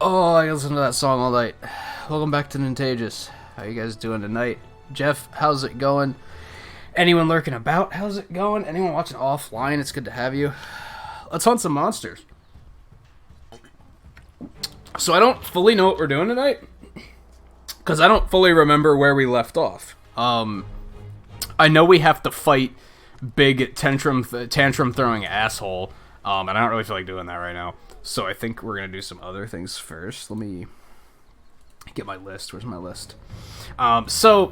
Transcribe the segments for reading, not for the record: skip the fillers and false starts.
Oh, I listen to that song all night. Welcome back to Nintagious. How you guys doing tonight? Jeff, how's it going? Anyone lurking about? How's it going? Anyone watching offline? It's good to have you. Let's hunt some monsters. So I don't fully know what we're doing tonight, because I don't fully remember where we left off. I know we have to fight big tantrum throwing asshole, and I don't really feel like doing that right now. So I think we're gonna do some other things first. Let me get my list. Where's my list? So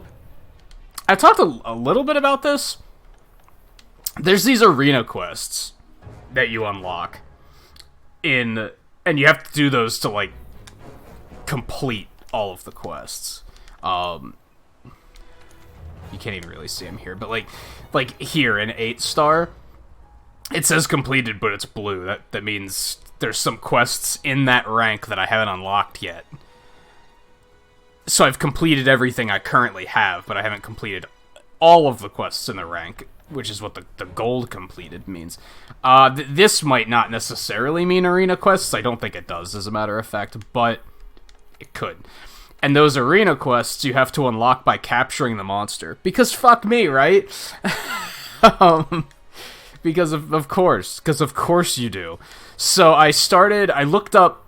I talked a little bit about this. There's these arena quests that you unlock and you have to do those to like complete all of the quests. You can't even really see them here, but like here in 8-star, it says completed, but it's blue. That means there's some quests in that rank that I haven't unlocked yet. So I've completed everything I currently have, but I haven't completed all of the quests in the rank, which is what the gold completed means. This might not necessarily mean arena quests. I don't think it does, as a matter of fact, but it could. And those arena quests you have to unlock by capturing the monster. Because fuck me, right? Because of course you do. So I looked up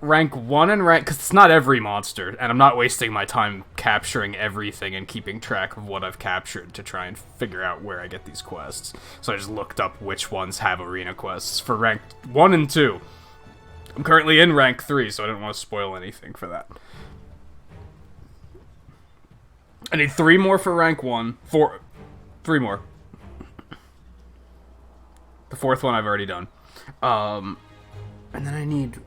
rank 1 and rank, because it's not every monster, and I'm not wasting my time capturing everything and keeping track of what I've captured to try and figure out where I get these quests. So I just looked up which ones have arena quests for rank 1 and 2. I'm currently in rank 3, so I didn't want to spoil anything for that. I need 3 more for rank 1. 3 more. The 4th one I've already done. And then I need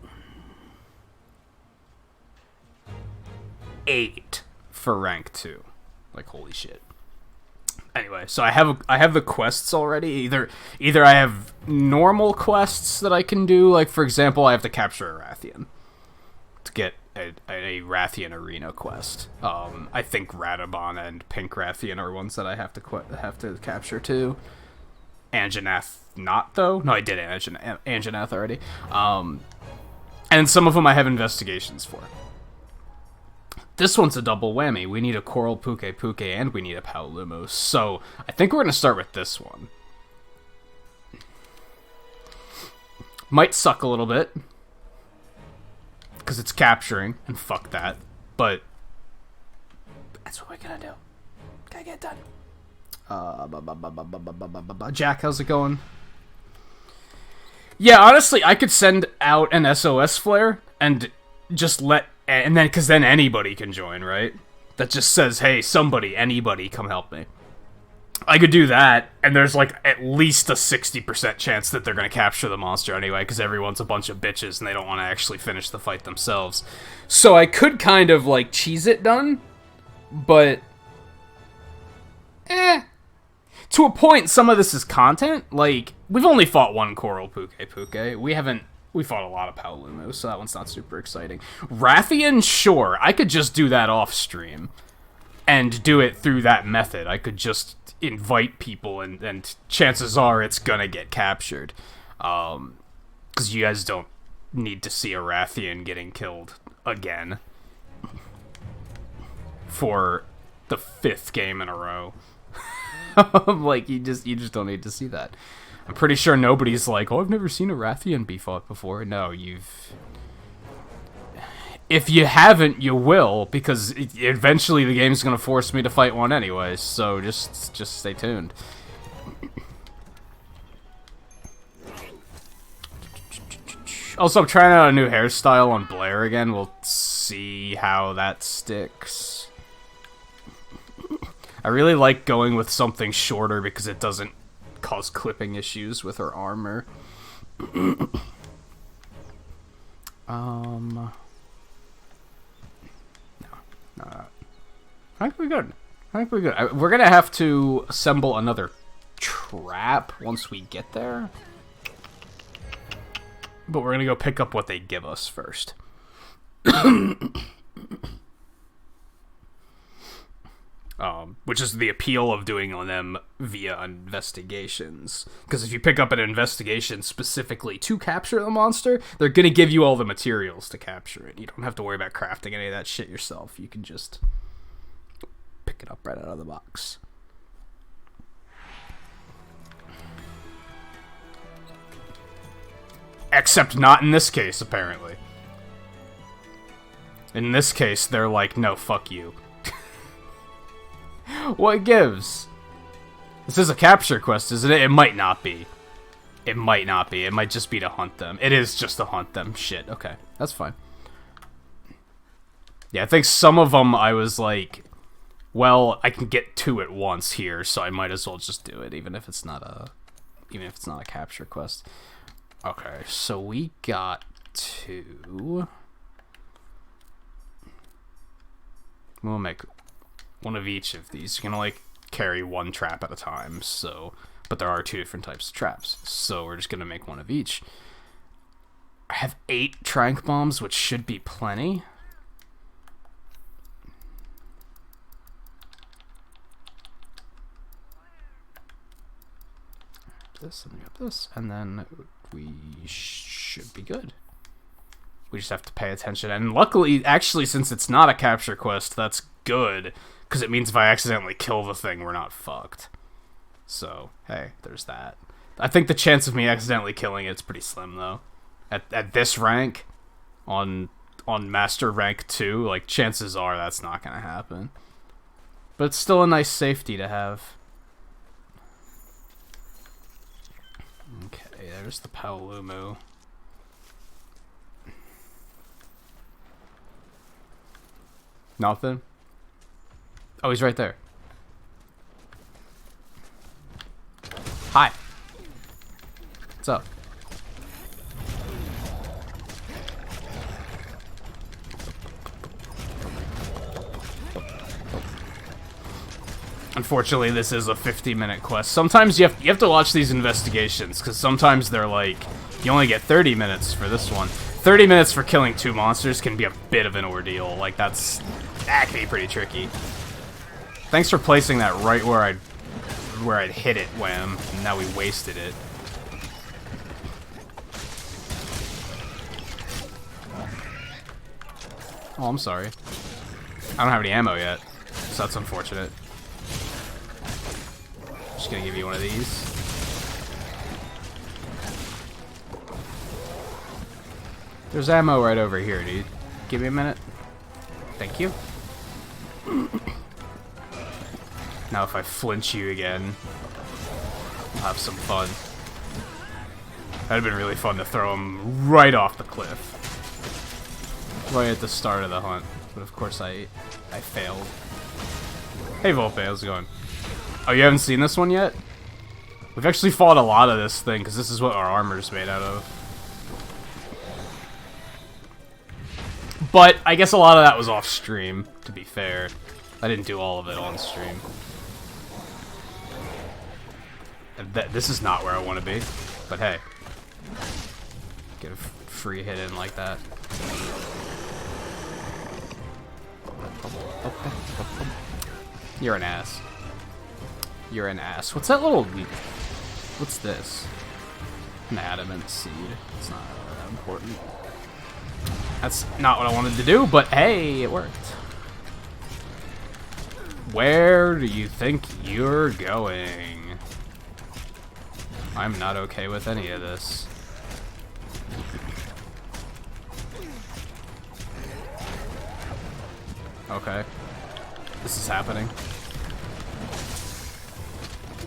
8 for rank 2. Like, holy shit. Anyway, so I have the quests already. Either I have normal quests that I can do, like for example, I have to capture a Rathian to get a Rathian arena quest. I think Radabon and Pink Rathian are ones that I have to capture too. Anjanath not, though. No, I did Anjanath already. And some of them I have investigations for. This one's a double whammy. We need a Coral Puke and we need a Paolumos. So I think we're going to start with this one. Might suck a little bit, because it's capturing, and fuck that. But that's what we're going to do. Gotta get it done. Jack, how's it going? Yeah, honestly, I could send out an SOS flare and just because then anybody can join, right? That just says, hey, anybody, come help me. I could do that, and there's like at least a 60% chance that they're going to capture the monster anyway, because everyone's a bunch of bitches and they don't want to actually finish the fight themselves. So I could kind of like cheese it done, but to a point, some of this is content. Like, we've only fought one Coral Puke. We fought a lot of Paolumos, so that one's not super exciting. Rathian, sure. I could just do that off stream and do it through that method. I could just invite people, and chances are it's gonna get captured. Because you guys don't need to see a Rathian getting killed again for the 5th game in a row. Like, you just don't need to see that. I'm pretty sure nobody's like, oh, I've never seen a Rathian be fought before. No, if you haven't, you will, because eventually the game's gonna force me to fight one anyway, so just stay tuned. Also, I'm trying out a new hairstyle on Blair again. We'll see how that sticks. I really like going with something shorter because it doesn't cause clipping issues with her armor. No. I think we're good. We're gonna have to assemble another trap once we get there. But we're gonna go pick up what they give us first. which is the appeal of doing them via investigations. Because if you pick up an investigation specifically to capture the monster, they're going to give you all the materials to capture it. You don't have to worry about crafting any of that shit yourself. You can just pick it up right out of the box. Except not in this case, apparently. In this case, they're like, no, fuck you. What gives? This is a capture quest, isn't it? It might not be. It might not be. It might just be to hunt them. It is just to hunt them. Shit, okay. That's fine. Yeah, I think some of them I was like, well, I can get two at once here, so I might as well just do it, even if it's not a capture quest. Okay, so we got two. We'll make one of each of these. You can only carry one trap at a time, so... But there are two different types of traps, so we're just gonna make one of each. I have 8 tranq bombs, which should be plenty. This, and we got this, and then we should be good. We just have to pay attention, and luckily, actually, since it's not a capture quest, that's good, because it means if I accidentally kill the thing, we're not fucked. So, hey, there's that. I think the chance of me accidentally killing it's pretty slim, though. At this rank, on Master Rank 2, like, chances are that's not gonna happen. But it's still a nice safety to have. Okay, there's the Paolumu. Nothing? Oh, he's right there. Hi. What's up? Unfortunately, this is a 50-minute quest. Sometimes you have to watch these investigations, because sometimes they're like, you only get 30 minutes for this one. 30 minutes for killing 2 monsters can be a bit of an ordeal. Like, that can be pretty tricky. Thanks for placing that right where I'd hit it, wham. And now we wasted it. Oh, I'm sorry. I don't have any ammo yet, so that's unfortunate. Just gonna give you one of these. There's ammo right over here, dude. Give me a minute. Thank you. Now if I flinch you again, I'll have some fun. That'd have been really fun to throw him right off the cliff. Right at the start of the hunt. But of course I failed. Hey Volpe, how's it going? Oh, you haven't seen this one yet? We've actually fought a lot of this thing, because this is what our armor's made out of. But I guess a lot of that was off stream, to be fair. I didn't do all of it on stream. This is not where I want to be, but hey. Get a free hit in like that. You're an ass. You're an ass. What's that little... What's this? An adamant seed. It's not that important. That's not what I wanted to do, but hey, it worked. Where do you think you're going? I'm not okay with any of this. Okay. This is happening.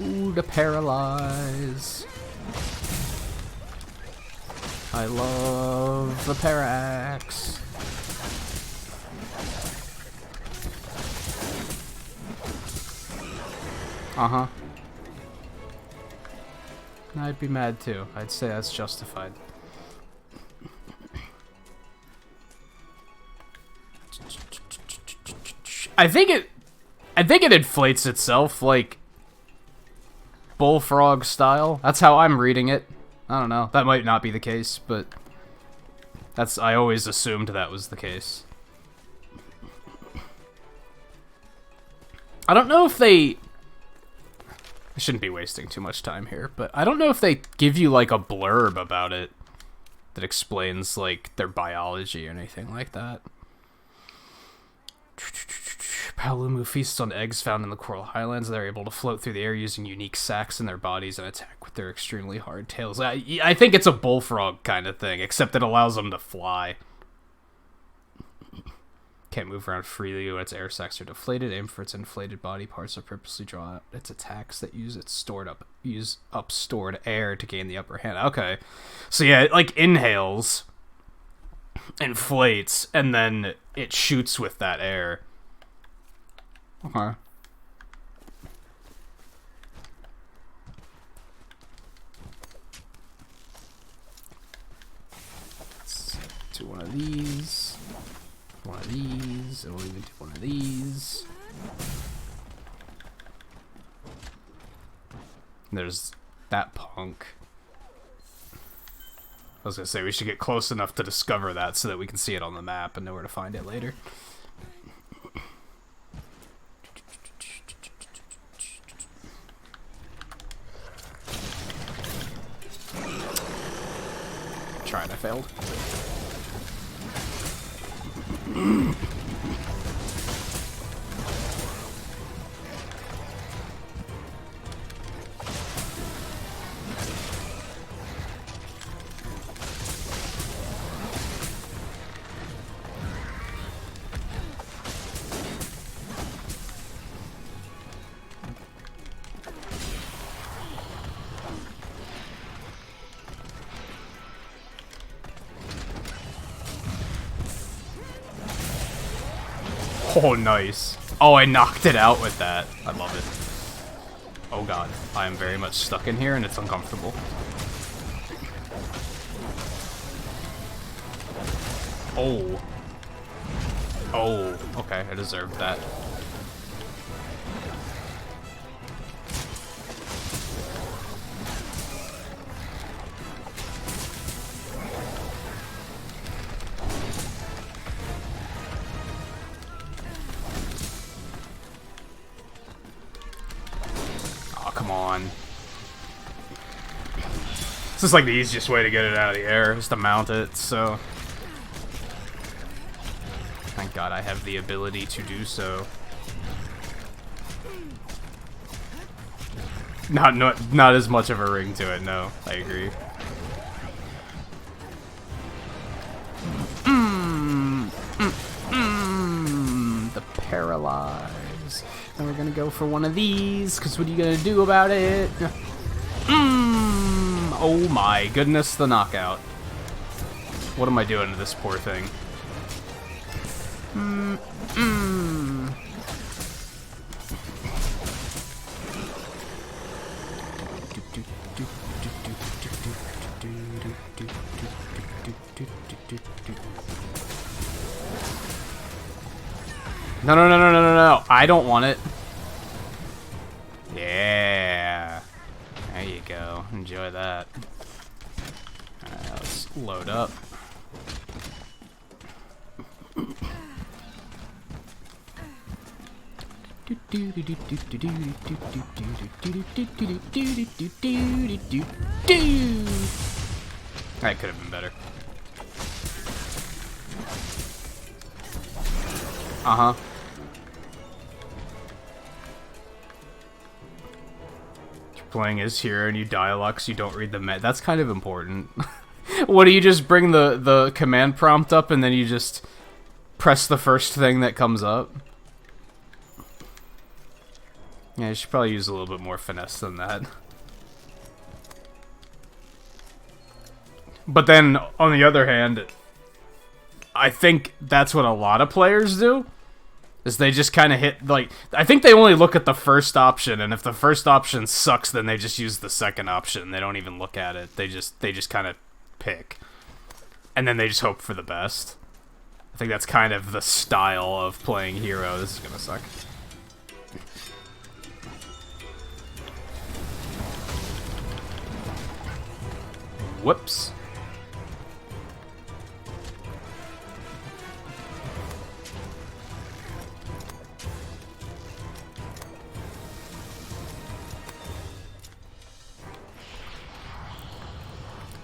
Ooh, the paralyze. I love the parax. Uh-huh. I'd be mad too. I'd say that's justified. I think it inflates itself, like bullfrog style. That's how I'm reading it. I don't know. That might not be the case, but I always assumed that was the case. I don't know if they... I shouldn't be wasting too much time here, but I don't know if they give you, like, a blurb about it that explains, like, their biology or anything like that. Paolumu feasts on eggs found in the Coral Highlands. They're able to float through the air using unique sacs in their bodies and attack with their extremely hard tails. I think it's a bullfrog kind of thing, except it allows them to fly. Can't move around freely when its air sacs are deflated. Aim for its inflated body parts or purposely draw out its attacks that use up stored air to gain the upper hand. Okay. So yeah, it like inhales, inflates, and then it shoots with that air. Okay. Let's do one of these. One of these, and we'll even do one of these. There's that punk. I was gonna say we should get close enough to discover that so that we can see it on the map and know where to find it later. Tried, I failed. Oh, nice. Oh, I knocked it out with that. I love it. Oh god, I am very much stuck in here and it's uncomfortable. Oh. Oh, okay, I deserved that. Come on. This is like the easiest way to get it out of the air, is to mount it, so... Thank God I have the ability to do so. Not as much of a ring to it, no. I agree. The paralyze. And we're gonna go for one of these, because what are you gonna do about it? Oh my goodness, the knockout. What am I doing to this poor thing? No, no, no, no, no, no, no. I don't want it. Yeah. There you go. Enjoy that. Alright, let's load up. That could have been better. Uh-huh. You're playing as hero and you dialogue so you don't read the met. That's kind of important. What, do you just bring the command prompt up and then you just press the first thing that comes up? Yeah, you should probably use a little bit more finesse than that. But then, on the other hand, I think that's what a lot of players do. Is they just kind of hit, like, I think they only look at the first option, and if the first option sucks, then they just use the second option. They don't even look at it. They just kind of pick. And then they just hope for the best. I think that's kind of the style of playing hero. This is gonna suck. Whoops.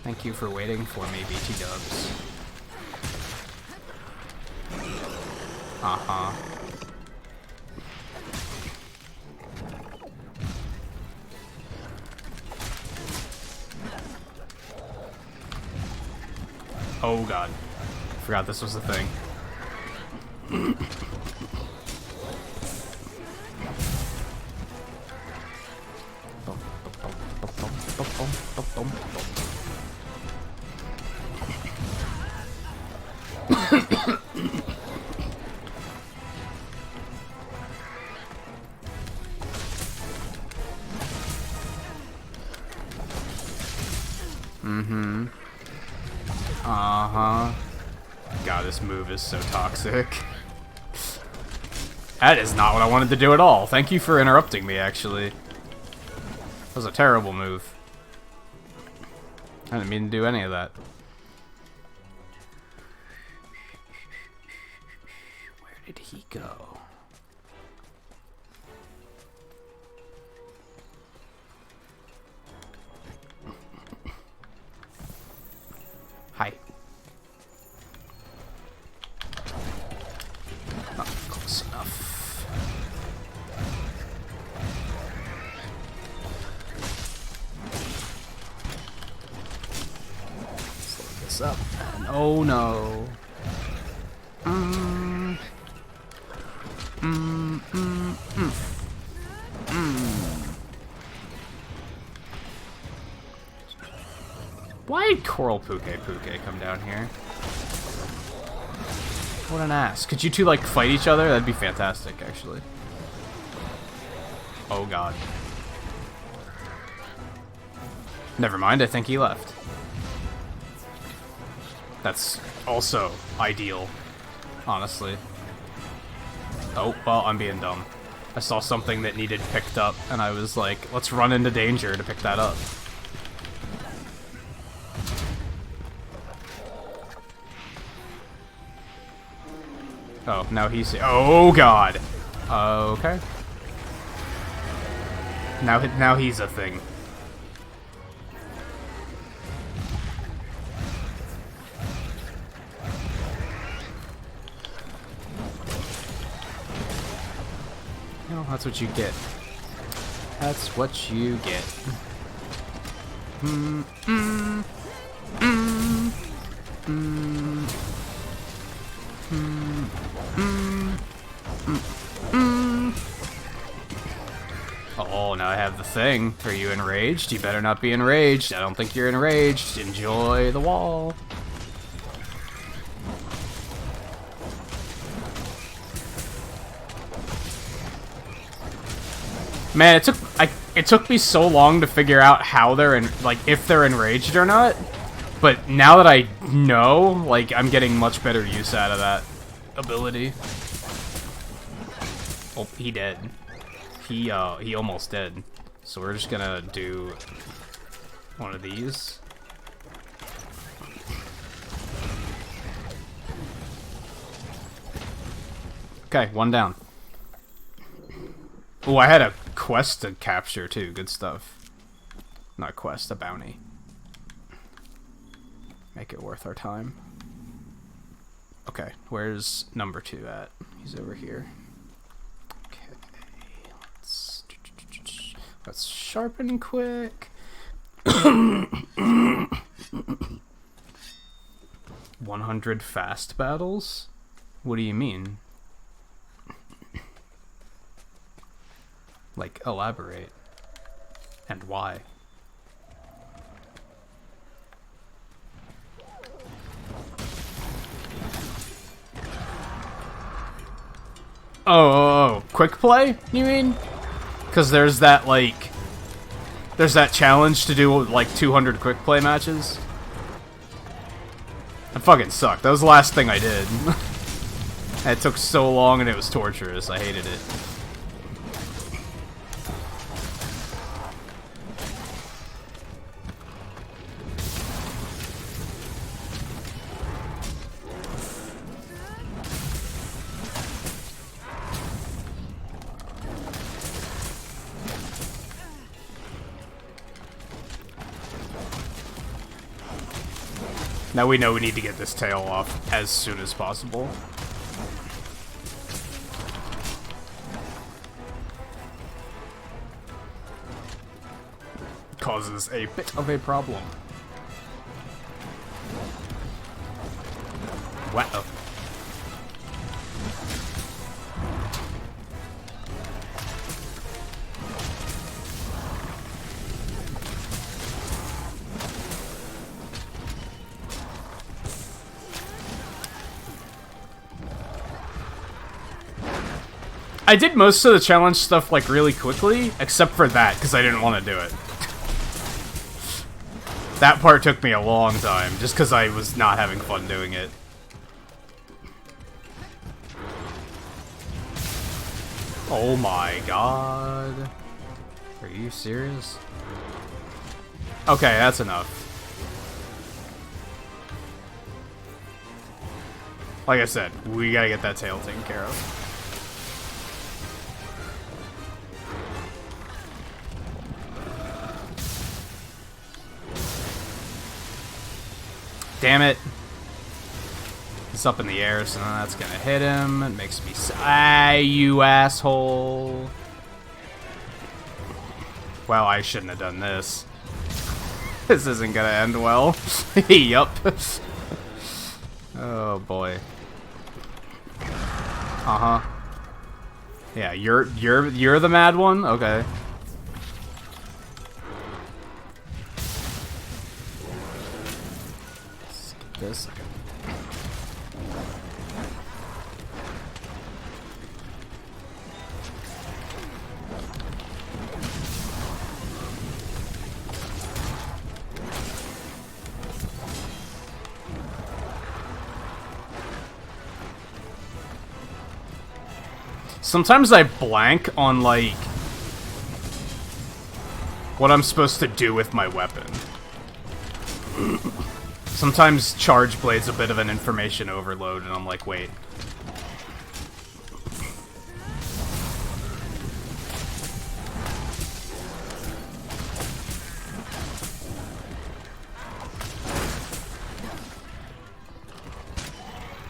Thank you for waiting for me, BT dubs. Uh-huh. Oh god. Forgot this was the thing. Mm-hmm. Uh-huh. God, this move is so toxic. That is not what I wanted to do at all. Thank you for interrupting me, actually. That was a terrible move. I didn't mean to do any of that. Where did he go? Hi. Not close enough. Let's load this up. And oh no. Why did Coral Puke come down here? What an ass. Could you two, like, fight each other? That'd be fantastic, actually. Oh, God. Never mind, I think he left. That's also ideal, honestly. Oh, well, I'm being dumb. I saw something that needed picked up, and I was like, let's run into danger to pick that up. Oh, now he's... Oh, God! Okay. Now he's a thing. No, that's what you get. That's what you get. Oh, now I have the thing. Are you enraged? You better not be enraged. I don't think you're enraged. Enjoy the wall. Man, it took me so long to figure out how they're if they're enraged or not. But now that I know, like, I'm getting much better use out of that ability. Oh, he dead. He almost dead. So we're just gonna do one of these. Okay, one down. Oh, I had a quest to capture too. Good stuff. Not a quest, a bounty. Make it worth our time. Okay, where's number 2 at? He's over here. Okay, let's sharpen quick. 100 fast battles? What do you mean? Like, elaborate. And why? Oh, quick play, you mean? Because there's that, like... There's that challenge to do, like, 200 quick play matches. That fucking sucked. That was the last thing I did. It took so long and it was torturous. I hated it. Now we know we need to get this tail off as soon as possible. Causes a bit of a problem. Wow. I did most of the challenge stuff, like, really quickly, except for that, because I didn't want to do it. That part took me a long time, just because I was not having fun doing it. Oh my god. Are you serious? Okay, that's enough. Like I said, we gotta get that tail taken care of. Damn it. It's up in the air, so that's gonna hit him. It makes me you asshole. Well, I shouldn't have done this. This isn't gonna end well. Yup. Oh boy. Uh-huh. Yeah, you're the mad one? Okay. This. Sometimes I blank on, like, what I'm supposed to do with my weapon. Sometimes Charge Blade's a bit of an information overload, and I'm like, wait.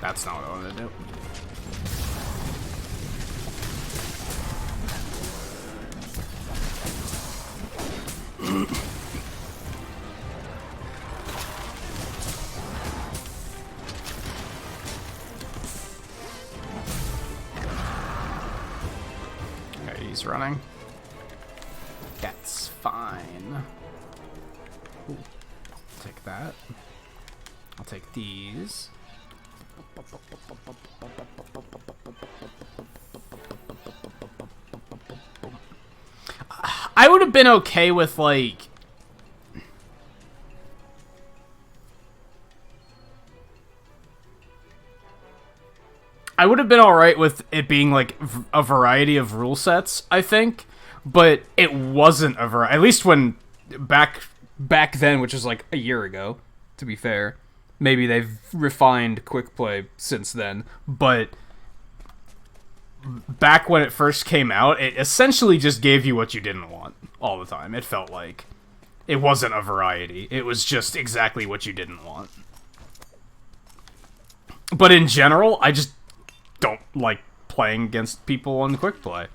That's not what I want to do. Okay, he's running. That's fine. Ooh, take that. I'll take these. I would have been okay with, like... I would have been alright with it being, like, a variety of rule sets, I think. But it wasn't a variety. At least when... Back then, which was, like, a year ago, to be fair. Maybe they've refined quick play since then. But... back when it first came out, it essentially just gave you what you didn't want all the time. It felt like it wasn't a variety. It was just exactly what you didn't want. But in general, I just don't like playing against people on quick play.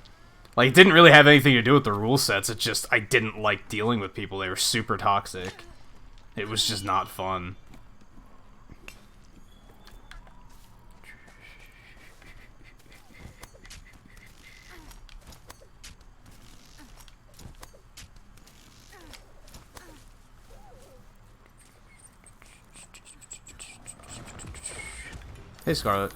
Like, it didn't really have anything to do with the rule sets. It's just, I didn't like dealing with people. They were super toxic. It was just not fun. Hey, Scarlet.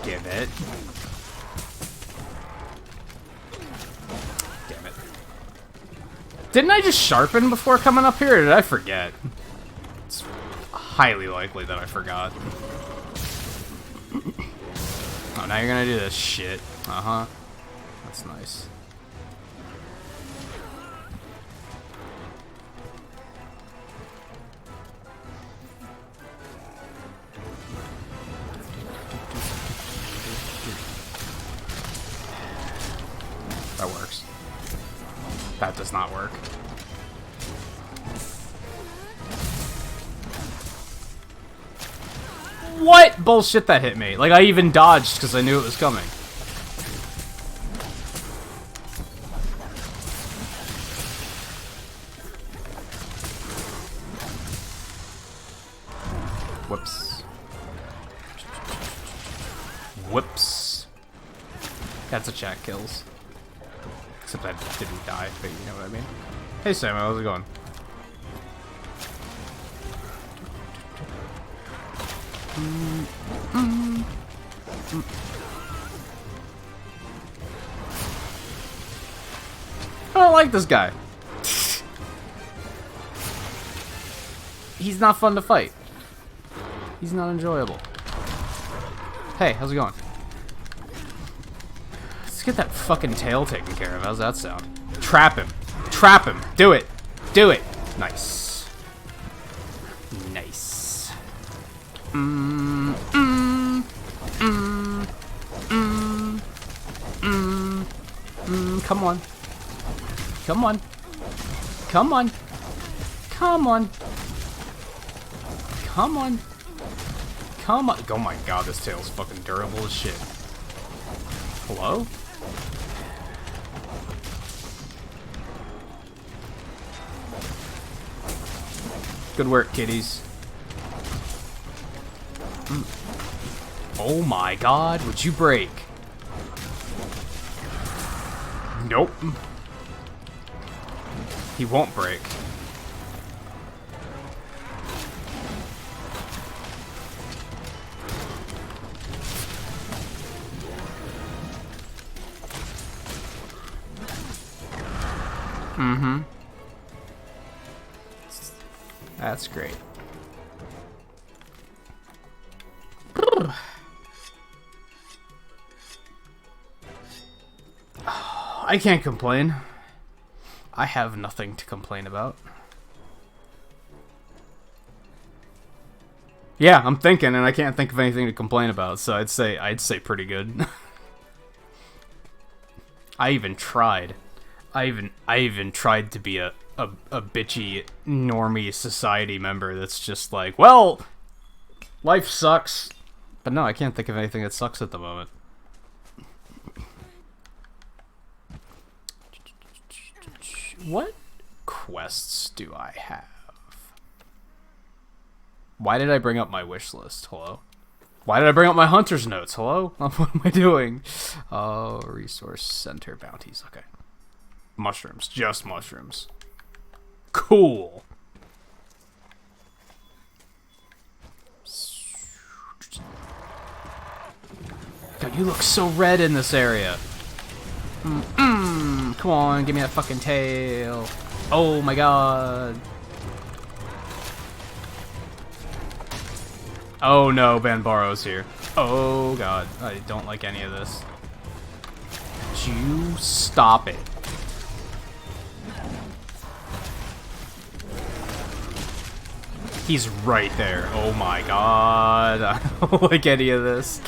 Give it. Damn it. Didn't I just sharpen before coming up here, or did I forget? It's highly likely that I forgot. Oh, now you're gonna do this shit. Uh-huh. That's nice. That works. That does not work. What bullshit that hit me? Like, I even dodged because I knew it was coming. Whoops. Whoops. That's a chat kills. Except I didn't die, but you know what I mean. Hey Sam, how's it going? I don't like this guy. He's not fun to fight. He's not enjoyable. Hey, how's it going? Let's get that fucking tail taken care of. How's that sound? Trap him. Trap him. Do it. Do it. Nice. Nice. Come on. Come on. Come on. Come on. Come on. Come on. Oh my god, this tail's fucking durable as shit. Hello? Good work, kiddies. Oh my god, would you break? Nope. He won't break. That's great. I can't complain. I have nothing to complain about. Yeah, I'm thinking, and I can't think of anything to complain about, so I'd say pretty good. I even tried. I even tried to be a bitchy normie society member that's just like, well, life sucks. But no, I can't think of anything that sucks at the moment. What quests do I have? Why did I bring up my wish list? Hello? Why did I bring up my hunter's notes? Hello? What am I doing? Oh, resource center bounties. Okay. Mushrooms. Just mushrooms. Cool. God, you look so red in this area. Come on, give me that fucking tail. Oh my god. Oh no, Banbaro's here. Oh god, I don't like any of this. You stop it. He's right there. Oh my god. I don't like any of this.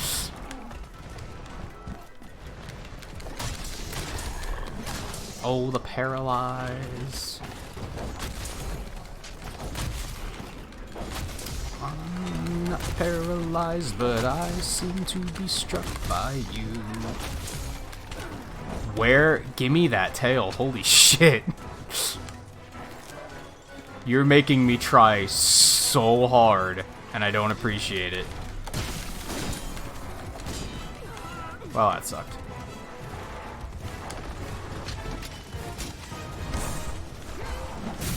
Oh, the paralyze. I'm not paralyzed, but I seem to be struck by you. Where? Gimme that tail. Holy shit. You're making me try so hard, and I don't appreciate it. Well, that sucked.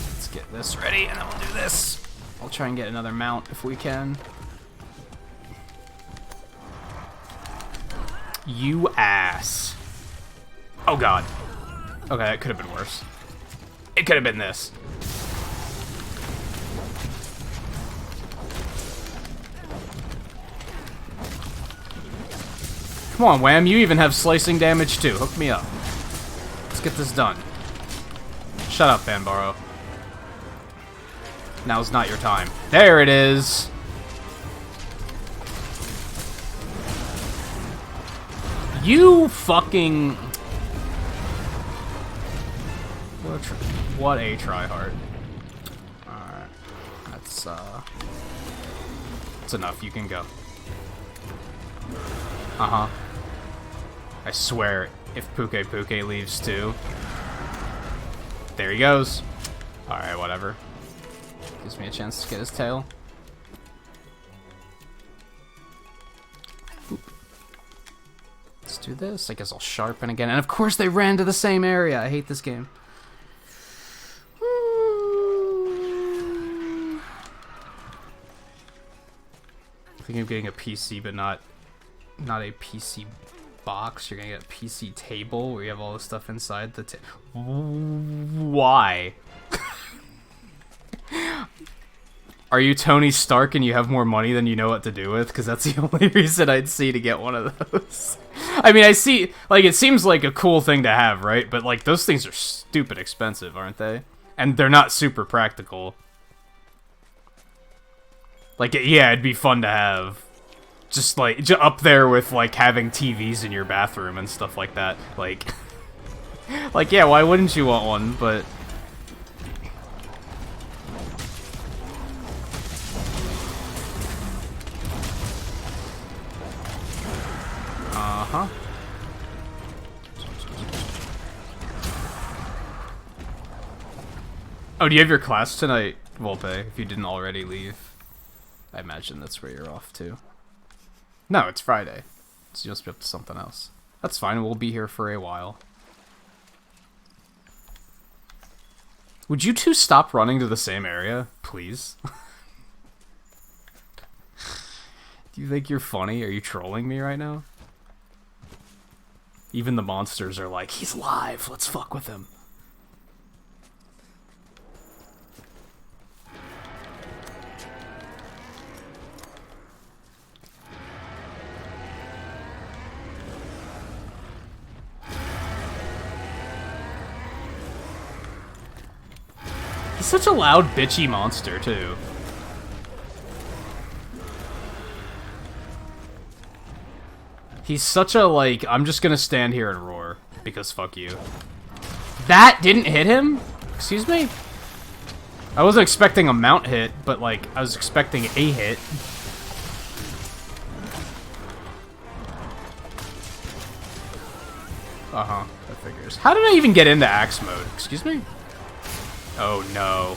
Let's get this ready, and then we'll do this. I'll try and get another mount if we can. You ass. Oh god. Okay, that could have been worse. It could have been this. Come on, Wham, you even have slicing damage too. Hook me up. Let's get this done. Shut up, Banbaro. Now's not your time. There it is! You fucking... What a tryhard. Alright. That's enough. You can go. Uh-huh. I swear, if Puke leaves too... There he goes. Alright, whatever. Gives me a chance to get his tail. Boop. Let's do this. I guess I'll sharpen again. And of course they ran to the same area. I hate this game. I think I'm getting a PC, but not a PC box. You're gonna get a PC table where you have all the stuff inside the table. Why? Are you Tony Stark and you have more money than you know what to do with? Because that's the only reason I'd see to get one of those. I mean, I see, like, it seems like a cool thing to have, right? But, like, those things are stupid expensive, aren't they? And they're not super practical. Like, yeah, it'd be fun to have. Just, like, up there with, like, having TVs in your bathroom and stuff like that. Like, like, yeah, why wouldn't you want one? But... Uh-huh. Oh, do you have your class tonight, Volpe, if you didn't already leave? I imagine that's where you're off to. No, it's Friday. So you must be up to something else. That's fine, we'll be here for a while. Would you two stop running to the same area, please? Do you think you're funny? Are you trolling me right now? Even the monsters are like, he's live, let's fuck with him. He's such a loud, bitchy monster, too. He's such a, like, I'm just gonna stand here and roar, because fuck you. That didn't hit him? Excuse me? I wasn't expecting a mount hit, but, like, I was expecting a hit. Uh-huh, that figures. How did I even get into axe mode? Excuse me? Oh, no.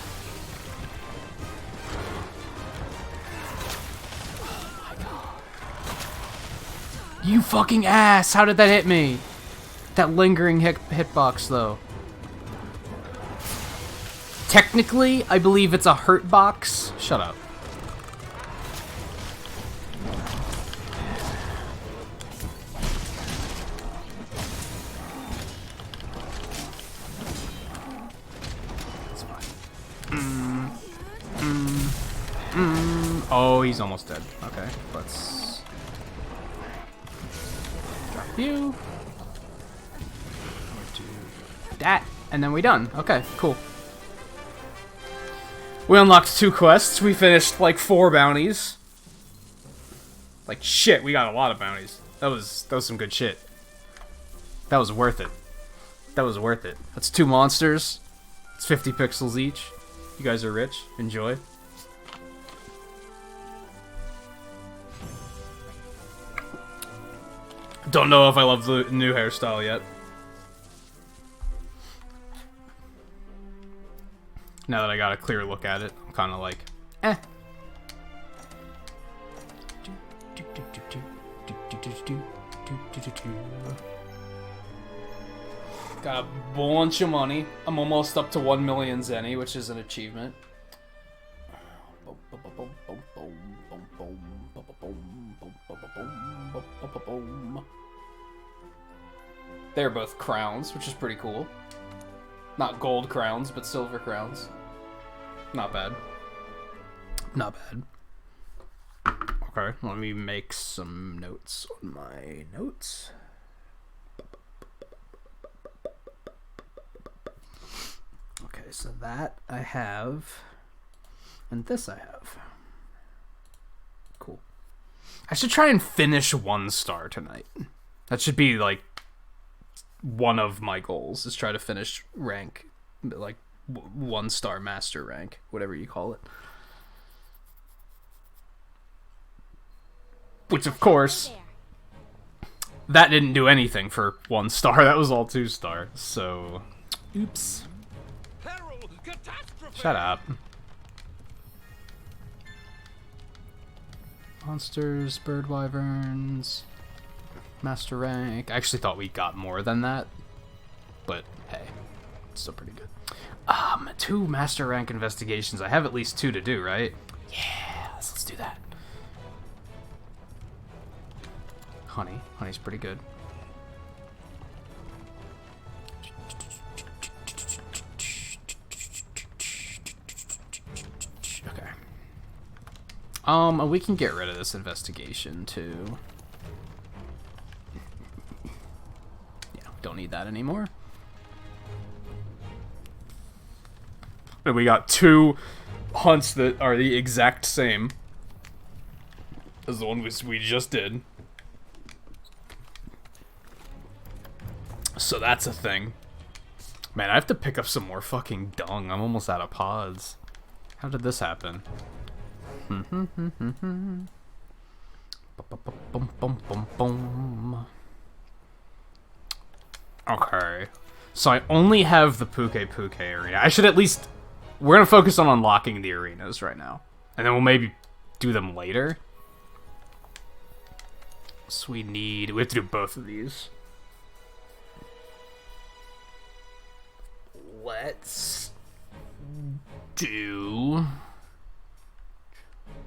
You fucking ass! How did that hit me? That lingering hitbox, though. Technically, I believe it's a hurt box. Shut up. That's fine. Oh, he's almost dead. Okay, let's... drop you. Do that, and then we done. Okay, cool. We unlocked 2 quests. We finished, like, 4 bounties. Like, shit, we got a lot of bounties. That was some good shit. That was worth it. That was worth it. That's 2 monsters. It's 50 pixels each. You guys are rich. Enjoy. Don't know if I love the new hairstyle yet. Now that I got a clear look at it, I'm kind of like, eh. Got a bunch of money. I'm almost up to 1 million zenny, which is an achievement. They're both crowns, which is pretty cool. Not gold crowns, but silver crowns. Not bad. Not bad. Okay, let me make some notes on my notes. Okay, so that I have, and this I have. Cool. I should try and finish 1 star tonight. That should be, like, one of my goals, is try to finish rank, like, 1 star master rank, whatever you call it. Which, of course, that didn't do anything for 1 star. That was all 2 star. So, oops. Shut up. Monsters, bird wyverns, master rank. I actually thought we got more than that, but hey, it's still pretty good. 2 master rank investigations. I have at least 2 to do, right? Yeah, let's do that. Honey's pretty good. Okay. We can get rid of this investigation too. Yeah, don't need that anymore. And we got 2 hunts that are the exact same as the one we just did. So that's a thing. Man, I have to pick up some more fucking dung. I'm almost out of pods. How did this happen? Okay. So I only have the Puke arena. I should at least... We're going to focus on unlocking the arenas right now. And then we'll maybe do them later. So we have to do both of these. Let's do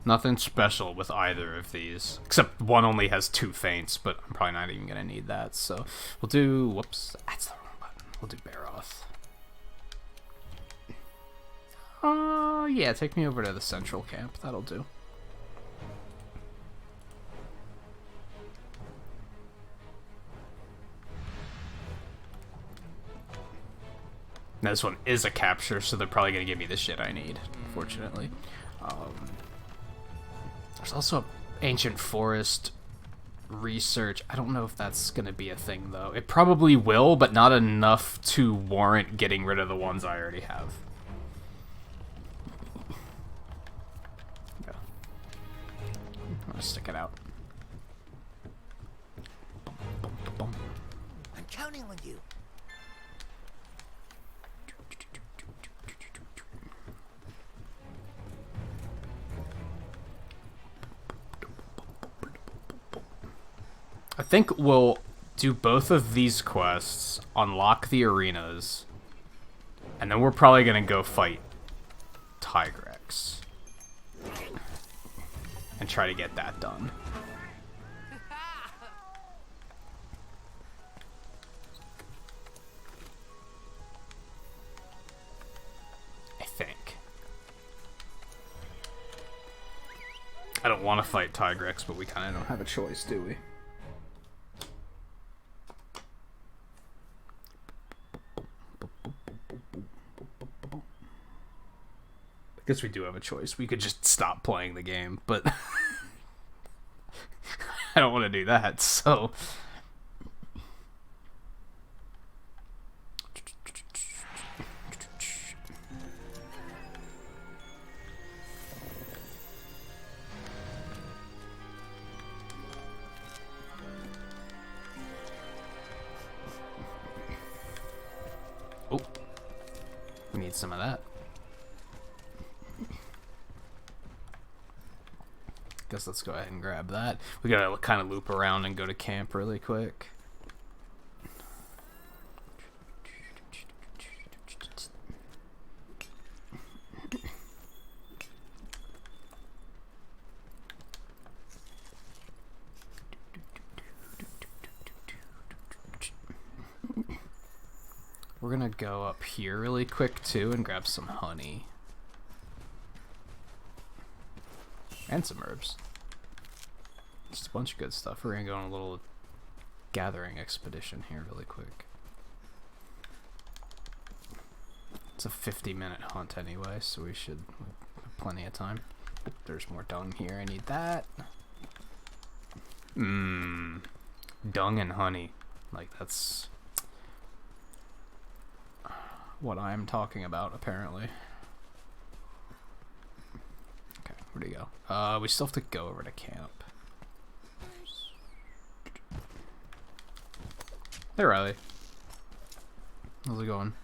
nothing special with either of these, except one only has 2 feints, but I'm probably not even gonna need that. So we'll do, whoops, that's the wrong button. We'll do Baroth. Yeah, take me over to the central camp. That'll do. Now, this one is a capture, so they're probably going to give me the shit I need, unfortunately. There's also ancient forest research. I don't know if that's going to be a thing, though. It probably will, but not enough to warrant getting rid of the ones I already have. Yeah. I'm going to stick it out. I'm counting on you. I think we'll do both of these quests, unlock the arenas, and then we're probably going to go fight Tigrex. And try to get that done. I think. I don't want to fight Tigrex, but we kind of don't have a choice, do we? I guess we do have a choice. We could just stop playing the game, but I don't want to do that, so... Oh, we need some of that. Guess let's go ahead and grab that. We gotta kind of loop around and go to camp really quick. We're gonna go up here really quick too and grab some honey. And some herbs. Just a bunch of good stuff. We're gonna go on a little gathering expedition here really quick. It's a 50-minute hunt anyway, so we should have plenty of time. Oop, there's more dung here. I need that. Dung and honey. Like, that's what I'm talking about, apparently. Okay, where do you go? We still have to go over to camp. Hey, Riley. How's it going?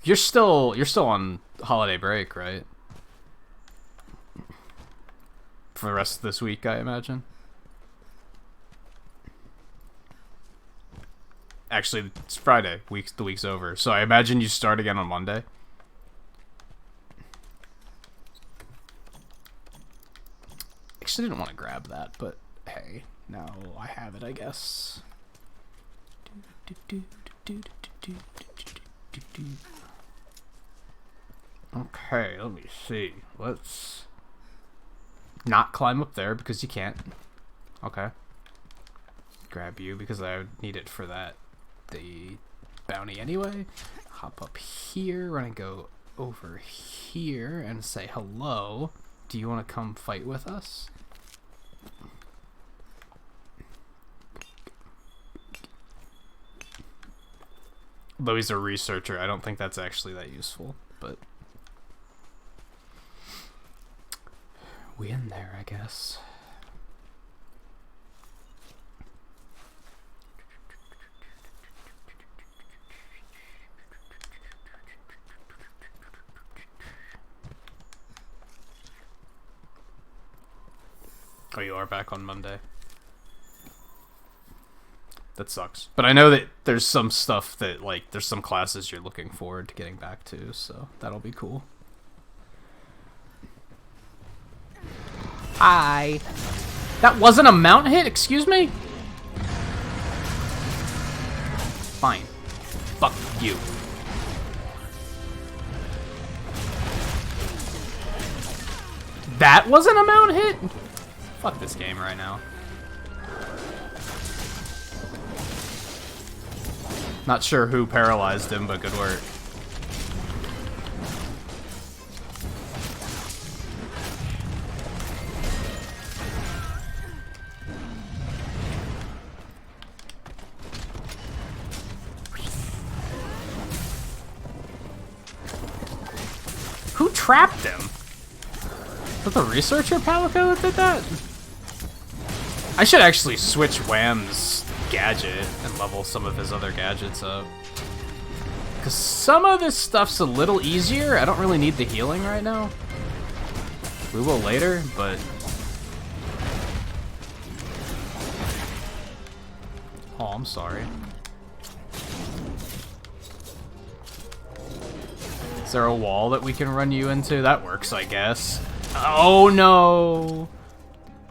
You're still on holiday break, right? For the rest of this week, I imagine. Actually, it's Friday. The week's over. So I imagine you start again on Monday. Actually, didn't want to grab that, but hey, now I have it, I guess. Okay, let me see. Let's not climb up there because you can't. Okay. Grab you because I need it for the bounty anyway. Hop up here. We're gonna go over here and say hello. Do you want to come fight with us? Though he's a researcher, I don't think that's actually that useful, but we in there, I guess. Oh, you are back on Monday. That sucks. But I know that there's some stuff that, like, there's some classes you're looking forward to getting back to, so that'll be cool. Hi. That wasn't a mount hit? Excuse me? Fine. Fuck you. That wasn't a mount hit? Fuck this game right now. Not sure who paralyzed him, but good work. Who trapped him? Was that the researcher Palico that did that? I should actually switch Wham's gadget and level some of his other gadgets up. Because some of this stuff's a little easier. I don't really need the healing right now. We will later, but... Oh, I'm sorry. Is there a wall that we can run you into? That works, I guess. Oh, no!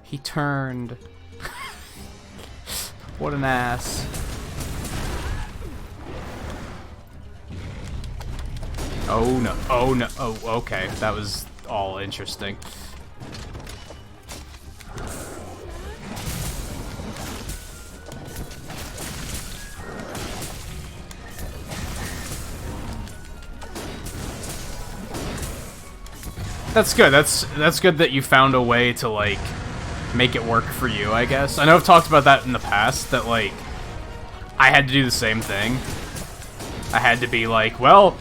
He turned. What an ass. Oh no, oh no, oh okay, that was all interesting. That's good, that's good that you found a way to, like, make it work for you, I guess. I know I've talked about that in the past, that, like, I had to do the same thing. I had to be like, well,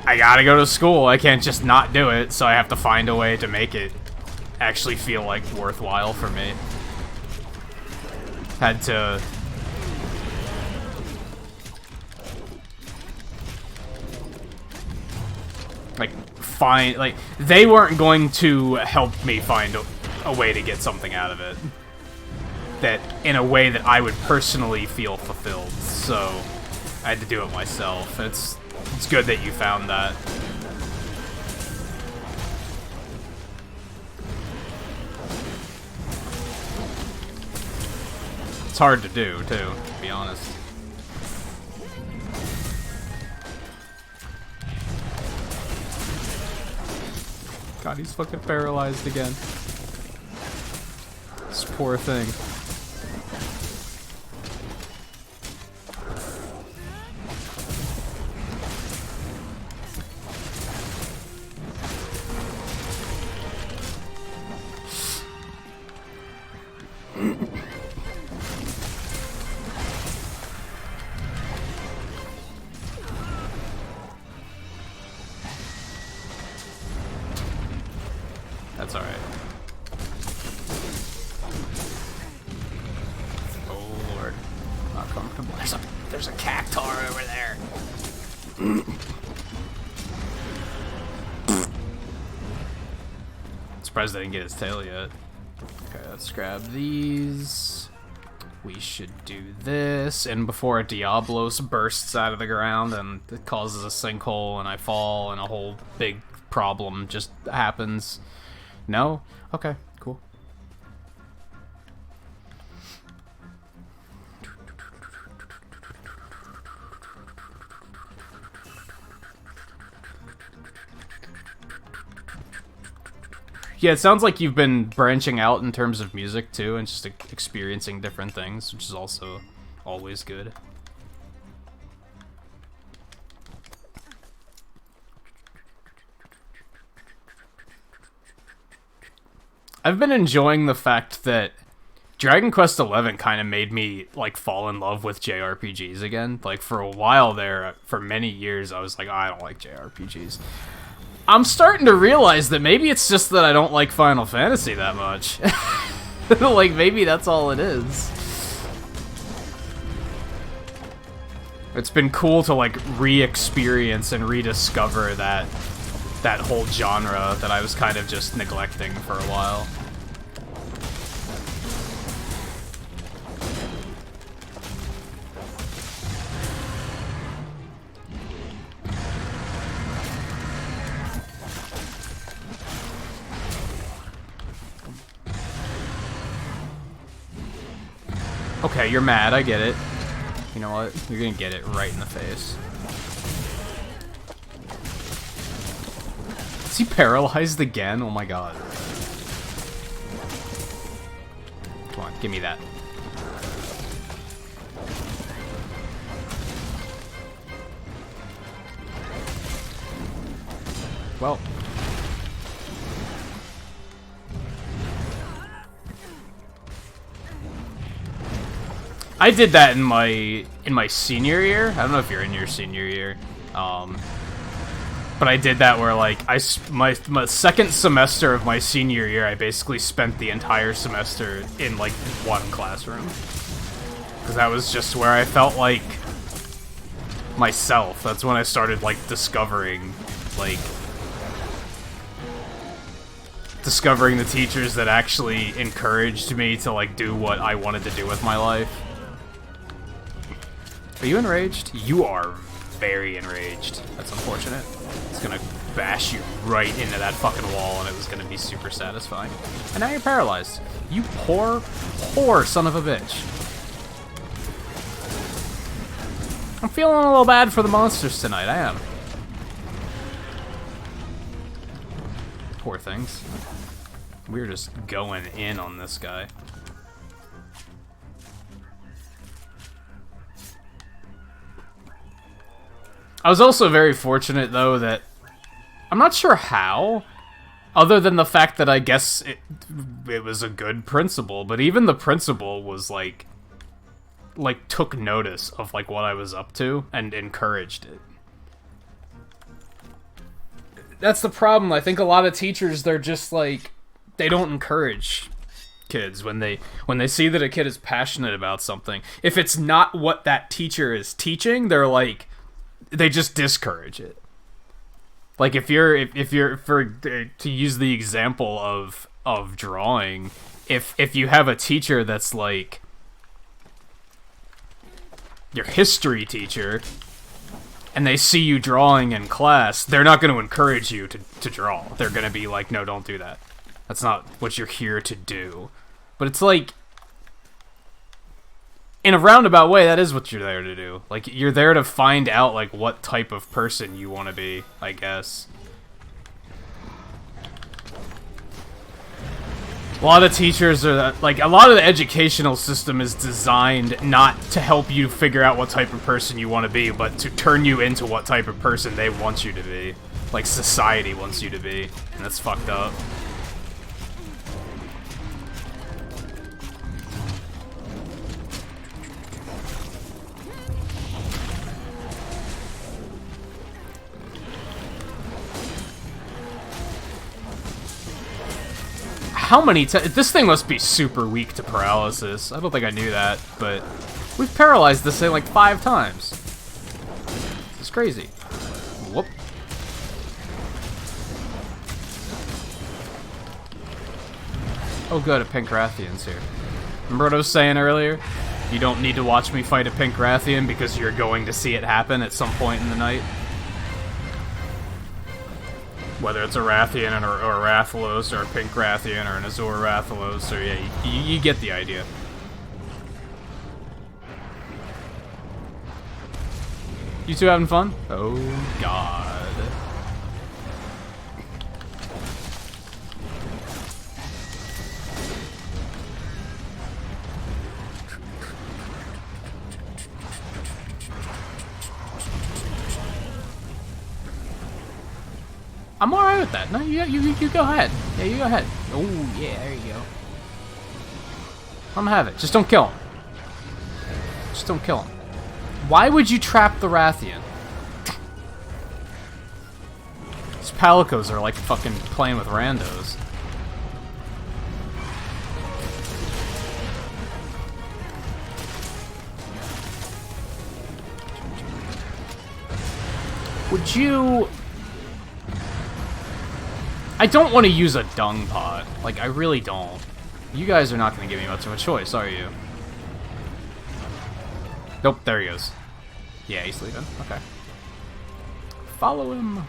I gotta go to school, I can't just not do it, so I have to find a way to make it actually feel, like, worthwhile for me. Had to... like, find, like, they weren't going to help me find a way to get something out of it that in a way that I would personally feel fulfilled, so I had to do it myself. It's good that you found that. It's hard to do too, to be honest. God, he's fucking paralyzed again. This poor thing. That's alright. Oh lord. Not comfortable. There's a cactar over there. Surprised I didn't get his tail yet. Okay, let's grab these. We should do this, and before a Diablos bursts out of the ground and it causes a sinkhole and I fall and a whole big problem just happens. No? Okay, cool. Yeah, it sounds like you've been branching out in terms of music too, and just experiencing different things, which is also always good. I've been enjoying the fact that Dragon Quest XI kind of made me, like, fall in love with JRPGs again. Like, for a while there, for many years, I was like, oh, I don't like JRPGs. I'm starting to realize that maybe it's just that I don't like Final Fantasy that much. Like, maybe that's all it is. It's been cool to, like, re-experience and rediscover that whole genre that I was kind of just neglecting for a while. Okay, you're mad, I get it. You know what? You're gonna get it right in the face. Is he paralyzed again? Oh my god. Come on, give me that. Well. I did that in my senior year. I don't know if you're in your senior year. But I did that where, like, my second semester of my senior year, I basically spent the entire semester in, like, one classroom. Because that was just where I felt like myself. That's when I started, like, discovering the teachers that actually encouraged me to, like, do what I wanted to do with my life. Are you enraged? You are very enraged. That's unfortunate. It's gonna bash you right into that fucking wall, and it was gonna be super satisfying. And now you're paralyzed. You poor, poor son of a bitch. I'm feeling a little bad for the monsters tonight, I am. Poor things. We're just going in on this guy. I was also very fortunate, though, that I'm not sure how, other than the fact that I guess it was a good principal, but even the principal was, like, took notice of, like, what I was up to and encouraged it. That's the problem. I think a lot of teachers, they're just, like, they don't encourage kids when they see that a kid is passionate about something. If it's not what that teacher is teaching, they're like, they just discourage it. Like, if you're to use the example of drawing, if you have a teacher that's like your history teacher and they see you drawing in class, they're not going to encourage you to draw. They're going to be like, no, don't do that. That's not what you're here to do. But it's like, in a roundabout way, that is what you're there to do. Like, you're there to find out, like, what type of person you want to be, I guess. A lot of teachers are, like, a lot of the educational system is designed not to help you figure out what type of person you want to be, but to turn you into what type of person they want you to be. Like, society wants you to be. And that's fucked up. How many times? This thing must be super weak to paralysis. I don't think I knew that, but we've paralyzed this thing like 5 times. It's crazy. Whoop. Oh good, a pink Rathian's here. Remember what I was saying earlier? You don't need to watch me fight a pink Rathian because you're going to see it happen at some point in the night. Whether it's a Rathian or a Rathalos or a pink Rathian or an Azure Rathalos, or yeah, you get the idea. You two having fun? Oh god. I'm alright with that. No, you go ahead. Yeah, you go ahead. Oh, yeah, there you go. I'm gonna have it. Just don't kill him. Just don't kill him. Why would you trap the Rathian? These Palicos are like fucking playing with randos. Would you... I don't want to use a dung pot. Like, I really don't. You guys are not going to give me much of a choice, are you? Nope, there he goes. Yeah, he's leaving. Okay. Follow him.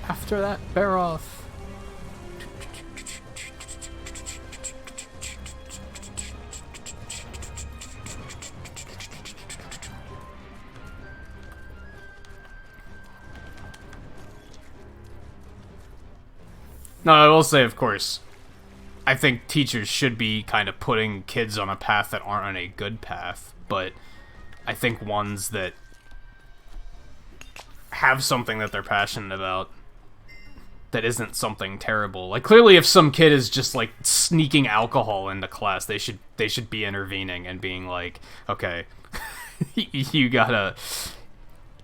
After that, bear off. No, I will say, of course, I think teachers should be kind of putting kids on a path that aren't on a good path, but I think ones that have something that they're passionate about that isn't something terrible. Like, clearly if some kid is just, like, sneaking alcohol into class, they should be intervening and being like, okay, you gotta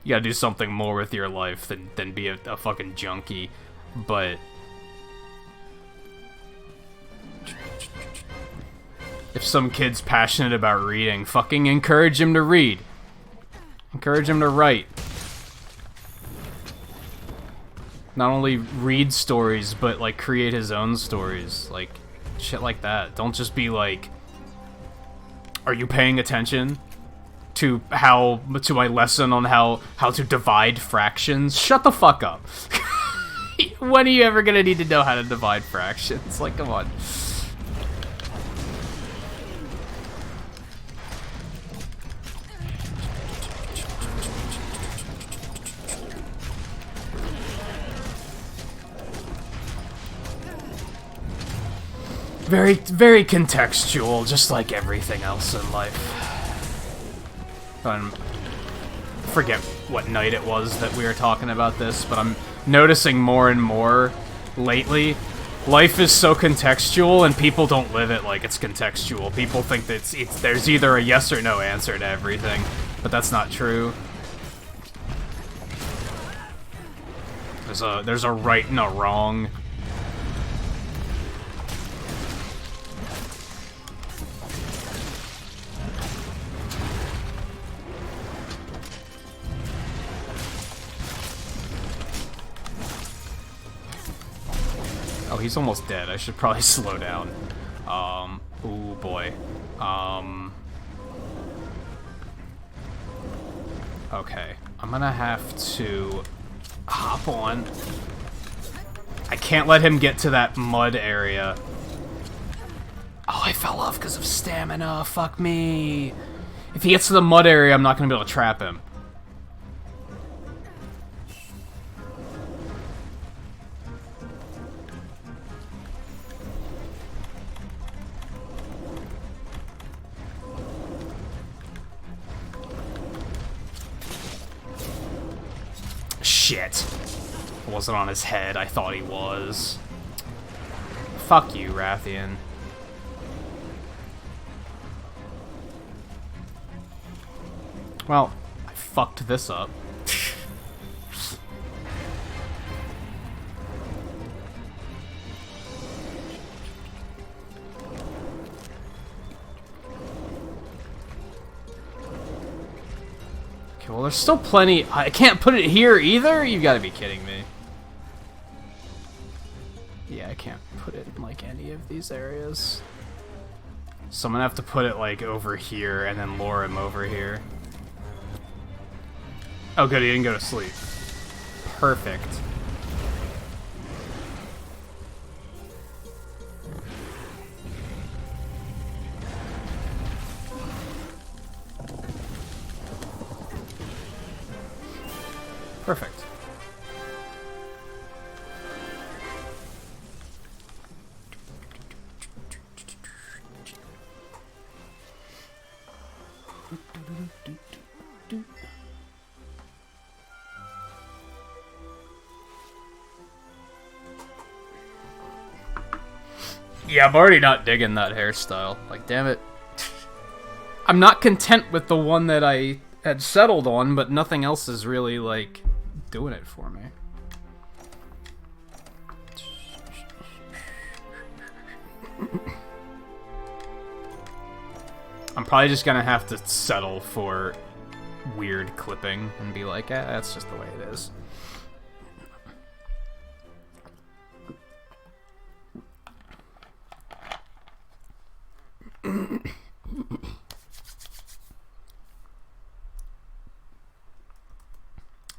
do something more with your life than be a fucking junkie. But if some kid's passionate about reading, fucking encourage him to read. Encourage him to write. Not only read stories, but, like, create his own stories. Like, shit like that. Don't just be like, are you paying attention to my lesson on how to divide fractions? Shut the fuck up. When are you ever gonna need to know how to divide fractions? Like, come on. Very, very contextual, just like everything else in life. I forget what night it was that we were talking about this, but I'm noticing more and more lately, life is so contextual and people don't live it like it's contextual. People think that there's either a yes or no answer to everything, but that's not true. There's a right and a wrong. Oh, he's almost dead. I should probably slow down. Ooh, boy. Okay. I'm gonna have to hop on. I can't let him get to that mud area. Oh, I fell off because of stamina. Fuck me. If he gets to the mud area, I'm not gonna be able to trap him. shit. Wasn't on his head. I thought he was. Fuck you, Rathian. Well, I fucked this up. Okay, well, there's still plenty. I can't put it here either? You gotta be kidding me. Yeah, I can't put it in, like, any of these areas. So I'm gonna have to put it, like, over here and then lure him over here. Oh, good, he didn't go to sleep. Perfect. Perfect. Yeah, I'm already not digging that hairstyle. Like, damn it. I'm not content with the one that I had settled on, but nothing else is really, like, doing it for me. I'm probably just gonna have to settle for weird clipping and be like, eh, that's just the way it is.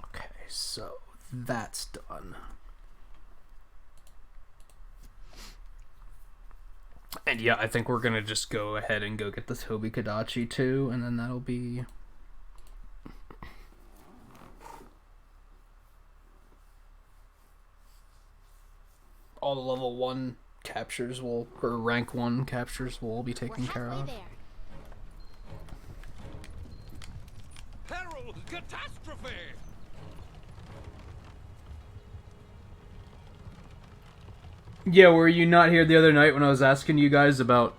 Okay, so that's done. And yeah, I think we're gonna just go ahead and go get the Tobi Kadachi too, and then that'll be... all the level 1 captures will, or rank 1 captures will all be taken care of. Peril! Catastrophe! Yeah, were you not here the other night when I was asking you guys about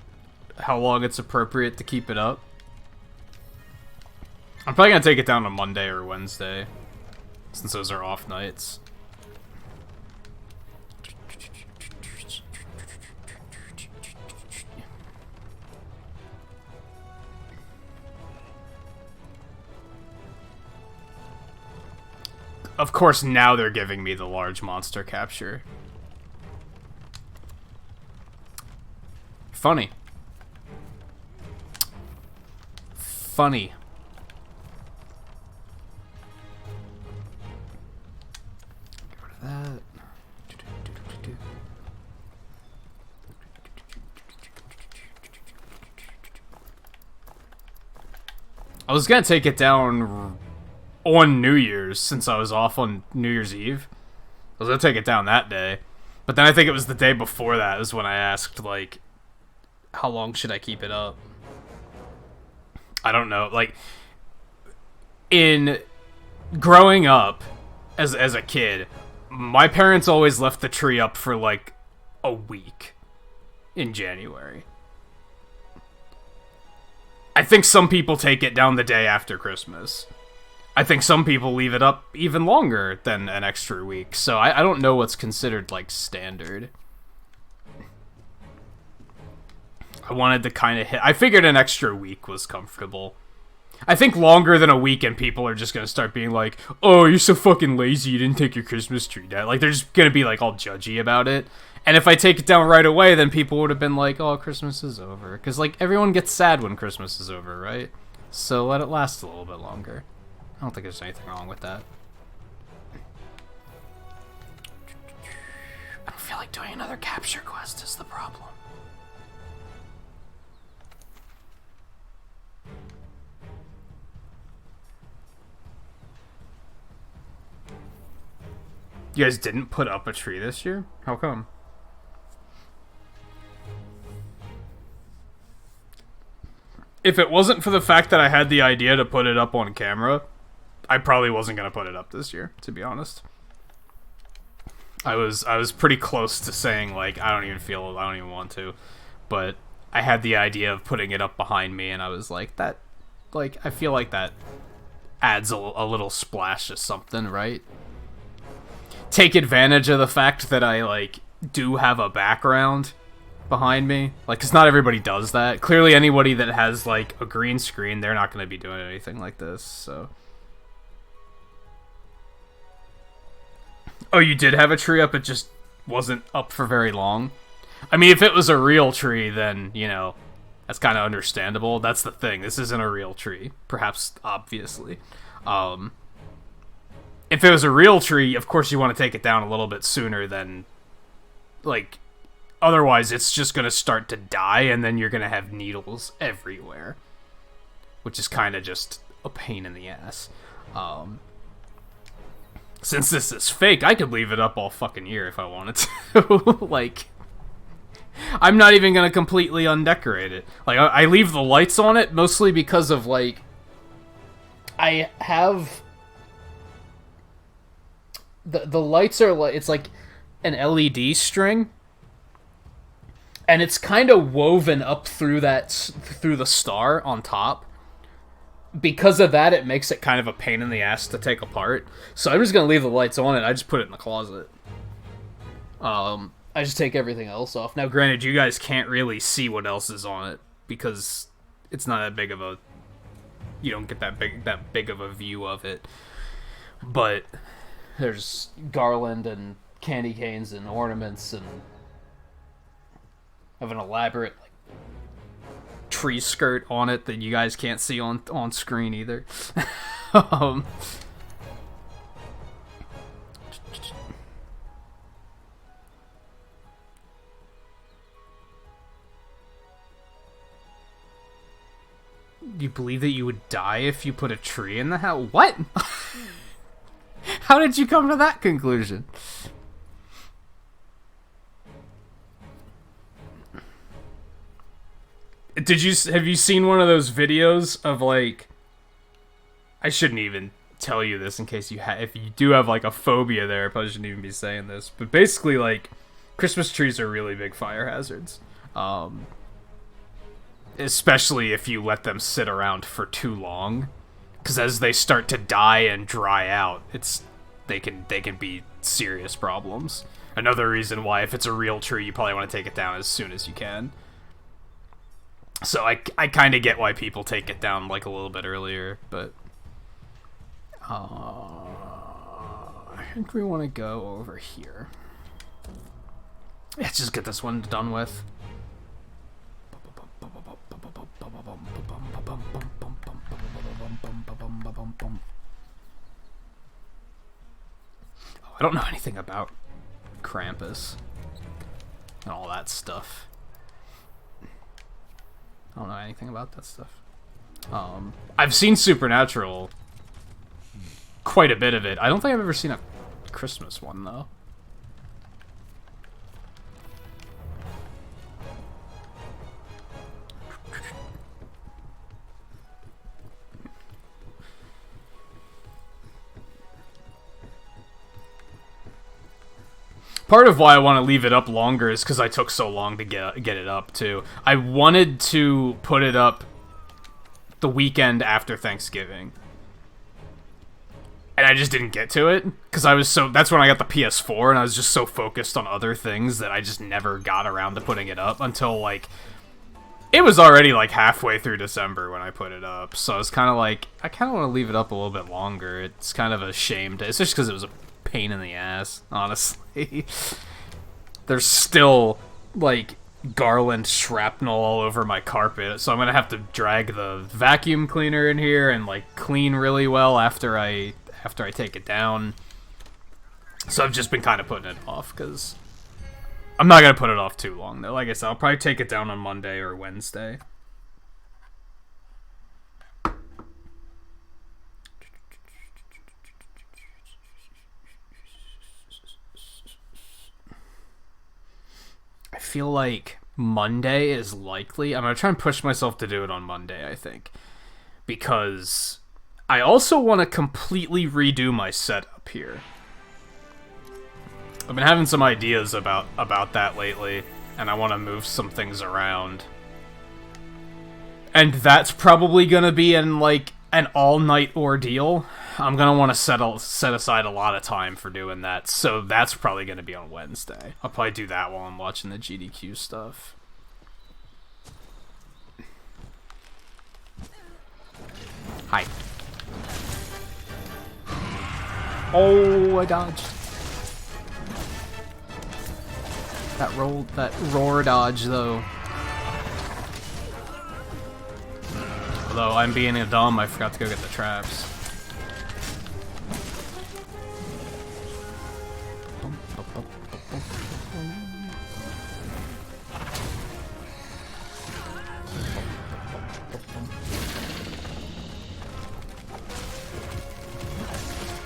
how long it's appropriate to keep it up? I'm probably gonna take it down on Monday or Wednesday, since those are off nights. Of course, now they're giving me the large monster capture. Funny. Funny. Get rid of that. I was gonna take it down on New Year's, since I was off on New Year's Eve. I was gonna take it down that day. But then I think it was the day before that is when I asked, like, how long should I keep it up? I don't know. Like, in growing up as a kid, my parents always left the tree up for, like, a week in January. I think some people take it down the day after Christmas. I think some people leave it up even longer than an extra week, so I don't know what's considered, like, standard. I wanted to kind of hit... I figured an extra week was comfortable. I think longer than a week and people are just going to start being like, oh, you're so fucking lazy, you didn't take your Christmas tree down. Like, they're just going to be, like, all judgy about it. And if I take it down right away, then people would have been like, oh, Christmas is over. Because, like, everyone gets sad when Christmas is over, right? So let it last a little bit longer. I don't think there's anything wrong with that. I don't feel like doing another capture quest is the problem. You guys didn't put up a tree this year? How come? If it wasn't for the fact that I had the idea to put it up on camera, I probably wasn't gonna put it up this year, to be honest. I was pretty close to saying, like, I don't even want to, but I had the idea of putting it up behind me, and I was like, that, like, I feel like that adds a little splash of something, right? Take advantage of the fact that I, like, do have a background behind me, like, because not everybody does that. Clearly anybody that has, like, a green screen, they're not going to be doing anything like this, so. Oh, you did have a tree up, it just wasn't up for very long? I mean, if it was a real tree, then, you know, that's kind of understandable. That's the thing, this isn't a real tree, perhaps, obviously. If it was a real tree, of course you want to take it down a little bit sooner than, like, otherwise it's just going to start to die, and then you're going to have needles everywhere. Which is kind of just a pain in the ass. Since this is fake, I could leave it up all fucking year if I wanted to. Like, I'm not even going to completely undecorate it. Like, I leave the lights on it mostly because of, like, I have... The lights are, like, it's like an LED string, and it's kind of woven up through the star on top. Because of that, it makes it kind of a pain in the ass to take apart. So I'm just going to leave the lights on it. I just put it in the closet. I just take everything else off. Now, granted, you guys can't really see what else is on it, because it's not that big of a... You don't get that big of a view of it. But there's garland and candy canes and ornaments, and have an elaborate, like, tree skirt on it that you guys can't see on screen either. You believe that you would die if you put a tree in the house? What? How did you come to that conclusion? Have you seen one of those videos of, like, I shouldn't even tell you this in case if you do have, like, a phobia there, I probably shouldn't even be saying this, but basically, like, Christmas trees are really big fire hazards. Especially if you let them sit around for too long, because as they start to die and dry out, they can be serious problems. Another reason why, if it's a real tree, you probably want to take it down as soon as you can. So I kind of get why people take it down, like, a little bit earlier, but I think we want to go over here. Let's just get this one done with. I don't know anything about Krampus and all that stuff. I don't know anything about that stuff. I've seen Supernatural, quite a bit of it. I don't think I've ever seen a Christmas one, though. Part of why I want to leave it up longer is because I took so long to get it up, too. I wanted to put it up the weekend after Thanksgiving. And I just didn't get to it, because that's when I got the PS4, and I was just so focused on other things that I just never got around to putting it up until, like, it was already, like, halfway through December when I put it up. So I was kind of like, I kind of want to leave it up a little bit longer. It's kind of a shame, especially because it was a pain in the ass, honestly. There's still, like, garland shrapnel all over my carpet, so I'm gonna have to drag the vacuum cleaner in here and, like, clean really well after I take it down. So I've just been kind of putting it off, because I'm not gonna put it off too long, though. Like I said, I'll probably take it down on Monday or Wednesday. I feel like Monday is likely. I'm going to try and push myself to do it on Monday, I think. Because I also want to completely redo my setup here. I've been having some ideas about that lately, and I want to move some things around. And that's probably gonna be in, like, an all-night ordeal. I'm gonna want to set aside a lot of time for doing that, so that's probably gonna be on Wednesday. I'll probably do that while I'm watching the GDQ stuff. Hi. Oh, I dodged. That roar dodge, though. Although I'm being a dumb, I forgot to go get the traps.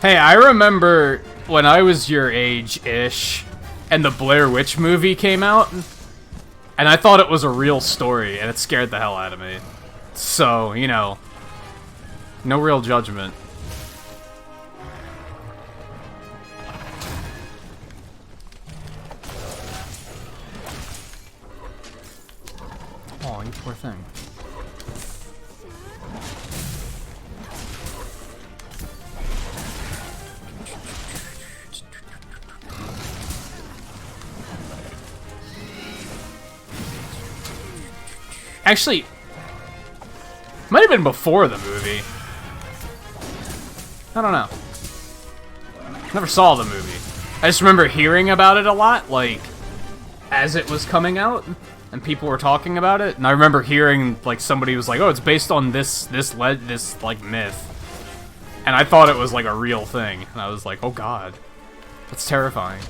Hey, I remember when I was your age-ish, and the Blair Witch movie came out, and I thought it was a real story, and it scared the hell out of me. So, you know, no real judgment. Oh, you poor thing. Actually, might have been before the movie. I don't know. Never saw the movie. I just remember hearing about it a lot, like, as it was coming out, and people were talking about it. And I remember hearing, like, somebody was like, "Oh, it's based on this like myth," and I thought it was like a real thing. And I was like, "Oh God, that's terrifying."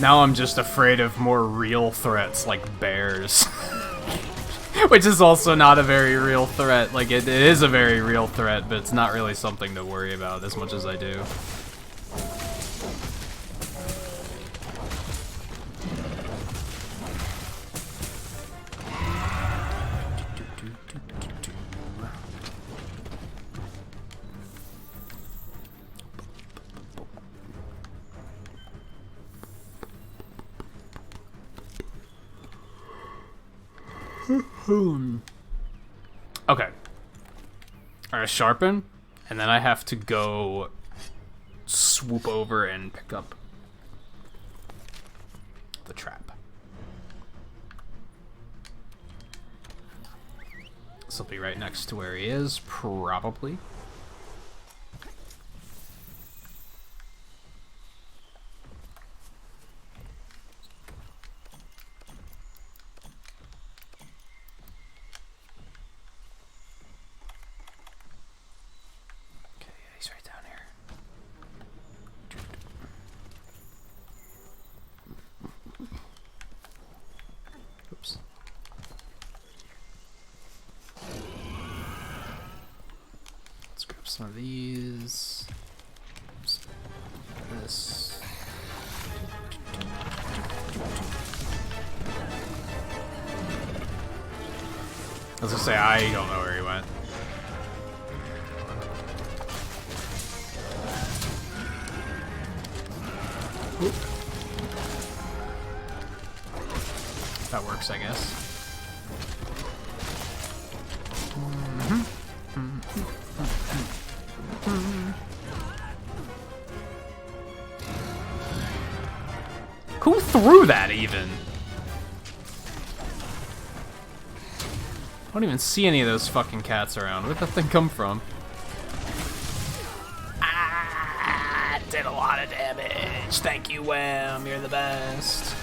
Now I'm just afraid of more real threats like bears. Which is also not a very real threat. Like, it is a very real threat, but it's not really something to worry about as much as I do. Okay. Alright, sharpen, and then I have to go swoop over and pick up the trap. This will be right next to where he is, probably. Some of these. This. I was gonna say, I don't know where he went. Oop. That works, I guess. Who threw that, even? I don't even see any of those fucking cats around. Where'd that thing come from? Ah, did a lot of damage. Thank you, Wham. You're the best.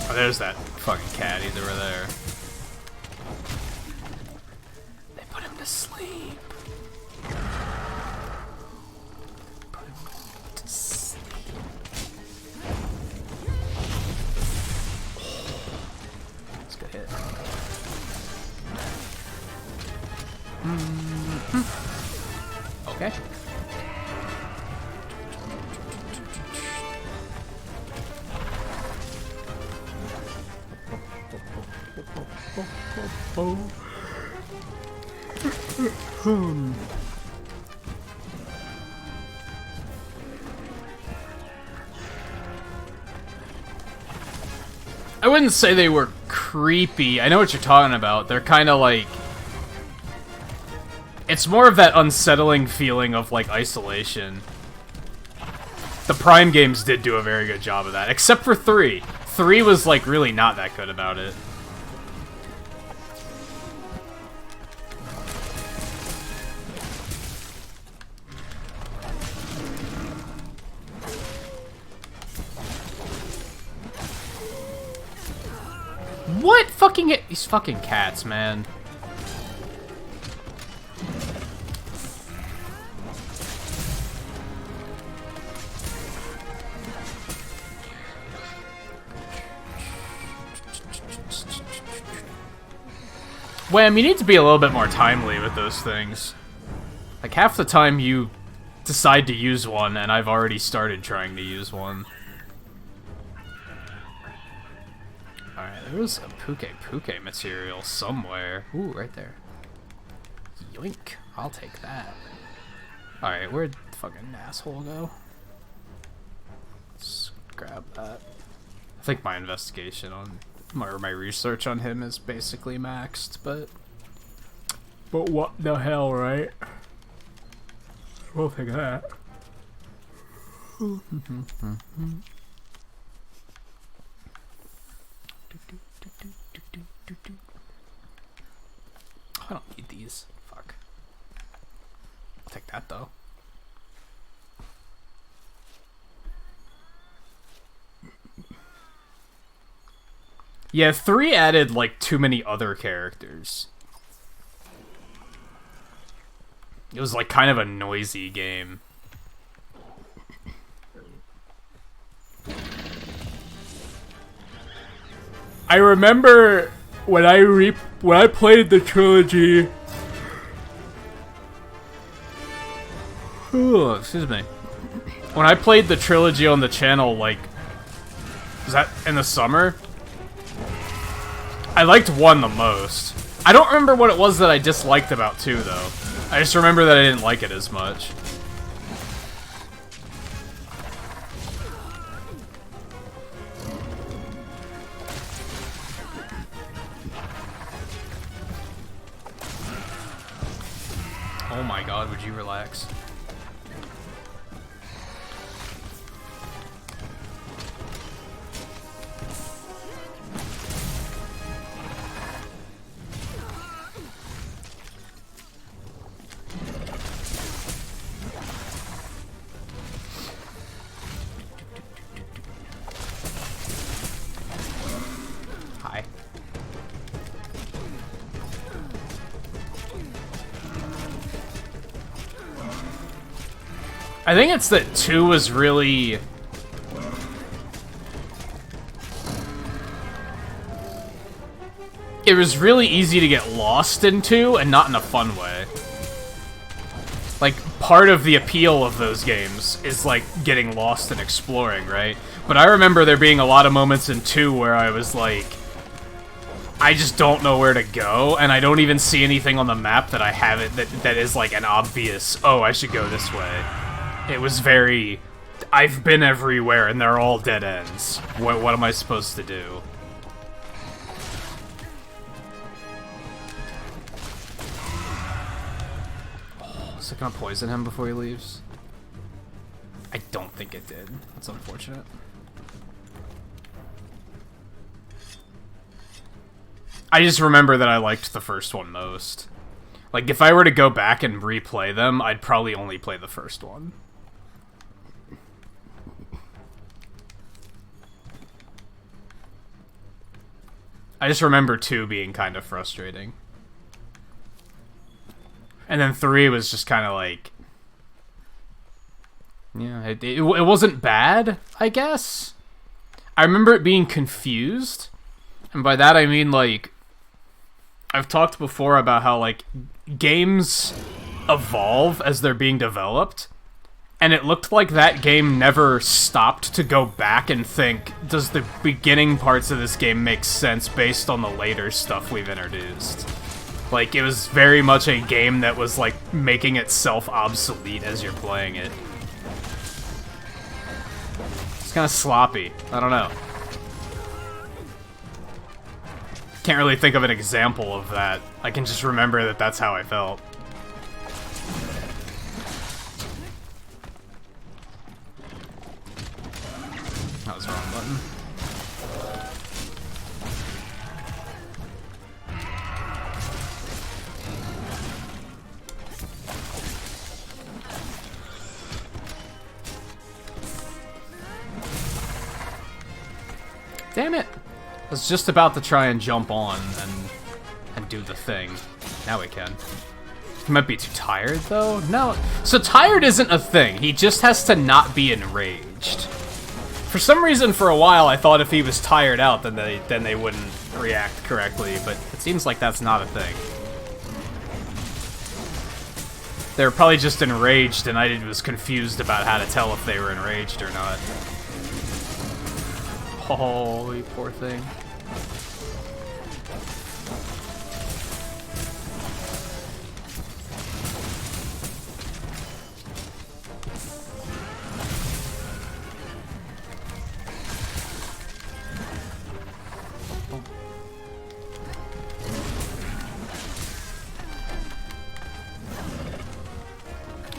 Oh, there's that fucking cat. He's over there. They put him to sleep. Put him to sleep. That's a good hit. Okay. I wouldn't say they were creepy. I know what you're talking about. They're kind of like... It's more of that unsettling feeling of, like, isolation. The Prime games did do a very good job of that, except for 3. 3 was, like, really not that good about it. What fucking hit? These fucking cats, man. Wham, you need to be a little bit more timely with those things. Like, half the time you decide to use one, and I've already started trying to use one. Alright, there was a Puke material somewhere. Ooh, right there. Yoink. I'll take that. Alright, where'd the fucking asshole go? Let's grab that. I think my investigation on... or my research on him is basically maxed, but what the hell, right? We'll take that. I don't need these. Fuck. I'll take that though. Yeah, 3 added, like, too many other characters. It was, like, kind of a noisy game. I remember when I played the trilogy... Ooh, excuse me. When I played the trilogy on the channel, like... Was that in the summer? I liked 1 the most. I don't remember what it was that I disliked about 2, though. I just remember that I didn't like it as much. Oh my god, would you relax? I think it's that 2 was really... It was really easy to get lost in 2, and not in a fun way. Like, part of the appeal of those games is, like, getting lost and exploring, right? But I remember there being a lot of moments in 2 where I was like... I just don't know where to go, and I don't even see anything on the map that I haven't... that is, like, an obvious, oh, I should go this way. It was very... I've been everywhere, and they're all dead ends. What am I supposed to do? Is it gonna poison him before he leaves? I don't think it did. That's unfortunate. I just remember that I liked the first one most. Like, if I were to go back and replay them, I'd probably only play the first one. I just remember 2 being kind of frustrating. And then 3 was just kind of like... Yeah, it wasn't bad, I guess. I remember it being confused. And by that I mean, like... I've talked before about how, like, games evolve as they're being developed. And it looked like that game never stopped to go back and think, does the beginning parts of this game make sense based on the later stuff we've introduced? Like, it was very much a game that was, like, making itself obsolete as you're playing it. It's kind of sloppy. I don't know. Can't really think of an example of that. I can just remember that that's how I felt. That was the wrong button. Damn it! I was just about to try and jump on and do the thing. Now we can. He might be too tired, though? No. So tired isn't a thing. He just has to not be enraged. For some reason, for a while, I thought if he was tired out, then they wouldn't react correctly, but it seems like that's not a thing. They were probably just enraged, and I was confused about how to tell if they were enraged or not. Oh, you poor thing.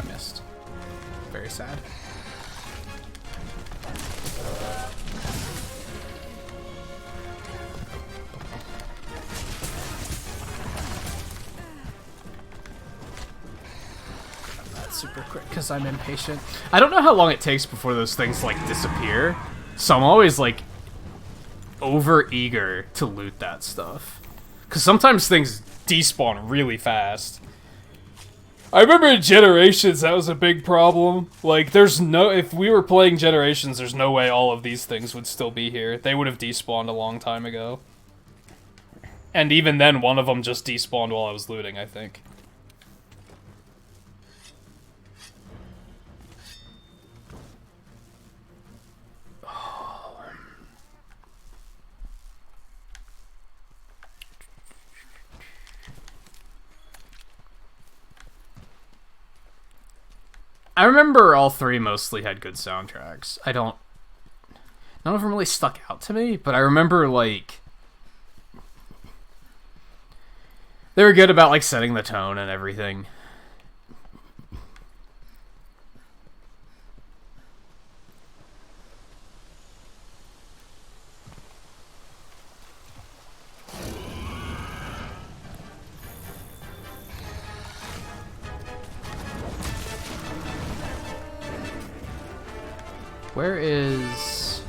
I missed. Very sad. Super quick because I'm impatient. I don't know how long it takes before those things like disappear, so I'm always like over eager to loot that stuff because sometimes things despawn really fast. I remember in Generations that was a big problem. Like, if we were playing Generations, there's no way all of these things would still be here. They would have despawned a long time ago. And even then, one of them just despawned while I was looting, I think. I remember all 3 mostly had good soundtracks. None of them really stuck out to me, but I remember, like, they were good about, like, setting the tone and everything. Where is...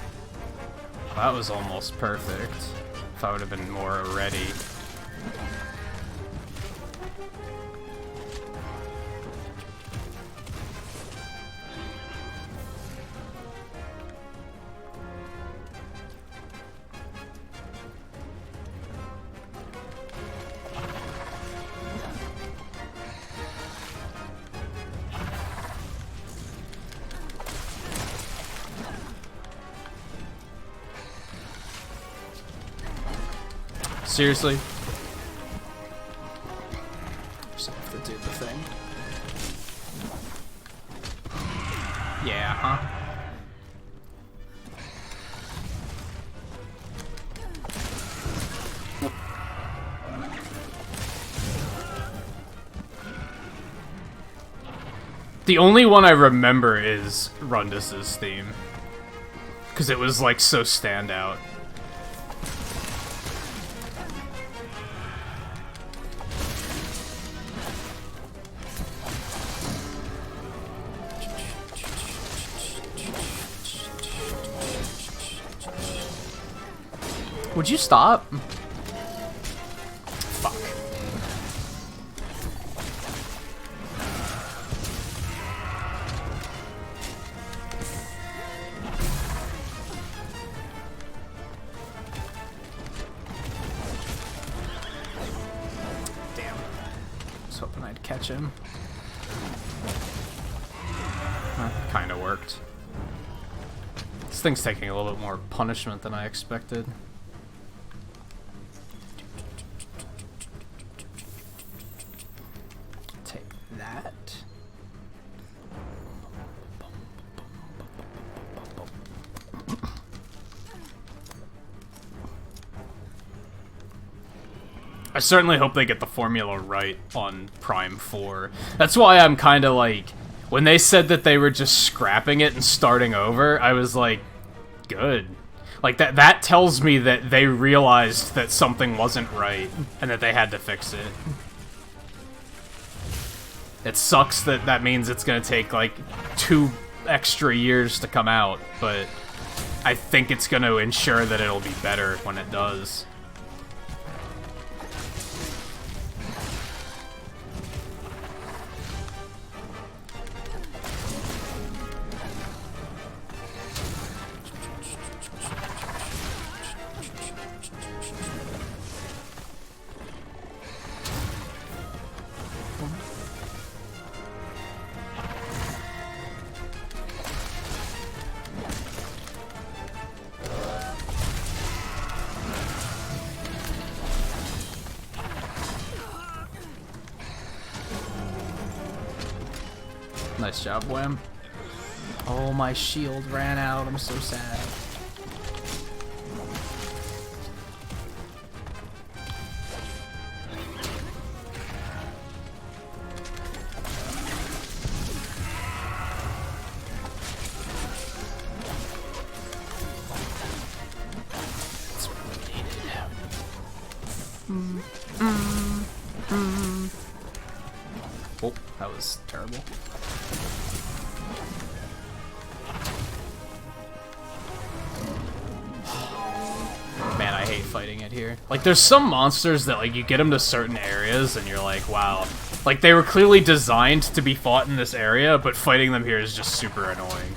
Oh, that was almost perfect. If I would have been more ready. Seriously? Just have to do the thing. Yeah, huh? The only one I remember is Rundus's theme. Because it was, like, so standout. Would you stop? Fuck. Damn. I was hoping I'd catch him. Kinda worked. This thing's taking a little bit more punishment than I expected. I certainly hope they get the formula right on Prime 4. That's why I'm kind of like, when they said that they were just scrapping it and starting over, I was like, good. Like, that tells me that they realized that something wasn't right, and that they had to fix it. It sucks that that means it's gonna take, like, 2 extra years to come out, but I think it's gonna ensure that it'll be better when it does. Nice job, Wham. Oh, my shield ran out. I'm so sad. That's what we needed. Oh, that was terrible. Man, I hate fighting it here. Like, there's some monsters that, like, you get them to certain areas and you're like, wow. Like, they were clearly designed to be fought in this area, but fighting them here is just super annoying.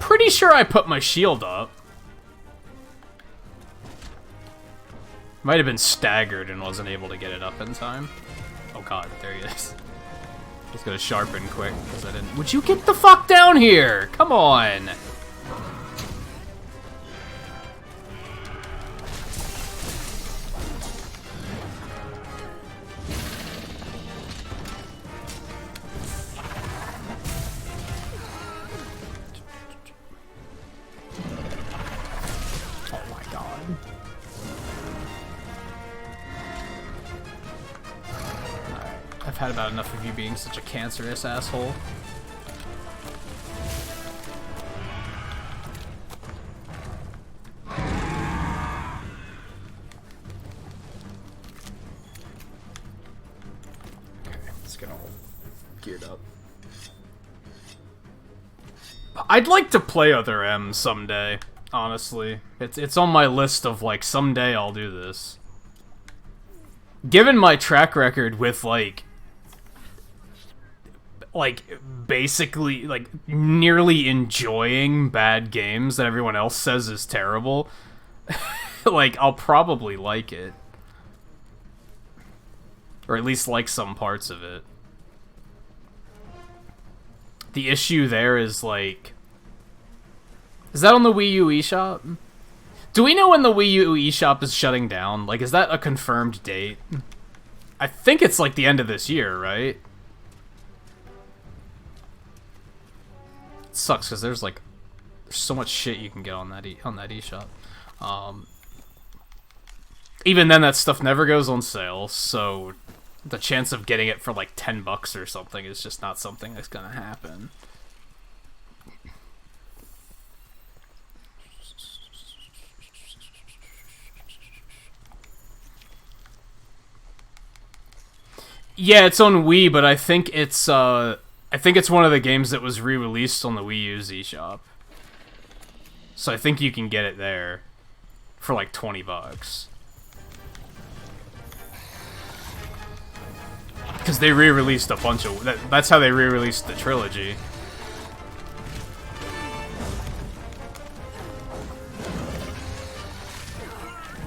Pretty sure I put my shield up. Might have been staggered and wasn't able to get it up in time. Oh god, there he is. Just gotta sharpen quick, because I didn't... Would you get the fuck down here? Come on! Oh my god. I've had about enough of you being such a cancerous asshole. Okay, let's get all geared up. I'd like to play other M's someday, honestly. It's on my list of, like, someday I'll do this. Given my track record with, like, basically, like, nearly enjoying bad games that everyone else says is terrible, like, I'll probably like it. Or at least like some parts of it. The issue there is, like... Is that on the Wii U eShop? Do we know when the Wii U eShop is shutting down? Like, is that a confirmed date? I think it's, like, the end of this year, right? It sucks, because there's, like... There's so much shit you can get on that eShop. Even then, that stuff never goes on sale, so... The chance of getting it for like $10 or something is just not something that's gonna happen. Yeah, it's on Wii, but I think it's one of the games that was re-released on the Wii U eShop. So I think you can get it there for like $20. Because they re-released a bunch of... That's how they re-released the trilogy.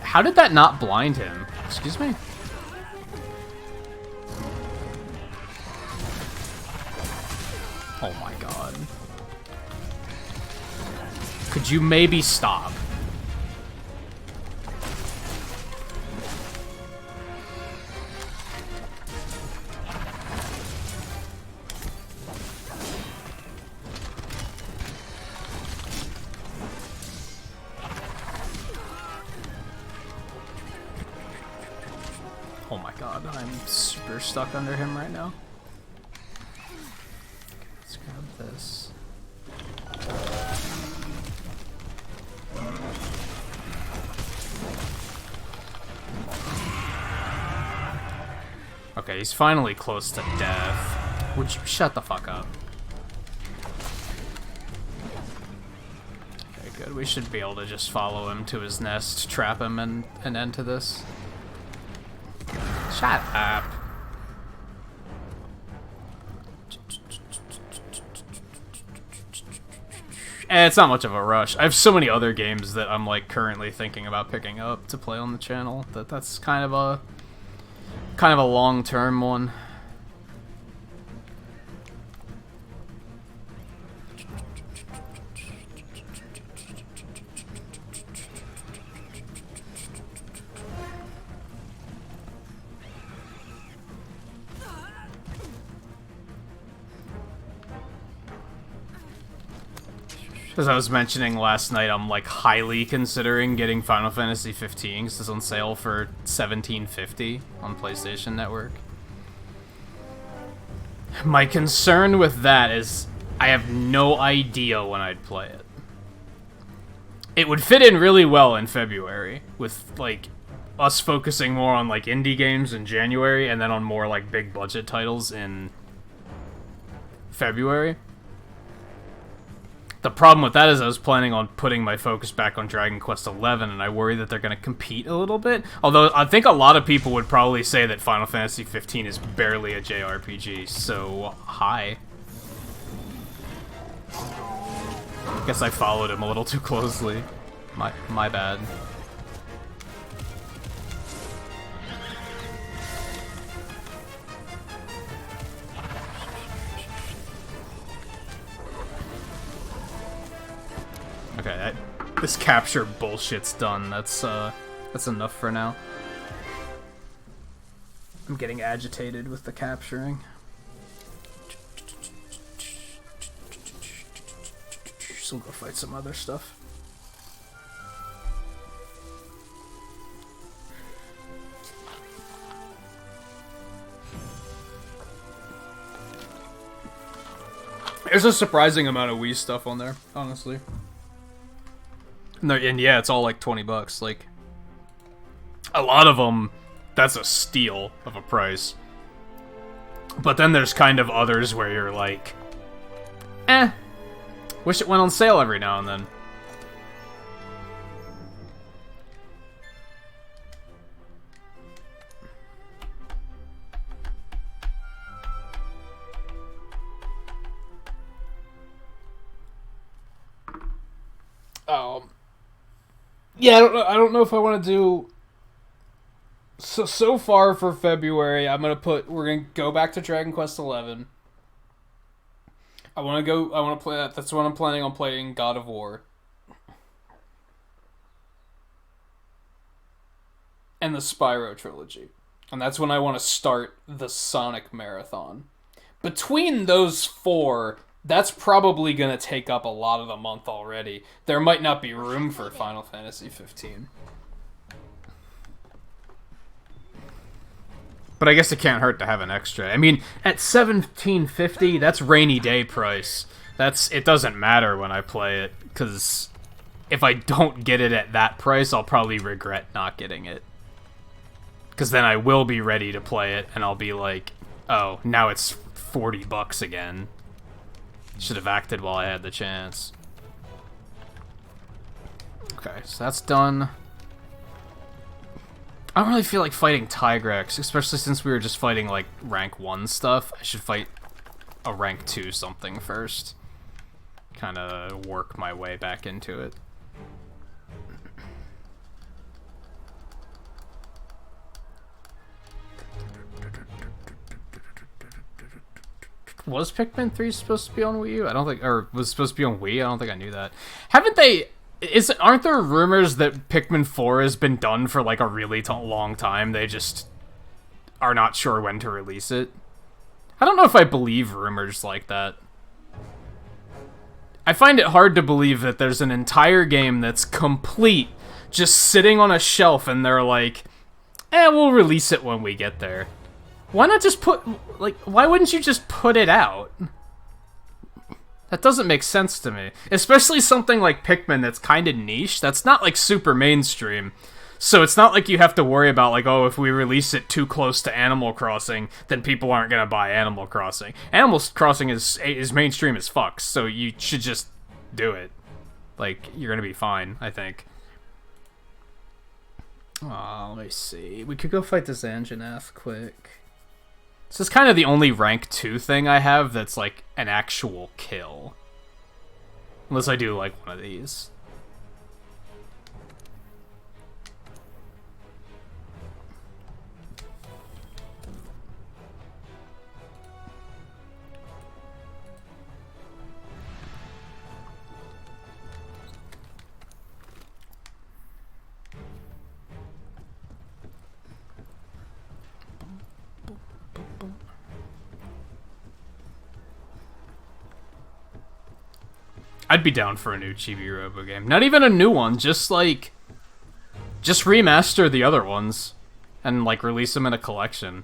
How did that not blind him? Excuse me? Oh my god. Could you maybe stop? Oh my god, I'm super stuck under him right now. Okay, let's grab this. Okay, he's finally close to death. Would you shut the fuck up? Okay, good. We should be able to just follow him to his nest, trap him, and an end to this. Shut up. It's not much of a rush. I have so many other games that I'm like currently thinking about picking up to play on the channel that's kind of a long-term one. As I was mentioning last night, I'm like highly considering getting Final Fantasy 15 because it's on sale for $17.50 on PlayStation Network. My concern with that is I have no idea when I'd play it. It would fit in really well in February with like us focusing more on like indie games in January and then on more like big budget titles in February. The problem with that is I was planning on putting my focus back on Dragon Quest XI, and I worry that they're going to compete a little bit. Although I think a lot of people would probably say that Final Fantasy 15 is barely a JRPG, so hi. Guess I followed him a little too closely. My bad. Okay, this capture bullshit's done. That's enough for now. I'm getting agitated with the capturing. So we'll go fight some other stuff. There's a surprising amount of Wii stuff on there, honestly. No, and yeah, it's all like $20. Like, a lot of them, that's a steal of a price. But then there's kind of others where you're like, wish it went on sale every now and then. Yeah, I don't know if I want to do... So far for February, we're going to go back to Dragon Quest XI. I want to play that. That's what I'm planning on playing, God of War. And the Spyro trilogy. And that's when I want to start the Sonic Marathon. Between those four... That's probably going to take up a lot of the month already. There might not be room for Final Fantasy 15. But I guess it can't hurt to have an extra. I mean, at $17.50, that's rainy day price. It doesn't matter when I play it, because if I don't get it at that price, I'll probably regret not getting it. Because then I will be ready to play it, and I'll be like, oh, now it's $40 again. Should have acted while I had the chance. Okay, so that's done. I don't really feel like fighting Tigrex, especially since we were just fighting, like, rank 1 stuff. I should fight a rank 2 something first. Kind of work my way back into it. Was Pikmin 3 supposed to be on Wii U? I don't think, or was it supposed to be on Wii? I don't think I knew that. Haven't they... Aren't there rumors that Pikmin 4 has been done for like a really long time? They just are not sure when to release it. I don't know if I believe rumors like that. I find it hard to believe that there's an entire game that's complete, just sitting on a shelf, and they're like, we'll release it when we get there. Why not just why wouldn't you just put it out? That doesn't make sense to me. Especially something like Pikmin that's kind of niche. That's not, like, super mainstream. So it's not like you have to worry about, like, oh, if we release it too close to Animal Crossing, then people aren't going to buy Animal Crossing. Animal Crossing is mainstream as fuck, so you should just do it. Like, you're going to be fine, I think. Let me see. We could go fight this Anjanath quick. This is kind of the only rank 2 thing I have that's, like, an actual kill. Unless I do, like, one of these. I'd be down for a new Chibi Robo game. Not even a new one, just remaster the other ones and, like, release them in a collection.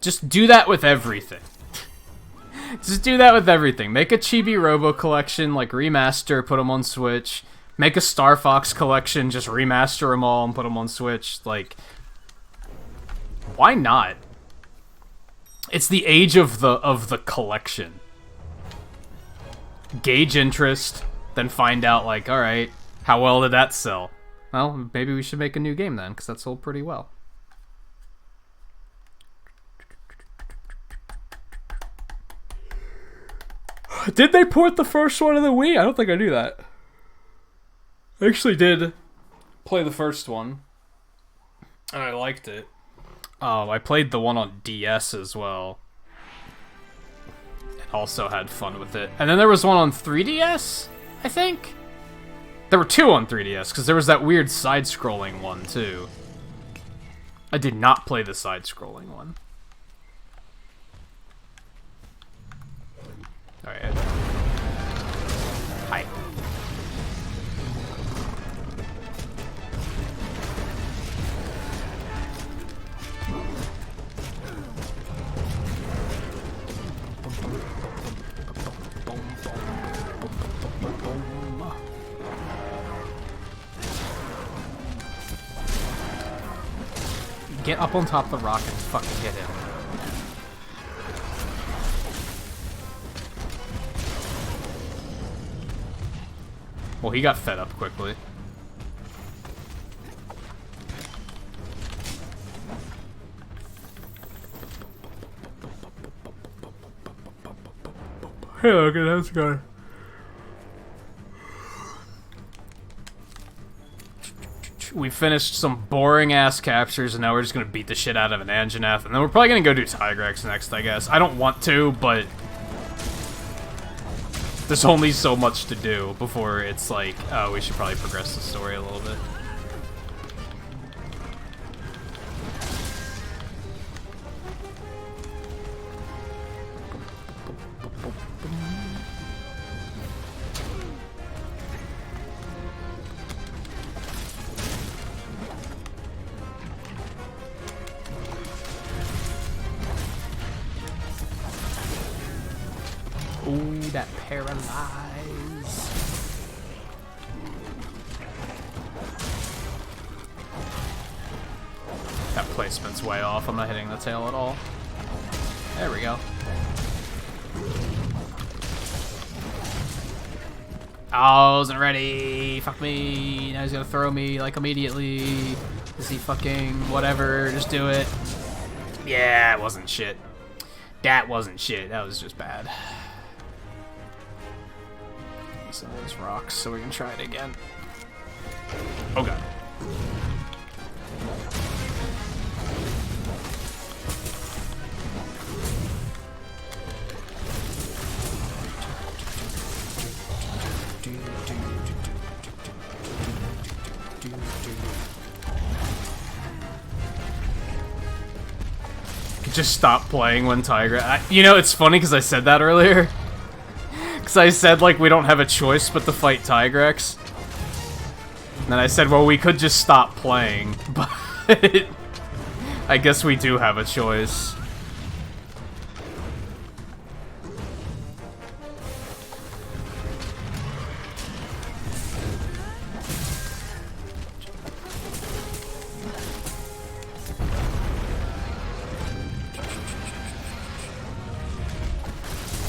Just do that with everything. Just do that with everything. Make a Chibi Robo collection, like, remaster, put them on Switch. Make a Star Fox collection, just remaster them all and put them on Switch. Like, why not? It's the age of the collection. Gauge interest, then find out, like, alright, how well did that sell? Well, maybe we should make a new game then, because that sold pretty well. Did they port the first one of the Wii? I don't think I knew that. I actually did play the first one, and I liked it. Oh, I played the one on DS as well. Also had fun with it. And then there was one on 3DS, I think? There were 2 on 3DS, because there was that weird side-scrolling one, too. I did not play the side-scrolling one. Alright. Hi. Get up on top of the rock and fucking hit him. Well, he got fed up quickly. Hey, look at this guy. We finished some boring-ass captures, and now we're just gonna beat the shit out of an Anjanath, and then we're probably gonna go do Tigrex next, I guess. I don't want to, but there's only so much to do before it's like, oh, we should probably progress the story a little bit. Ooh, that paralyze. That placement's way off. I'm not hitting the tail at all. There we go. Oh, I wasn't ready. Fuck me. Now he's gonna throw me, like, immediately. Is he fucking whatever? Just do it. Yeah, it wasn't shit. That wasn't shit. That was just bad. Some of those rocks so we can try it again. Oh god. Just stop playing when Tigra. You know, it's funny because I said that earlier. Because I said, like, we don't have a choice but to fight Tigrex. And then I said, well, we could just stop playing. But I guess we do have a choice.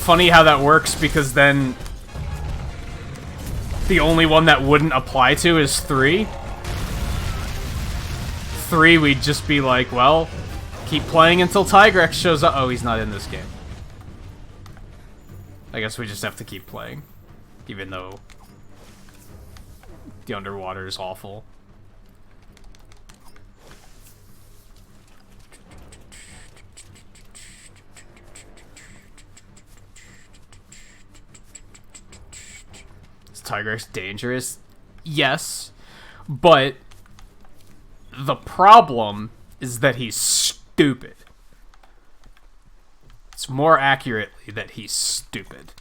Funny how that works, because then the only one that wouldn't apply to is 3. 3, we'd just be like, well, keep playing until Tigrex shows up. Oh, he's not in this game. I guess we just have to keep playing, even though the underwater is awful. Tigrex dangerous? Yes, but the problem is that he's stupid. It's more accurately that he's stupid.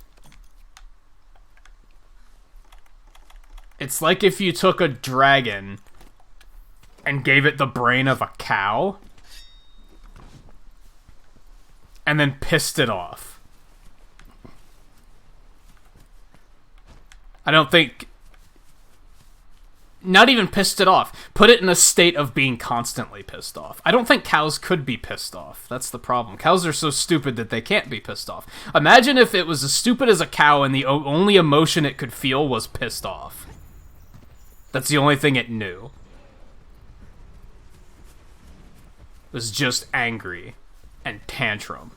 It's like if you took a dragon and gave it the brain of a cow and then pissed it off. I don't think... Not even pissed it off. Put it in a state of being constantly pissed off. I don't think cows could be pissed off. That's the problem. Cows are so stupid that they can't be pissed off. Imagine if it was as stupid as a cow and the only emotion it could feel was pissed off. That's the only thing it knew. It was just angry and tantrum.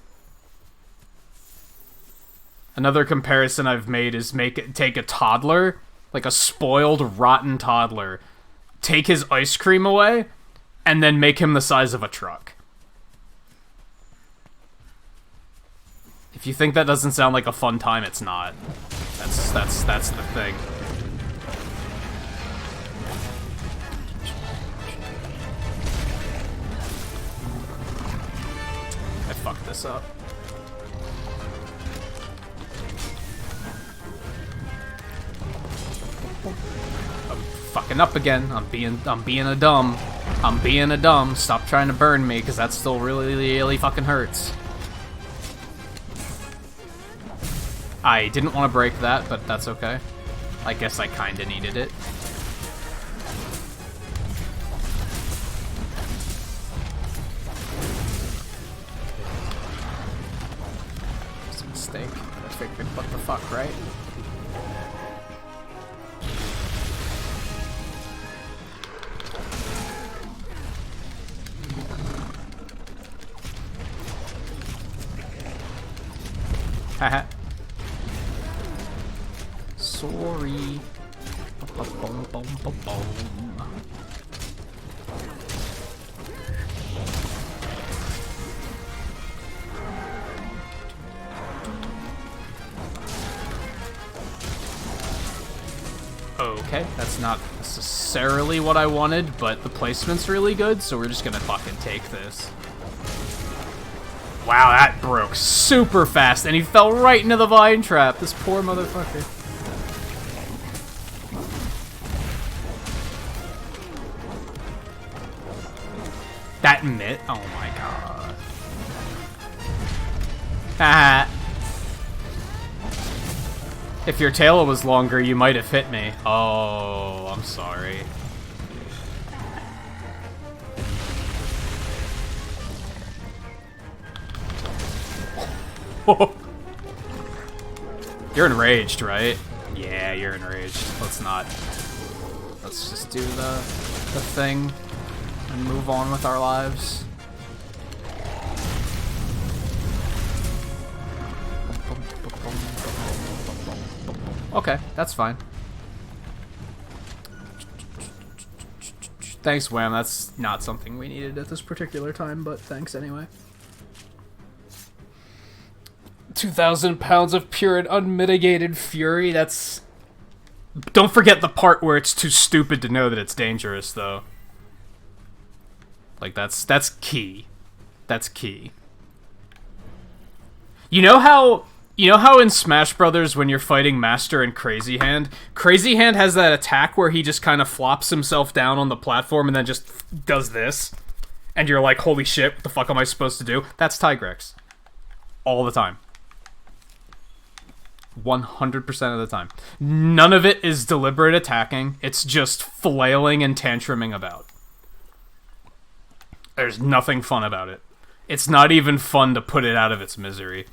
Another comparison I've made is take a toddler, like a spoiled, rotten toddler, take his ice cream away, and then make him the size of a truck. If you think that doesn't sound like a fun time, it's not. That's the thing. I fucked this up. I'm fucking up again. I'm being a dumb. I'm being a dumb. Stop trying to burn me, because that still really fucking hurts. I didn't want to break that, but that's okay. I guess I kinda needed it. It's a mistake. I figured, what the fuck, right? Haha. Sorry. Okay, that's not necessarily what I wanted, but the placement's really good, so we're just gonna fucking take this. Wow, that broke super fast, and he fell right into the vine trap. This poor motherfucker. That mitt? Oh my god. Haha. If your tail was longer, you might have hit me. Oh, I'm sorry. You're enraged, right? Yeah, you're enraged. Let's not. Let's just do the thing and move on with our lives. Okay, that's fine. Thanks, Wham. That's not something we needed at this particular time, but thanks anyway. 2,000 pounds of pure and unmitigated fury. That's... Don't forget the part where it's too stupid to know that it's dangerous, though. Like, that's key. That's key. You know how in Smash Brothers when you're fighting Master and Crazy Hand has that attack where he just kind of flops himself down on the platform and then just does this? And you're like, holy shit, what the fuck am I supposed to do? That's Tigrex. All the time. 100% of the time. None of it is deliberate attacking. It's just flailing and tantruming about. There's nothing fun about it. It's not even fun to put it out of its misery.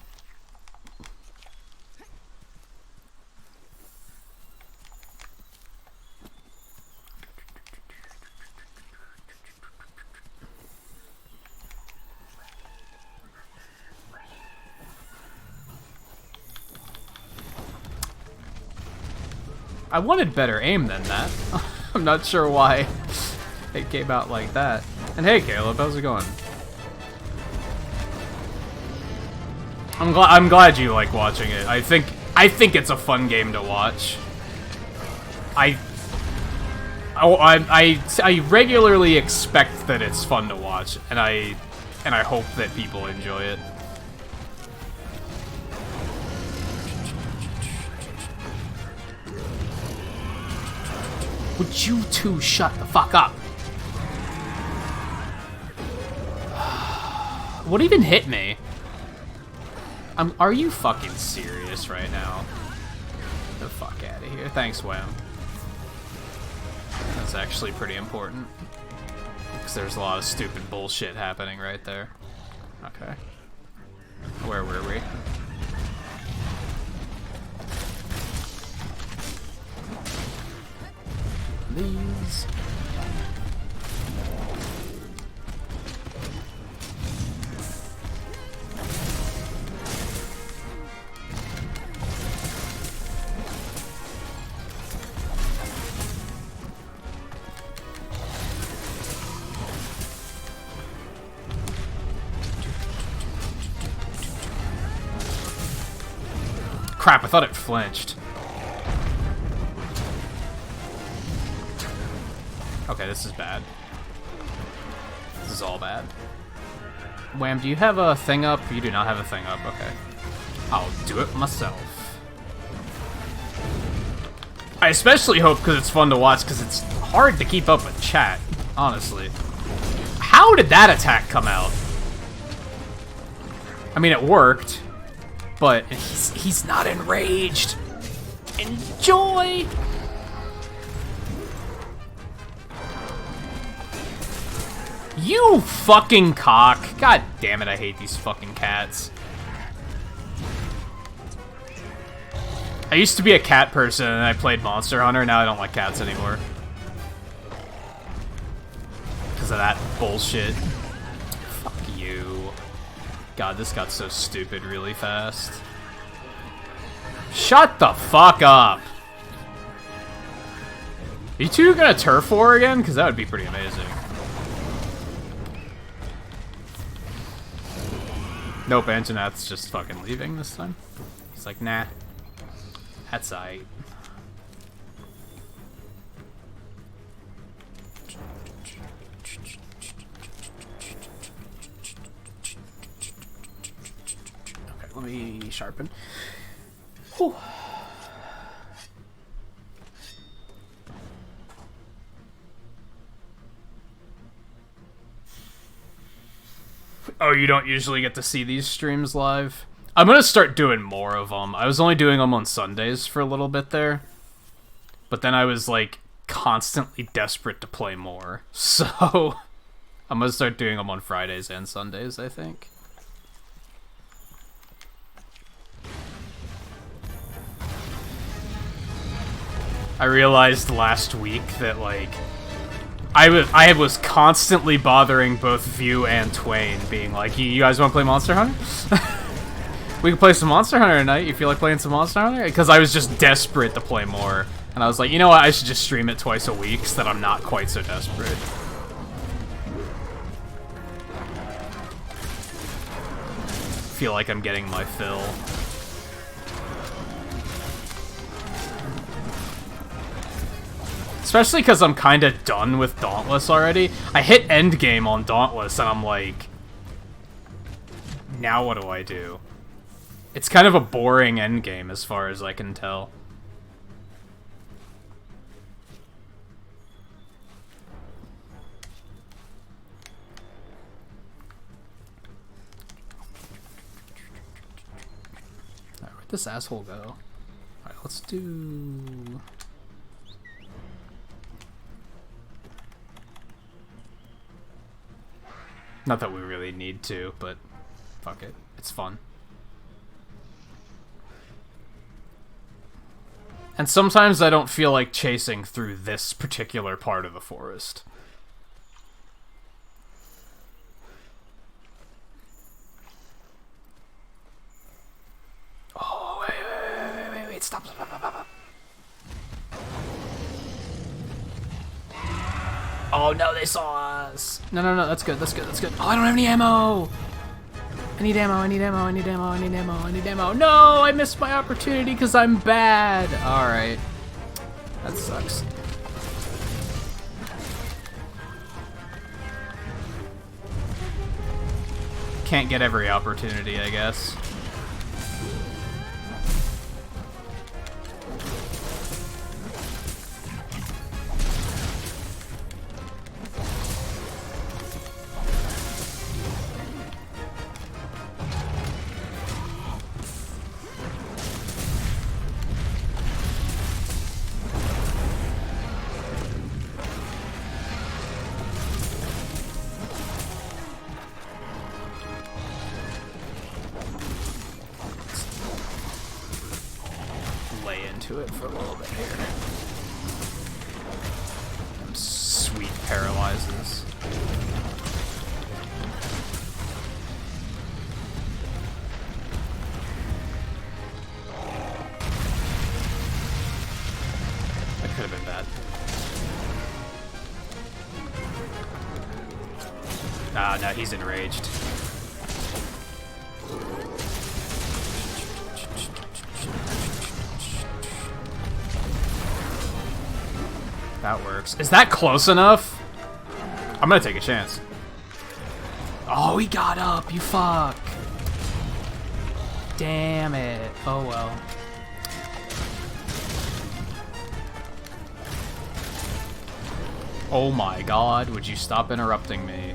I wanted better aim than that. I'm not sure why it came out like that. And hey, Caleb, how's it going? I'm glad you like watching it. I think it's a fun game to watch. I regularly expect that it's fun to watch, and I hope that people enjoy it. Would you two shut the fuck up? What even hit me? Are you fucking serious right now? Get the fuck out of here. Thanks, Wham. That's actually pretty important. Because there's a lot of stupid bullshit happening right there. Okay. Where were we? These. Crap, I thought it flinched. Okay, this is bad. This is all bad. Wham, do you have a thing up? You do not have a thing up, okay. I'll do it myself. I especially hope because it's fun to watch, because it's hard to keep up with chat, honestly. How did that attack come out? I mean, it worked, but he's not enraged. Enjoy! You fucking cock. God damn it, I hate these fucking cats. I used to be a cat person and I played Monster Hunter, now I don't like cats anymore. Because of that bullshit. Fuck you. God, this got so stupid really fast. Shut the fuck up! Are you two gonna turf war again? Because that would be pretty amazing. Nope, Antonath's just fucking leaving this time. He's like, nah. That's aight. Okay, let me sharpen. Whew. Oh, you don't usually get to see these streams live? I'm gonna start doing more of them. I was only doing them on Sundays for a little bit there. But then I was, like, constantly desperate to play more. So, I'm gonna start doing them on Fridays and Sundays, I think. I realized last week that, like, I was constantly bothering both View and Twain, being like, you guys want to play Monster Hunter? We can play some Monster Hunter tonight. You feel like playing some Monster Hunter? Because I was just desperate to play more. And I was like, you know what, I should just stream it twice a week so that I'm not quite so desperate. Feel like I'm getting my fill. Especially because I'm kind of done with Dauntless already. I hit endgame on Dauntless, and I'm like... Now what do I do? It's kind of a boring endgame, as far as I can tell. Alright, where'd this asshole go? Alright, let's do... Not that we really need to, but fuck it. It's fun. And sometimes I don't feel like chasing through this particular part of the forest. Oh, wait, stop. Oh no, they saw us! No, that's good. Oh, I don't have any ammo! I need ammo. No, I missed my opportunity because I'm bad! Alright. That sucks. Can't get every opportunity, I guess. It for a little bit here. Them sweet paralyzes. That could have been bad. Ah, no, he's enraged. That works. Is that close enough? I'm gonna take a chance. Oh, he got up, you fuck. Damn it. Oh well. Oh my god, would you stop interrupting me?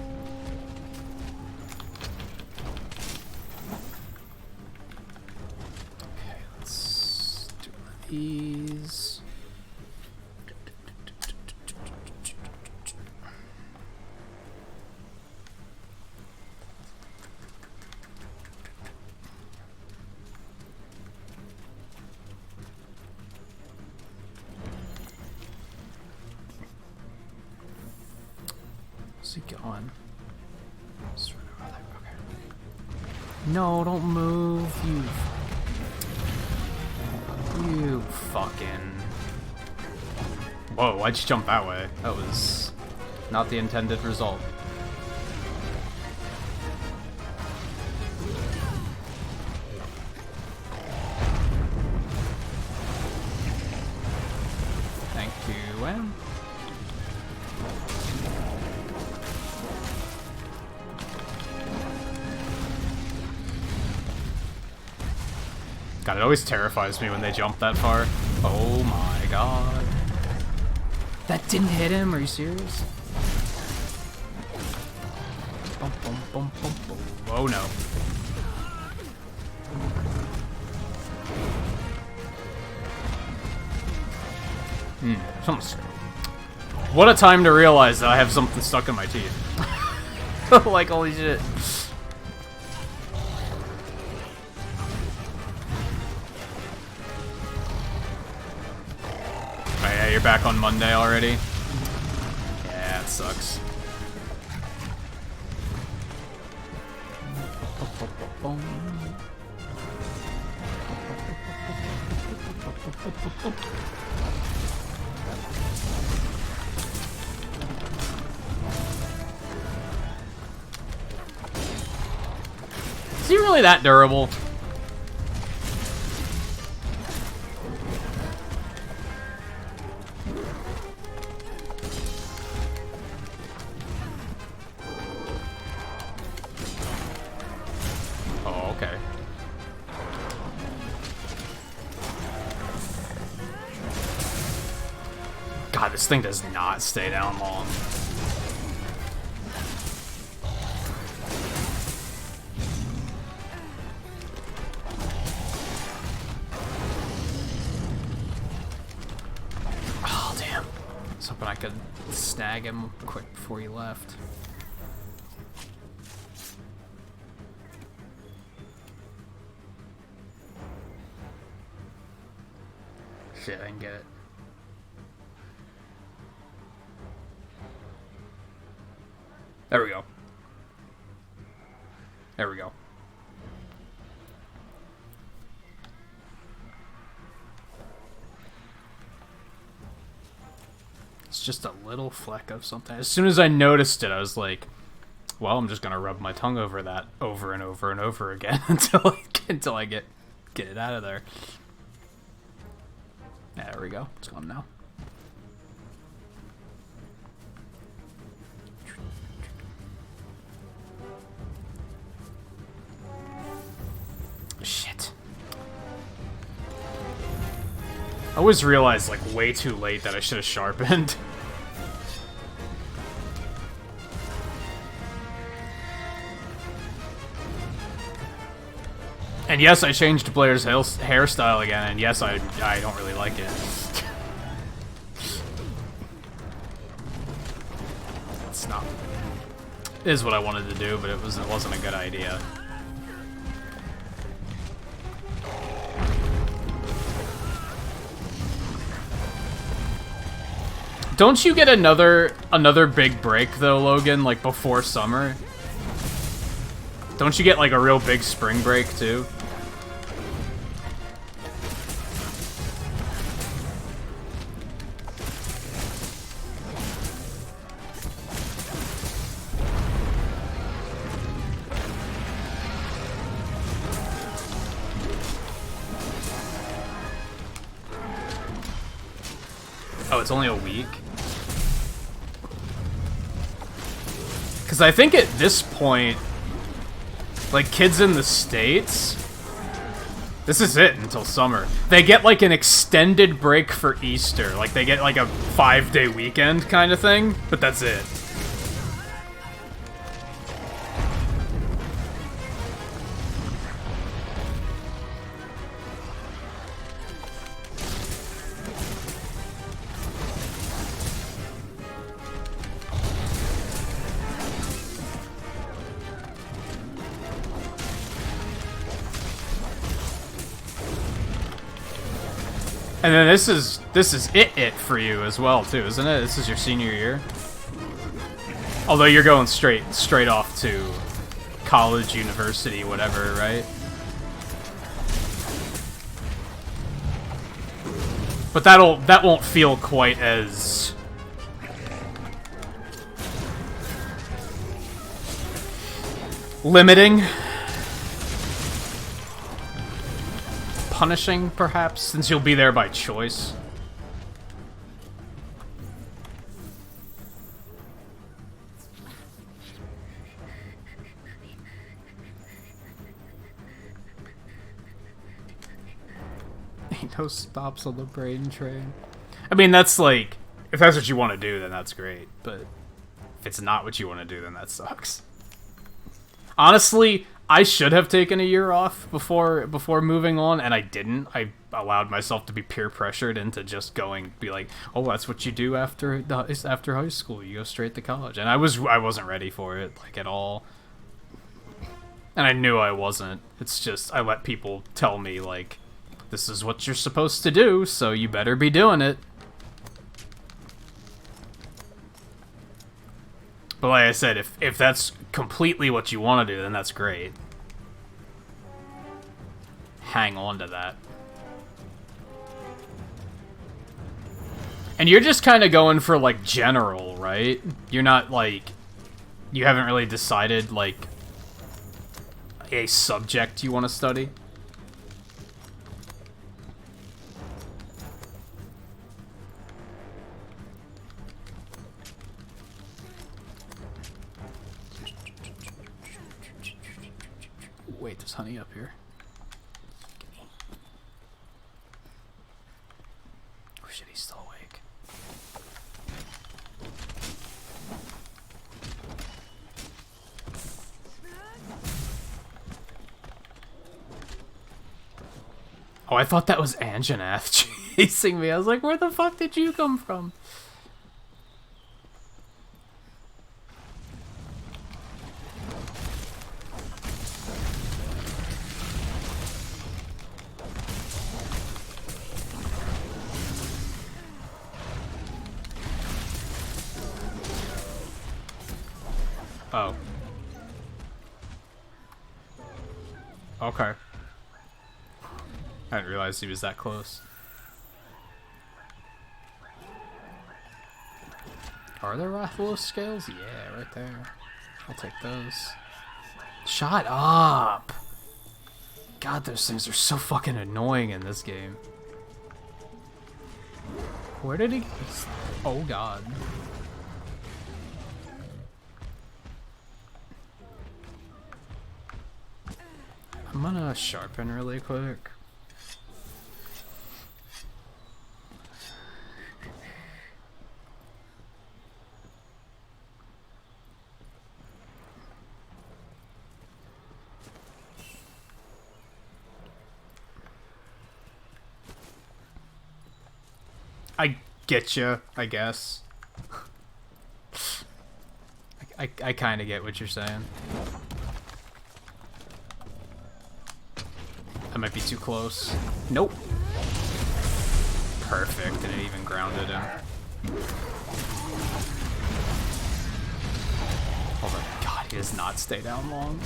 Okay, let's do these. Going. Okay. No, don't move, you fucking... Whoa, why'd you jump that way? That was not the intended result. Thank you, Em. God, it always terrifies me when they jump that far. Oh my god. That didn't hit him? Are you serious? Bum, bum, bum, bum, bum. Oh no. Something's... What a time to realize that I have something stuck in my teeth. Like, holy shit. Oh yeah, you're back on Monday already? Yeah, it sucks. Is he really that durable? Oh, okay. God, this thing does not stay down long. Oh, damn. I was hoping I could snag him quick before he left. Shit, I can get it. There we go. There we go. It's just a little fleck of something. As soon as I noticed it, I was like, well, I'm just gonna rub my tongue over that over and over and over again until I get it out of there. Yeah, there we go. It's gone now. Shit. I always realized, like, way too late that I should have sharpened. And yes, I changed Blair's hairstyle again, and yes, I don't really like it. It's not... It is what I wanted to do, but it wasn't a good idea. Don't you get another big break though, Logan, like before summer? Don't you get like a real big spring break too? Oh, it's only a week? Because I think at this point, like, kids in the States, this is it until summer. They get, like, an extended break for Easter. Like, they get, like, a 5-day weekend kind of thing, but that's it. And then this is it for you as well too, isn't it? This is your senior year. Although you're going straight off to college, university, whatever, right? But that won't feel quite as limiting. Punishing, perhaps, since you'll be there by choice. Ain't no stops on the brain train. I mean, that's like, if that's what you want to do, then that's great. But if it's not what you want to do, then that sucks. Honestly, I should have taken a year off before moving on, and I didn't. I allowed myself to be peer pressured into just be like, oh, that's what you do after high school. You go straight to college. And I wasn't ready for it, like, at all. And I knew I wasn't. It's just, I let people tell me, like, this is what you're supposed to do, so you better be doing it. But like I said, if that's completely what you want to do, then that's great. Hang on to that. And you're just kind of going for, like, general, right? You're not, like... You haven't really decided, like, a subject you want to study? Wait, there's honey up here. Oh shit, he's still awake. Oh, I thought that was Anjanath chasing me. I was like, where the fuck did you come from? Oh. Okay. I didn't realize he was that close. Are there Rathalos scales? Yeah, right there. I'll take those. Shut up! God, those things are so fucking annoying in this game. Where did he... Oh, God. I'm gonna sharpen really quick. I get you, I guess. I kind of get what you're saying. I might be too close. Nope. Perfect, and it even grounded him. Oh my god, he does not stay down long.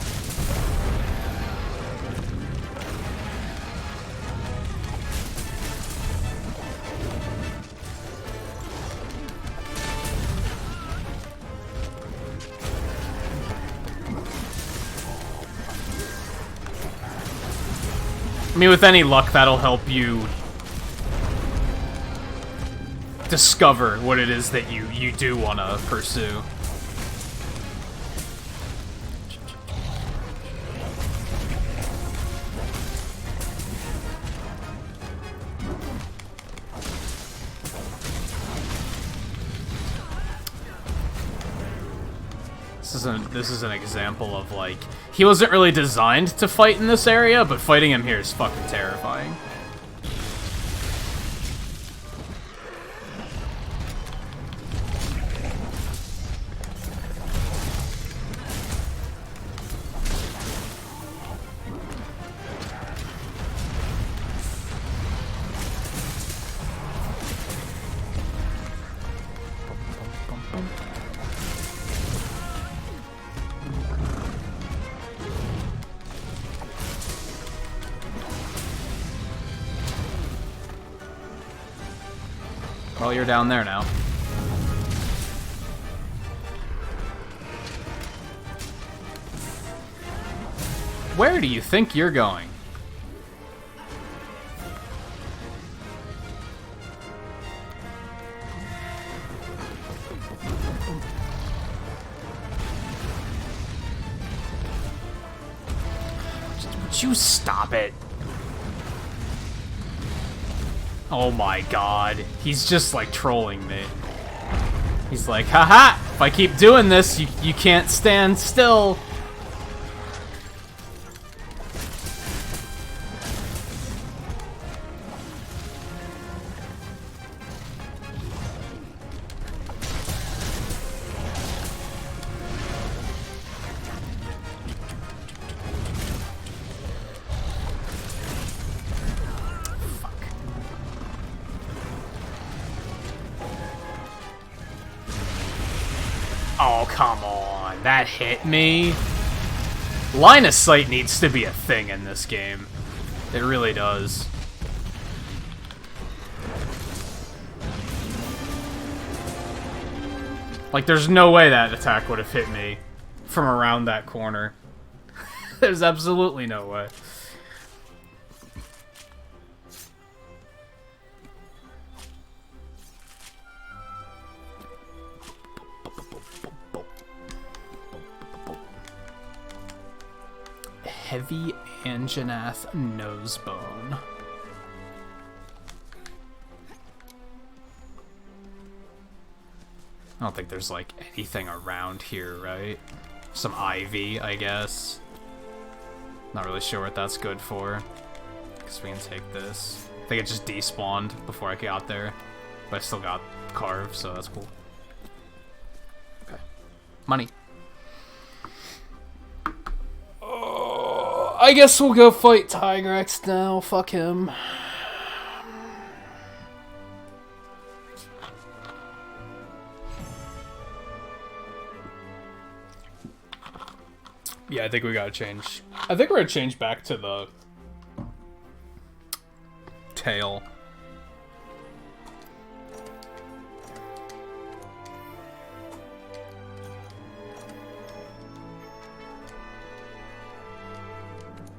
I mean, with any luck, that'll help you discover what it is that you do want to pursue. This is an example of, like, he wasn't really designed to fight in this area, but fighting him here is fucking terrifying. Well, you're down there now. Where do you think you're going? Would you stop it? Oh my god. He's just, like, trolling me. He's like, haha! If I keep doing this, you can't stand still. come on. That hit me. Line of sight needs to be a thing in this game. It really does. Like, there's no way that attack would have hit me from around that corner. There's absolutely no way. Heavy Anjanath Nosebone. I don't think there's, like, anything around here, right? Some ivy, I guess. Not really sure what that's good for. Guess we can take this. I think it just despawned before I got there. But I still got carve, so that's cool. Okay. Money. Oh, I guess we'll go fight Tigrex now. Fuck him. Yeah, I think we gotta change. I think we're gonna change back to the tail.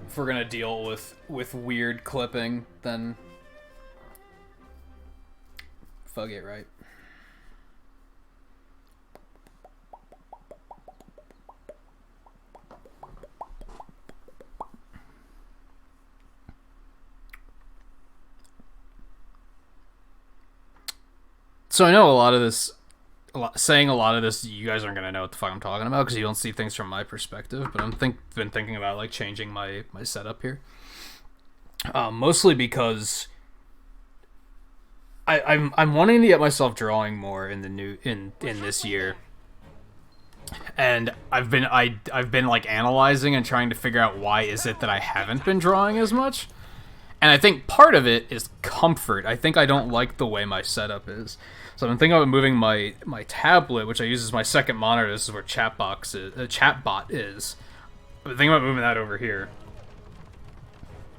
If we're gonna deal with weird clipping, then fuck it, right? So I know a lot of this, saying a lot of this, you guys aren't gonna know what the fuck I'm talking about because you don't see things from my perspective. But been thinking about like changing my setup here, mostly because I'm wanting to get myself drawing more in the new in this year, and I've been like analyzing and trying to figure out why is it that I haven't been drawing as much. And I think part of it is comfort. I think I don't like the way my setup is. So I've been thinking about moving my tablet, which I use as my second monitor. This is where chatbot is. I've been thinking about moving that over here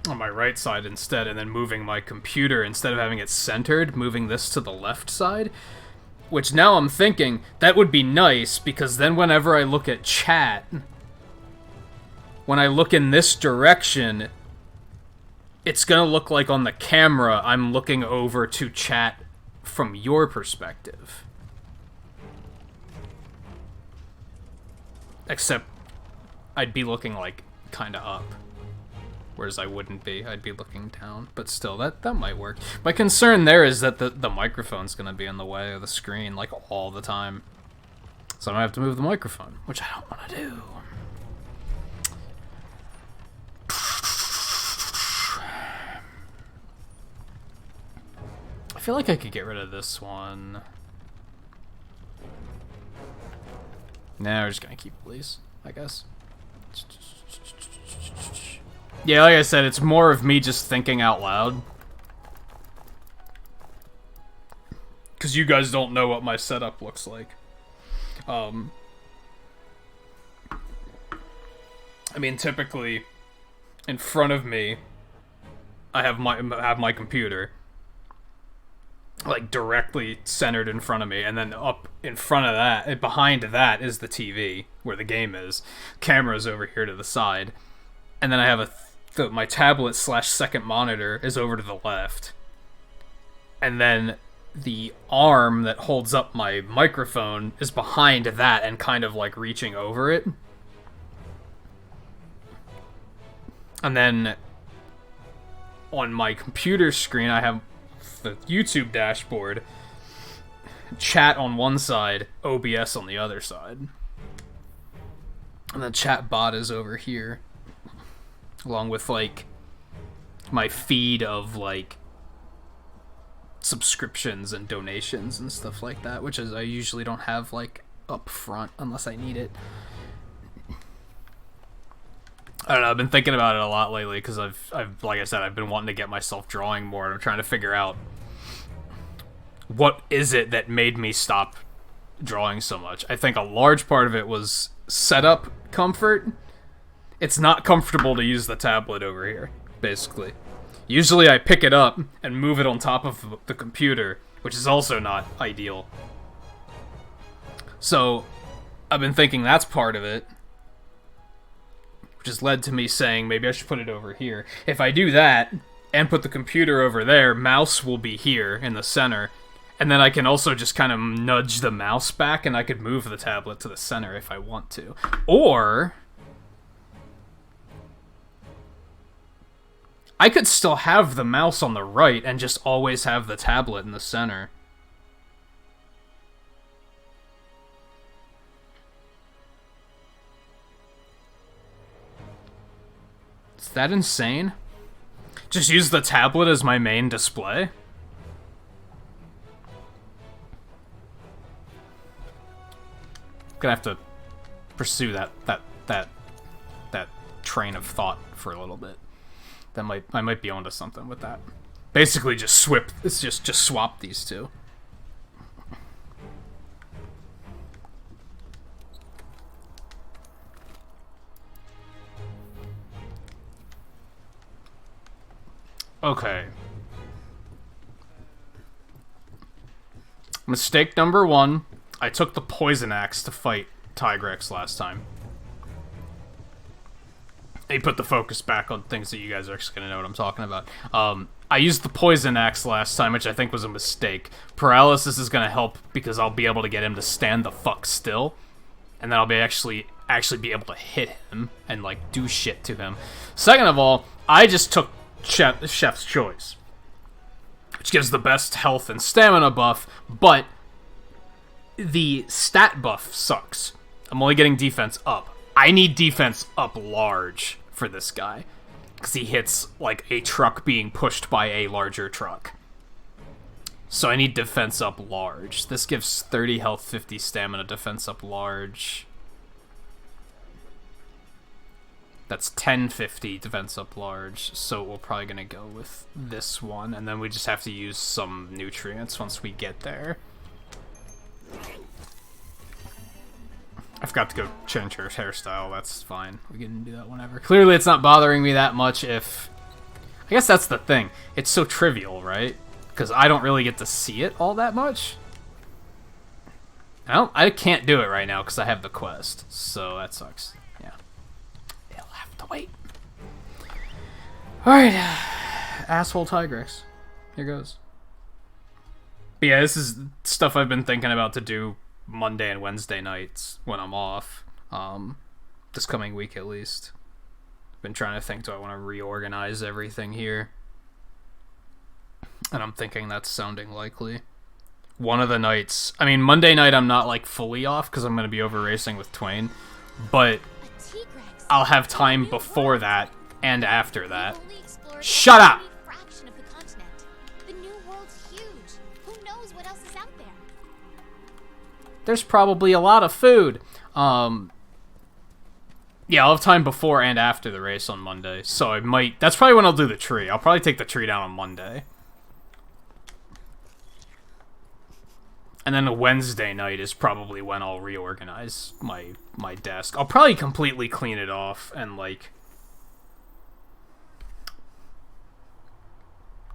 on my right side instead, and then moving my computer, instead of having it centered, moving this to the left side. Which now I'm thinking, that would be nice, because then whenever I look at chat, when I look in this direction, it's gonna look like on the camera I'm looking over to chat from your perspective. Except I'd be looking like kinda up. Whereas I wouldn't be. I'd be looking down. But still, that might work. My concern there is that the microphone's gonna be in the way of the screen like all the time. So I'm gonna have to move the microphone, which I don't wanna do. I feel like I could get rid of this one. Nah, we're just gonna keep police, I guess. Yeah, like I said, it's more of me just thinking out loud. Because you guys don't know what my setup looks like. I mean, typically, in front of me, I have my computer. Like directly centered in front of me, and then up in front of that, behind that is the TV where the game is. Camera's over here to the side, and then I have my tablet / second monitor is over to the left, and then the arm that holds up my microphone is behind that and kind of like reaching over it, and then on my computer screen I have the YouTube dashboard, chat on one side, OBS on the other side. And the chat bot is over here. Along with, like, my feed of, like, subscriptions and donations and stuff like that, which is I usually don't have, like, up front unless I need it. I don't know, I've been thinking about it a lot lately because I've like I said, I've been wanting to get myself drawing more, and I'm trying to figure out what is it that made me stop drawing so much. I think a large part of it was setup comfort. It's not comfortable to use the tablet over here, basically. Usually I pick it up and move it on top of the computer, which is also not ideal. So, I've been thinking that's part of it, which has led to me saying maybe I should put it over here. If I do that, and put the computer over there, mouse will be here in the center, and then I can also just kind of nudge the mouse back, and I could move the tablet to the center if I want to. Or I could still have the mouse on the right and just always have the tablet in the center. Is that insane? Just use the tablet as my main display? Gonna have to pursue that train of thought for a little bit. I might be onto something with that. Basically, just swap these two. Okay. Mistake number 1. I took the poison axe to fight Tigrex last time. He put the focus back on things that you guys are actually going to know what I'm talking about. I used the poison axe last time, which I think was a mistake. Paralysis is going to help because I'll be able to get him to stand the fuck still. And then I'll be actually be able to hit him and, like, do shit to him. Second of all, I just took Chef's Choice, which gives the best health and stamina buff, but the stat buff sucks. I'm only getting defense up. I need defense up large for this guy, because he hits like a truck being pushed by a larger truck. So I need defense up large. This gives 30 health, 50 stamina, defense up large. That's 1050 defense up large, so we're probably gonna go with this one, and then we just have to use some nutrients once we get there. I forgot to go change her hairstyle, that's fine. We can do that whenever. Clearly it's not bothering me that much if... I guess that's the thing. It's so trivial, right? Because I don't really get to see it all that much. I can't do it right now because I have the quest, so that sucks. Yeah. It'll have to wait. Alright. Asshole Tigrex. Here goes. But yeah, this is stuff I've been thinking about to do Monday and Wednesday nights when I'm off. This coming week at least. Been trying to think, do I want to reorganize everything here? And I'm thinking that's sounding likely. One of the nights... I mean, Monday night I'm not, like, fully off because I'm going to be over racing with Twain. But I'll have time before that and after that. Shut up! There's probably a lot of food. Yeah, I'll have time before and after the race on Monday. So I might... That's probably when I'll do the tree. I'll probably take the tree down on Monday. And then a Wednesday night is probably when I'll reorganize my desk. I'll probably completely clean it off and, like,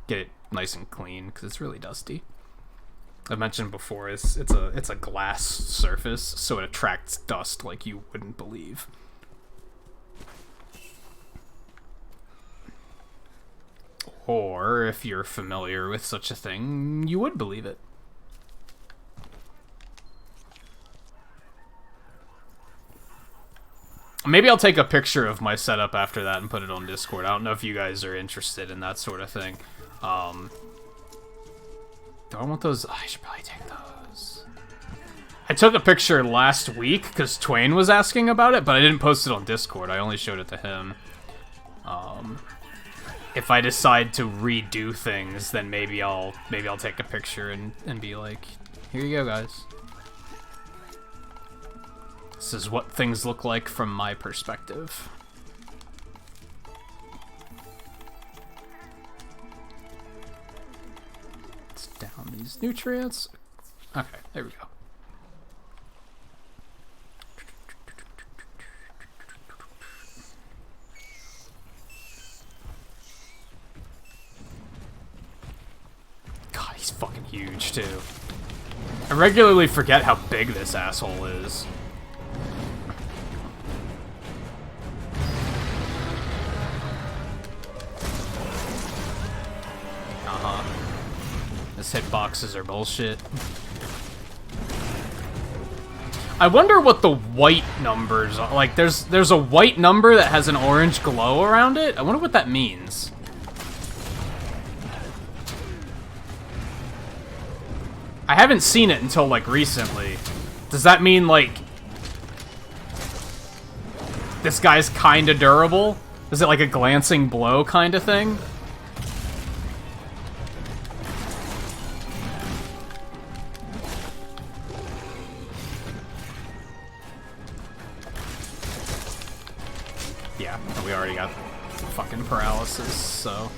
get it nice and clean, because it's really dusty. I mentioned before, it's a glass surface, so it attracts dust like you wouldn't believe. Or, if you're familiar with such a thing, you would believe it. Maybe I'll take a picture of my setup after that and put it on Discord. I don't know if you guys are interested in that sort of thing. Do I want those? I should probably take those. I took a picture last week because Twain was asking about it, but I didn't post it on Discord. I only showed it to him. If I decide to redo things, then maybe I'll take a picture and be like, here you go, guys. This is what things look like from my perspective. Let's down these nutrients. Okay, there we go. huge, too. I regularly forget how big this asshole is. This hitboxes are bullshit. I wonder what the white numbers are. Like, there's a white number that has an orange glow around it. I wonder what that means. I haven't seen it until, like, recently. Does that mean, like, this guy's kinda durable? Is it like a glancing blow kind of thing? Yeah, we already got fucking paralysis, so...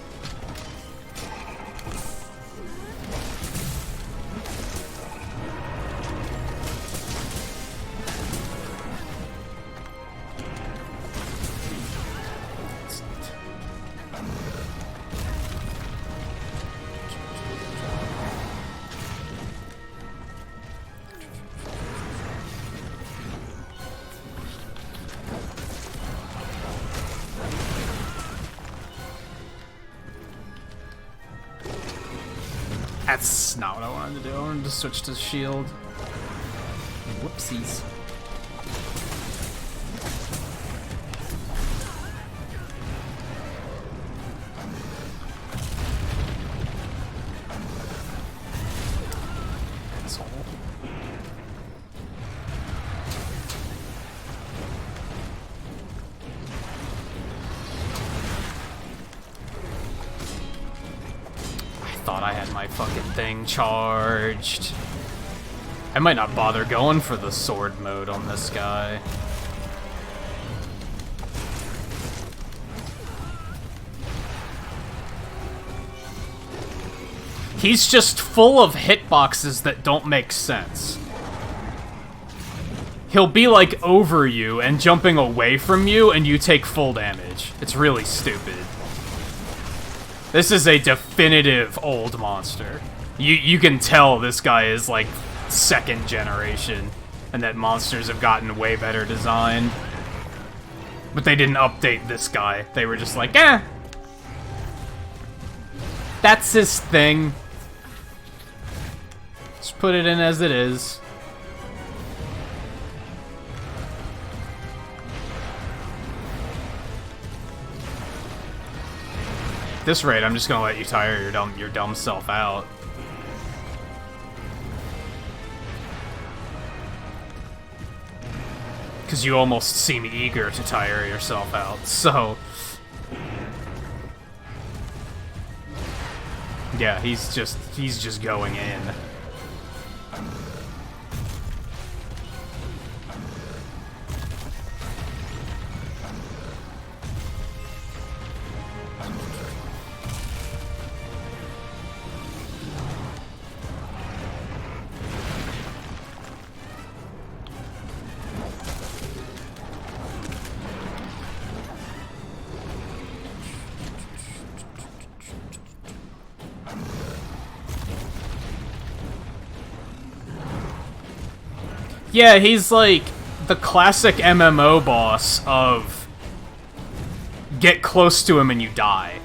That's not what I wanted to do. I wanted to switch to shield. Whoopsies. Asshole. Thought I had my fucking thing charged. I might not bother going for the sword mode on this guy. He's just full of hitboxes that don't make sense. He'll be like over you and jumping away from you and you take full damage. It's really stupid. This is a definitive old monster. You can tell this guy is like second generation and that monsters have gotten way better designed. But they didn't update this guy. They were just like, eh. That's his thing. Just put it in as it is. At this rate, I'm just gonna let you tire your dumb self out. Because you almost seem eager to tire yourself out, so... Yeah, he's just going in. Yeah, he's like the classic MMO boss of get close to him and you die.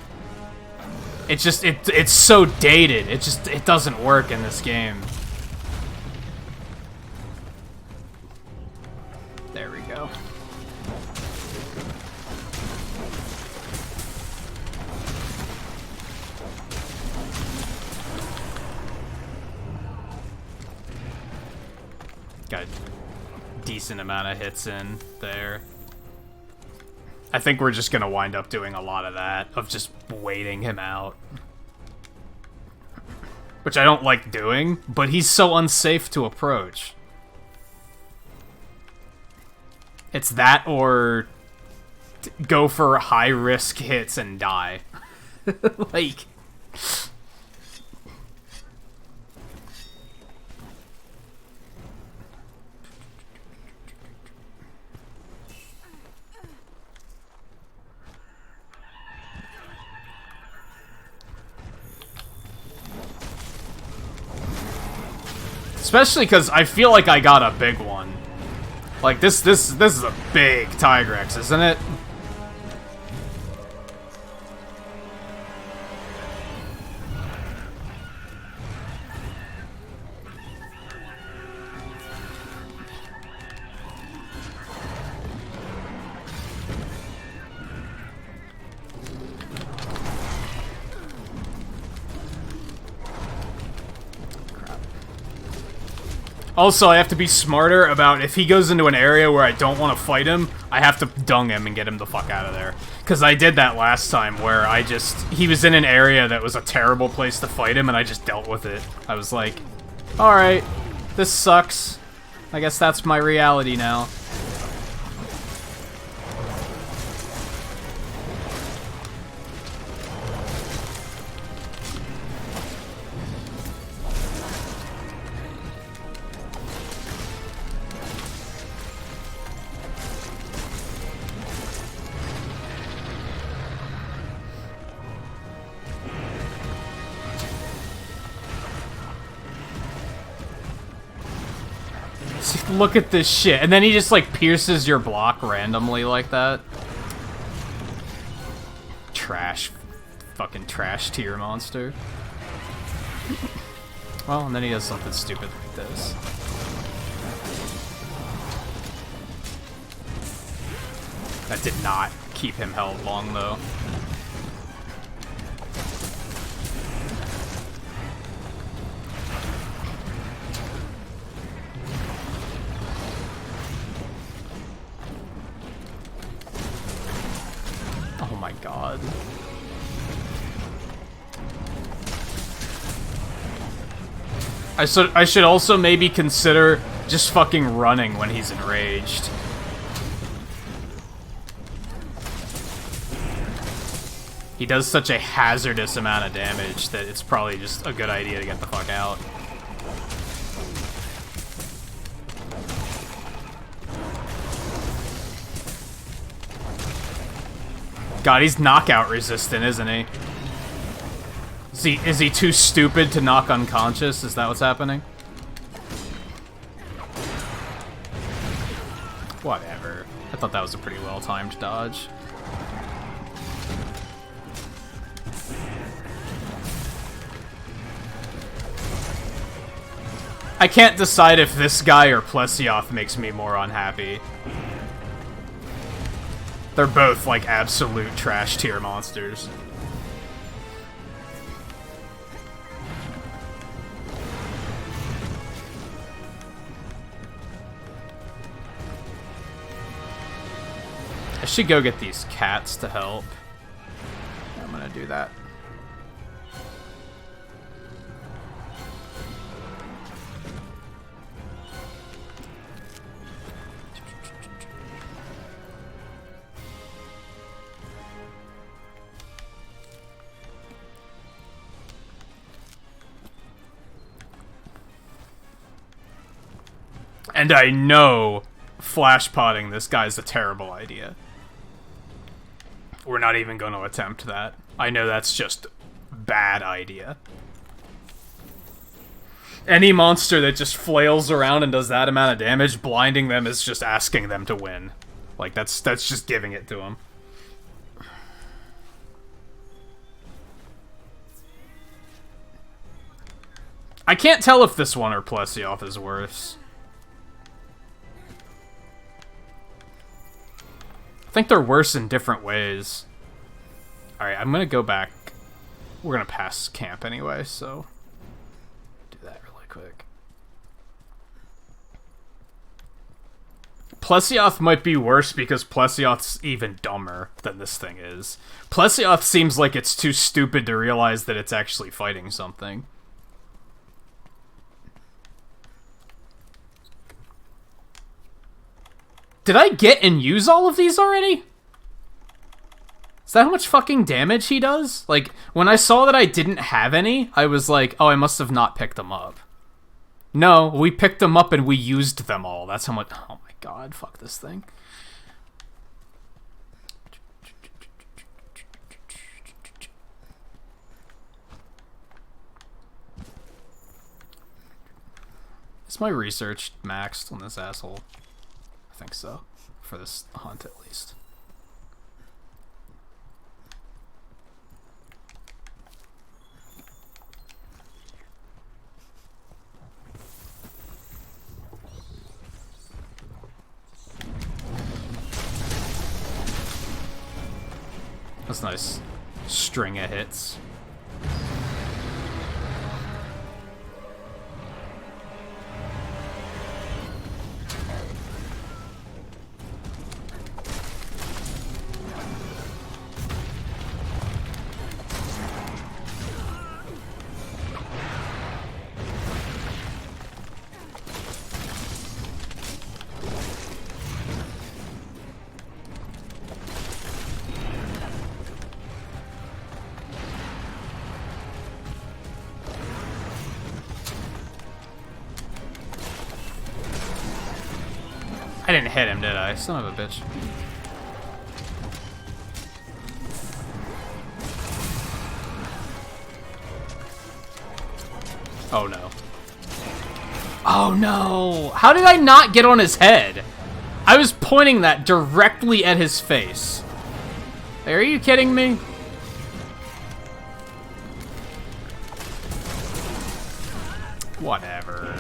It's just it's so dated. It doesn't work in this game. There we go. Got a decent amount of hits in there. I think we're just gonna wind up doing a lot of that, of just waiting him out. Which I don't like doing, but he's so unsafe to approach. It's that or go for high-risk hits and die. Like... Especially because I feel like I got a big one. Like, this is a big Tigrex, isn't it? Also, I have to be smarter about if he goes into an area where I don't want to fight him, I have to dung him and get him the fuck out of there. Because I did that last time where he was in an area that was a terrible place to fight him and I just dealt with it. I was like, alright, this sucks. I guess that's my reality now. Look at this shit. And then he just, like, pierces your block randomly like that. Trash. Fucking trash tier monster. Well, and then he does something stupid like this. That did not keep him held long, though. Oh my god. I should also maybe consider just fucking running when he's enraged. He does such a hazardous amount of damage that it's probably just a good idea to get the fuck out. God, he's knockout resistant, isn't he? Is he too stupid to knock unconscious? Is that what's happening? Whatever. I thought that was a pretty well-timed dodge. I can't decide if this guy or Plesioth makes me more unhappy. They're both, like, absolute trash tier monsters. I should go get these cats to help. I'm gonna do that. And I know flash potting this guy's a terrible idea. We're not even going to attempt that. I know that's just a bad idea. Any monster that just flails around and does that amount of damage, blinding them is just asking them to win. Like, that's just giving it to them. I can't tell if this one or Plesioth is worse. I think they're worse in different ways. Alright, I'm gonna go back. We're gonna pass camp anyway, so do that really quick. Plesioth might be worse because Plesioth's even dumber than this thing is. Plesioth seems like it's too stupid to realize that it's actually fighting something. Did I get and use all of these already? Is that how much fucking damage he does? Like, when I saw that I didn't have any, I was like, oh, I must have not picked them up. No, we picked them up and we used them all. That's how much... Oh my god, fuck this thing. Is my research maxed on this asshole? I think so. For this hunt, at least. That's a nice string of hits. I didn't hit him, did I? Son of a bitch. Oh no. Oh no! How did I not get on his head? I was pointing that directly at his face. Are you kidding me? Whatever.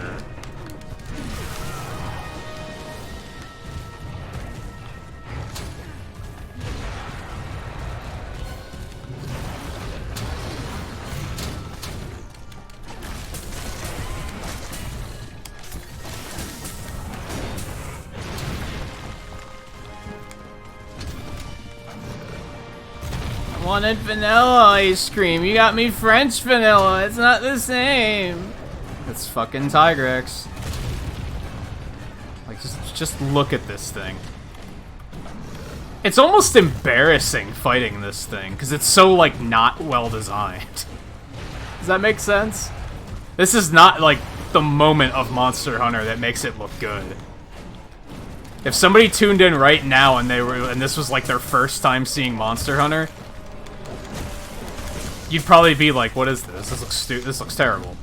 Wanted vanilla ice cream. You got me French vanilla. It's not the same. It's fucking Tigrex. Like, just look at this thing. It's almost embarrassing fighting this thing because it's so like not well designed. Does that make sense? This is not like the moment of Monster Hunter that makes it look good. If somebody tuned in right now and this was like their first time seeing Monster Hunter, you'd probably be like, "What is this? This looks terrible."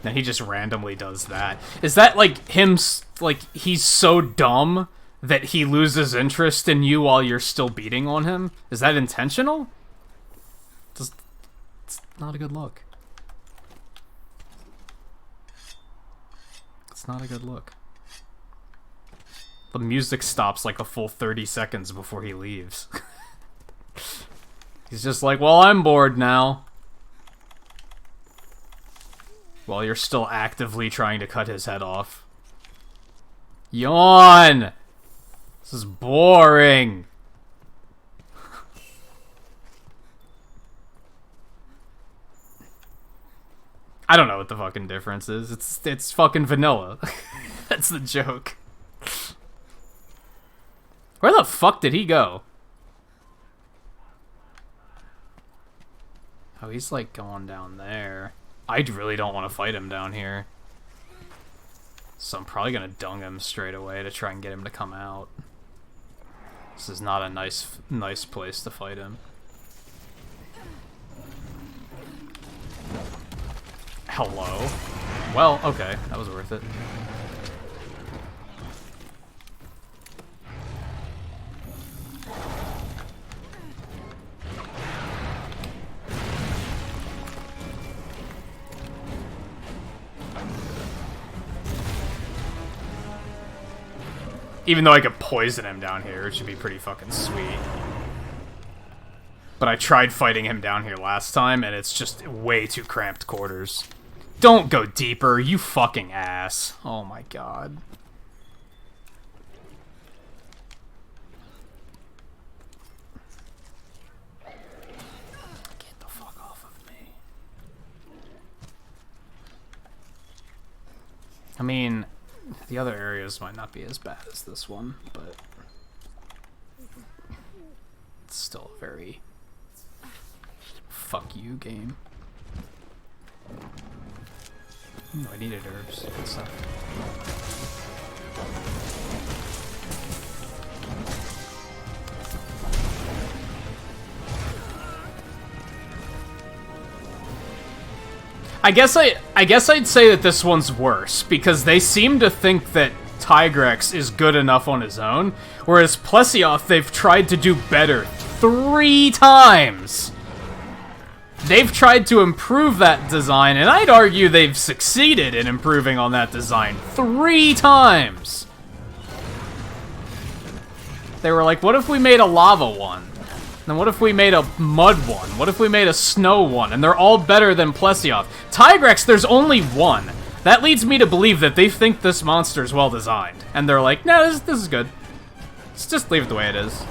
And he just randomly does that. Is that like him? Like he's so dumb that he loses interest in you while you're still beating on him? Is that intentional? It's not a good look. It's not a good look. The music stops like a full 30 seconds before he leaves. He's just like, well, I'm bored now. While you're still actively trying to cut his head off. Yawn! This is boring. I don't know what the fucking difference is. It's fucking vanilla. That's the joke. Where the fuck did he go? Oh, he's like going down there. I really don't want to fight him down here. So I'm probably gonna dung him straight away to try and get him to come out. This is not a nice place to fight him. Hello? Well, okay, that was worth it. Even though I could poison him down here, it should be pretty fucking sweet. But I tried fighting him down here last time, and it's just way too cramped quarters. Don't go deeper, you fucking ass. Oh my god. Get the fuck off of me. I mean, the other areas might not be as bad as this one, but it's still a very fuck you game. Ooh, I needed herbs. Good stuff. I guess I'd say that this one's worse, because they seem to think that Tigrex is good enough on his own, whereas Plesioth they've tried to do better 3 times. They've tried to improve that design, and I'd argue they've succeeded in improving on that design 3 times. They were like, what if we made a lava one? Then what if we made a mud one? What if we made a snow one? And they're all better than Plesioth. Tigrex, there's only one. That leads me to believe that they think this monster's well designed. And they're like, no, this is good. Let's just leave it the way it is.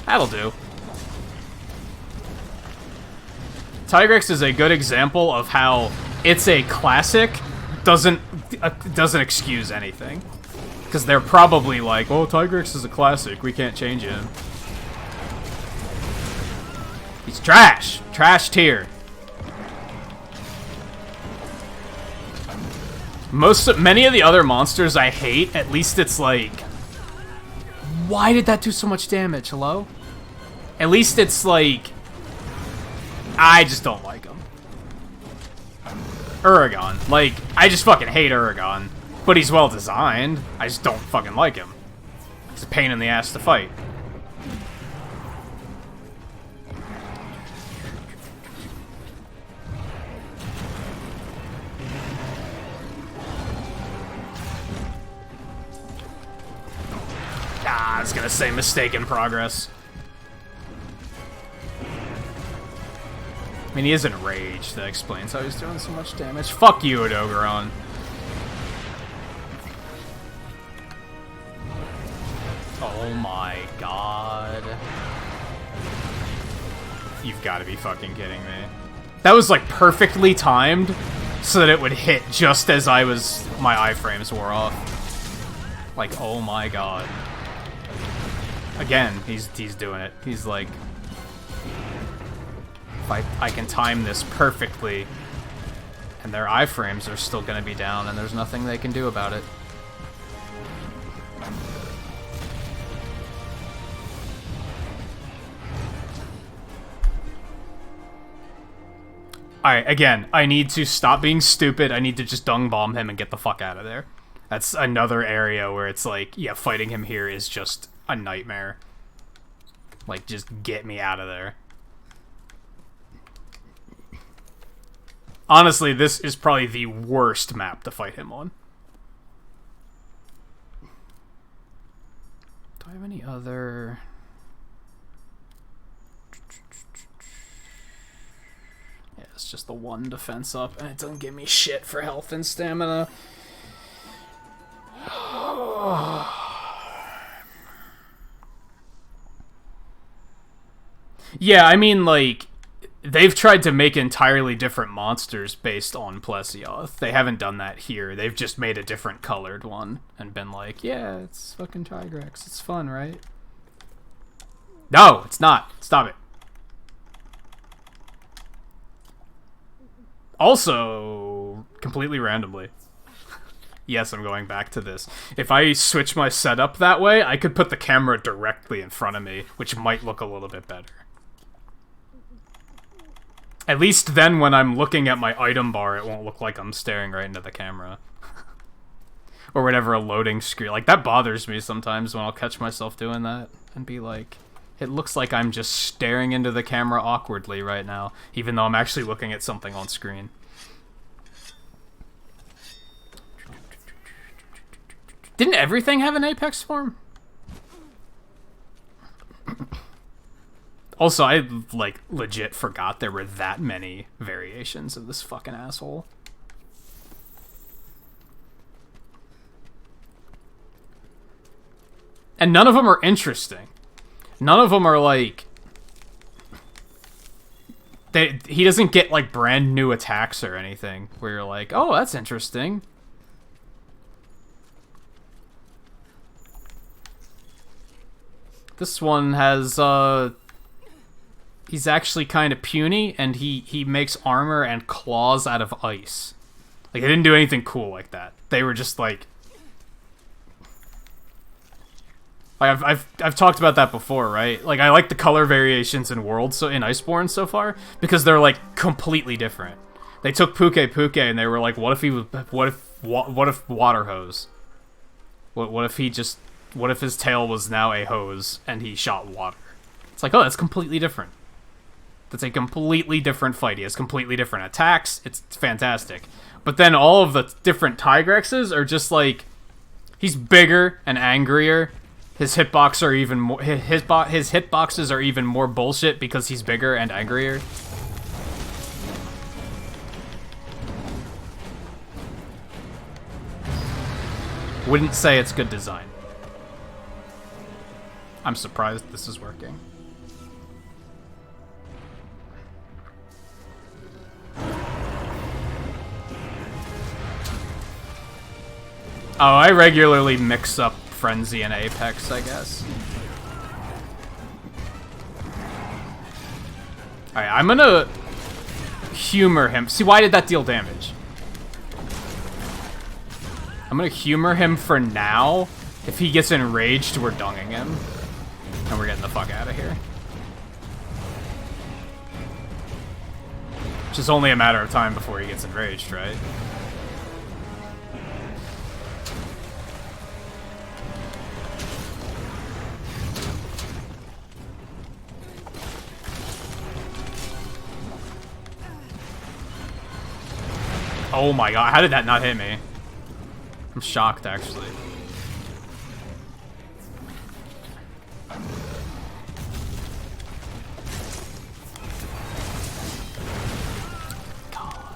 That'll do. Tigrex is a good example of how it's a classic doesn't excuse anything. Because they're probably like, oh, Tigrex is a classic, we can't change him. He's trash! Trash tier. Many of the other monsters I hate, at least it's like... Why did that do so much damage? Hello? At least it's like... I just don't like him. Uragon. Like, I just fucking hate Uragon. But he's well designed. I just don't fucking like him. He's a pain in the ass to fight. I was gonna say mistake in progress. I mean, he is enraged. That explains how he's doing so much damage. Fuck you, Odogaron. Oh my god. You've got to be fucking kidding me. That was like perfectly timed so that it would hit just as my iframes wore off. Like, oh my god. Again, he's doing it. He's like, if I can time this perfectly, and their iframes are still gonna be down, and there's nothing they can do about it. Alright, again, I need to stop being stupid. I need to just dung bomb him and get the fuck out of there. That's another area where it's like, yeah, fighting him here is just a nightmare. Like, just get me out of there. Honestly, this is probably the worst map to fight him on. Do I have any other... Yeah, it's just the one defense up, and it doesn't give me shit for health and stamina. Yeah, I mean, like, they've tried to make entirely different monsters based on Plesioth. They haven't done that here. They've just made a different colored one and been like, yeah, it's fucking Tigrex. It's fun, right? No, it's not. Stop it. Also, completely randomly. Yes, I'm going back to this. If I switch my setup that way, I could put the camera directly in front of me, which might look a little bit better. At least then when I'm looking at my item bar, it won't look like I'm staring right into the camera. Or whatever, a loading screen. Like, that bothers me sometimes when I'll catch myself doing that and be like, it looks like I'm just staring into the camera awkwardly right now, even though I'm actually looking at something on screen. Didn't everything have an apex form? Also, I, like, legit forgot there were that many variations of this fucking asshole. And none of them are interesting. None of them are, like... he doesn't get, like, brand new attacks or anything, where you're like, oh, that's interesting. This one has, he's actually kind of puny, and he makes armor and claws out of ice. Like, they didn't do anything cool like that. They were just, like... I've talked about that before, right? Like, I like the color variations in Worlds, so in Iceborne so far, because they're, like, completely different. They took Puke and they were like, what if he was, what if water hose? What if his tail was now a hose and he shot water? It's like, oh, that's completely different. That's a completely different fight. He has completely different attacks. It's fantastic. But then all of the different Tigrexes are just like, he's bigger and angrier. His hitbox are even more. His hitboxes are even more bullshit because he's bigger and angrier. Wouldn't say it's good design. I'm surprised this is working. Oh, I regularly mix up Frenzy and Apex, I guess. Alright, I'm gonna humor him. See, why did that deal damage? I'm gonna humor him for now. If he gets enraged, we're dunging him. And we're getting the fuck out of here. It's just only a matter of time before he gets enraged, right? Oh my god, how did that not hit me? I'm shocked, actually. God.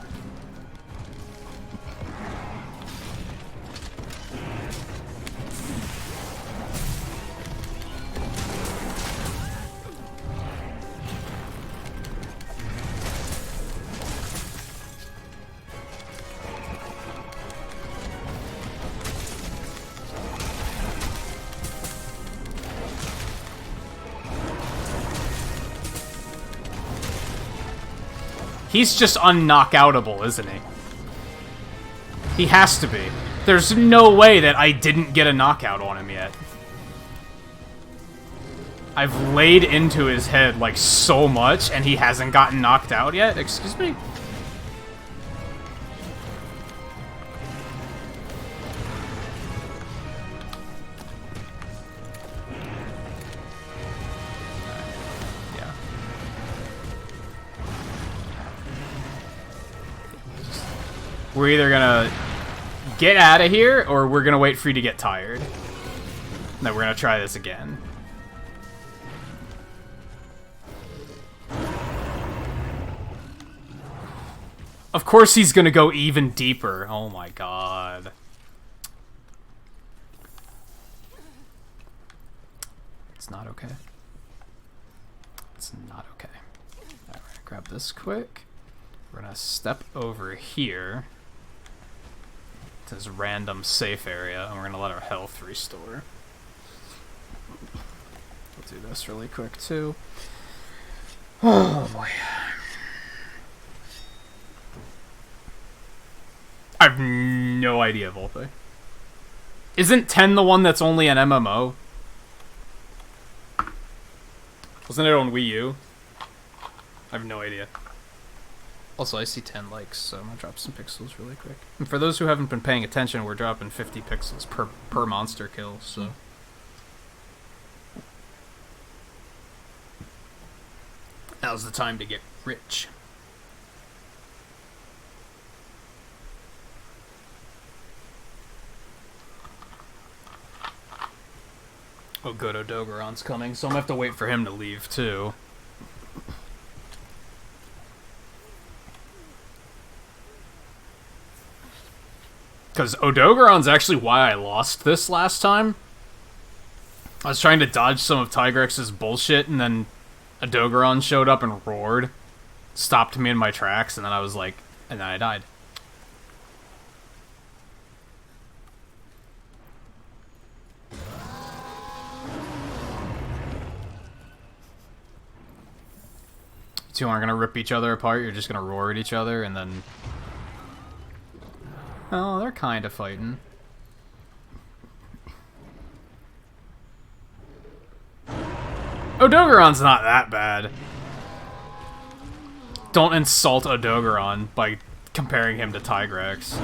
He's just unknockoutable, isn't he? He has to be. There's no way that I didn't get a knockout on him yet. I've laid into his head, like, so much, and he hasn't gotten knocked out yet? Excuse me? We're either gonna get out of here, or we're gonna wait for you to get tired. No, we're gonna try this again. Of course he's gonna go even deeper. Oh my god. It's not okay. It's not okay. Alright, grab this quick. We're gonna step over here to this random safe area, and we're gonna let our health restore. We'll do this really quick too. Oh boy. I have no idea, Volpe. Isn't 10 the one that's only an MMO? Wasn't it on Wii U? I have no idea. Also, I see 10 likes, so I'm gonna drop some pixels really quick. And for those who haven't been paying attention, we're dropping 50 pixels per monster kill, so... Now's the time to get rich. Oh good, Odogaron's coming, so I'm gonna have to wait for him to leave, too. Because Odogaron's actually why I lost this last time. I was trying to dodge some of Tigrex's bullshit, and then Odogaron showed up and roared. Stopped me in my tracks, and then I was like... And then I died. You two aren't gonna rip each other apart, you're just gonna roar at each other, and then... Oh, they're kind of fighting. Odogaron's not that bad. Don't insult Odogaron by comparing him to Tigrex.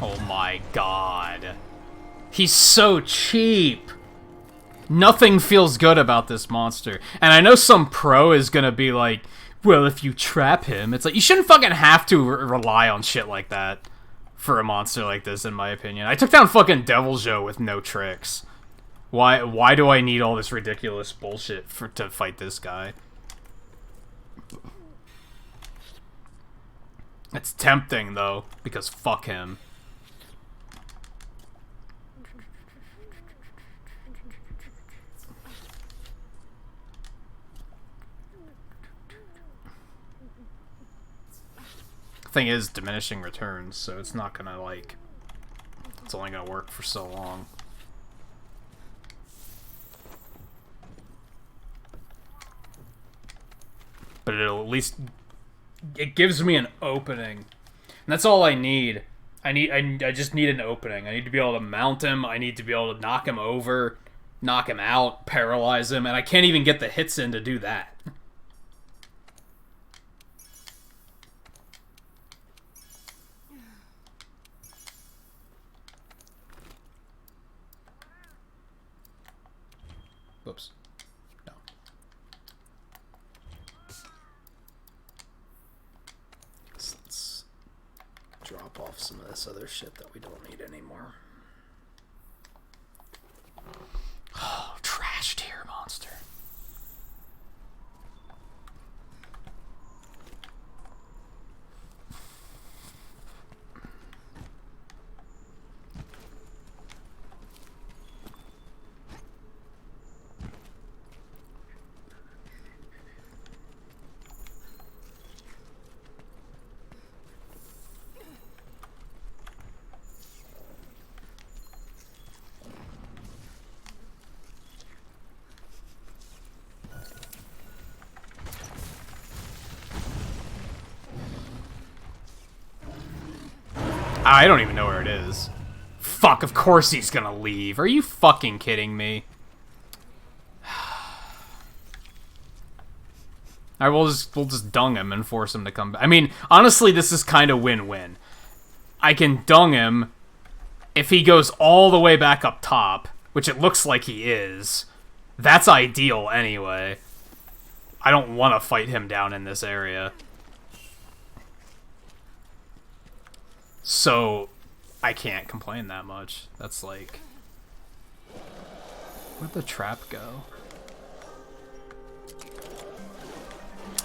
Oh my god. He's so cheap. Nothing feels good about this monster. And I know some pro is gonna be like, well, if you trap him, it's like, you shouldn't fucking have to rely on shit like that for a monster like this, in my opinion. I took down fucking Deviljo with no tricks. Why do I need all this ridiculous bullshit to fight this guy? It's tempting, though, because fuck him. Thing is, diminishing returns, so it's not gonna, like, it's only gonna work for so long. But it'll at least, it gives me an opening, and that's all I need. I just need an opening. I need to be able to mount him. I need to be able to knock him over, knock him out, paralyze him, and I can't even get the hits in to do that. Whoops. No. So let's drop off some of this other shit that we don't need anymore. Oh, trash tier monster. I don't even know where it is. Fuck, of course he's gonna leave. Are you fucking kidding me? Alright, we'll just dung him and force him to come back. I mean, honestly, this is kind of win-win. I can dung him if he goes all the way back up top, which it looks like he is. That's ideal anyway. I don't want to fight him down in this area. So, I can't complain that much. That's like... Where'd the trap go?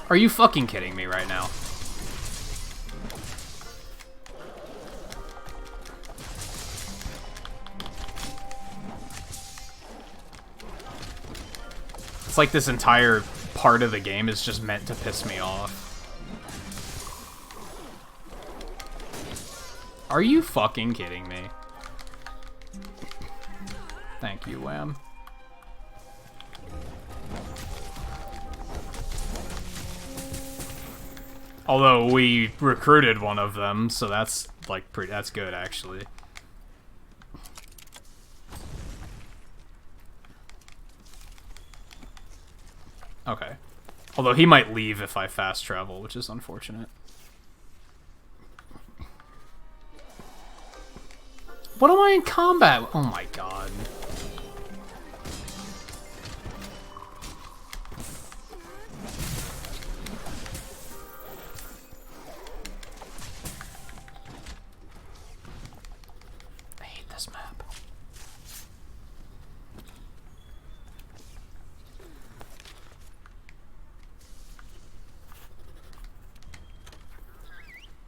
Are you fucking kidding me right now? It's like this entire part of the game is just meant to piss me off. Are you fucking kidding me? Thank you, Wham. Although we recruited one of them, so that's like that's good actually. Okay. Although he might leave if I fast travel, which is unfortunate. What am I in combat? Oh my god. I hate this map.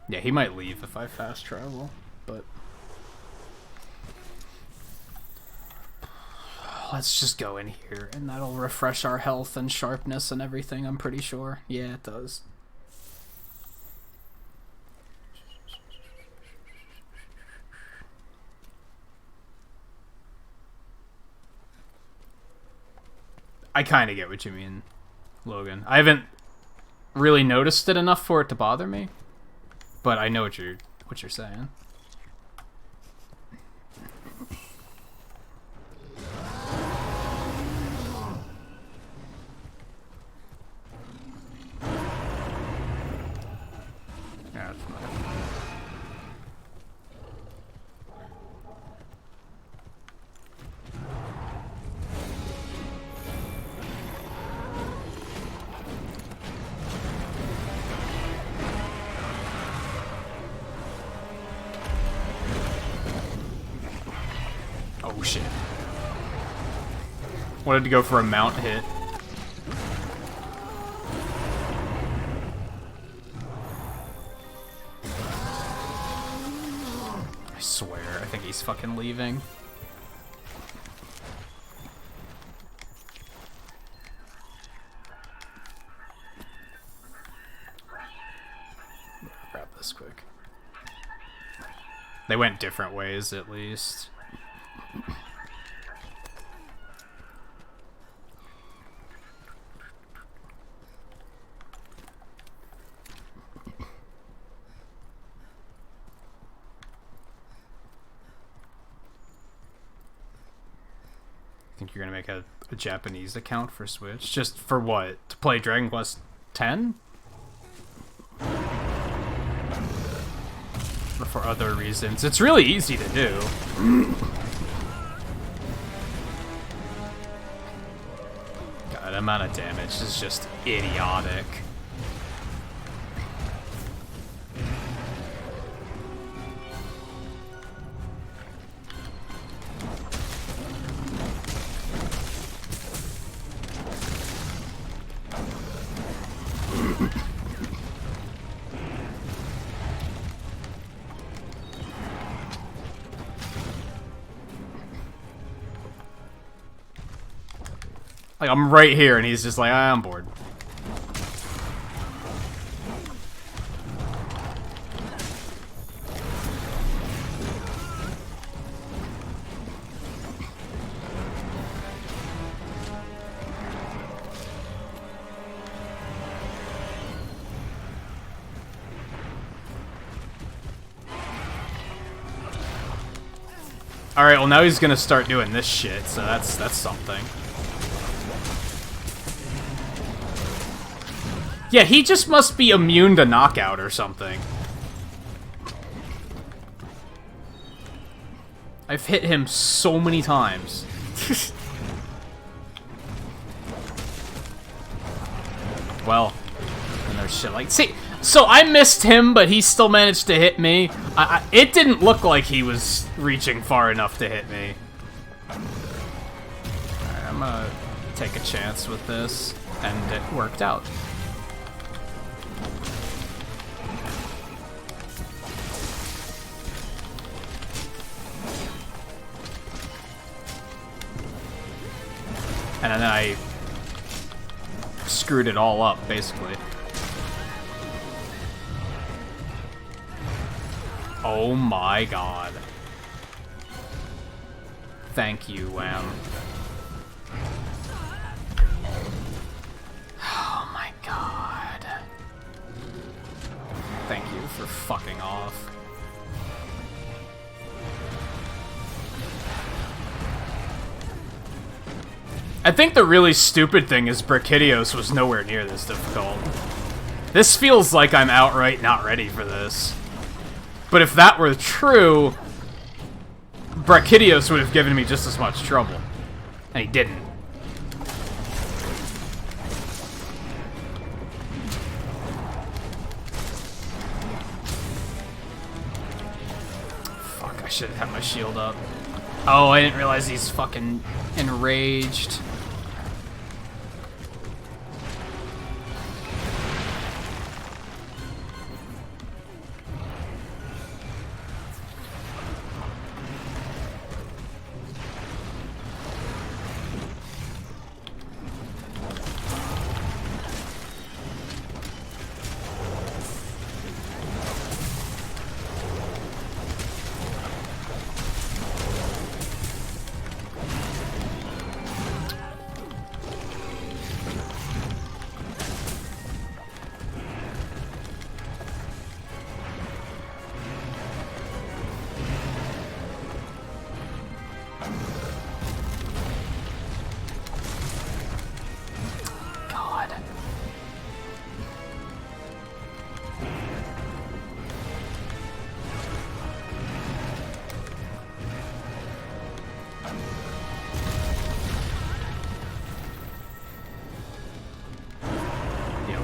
Yeah, he might leave if I fast travel, but... Let's just go in here, and that'll refresh our health and sharpness and everything, I'm pretty sure. Yeah, it does. I kind of get what you mean, Logan. I haven't really noticed it enough for it to bother me, but I know what you're saying. Yeah, that's fine. Oh shit. Wanted to go for a mount hit. I swear, I think he's fucking leaving. Grab this quick. They went different ways, at least. Think you're gonna make a Japanese account for Switch? Just for what? To play Dragon Quest X? Or for other reasons? It's really easy to do. God, the amount of damage is just idiotic. Like, I'm right here, and he's just like, I'm bored. Alright, well now he's gonna start doing this shit, so that's something. Yeah, he just must be immune to knockout or something. I've hit him so many times. Well, and there's shit like... See, so I missed him, but he still managed to hit me. It didn't look like he was reaching far enough to hit me. Alright, I'm gonna take a chance with this, and it worked out. And then I screwed it all up, basically. Oh my god. Thank you, Wham. Oh my god. Thank you for fucking off. I think the really stupid thing is Brachydios was nowhere near this difficult. This feels like I'm outright not ready for this. But if that were true, Brachydios would have given me just as much trouble. And he didn't. Fuck, I should have had my shield up. Oh, I didn't realize he's fucking enraged.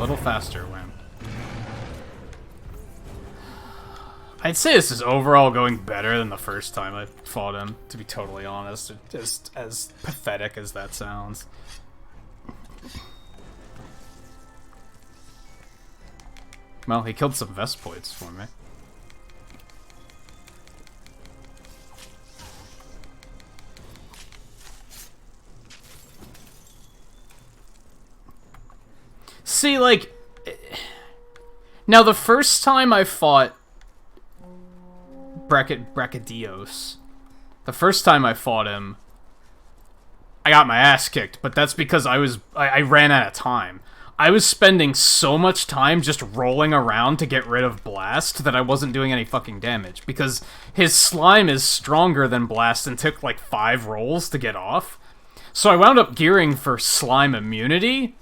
little faster, Wham. I'd say this is overall going better than the first time I fought him, to be totally honest. Just as pathetic as that sounds. Well, he killed some Vespoids for me. See, like... Now, the first time I fought Brachydios, the first time I fought him, I got my ass kicked, but that's because I ran out of time. I was spending so much time just rolling around to get rid of Blast that I wasn't doing any fucking damage, because his slime is stronger than Blast and took like 5 rolls to get off. So I wound up gearing for slime immunity,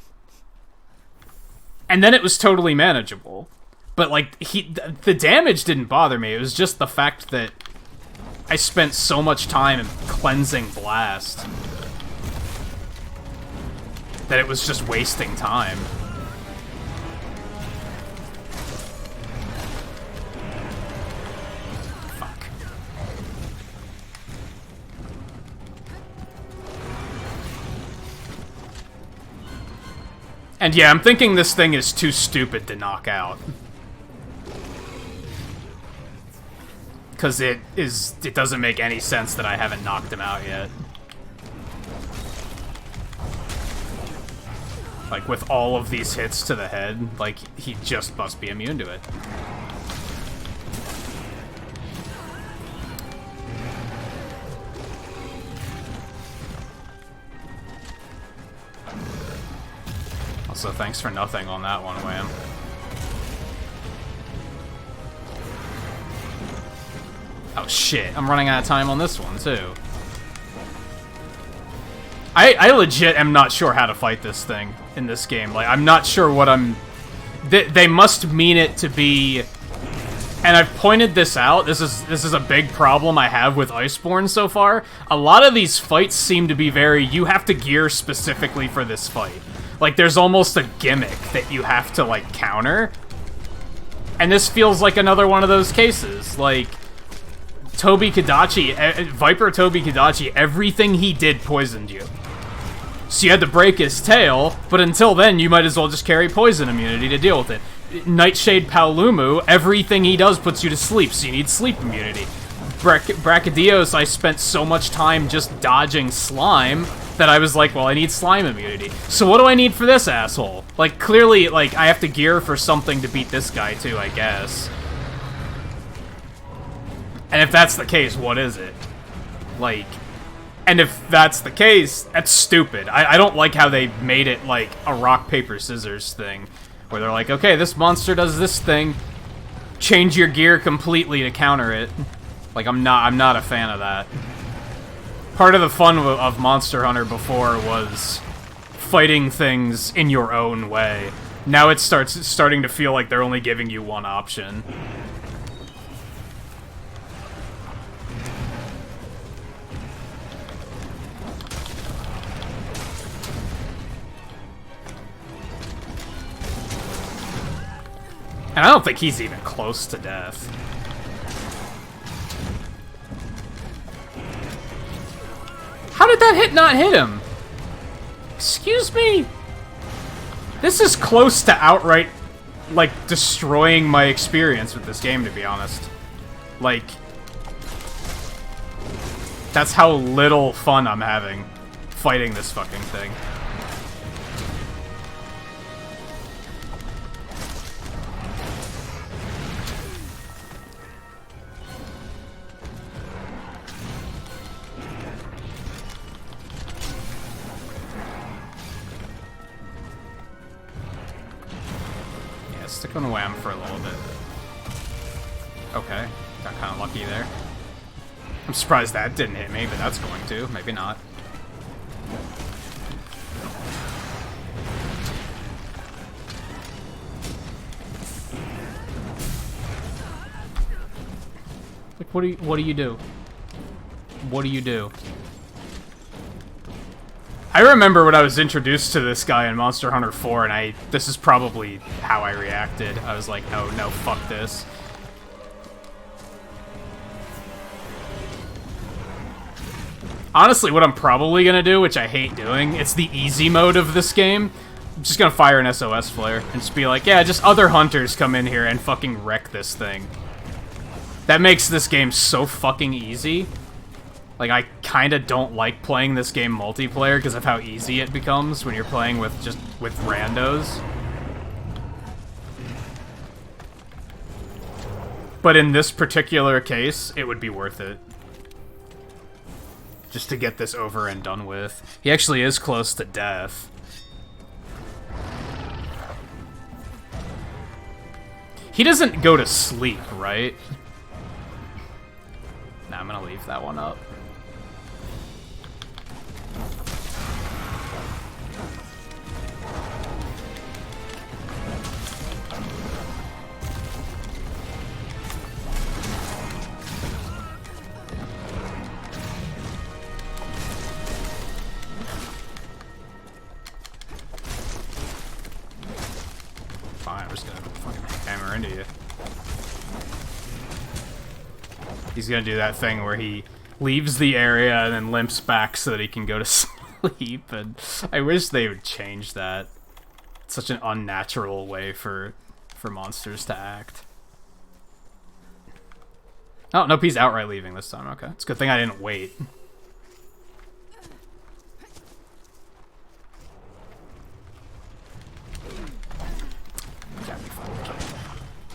and then it was totally manageable. But like, the damage didn't bother me, it was just the fact that I spent so much time cleansing Blast that it was just wasting time. Fuck. And yeah, I'm thinking this thing is too stupid to knock out. Because it doesn't make any sense that I haven't knocked him out yet. Like, with all of these hits to the head, like, he just must be immune to it. Also, thanks for nothing on that one, Wham. Oh shit, I'm running out of time on this one, too. I legit am not sure how to fight this thing in this game. Like, I'm not sure what I'm... They must mean it to be... And I've pointed this out, this is a big problem I have with Iceborne so far. A lot of these fights seem to be very, you have to gear specifically for this fight. Like, there's almost a gimmick that you have to, like, counter. And this feels like another one of those cases. Like, Tobi Kadachi, Viper Tobi Kadachi, everything he did poisoned you. So you had to break his tail, but until then, you might as well just carry poison immunity to deal with it. Nightshade Paolumu, everything he does puts you to sleep, so you need sleep immunity. Brachydios, I spent so much time just dodging slime that I was like, well, I need slime immunity. So what do I need for this asshole? Like, clearly, like, I have to gear for something to beat this guy, too, I guess. And if that's the case, what is it? Like... And if that's the case, that's stupid. I don't like how they made it like a rock, paper, scissors thing. Where they're like, okay, this monster does this thing. Change your gear completely to counter it. Like, I'm not a fan of that. Part of the fun of Monster Hunter before was fighting things in your own way. Now it's starting to feel like they're only giving you one option. And I don't think he's even close to death. How did that hit not hit him? Excuse me? This is close to outright, like, destroying my experience with this game, to be honest. Like, that's how little fun I'm having fighting this fucking thing. Stick on Wham for a little bit. Okay, got kind of lucky there. I'm surprised that didn't hit me, but that's going to. Maybe not. Like, what do you do? What do you do? I remember when I was introduced to this guy in Monster Hunter 4, and this is probably how I reacted. I was like, oh no, fuck this. Honestly, what I'm probably gonna do, which I hate doing, it's the easy mode of this game. I'm just gonna fire an SOS flare and just be like, yeah, just other hunters come in here and fucking wreck this thing. That makes this game so fucking easy. Like, I kinda don't like playing this game multiplayer because of how easy it becomes when you're playing with randos. But in this particular case, it would be worth it. Just to get this over and done with. He actually is close to death. He doesn't go to sleep, right? Nah, I'm gonna leave that one up. Fine, I'm just gonna fucking hammer into you. He's gonna do that thing where he leaves the area and then limps back so that he can go to sleep, and I wish they would change that. It's such an unnatural way for monsters to act. Oh, nope, he's outright leaving this time. Okay, it's a good thing I didn't wait.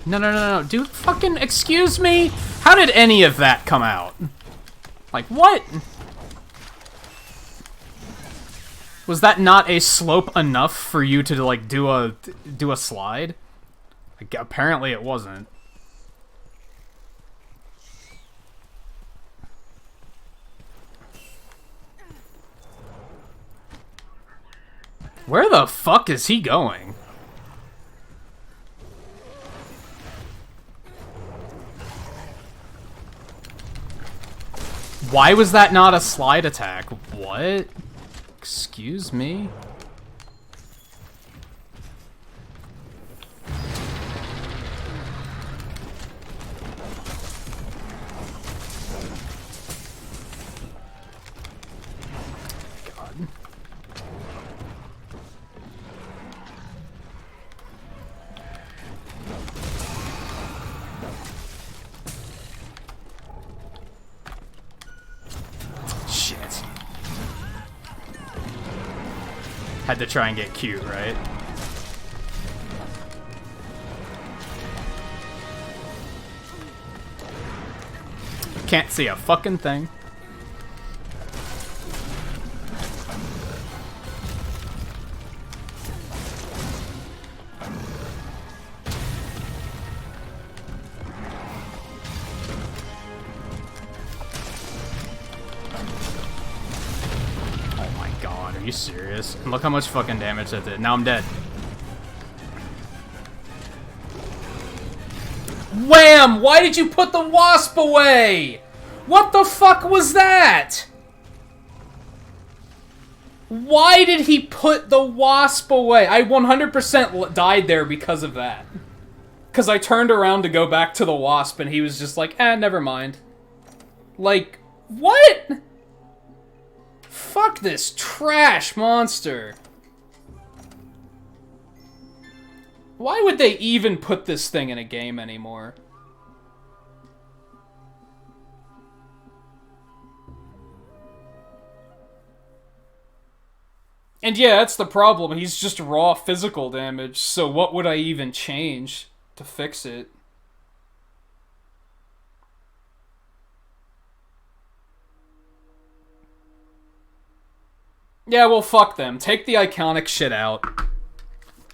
No, dude, fucking excuse me? How did any of that come out? Like, what? Was that not a slope enough for you to, like, do a slide? Like, apparently it wasn't. Where the fuck is he going? Why was that not a slide attack? What? Excuse me? God. Had to try and get cute, right? Can't see a fucking thing. Are you serious? And look how much fucking damage that did. Now I'm dead. Wham! Why did you put the wasp away? What the fuck was that? Why did he put the wasp away? I 100% died there because of that. Because I turned around to go back to the wasp and he was just like, never mind. Like, what? Fuck this trash monster. Why would they even put this thing in a game anymore? And yeah, that's the problem. He's just raw physical damage, so what would I even change to fix it? Yeah, well, fuck them. Take the iconic shit out.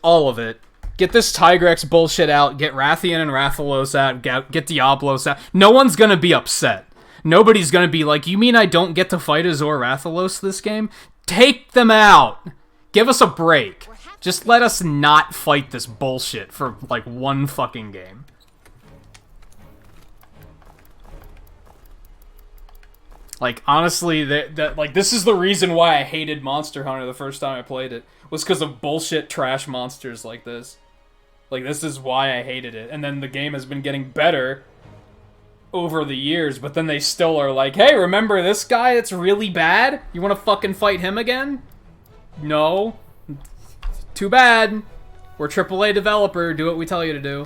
All of it. Get this Tigrex bullshit out. Get Rathian and Rathalos out. Get Diablos out. No one's gonna be upset. Nobody's gonna be like, you mean I don't get to fight Azor Rathalos this game? Take them out. Give us a break. Just let us not fight this bullshit for, like, one fucking game. Like, honestly, this is the reason why I hated Monster Hunter the first time I played it, was because of bullshit trash monsters like this. Like, this is why I hated it. And then the game has been getting better over the years, but then they still are like, hey, remember this guy that's really bad? You want to fucking fight him again? No. Too bad. We're AAA developer. Do what we tell you to do.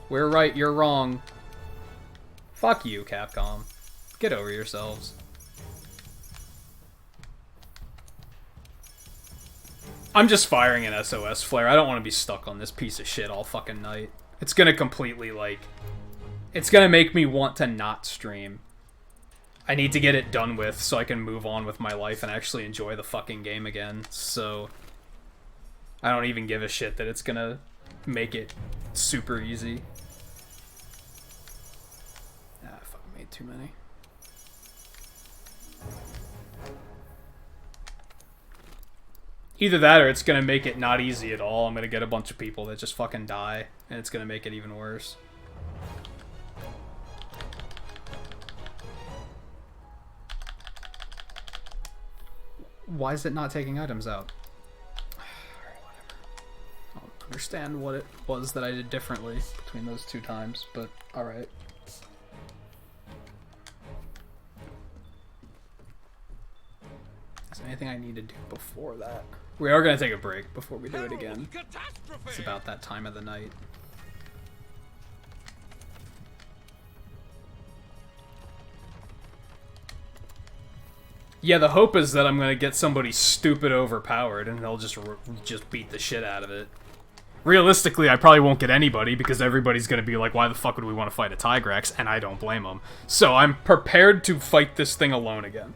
We're right, you're wrong. Fuck you, Capcom. Get over yourselves. I'm just firing an SOS flare. I don't want to be stuck on this piece of shit all fucking night. It's gonna completely, like... It's gonna make me want to not stream. I need to get it done with so I can move on with my life and actually enjoy the fucking game again. So... I don't even give a shit that it's gonna make it super easy. Ah, I fucking made too many. Either that or it's gonna make it not easy at all. I'm gonna get a bunch of people that just fucking die, and it's gonna make it even worse. Why is it not taking items out? I don't understand what it was that I did differently between those two times, but alright. Is there anything I need to do before that? We are going to take a break before we do it again. It's about that time of the night. Yeah, the hope is that I'm going to get somebody stupid overpowered and they'll just beat the shit out of it. Realistically, I probably won't get anybody because everybody's going to be like, why the fuck would we want to fight a Tigrex? And I don't blame them. So I'm prepared to fight this thing alone again.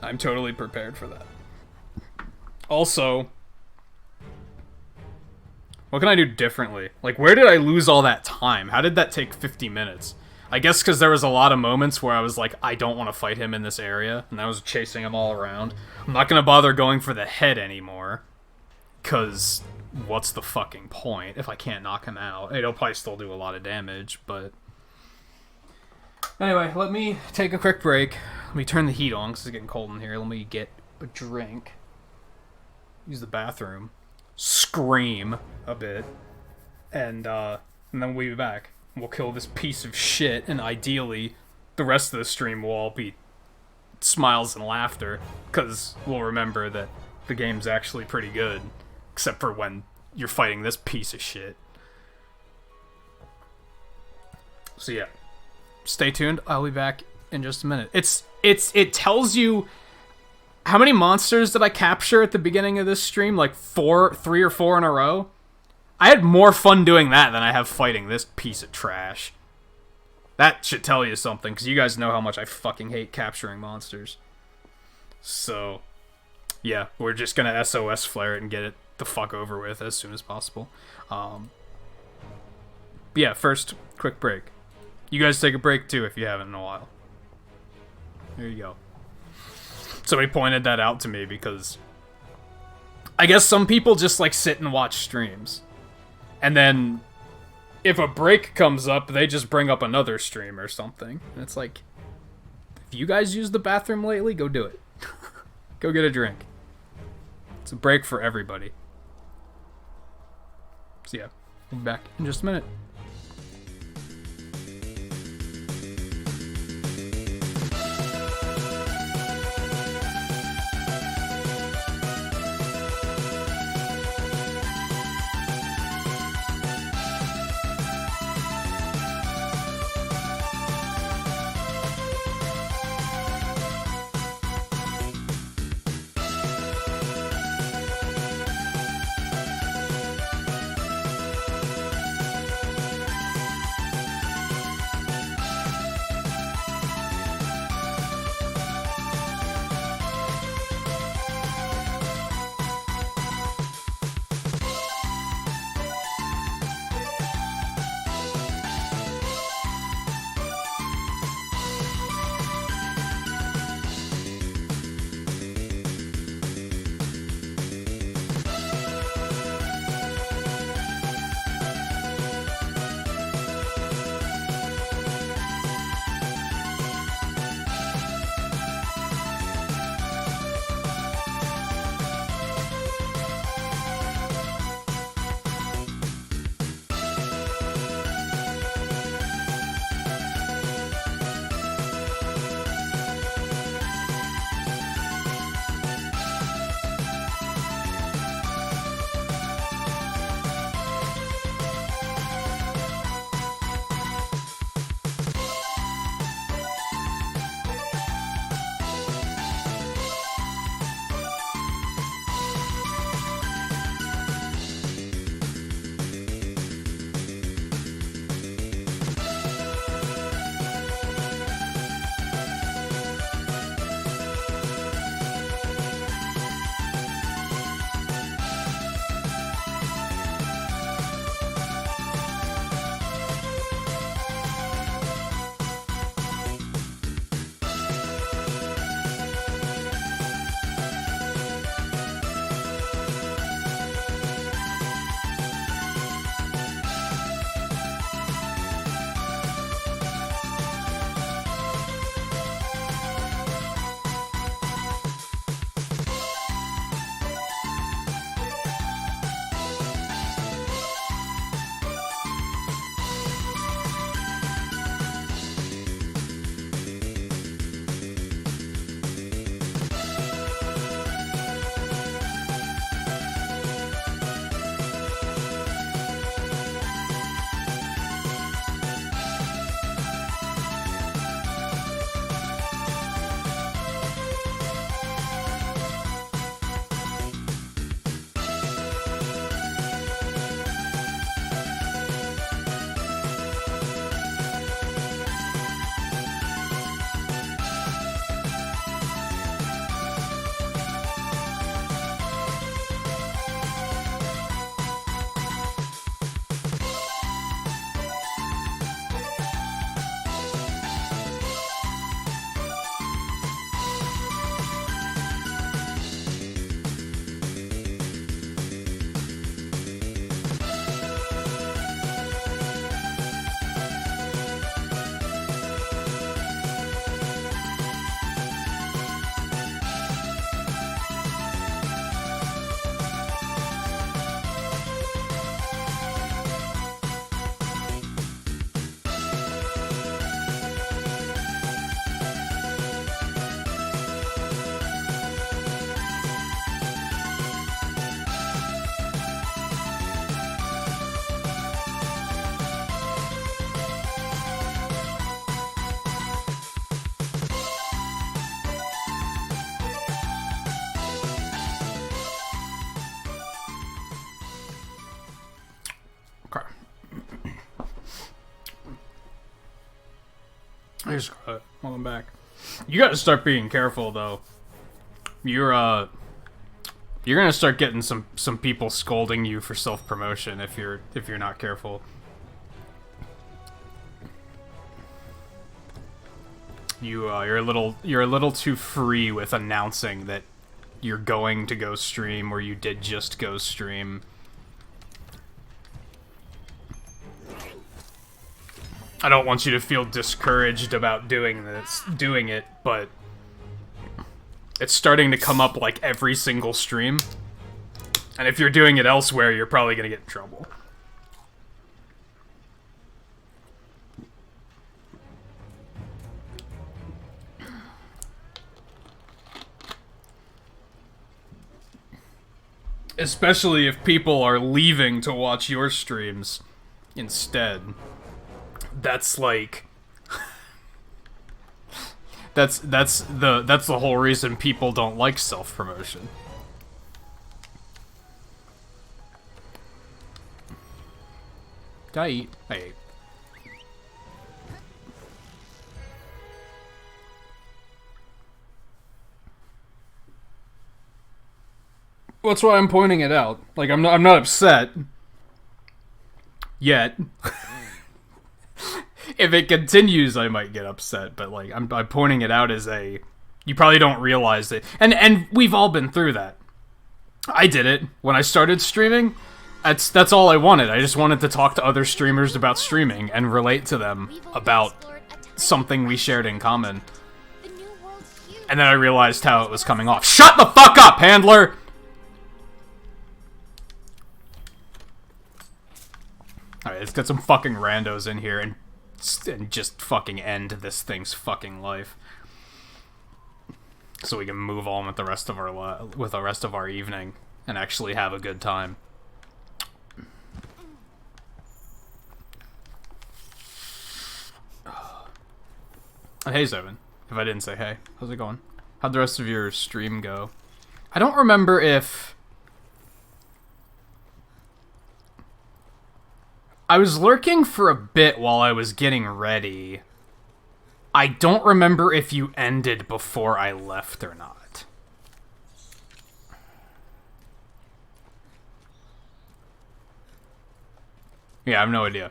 I'm totally prepared for that. Also, what can I do differently? Like, where did I lose all that time? How did that take 50 minutes? I guess because there was a lot of moments where I was like, I don't want to fight him in this area, and I was chasing him all around. I'm not going to bother going for the head anymore, because what's the fucking point if I can't knock him out? It'll probably still do a lot of damage, but... Anyway, let me take a quick break. Let me turn the heat on, because it's getting cold in here. Let me get a drink. Use the bathroom. Scream a bit. And then we'll be back. We'll kill this piece of shit, and ideally, the rest of the stream will all be smiles and laughter, because we'll remember that the game's actually pretty good, except for when you're fighting this piece of shit. So yeah, stay tuned. I'll be back in just a minute. It tells you how many monsters did I capture at the beginning of this stream? Like 3 or 4 in a row? I had more fun doing that than I have fighting this piece of trash. That should tell you something, because you guys know how much I fucking hate capturing monsters. So, yeah, we're just gonna SOS flare it and get it the fuck over with as soon as possible. But yeah, first, quick break. You guys take a break too if you haven't in a while. There you go. Somebody pointed that out to me because I guess some people just like sit and watch streams. And then if a break comes up, they just bring up another stream or something. And it's like, if you guys use the bathroom lately, go do it. Go get a drink. It's a break for everybody. So yeah, we'll be back in just a minute. Here's welcome back. You gotta start being careful though. You're gonna start getting some people scolding you for self-promotion if you're not careful. You're a little too free with announcing that you're going to go stream or you did just go stream. I don't want you to feel discouraged about doing it, but it's starting to come up like every single stream. And if you're doing it elsewhere, you're probably gonna get in trouble. Especially if people are leaving to watch your streams instead. That's like that's the whole reason people don't like self-promotion. Did I eat? I ate. That's why I'm pointing it out. Like, I'm not upset. Yet. If it continues, I might get upset, but, like, I'm pointing it out as a... You probably don't realize it. And we've all been through that. I did it. When I started streaming, that's all I wanted. I just wanted to talk to other streamers about streaming and relate to them about something we shared in common. And then I realized how it was coming off. Shut the fuck up, handler! Alright, let's get some fucking randos in here and just fucking end this thing's fucking life. So we can move on with the rest of our evening and actually have a good time. Hey, Zevin. If I didn't say hey, how's it going? How'd the rest of your stream go? I don't remember if... I was lurking for a bit while I was getting ready. I don't remember if you ended before I left or not. Yeah, I have no idea.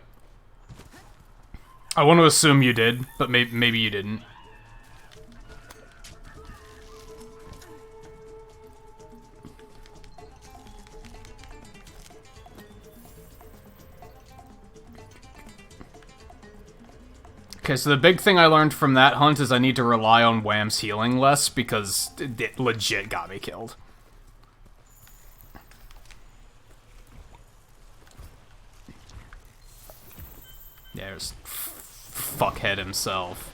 I want to assume you did, but maybe you didn't. Okay, so the big thing I learned from that hunt is I need to rely on Wham's healing less, because it legit got me killed. Yeah, there's fuckhead himself.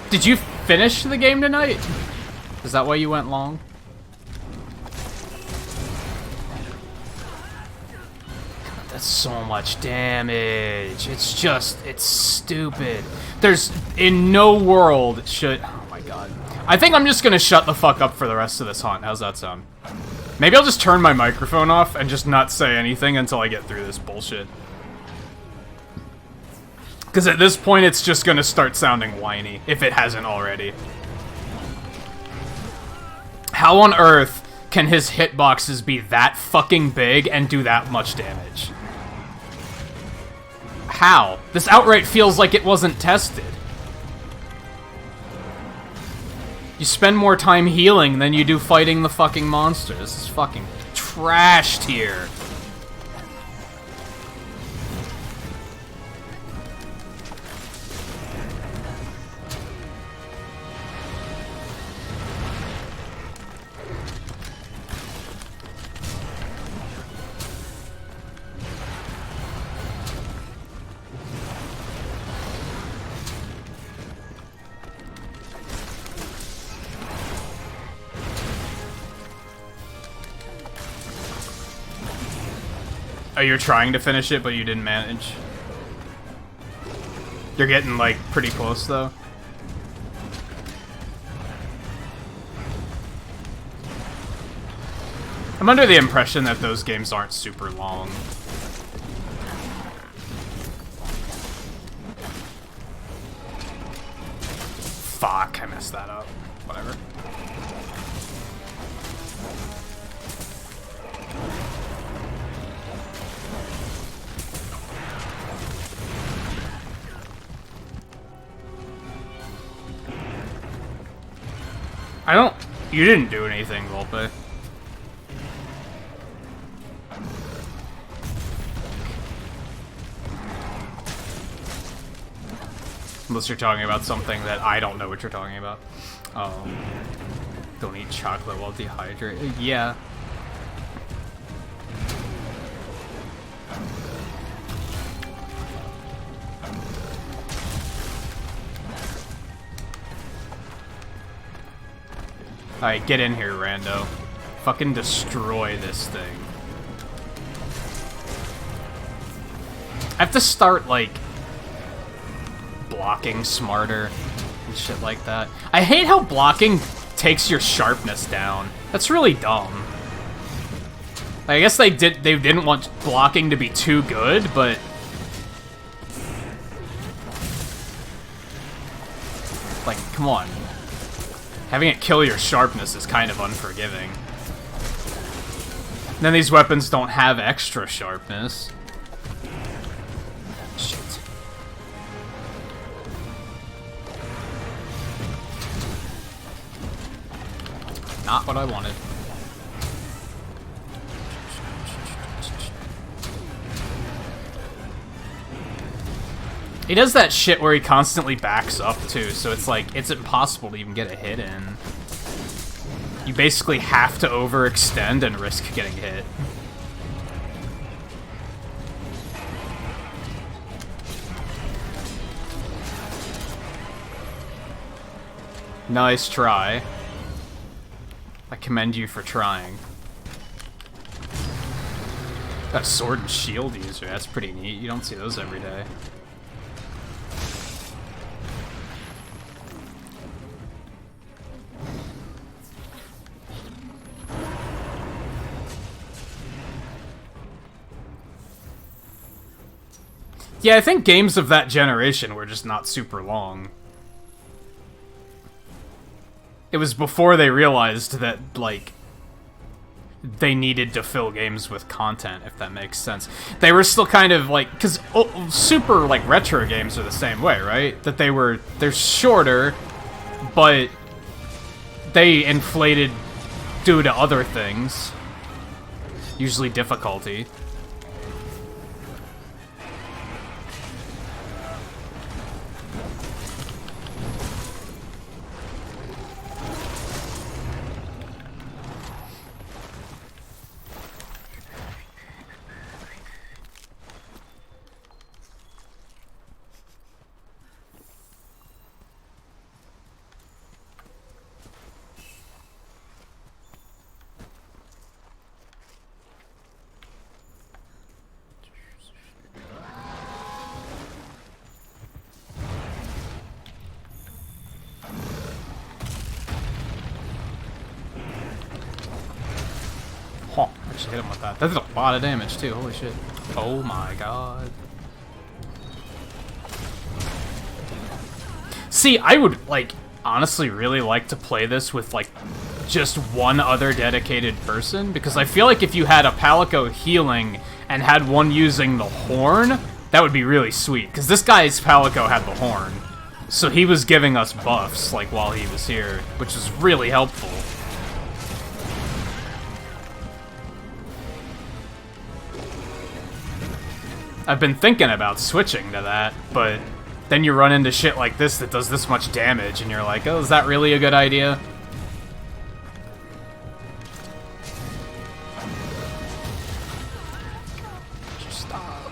Did you finish the game tonight? Is that why you went long? God, that's so much damage. It's just, it's stupid. There's, in no world should... Oh my god. I think I'm just gonna shut the fuck up for the rest of this hunt. How's that sound? Maybe I'll just turn my microphone off and just not say anything until I get through this bullshit. Because at this point, it's just gonna start sounding whiny, if it hasn't already. How on earth can his hitboxes be that fucking big and do that much damage? How? This outright feels like it wasn't tested. You spend more time healing than you do fighting the fucking monsters. This is fucking trashed here. Oh, you're trying to finish it, but you didn't manage. You're getting, like, pretty close, though. I'm under the impression that those games aren't super long. Fuck, I messed that up. Whatever. I don't... You didn't do anything, Volpe. Unless you're talking about something that I don't know what you're talking about. Don't eat chocolate while dehydrated. Yeah. Alright, get in here, rando. Fucking destroy this thing. I have to start, like, blocking smarter and shit like that. I hate how blocking takes your sharpness down. That's really dumb. I guess they didn't want blocking to be too good, but like, come on. Having it kill your sharpness is kind of unforgiving. And then these weapons don't have extra sharpness. Shit. Not what I wanted. He does that shit where he constantly backs up, too, so it's like, it's impossible to even get a hit in. You basically have to overextend and risk getting hit. Nice try. I commend you for trying. Got a sword and shield user, that's pretty neat. You don't see those every day. Yeah, I think games of that generation were just not super long. It was before they realized that, like, they needed to fill games with content, if that makes sense. They were still kind of, like, because super, like, retro games are the same way, right? That they're shorter, but they inflated due to other things. Usually difficulty. Hit him with that. That did a lot of damage too, holy shit. Oh my god. See, I would, like, honestly really like to play this with, like, just one other dedicated person, because I feel like if you had a Palico healing and had one using the horn, that would be really sweet, because this guy's Palico had the horn. So he was giving us buffs, like, while he was here, which was really helpful. I've been thinking about switching to that, but then you run into shit like this that does this much damage, and you're like, oh, is that really a good idea? Just stop.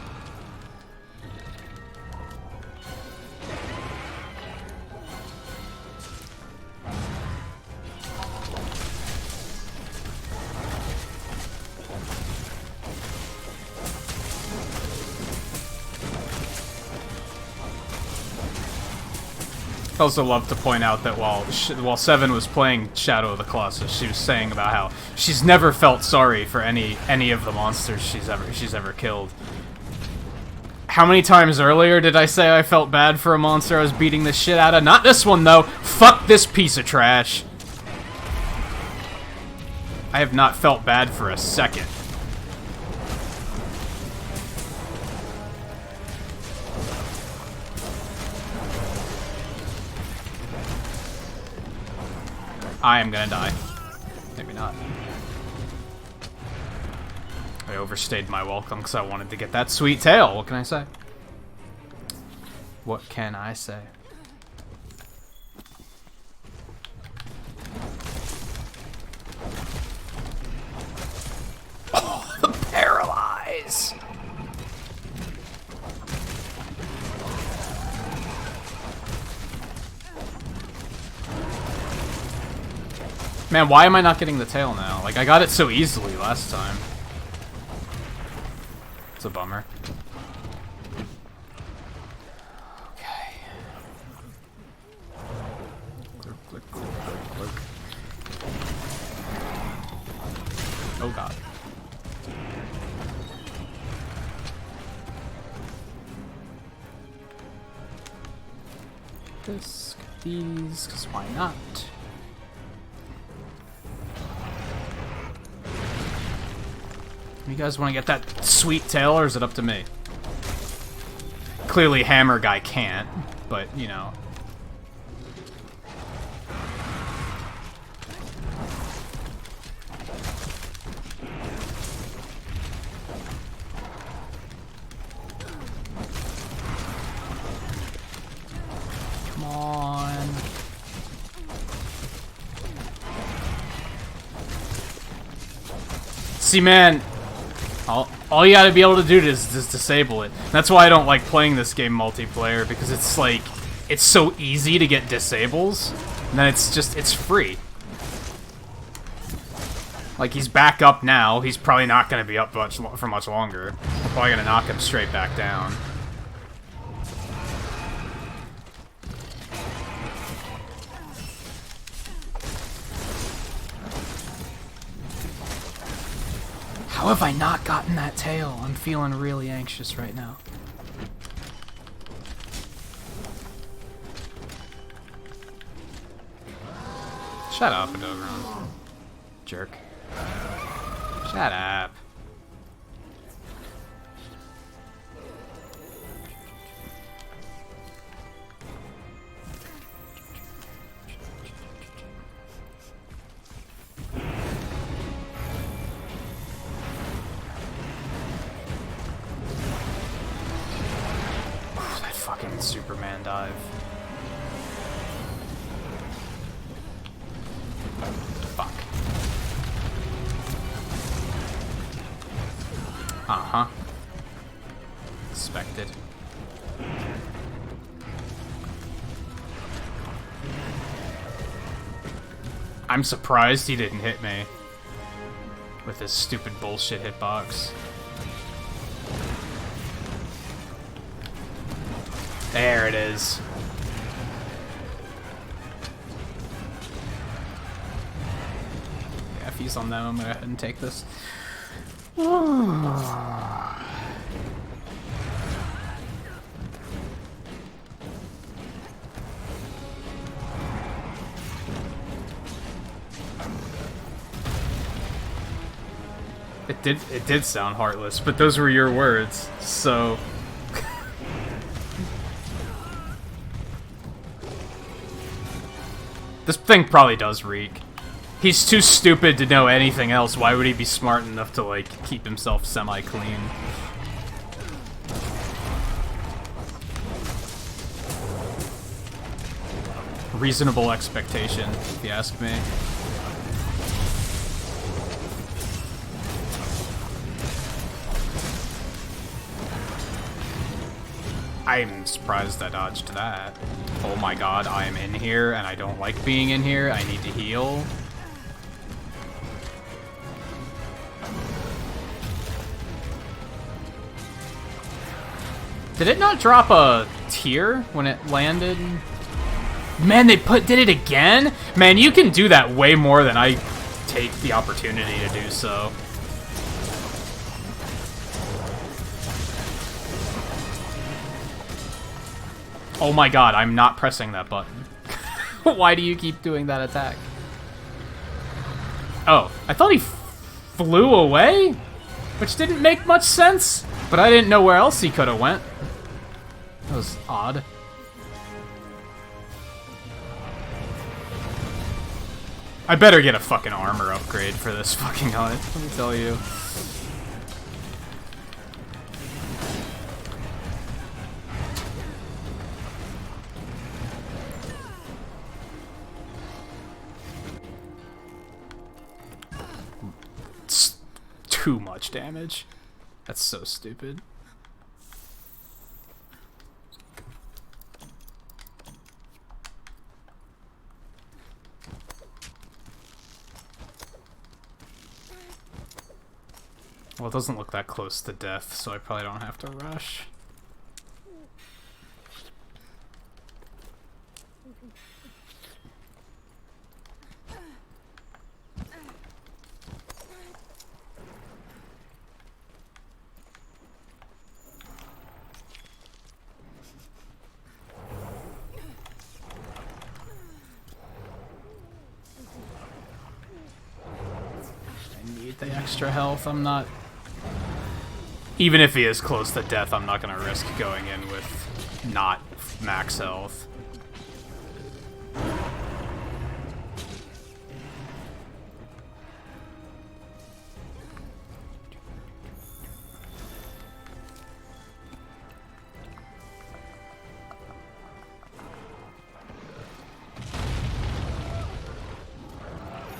I also love to point out that while Seven was playing Shadow of the Colossus, she was saying about how she's never felt sorry for any of the monsters she's ever killed. How many times earlier did I say I felt bad for a monster I was beating the shit out of? Not this one, though. Fuck this piece of trash. I have not felt bad for a second. I am gonna die. Maybe not. I overstayed my welcome because I wanted to get that sweet tail. What can I say? What can I say? Oh, the paralyze! Man, why am I not getting the tail now? Like, I got it so easily last time. It's a bummer. Okay. Click, click, click, click, click. Oh god. This, these, because why not? You guys want to get that sweet tail, or is it up to me? Clearly Hammer Guy can't, but, you know. Come on. See, man. All you gotta be able to do is disable it. That's why I don't like playing this game multiplayer, because it's like, it's so easy to get disables, and then it's free. Like, he's back up now, he's probably not gonna be up for much longer. I'm probably gonna knock him straight back down. How have I not gotten that tail? I'm feeling really anxious right now. Shut up, Adogron. Jerk. Shut up. Fucking Superman dive. Fuck. Uh-huh. Expected. I'm surprised he didn't hit me with his stupid bullshit hitbox. There it is. Yeah, if he's on them, I'm gonna go ahead and take this. It did sound heartless, but those were your words, so. This thing probably does reek. He's too stupid to know anything else. Why would he be smart enough to, like, keep himself semi-clean? Reasonable expectation, if you ask me. I'm surprised I dodged that. Oh my god, I am in here, and I don't like being in here. I need to heal. Did it not drop a tear when it landed? Man, they did it again? Man, you can do that way more than I take the opportunity to do so. Oh my god, I'm not pressing that button. Why do you keep doing that attack? Oh, I thought he flew away? Which didn't make much sense, but I didn't know where else he could have went. That was odd. I better get a fucking armor upgrade for this fucking hunt, let me tell you. It's too much damage. That's so stupid. Well, it doesn't look that close to death, so I probably don't have to rush. I need the extra health. I'm not... Even if he is close to death, I'm not going to risk going in with not max health.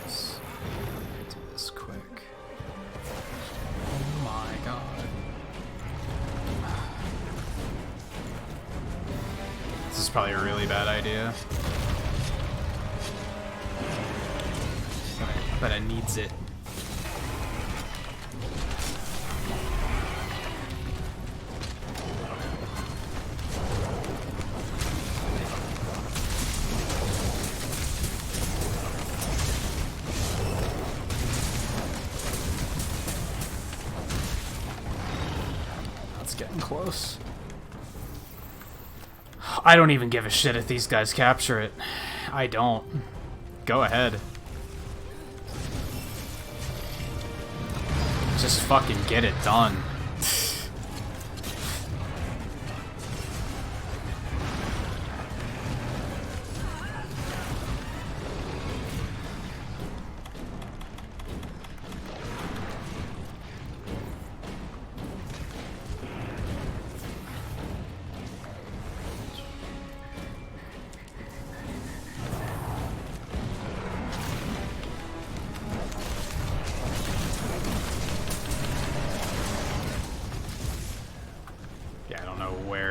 Let's do this quick. Oh my god. This is probably a really bad idea. But it needs it. That's getting close. I don't even give a shit if these guys capture it. I don't. Go ahead. Just fucking get it done.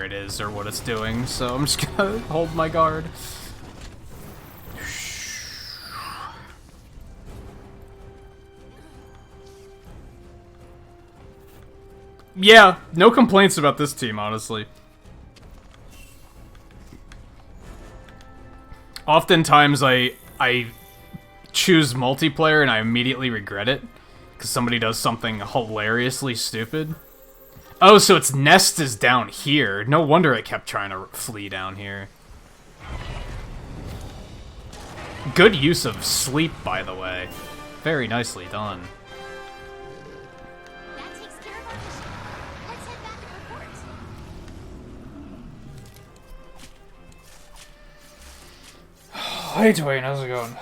It is or what it's doing, so I'm just gonna hold my guard. Yeah, no complaints about this team, honestly. Oftentimes I choose multiplayer and I immediately regret it because somebody does something hilariously stupid. Oh, so its nest is down here. No wonder it kept trying to flee down here. Good use of sleep, by the way. Very nicely done. That takes care of our mission. Let's head back and report. Hey Dwayne, how's it going?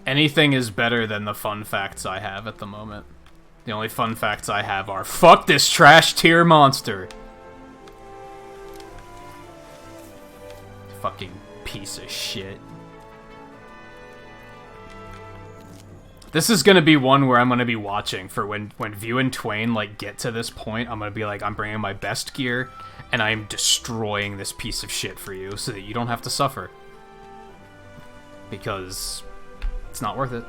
Anything is better than the fun facts I have at the moment. The only fun facts I have are, fuck this trash tier monster! Fucking piece of shit. This is gonna be one where I'm gonna be watching for when View and Twain like get to this point. I'm gonna be like, I'm bringing my best gear, and I am destroying this piece of shit for you, so that you don't have to suffer. Because it's not worth it.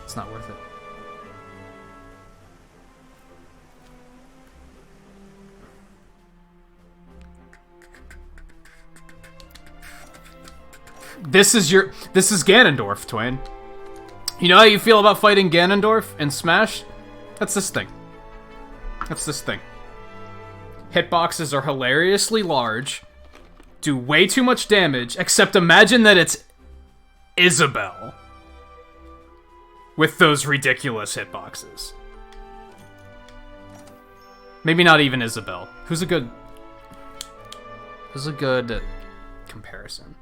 It's not worth it. This is Ganondorf, Twain. You know how you feel about fighting Ganondorf in Smash? That's this thing. That's this thing. Hitboxes are hilariously large, do way too much damage, except imagine that it's Isabelle with those ridiculous hitboxes. Maybe not even Isabelle. Who's a good comparison?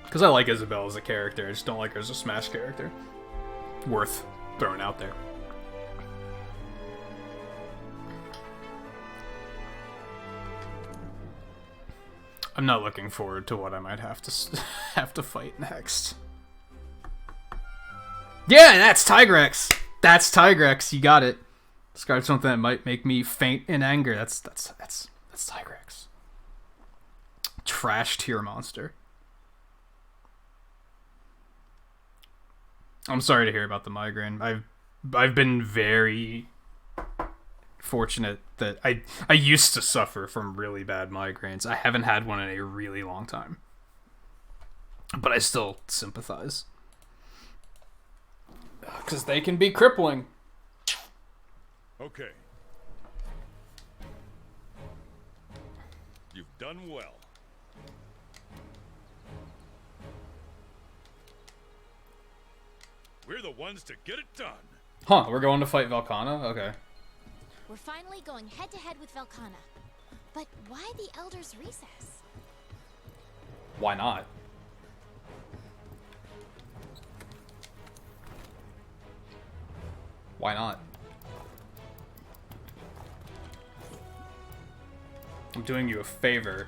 Because I like Isabelle as a character, I just don't like her as a Smash character. Worth throwing out there. I'm not looking forward to what I might have to fight next. Yeah, that's Tigrex. That's Tigrex. You got it. Describe something that might make me faint in anger. That's Tigrex. Trash tier monster. I'm sorry to hear about the migraine. I've been very fortunate that I used to suffer from really bad migraines. I haven't had one in a really long time. But I still sympathize. Because they can be crippling. Okay. You've done well. We're the ones to get it done. Huh, we're going to fight Velkhana? Okay. We're finally going head-to-head with Velkhana. But why the Elder's Recess? Why not? Why not? I'm doing you a favor.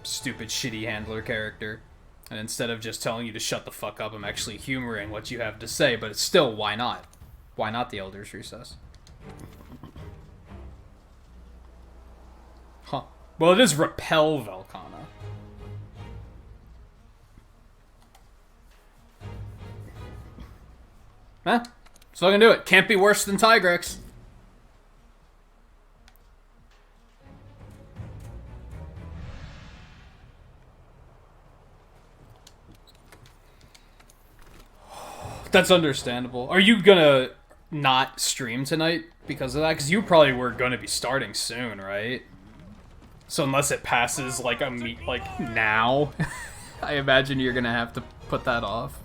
Stupid, shitty handler character. And instead of just telling you to shut the fuck up, I'm actually humoring what you have to say, but it's still, why not? Why not the Elder's Recess? Huh. Well, it is Repel Velkhana. Huh? So I can do it. Can't be worse than Tigrex. That's understandable. Are you gonna not stream tonight because of that? Because you probably were gonna be starting soon, right? So unless it passes like now, I imagine you're gonna have to put that off.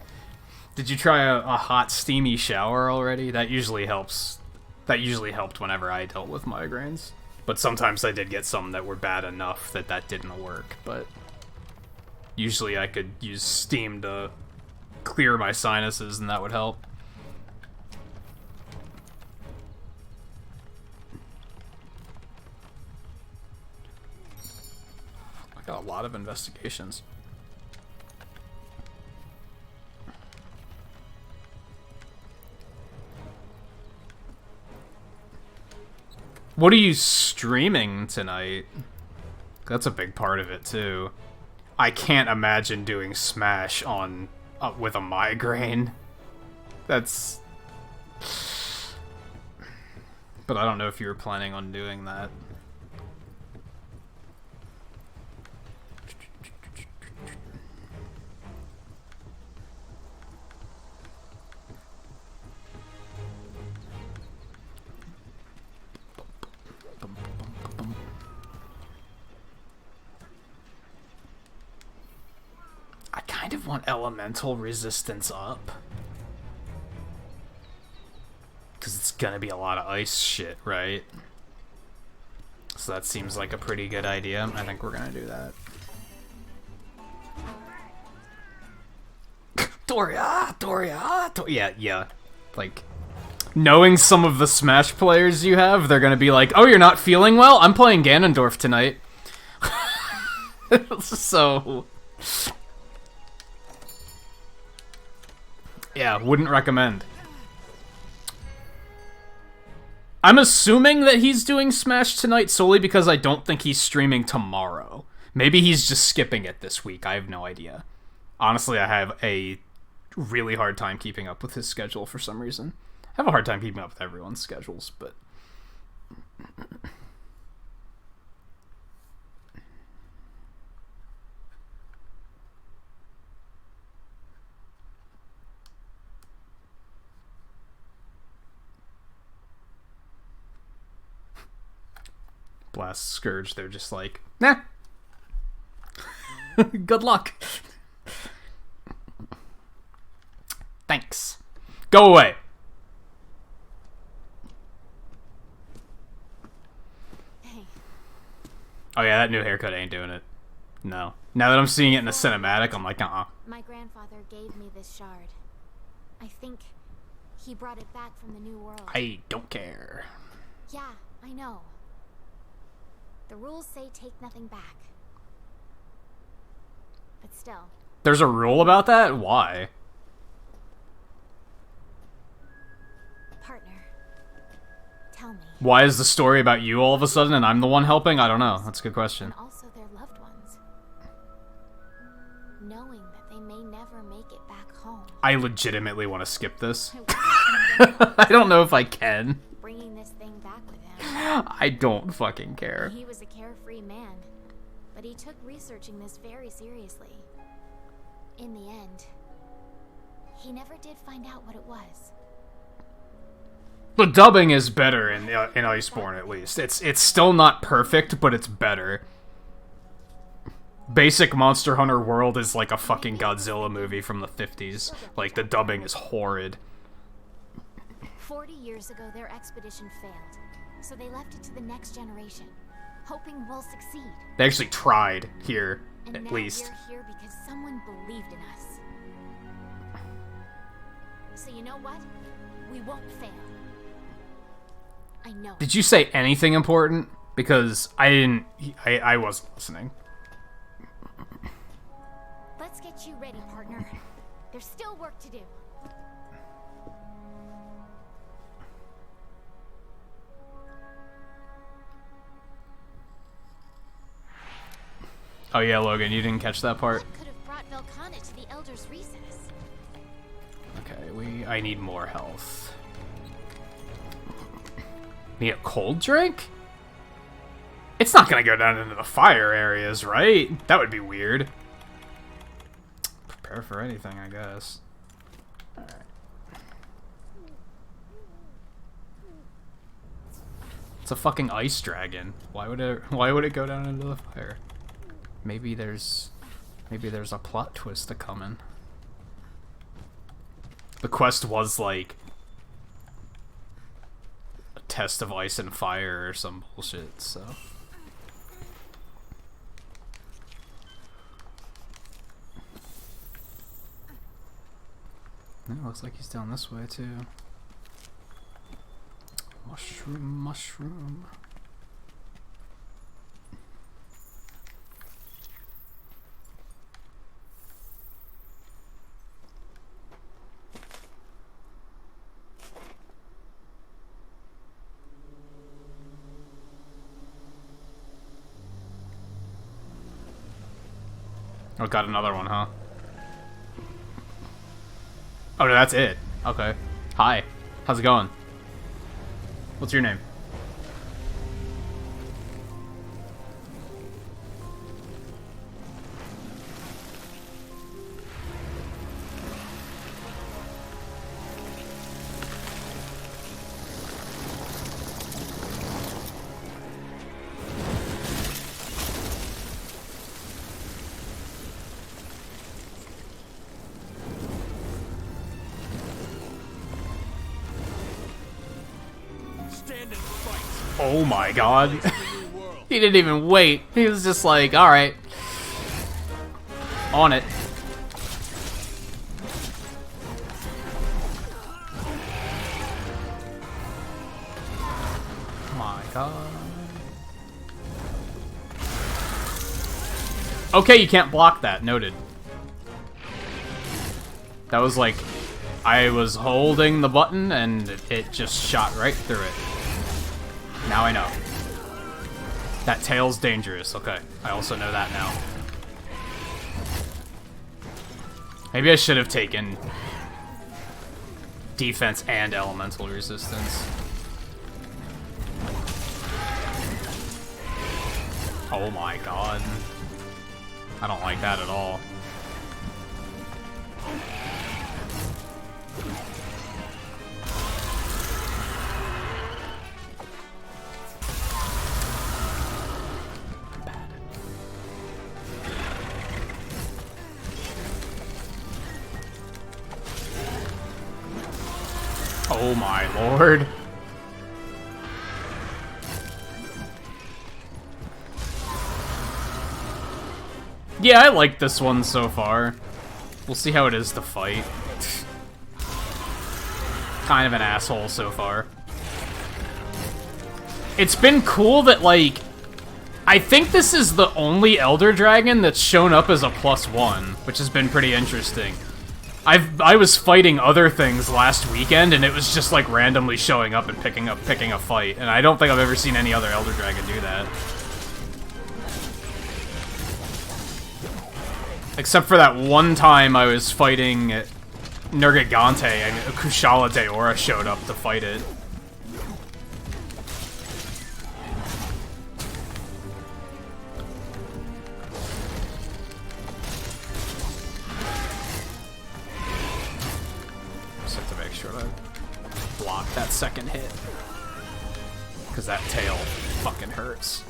Did you try a hot steamy shower already? That usually helps. That usually helped whenever I dealt with migraines. But sometimes I did get some that were bad enough that didn't work. But usually I could use steam to clear my sinuses, and that would help. I got a lot of investigations. What are you streaming tonight? That's a big part of it too. I can't imagine doing Smash on with a migraine. That's... But I don't know if you were planning on doing that. I kind of want elemental resistance up. Because it's gonna be a lot of ice shit, right? So that seems like a pretty good idea. I think we're gonna do that. Doria. Yeah. Like, knowing some of the Smash players you have, they're gonna be like, oh, you're not feeling well? I'm playing Ganondorf tonight. So, yeah, wouldn't recommend. I'm assuming that he's doing Smash tonight solely because I don't think he's streaming tomorrow. Maybe he's just skipping it this week. I have no idea. Honestly, I have a really hard time keeping up with his schedule for some reason. I have a hard time keeping up with everyone's schedules, but... Blast Scourge, they're just like, nah. Good luck. Thanks. Go away. Hey. Oh yeah, that new haircut ain't doing it. No. Now that I'm seeing it in a cinematic, I'm like, uh-uh. My grandfather gave me this shard. I think he brought it back from the New World. I don't care. Yeah, I know. The rules say take nothing back. But still. There's a rule about that? Why? Partner, tell me. Why is the story about you all of a sudden and I'm the one helping? I don't know. That's a good question. And also their loved ones. Knowing that they may never make it back home. I legitimately want to skip this. I don't know if I can. Bringing this thing back with him. I don't fucking care. He was a carefree man, but he took researching this very seriously. In the end, he never did find out what it was. The dubbing is better in Iceborne, at least. It's still not perfect, but it's better. Basic Monster Hunter World is like a fucking Godzilla movie from the 50s. Like, the dubbing is horrid. 40 years ago, their expedition failed, so they left it to the next generation, hoping we'll succeed. They actually tried here, And at now least. we're here because someone believed in us. So you know what? We won't fail. I know. Did you say anything important? Because I didn't... I wasn't listening. Let's get you ready, partner. There's still work to do. Oh yeah, Logan, you didn't catch that part? What could have brought Velkhana to the Elder's recess? Okay, I need more health. Need a cold drink? It's not gonna go down into the fire areas, right? That would be weird. Prepare for anything, I guess. Alright. It's a fucking ice dragon. Why would it go down into the fire? Maybe there's a plot twist to coming. The quest was like a test of ice and fire or some bullshit, so. It looks like he's down this way too. Mushroom. Oh, got another one, huh? Oh, no, that's it. Okay. Hi. How's it going? What's your name? Oh my god. He didn't even wait. He was just like, alright. On it. My god. Okay, you can't block that. Noted. That was like... I was holding the button, and it just shot right through it. Now I know. That tail's dangerous. Okay, I also know that now. Maybe I should have taken defense and elemental resistance. Oh my god. I don't like that at all. Oh my lord. Yeah, I like this one so far. We'll see how it is to fight. Kind of an asshole so far. It's been cool that, like... I think this is the only Elder Dragon that's shown up as a +1, which has been pretty interesting. I was fighting other things last weekend, and it was just, like, randomly showing up and picking a fight, and I don't think I've ever seen any other Elder Dragon do that. Except for that one time I was fighting Nergigante, and Kushala Daora showed up to fight it. Just have to make sure to block that second hit. Because that tail fucking hurts.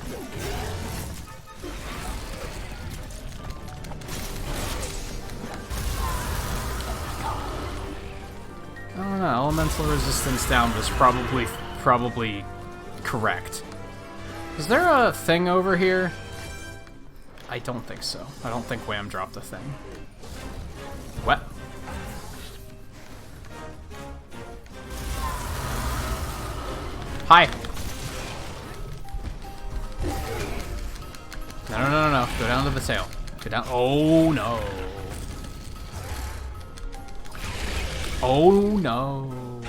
I don't know, elemental resistance down was probably correct. Is there a thing over here? I don't think so. I don't think Wham dropped a thing. What? Hi! No. Go down to the tail. Go down. Oh no. Oh no.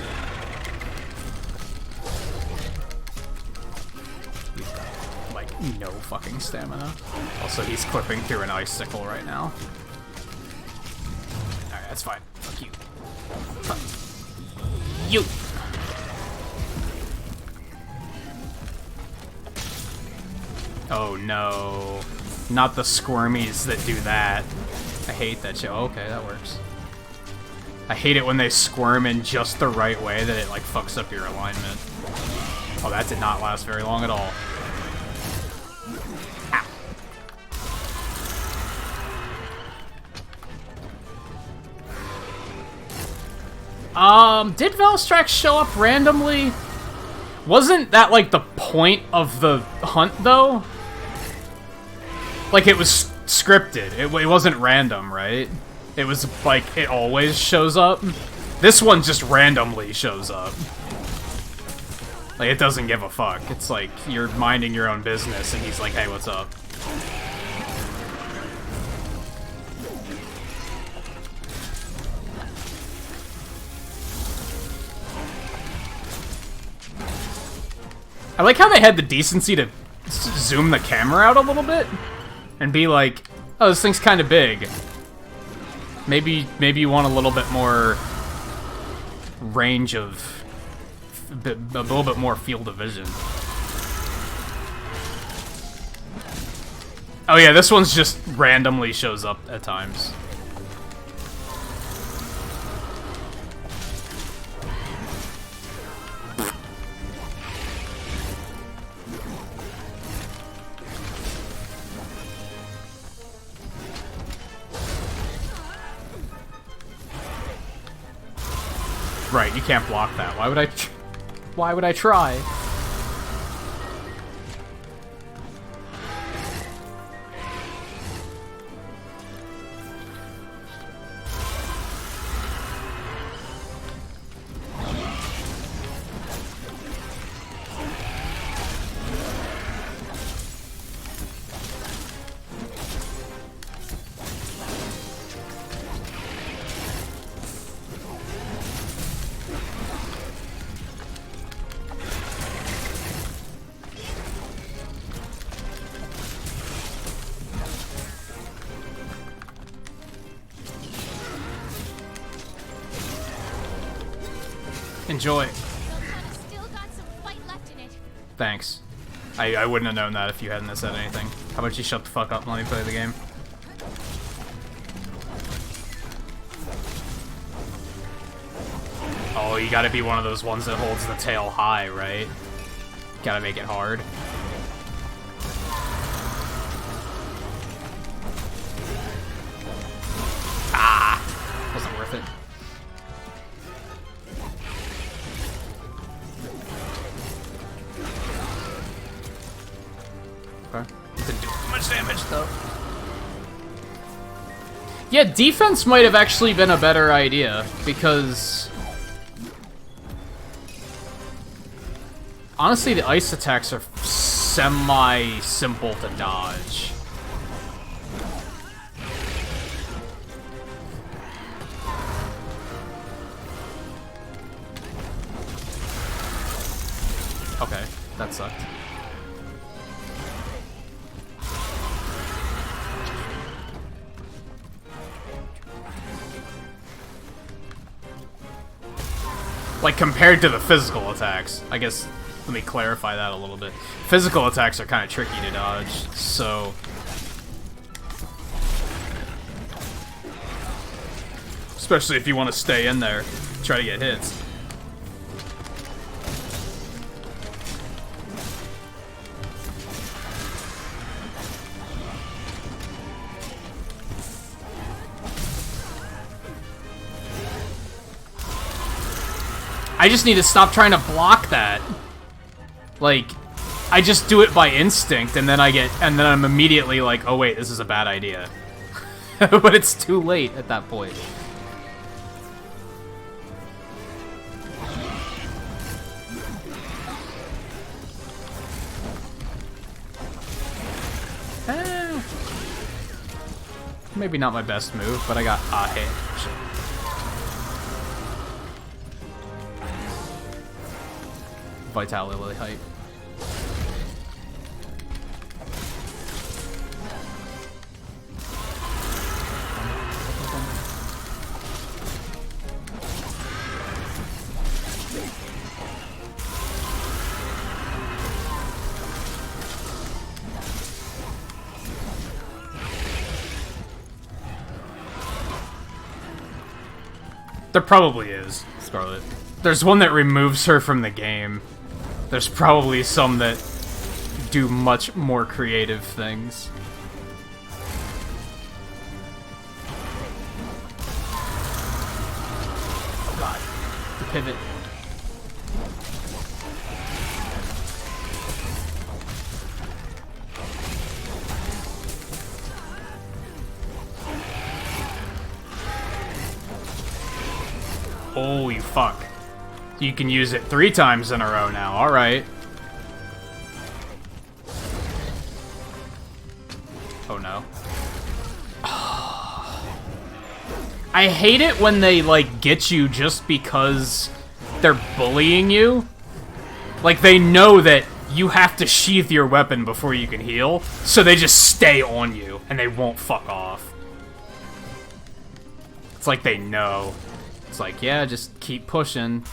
He's got, like, no fucking stamina. Also, he's clipping through an icicle right now. Alright, that's fine. Fuck you. Fuck you! Oh no. Not the squirmies that do that. I hate that shit. Oh, okay, that works. I hate it when they squirm in just the right way that it, like, fucks up your alignment. Oh, that did not last very long at all. Ow. Did Velstrax show up randomly? Wasn't that, like, the point of the hunt, though? Like, it was scripted. It wasn't random, right? It was, like, it always shows up. This one just randomly shows up. Like, it doesn't give a fuck. It's like, you're minding your own business, and he's like, hey, what's up? I like how they had the decency to zoom the camera out a little bit and be like, oh, this thing's kind of big. Maybe you want a little bit more range of... a little bit more field of vision. Oh yeah, this one's just randomly shows up at times. Right, you can't block that. Why would I try? Enjoy. Volcano's still got some fight left in it. Thanks. I wouldn't have known that if you hadn't said anything. How about you shut the fuck up and let me play the game? Oh, you gotta be one of those ones that holds the tail high, right? Gotta make it hard. Ah! Wasn't worth it. Okay. Didn't do much damage, though. Yeah, defense might have actually been a better idea, because... honestly, the ice attacks are semi-simple to dodge. Okay, that sucked. Like, compared to the physical attacks, I guess, let me clarify that a little bit. Physical attacks are kind of tricky to dodge, so... especially if you want to stay in there, try to get hits. I just need to stop trying to block that. Like, I just do it by instinct, and then I'm immediately like, oh wait, this is a bad idea. But it's too late at that point. Maybe not my best move, but I got a hit. Vitality height. There probably is, Scarlet. There's one that removes her from the game. There's probably some that do much more creative things. Oh god. The pivot. Holy fuck. You can use it 3 times in a row now, alright. Oh no. I hate it when they, like, get you just because they're bullying you. Like, they know that you have to sheath your weapon before you can heal, so they just stay on you, and they won't fuck off. It's like they know. It's like, yeah, just keep pushing.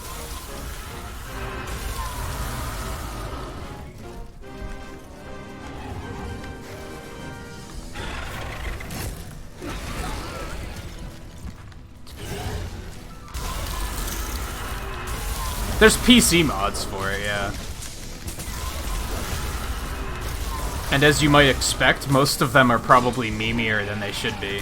There's PC mods for it, yeah. And as you might expect, most of them are probably memeier than they should be.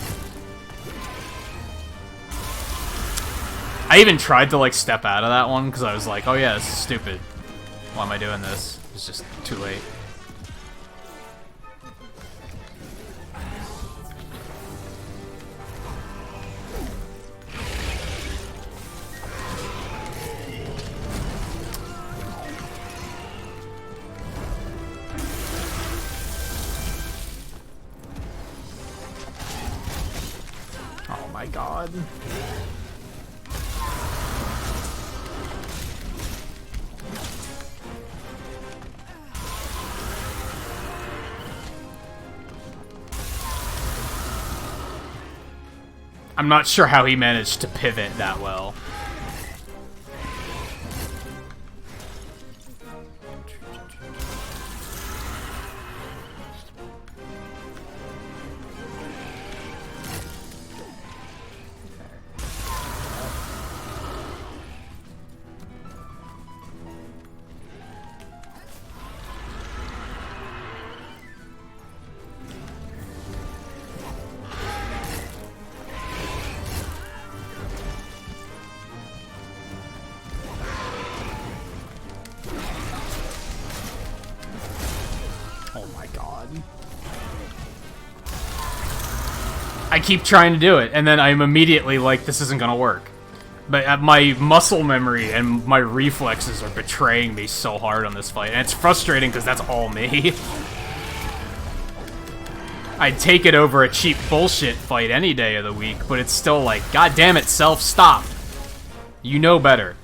I even tried to, like, step out of that one, because I was like, oh yeah, this is stupid. Why am I doing this? It's just too late. Oh my god. I'm not sure how he managed to pivot that well. button. I keep trying to do it, and then I'm immediately like, this isn't gonna work. But my muscle memory and my reflexes are betraying me so hard on this fight, and it's frustrating because that's all me. I'd take it over a cheap bullshit fight any day of the week, but it's still like, god damn it, self, stop. You know better.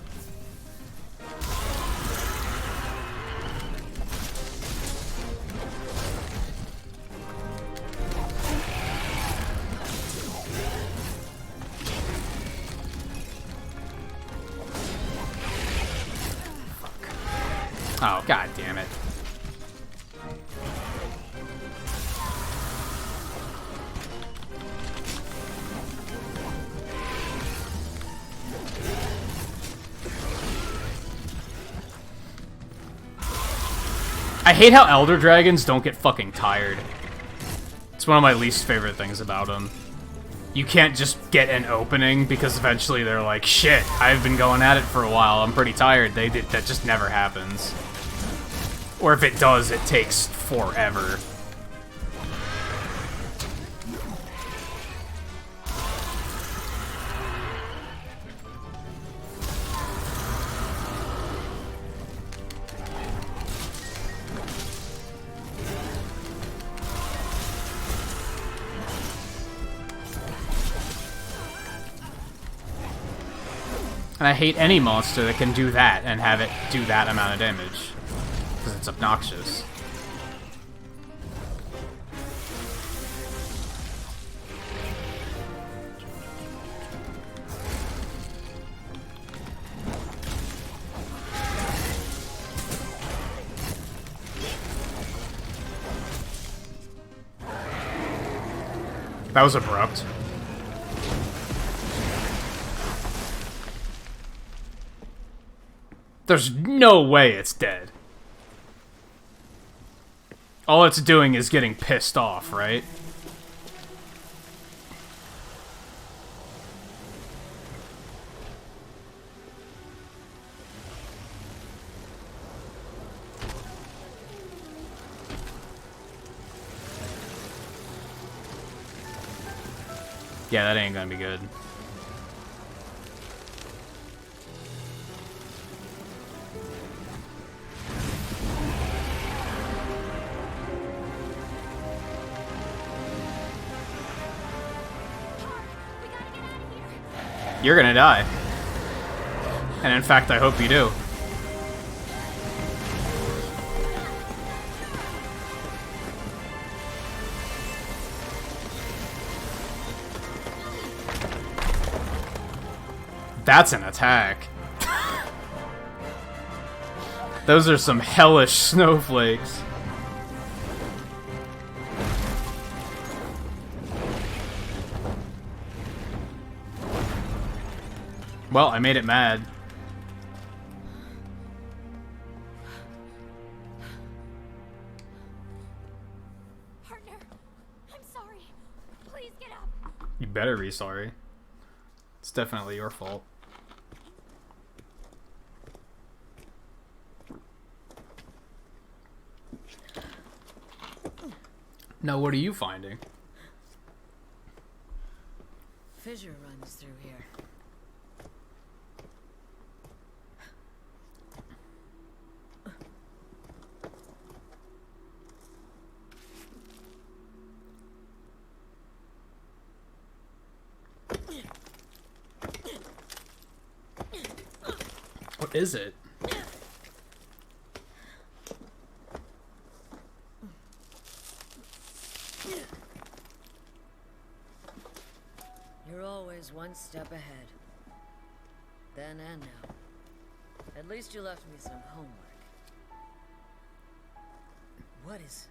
Oh, god damn it. I hate how Elder Dragons don't get fucking tired. It's one of my least favorite things about them. You can't just get an opening because eventually they're like, shit, I've been going at it for a while, I'm pretty tired. That just never happens. Or if it does, it takes forever. And I hate any monster that can do that and have it do that amount of damage. Because it's obnoxious. That was abrupt. There's no way it's dead. All it's doing is getting pissed off, right? Yeah, that ain't gonna be good. You're gonna die. And in fact, I hope you do. That's an attack. Those are some hellish snowflakes. Well, I made it mad. Partner, I'm sorry. Please get up. You better be sorry. It's definitely your fault. Now, what are you finding? Fissure runs through here. What is it? You're always one step ahead. Then and now. At least you left me some homework. What is...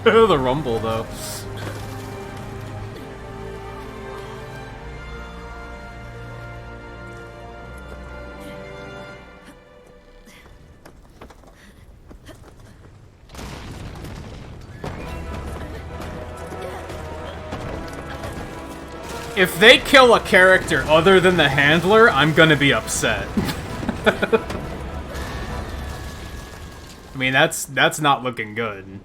The rumble, though. If they kill a character other than the handler, I'm gonna be upset. I mean, that's not looking good.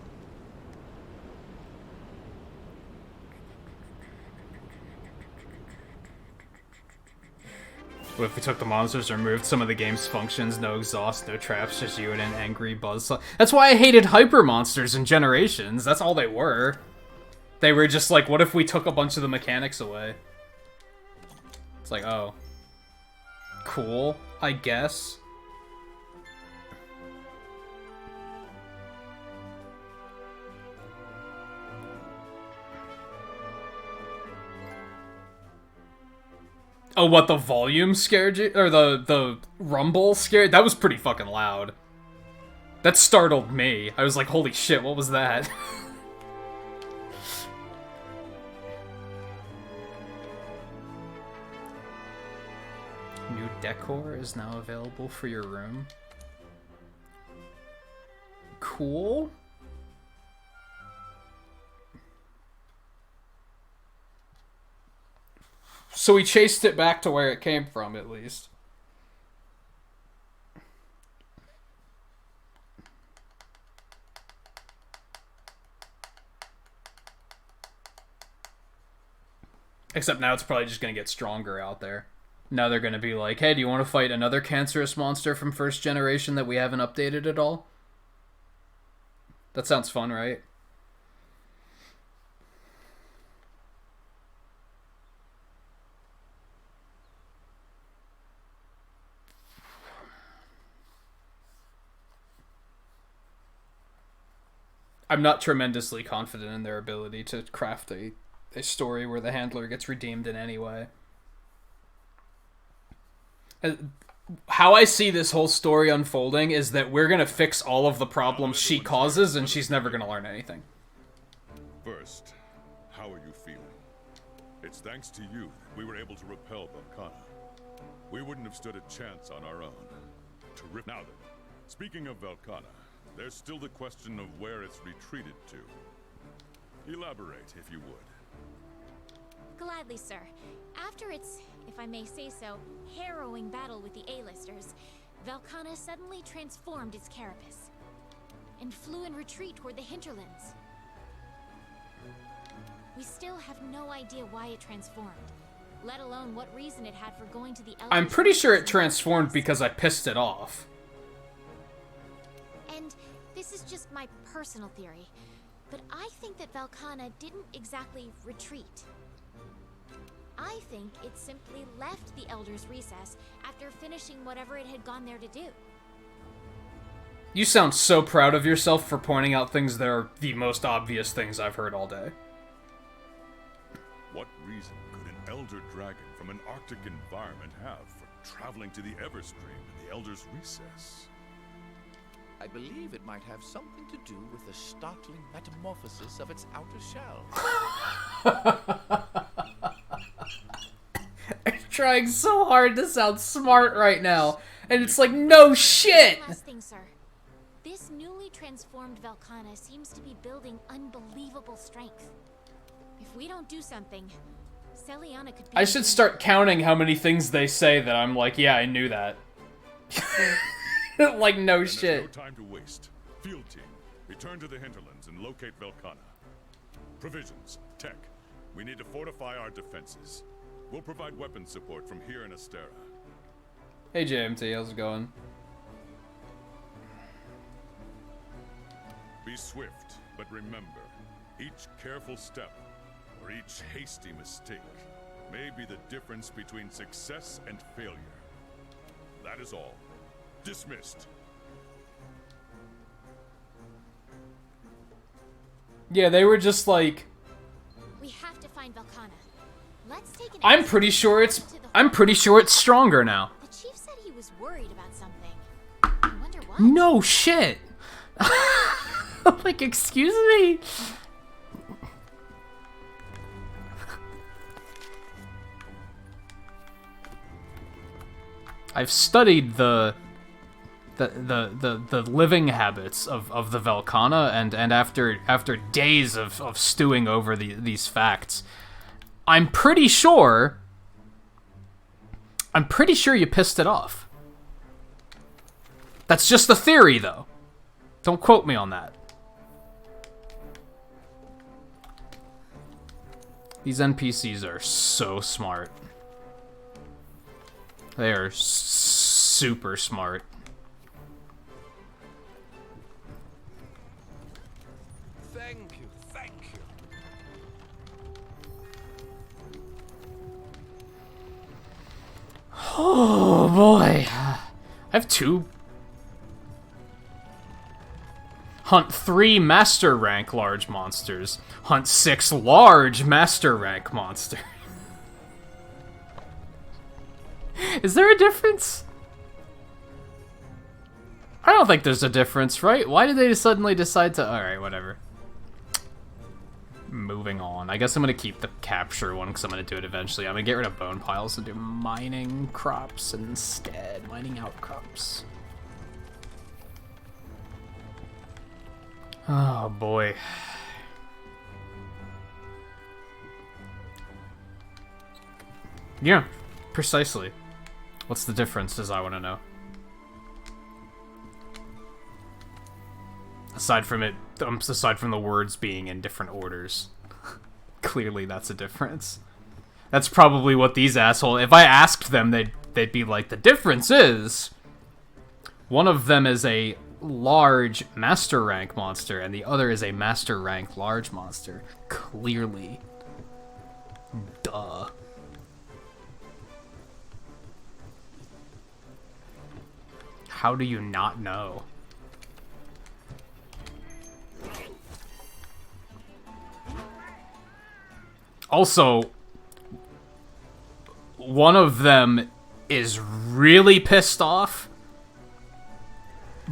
What if we took the monsters and removed some of the game's functions? No exhaust, no traps, just you and an angry buzz. That's why I hated hyper monsters in Generations. That's all they were. They were just like, what if we took a bunch of the mechanics away? It's like, oh. Cool, I guess. Oh, what, the volume scared you? Or the rumble scared? That was pretty fucking loud. That startled me. I was like, holy shit, what was that? New decor is now available for your room. Cool. So we chased it back to where it came from, at least. Except now it's probably just going to get stronger out there. Now they're going to be like, hey, do you want to fight another cancerous monster from first generation that we haven't updated at all? That sounds fun, right? I'm not tremendously confident in their ability to craft a story where the handler gets redeemed in any way. How I see this whole story unfolding is that we're gonna fix all of the problems she causes, and she's never gonna learn anything. First, how are you feeling? It's thanks to you that we were able to repel Velkhana. We wouldn't have stood a chance on our own. Now then, speaking of Velkhana, there's still the question of where it's retreated to. Elaborate, if you would. Gladly, sir. After its, if I may say so, harrowing battle with the A-listers, Velkhana suddenly transformed its carapace and flew in retreat toward the hinterlands. We still have no idea why it transformed, let alone what reason it had for going to the Elders. I'm pretty sure it transformed because I pissed it off. And this is just my personal theory, but I think that Velkhana didn't exactly retreat. I think it simply left the Elder's Recess after finishing whatever it had gone there to do. You sound so proud of yourself for pointing out things that are the most obvious things I've heard all day. What reason could an Elder Dragon from an Arctic environment have for traveling to the Everstream in the Elder's Recess? I believe it might have something to do with the startling metamorphosis of its outer shell. I'm trying so hard to sound smart right now, and it's like, no shit! Last thing, sir. This newly transformed Velkhana seems to be building unbelievable strength. If we don't do something, Celiana could be... I should start counting how many things they say that I'm like, yeah, I knew that. Like, no shit. There's no time to waste. Field team, return to the hinterlands and locate Velkhana. Provisions, tech. We need to fortify our defenses. We'll provide weapon support from here in Astera. Hey JMT, how's it going? Be swift, but remember, each careful step or each hasty mistake may be the difference between success and failure. That is all. Dismissed. Yeah, they were just like, we have to find Velkhana. Let's take an I'm pretty sure it's stronger now. The chief said he was worried about something. I wonder what. No shit. Like, excuse me? I've studied the living habits of the Velkhana, and after days of stewing over these facts, I'm pretty sure you pissed it off. That's just a theory, though. Don't quote me on that. These NPCs are so smart. They are super smart. Thank you, thank you. Oh boy. I have 2. Hunt 3 master rank large monsters. Hunt 6 large master rank monster. Is there a difference? I don't think there's a difference, right? Why did they suddenly decide to... Alright, whatever. Moving on. I guess I'm going to keep the capture one because I'm going to do it eventually. I'm going to get rid of bone piles and do mining crops instead. Mining outcrops. Oh, boy. Yeah, precisely. What's the difference, as I want to know? Aside from the words being in different orders. Clearly that's a difference. That's probably what these assholes... If I asked them, they'd be like, the difference is... One of them is a large master rank monster, and the other is a master rank large monster. Clearly. Duh. How do you not know? Also, one of them is really pissed off,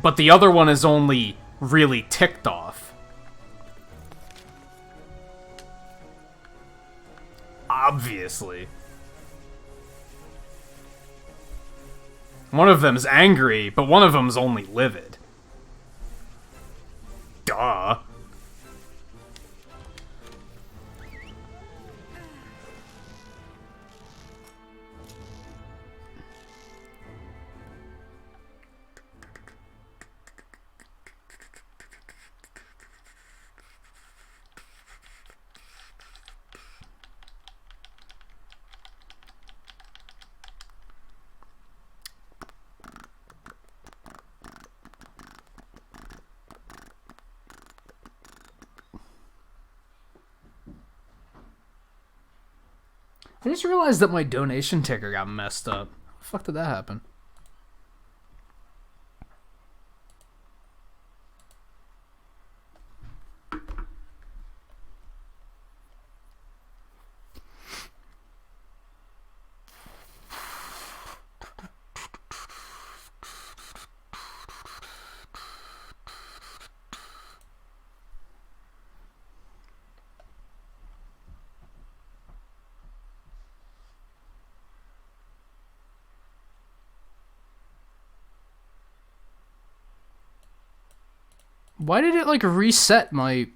but the other one is only really ticked off. Obviously. One of them's angry, but one of them's only livid. Duh. I just realized that my donation ticker got messed up. How the fuck did that happen? Why did it, like, reset my...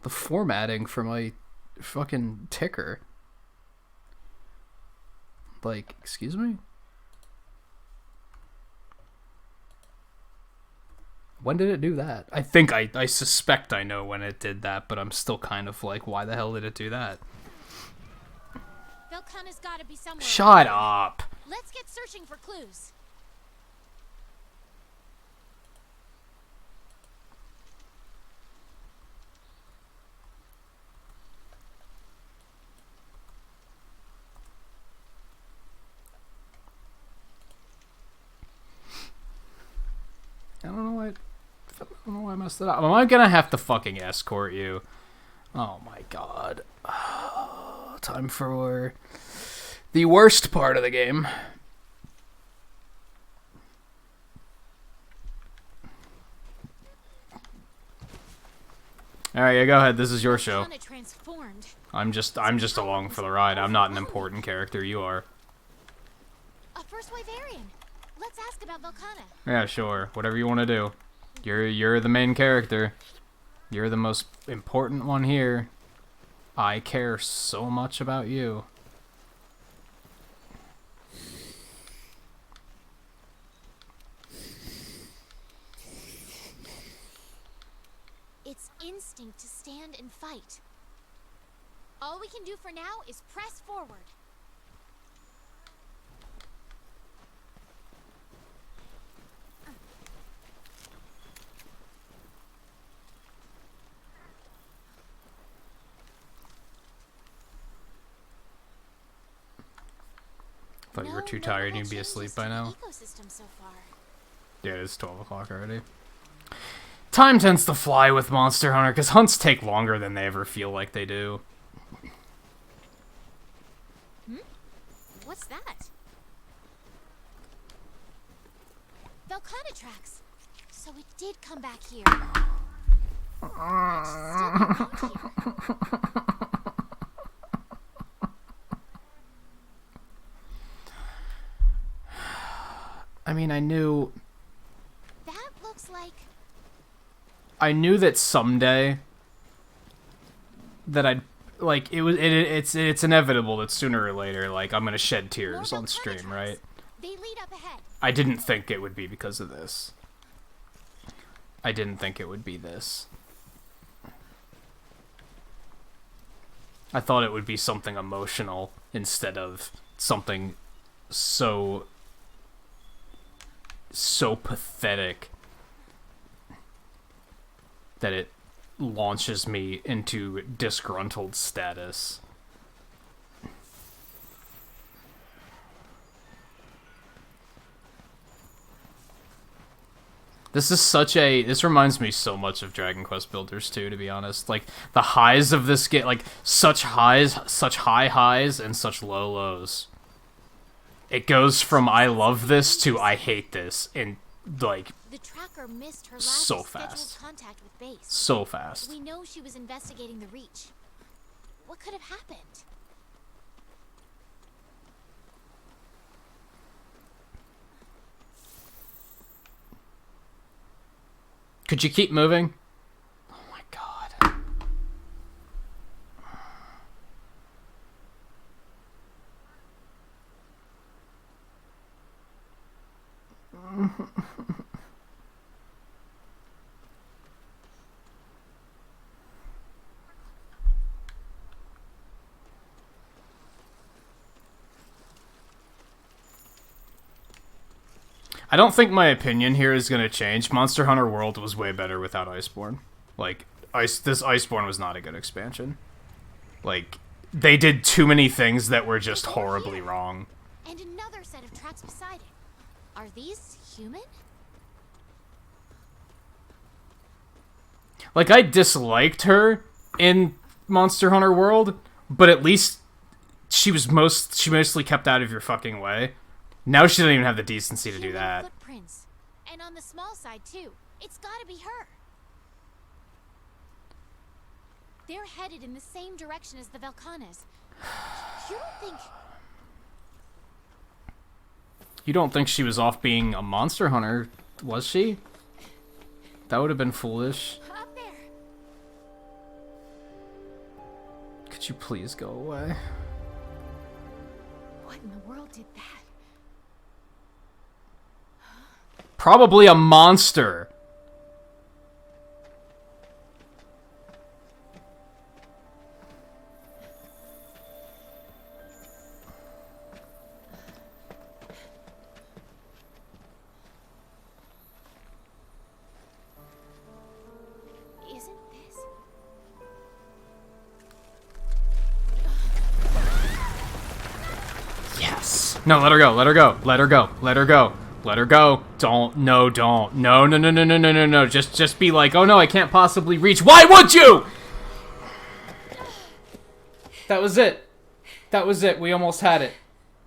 the formatting for my fucking ticker? Like, excuse me? When did it do that? I suspect I know when it did that, but I'm still kind of like, why the hell did it do that? Velkhana's gotta be somewhere. Shut up! Let's get searching for clues. I don't know why I messed it up. Am I gonna have to fucking escort you? Oh my god. Time for the worst part of the game. Alright, yeah, go ahead. This is your show. I'm just along for the ride. I'm not an important character. You are. A first Wyverian. Let's ask about Velkhana. Yeah, sure. Whatever you want to do. You're the main character. You're the most important one here. I care so much about you. It's instinct to stand and fight. All we can do for now is press forward. Thought you were too No tired notable you'd be changes asleep to by the now. ecosystem so far. Yeah, it's 12 o'clock already. Time tends to fly with Monster Hunter, because hunts take longer than they ever feel like they do. What's that? Velcana tracks. So it did come back here. It's still been out here. I mean, I knew That looks like... that someday that I'd like it's inevitable that sooner or later like I'm gonna shed tears more on Velcana stream, tracks. right? They lead up ahead. I didn't think it would be because of this. I didn't think it would be this. I thought it would be something emotional instead of something so pathetic that it launches me into disgruntled status. This reminds me so much of Dragon Quest Builders 2, to be honest. Like, the highs of this game, like, such high highs and such low lows. It goes from I love this to I hate this in, like, The tracker missed her last so scheduled fast. contact with base. So fast. We know she was investigating the Reach. What could have happened? Could you keep moving? Oh my god. I don't think my opinion here is going to change. Monster Hunter World was way better without Iceborne. Like, this Iceborne was not a good expansion. Like, they did too many things that were just horribly wrong. And another set of tracks beside it. Are these human? Like, I disliked her in Monster Hunter World, but at least she mostly kept out of your fucking way. Now she doesn't even have the decency to do Human that. Footprints. And on the small side, too. It's gotta be her. They're headed in the same direction as the Velcanas. You don't think... You don't think she was off being a monster hunter, was she? That would have been foolish. Up there! Could you please go away? What in the world did that? Probably a monster. Isn't this... Yes. No, let her go. Let her go. Let her go. Let her go. Let her go. Don't. No, don't. No, no, no, no, no, no, no, no. Just be like, oh no, I can't possibly reach. Why would you? That was it. That was it. We almost had it.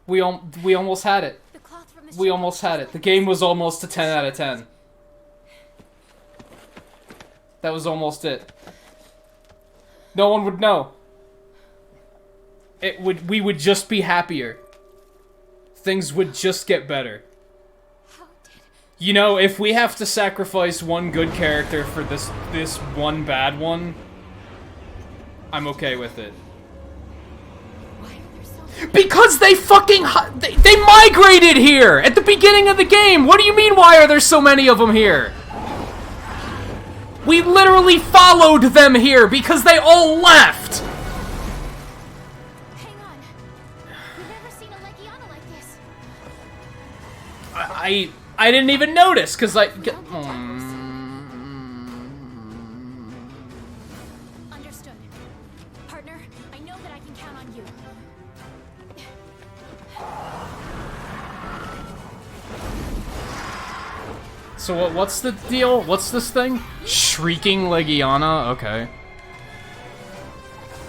We almost had it. The cloth from the We almost had it. The game was almost a 10 out of 10. That was almost it. No one would know. We would just be happier. Things would just get better. How did... You know, if we have to sacrifice one good character for this one bad one, I'm okay with it. Why are there so many? Because they fucking they migrated here at the beginning of the game. What do you mean? Why are there so many of them here? We literally followed them here because they all left. Hang on. We've never seen a Legiana like this. I didn't even notice because Understood. Partner, I know that I can count on you. So what's the deal? What's this thing? Shrieking Legiana? Okay.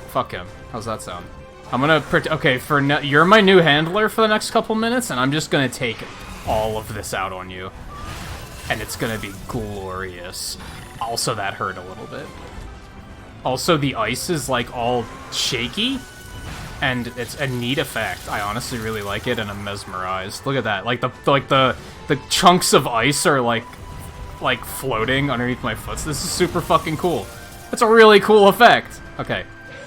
Fuck him. How's that sound? I'm gonna okay, you're my new handler for the next couple minutes, and I'm just gonna take all of this out on you. And it's gonna be glorious. Also, that hurt a little bit. Also, the ice is, like, all shaky, and it's a neat effect. I honestly really like it, and I'm mesmerized. Look at that. Like, the chunks of ice are, like floating underneath my foot. So this is super fucking cool. That's a really cool effect. Okay.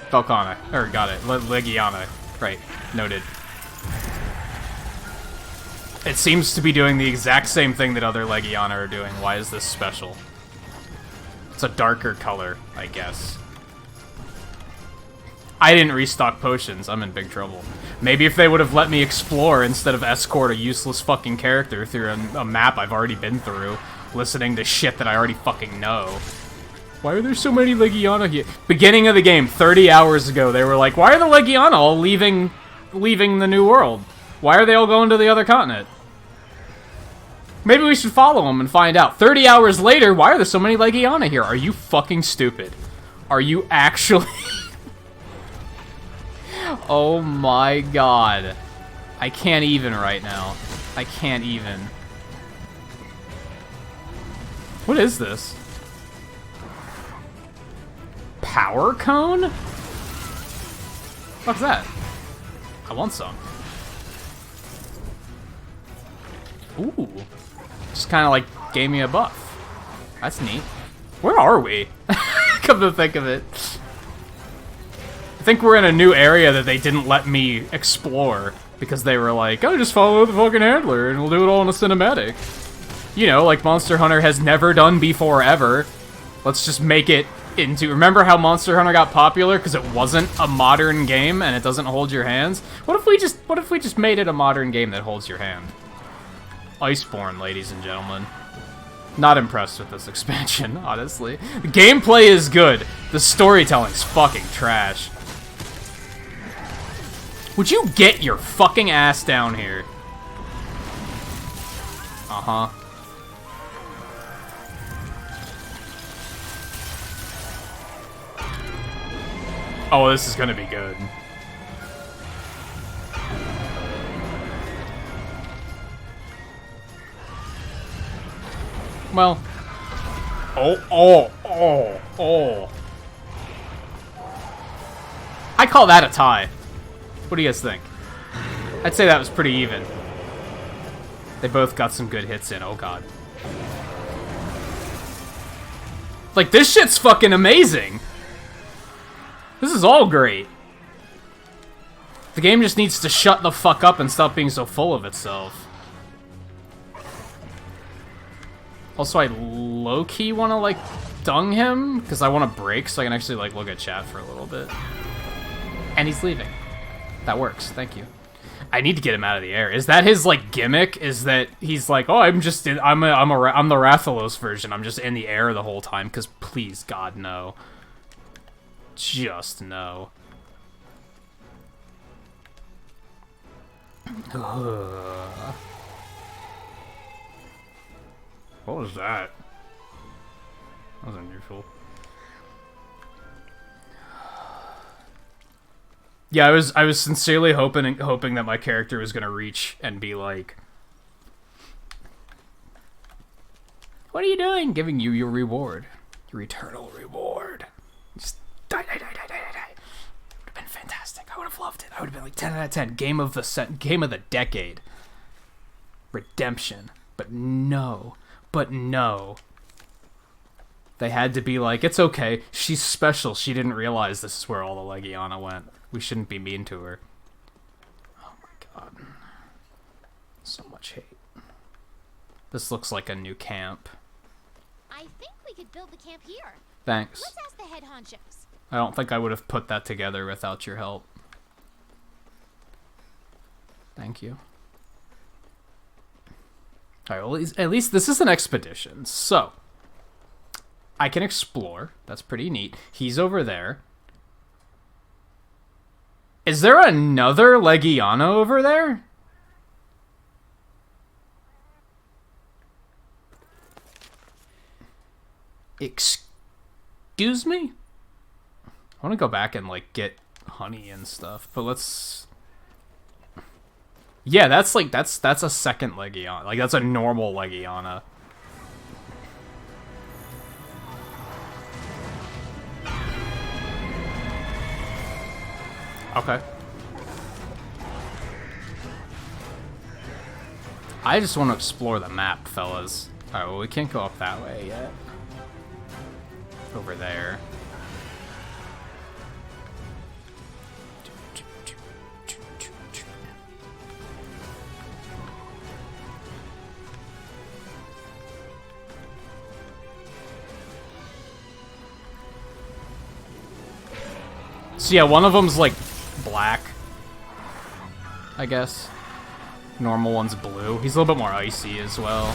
Velkhana. Or, got it. Legiana. Right. Noted. It seems to be doing the exact same thing that other Legiana are doing. Why is this special? It's a darker color, I guess. I didn't restock potions. I'm in big trouble. Maybe if they would have let me explore instead of escort a useless fucking character through a map I've already been through, listening to shit that I already fucking know. Why are there so many Legiana here? Beginning of the game, 30 hours ago, they were like, why are the Legiana all leaving the New World? Why are they all going to the other continent? Maybe we should follow them and find out. 30 hours later, why are there so many Legiana here? Are you fucking stupid? Are you actually... Oh my god. I can't even right now. I can't even. What is this? Power cone? What's that? I want some. Ooh. Just kind of like gave me a buff. That's neat. Where are we? Come to think of it. I think we're in a new area that they didn't let me explore because they were like, oh, just follow the fucking handler and we'll do it all in a cinematic. You know, like Monster Hunter has never done before ever. Let's just make it into... Remember how Monster Hunter got popular because it wasn't a modern game and it doesn't hold your hands? What if we just made it a modern game that holds your hand? Iceborne, ladies and gentlemen. Not impressed with this expansion, honestly. The gameplay is good. The storytelling's fucking trash. Would you get your fucking ass down here? Uh-huh. Oh, this is gonna be good. Well. Oh. I call that a tie. What do you guys think? I'd say that was pretty even. They both got some good hits in. Oh, God. Like, this shit's fucking amazing. This is all great. The game just needs to shut the fuck up and stop being so full of itself. Also, I low-key want to, like, dung him, because I want to break so I can actually, like, look at chat for a little bit. And he's leaving. That works. Thank you. I need to get him out of the air. Is that his, like, gimmick? Is that he's like, oh, I'm the Rathalos version. I'm just in the air the whole time, because please, God, no. Just no. What was that? That was unusual. Yeah, I was sincerely hoping that my character was gonna reach and be like, "What are you doing?" Giving you your reward, your eternal reward. Just die. Would have been fantastic. I would have loved it. I would have been like 10 out of 10. Game of the decade. Redemption. But no. But no. They had to be like, it's okay. She's special. She didn't realize this is where all the Legiana went. We shouldn't be mean to her. Oh my god. So much hate. This looks like a new camp. I think we could build the camp here. Thanks. Let's ask the head honchos. I don't think I would have put that together without your help. Thank you. Alright, well, at least this is an expedition, so I can explore. That's pretty neat. He's over there. Is there another Legiana over there? Excuse me? I want to go back and, like, get honey and stuff, but let's... Yeah, that's a second Legiana. Like, that's a normal Legiana. Okay. I just want to explore the map, fellas. Alright, well, we can't go up that way yet. Over there. So yeah, one of them's like black, I guess. Normal one's blue. He's a little bit more icy as well.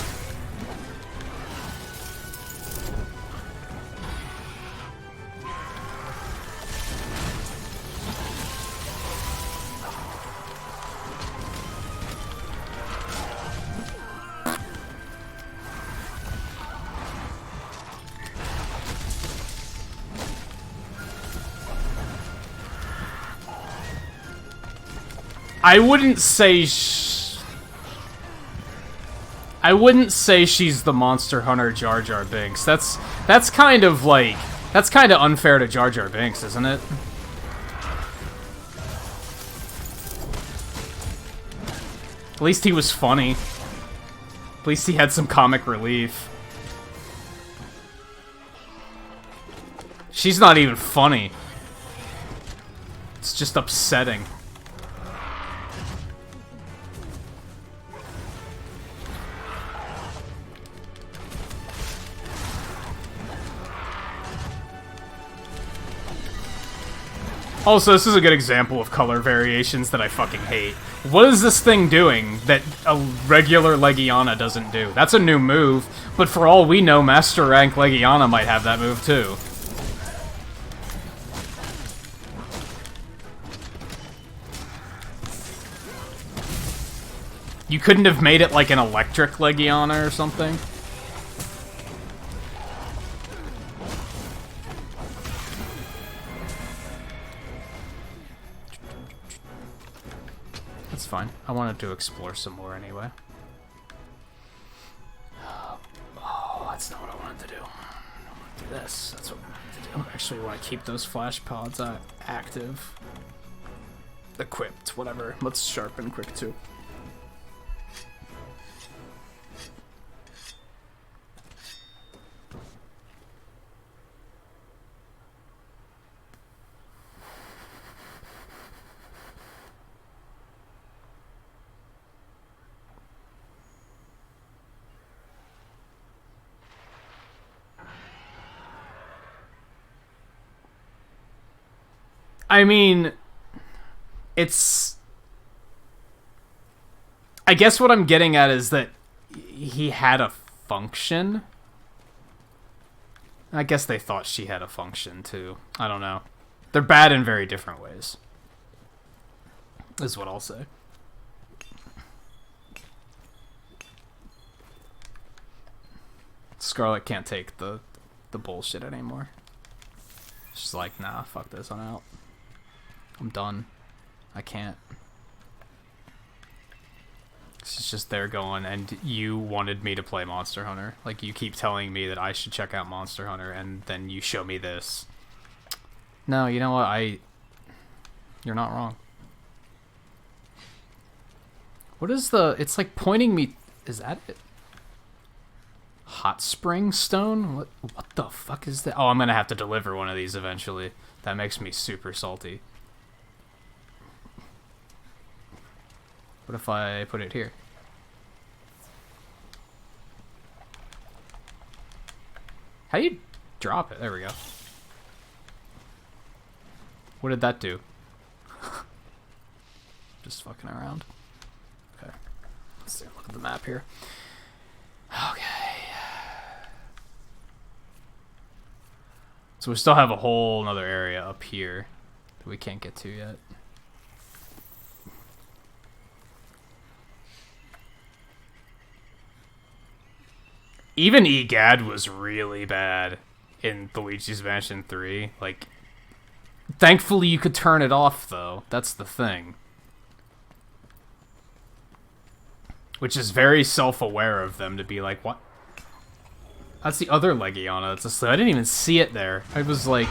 I wouldn't say she's the Monster Hunter Jar Jar Binks. That's kind of like, that's kind of unfair to Jar Jar Binks, isn't it? At least he was funny. At least he had some comic relief. She's not even funny. It's just upsetting. Also, this is a good example of color variations that I fucking hate. What is this thing doing that a regular Legiana doesn't do? That's a new move, but for all we know, Master Rank Legiana might have that move too. You couldn't have made it like an electric Legiana or something? That's fine. I wanted to explore some more anyway. Oh, that's not what I wanted to do. I want to do this. That's what I wanted to do. Actually, I want to keep those flash pods active. Equipped, whatever. Let's sharpen quick too. I mean, it's... I guess what I'm getting at is that he had a function. I guess they thought she had a function, too. I don't know. They're bad in very different ways. Is what I'll say. Scarlet can't take the bullshit anymore. She's like, nah, fuck this, I'm out. I'm done. I can't. She's just there going, and you wanted me to play Monster Hunter. Like, you keep telling me that I should check out Monster Hunter, and then you show me this. No, you know what? You're not wrong. What is the... It's like pointing me... Is that it? Hot spring stone? What the fuck is that? Oh, I'm gonna have to deliver one of these eventually. That makes me super salty. What if I put it here? How do you drop it? There we go. What did that do? Just fucking around. Okay. Let's see. Look at the map here. Okay. So we still have a whole other area up here that we can't get to yet. Even EGAD was really bad in Luigi's Mansion 3. Like, thankfully you could turn it off, though. That's the thing. Which is very self-aware of them to be like, what? That's the other Legiana. It's just, I didn't even see it there. I was, like,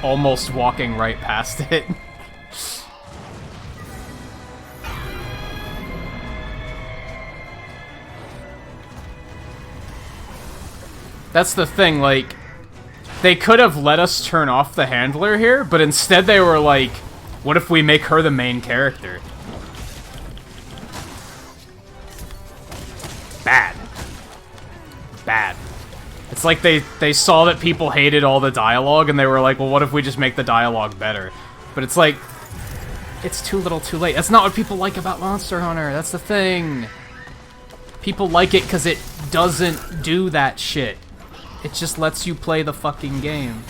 almost walking right past it. That's the thing, like, they could have let us turn off the handler here, but instead they were like, what if we make her the main character? Bad. Bad. It's like they saw that people hated all the dialogue, and they were like, well, what if we just make the dialogue better? But it's like, it's too little too late. That's not what people like about Monster Hunter. That's the thing. People like it because it doesn't do that shit. It just lets you play the fucking game.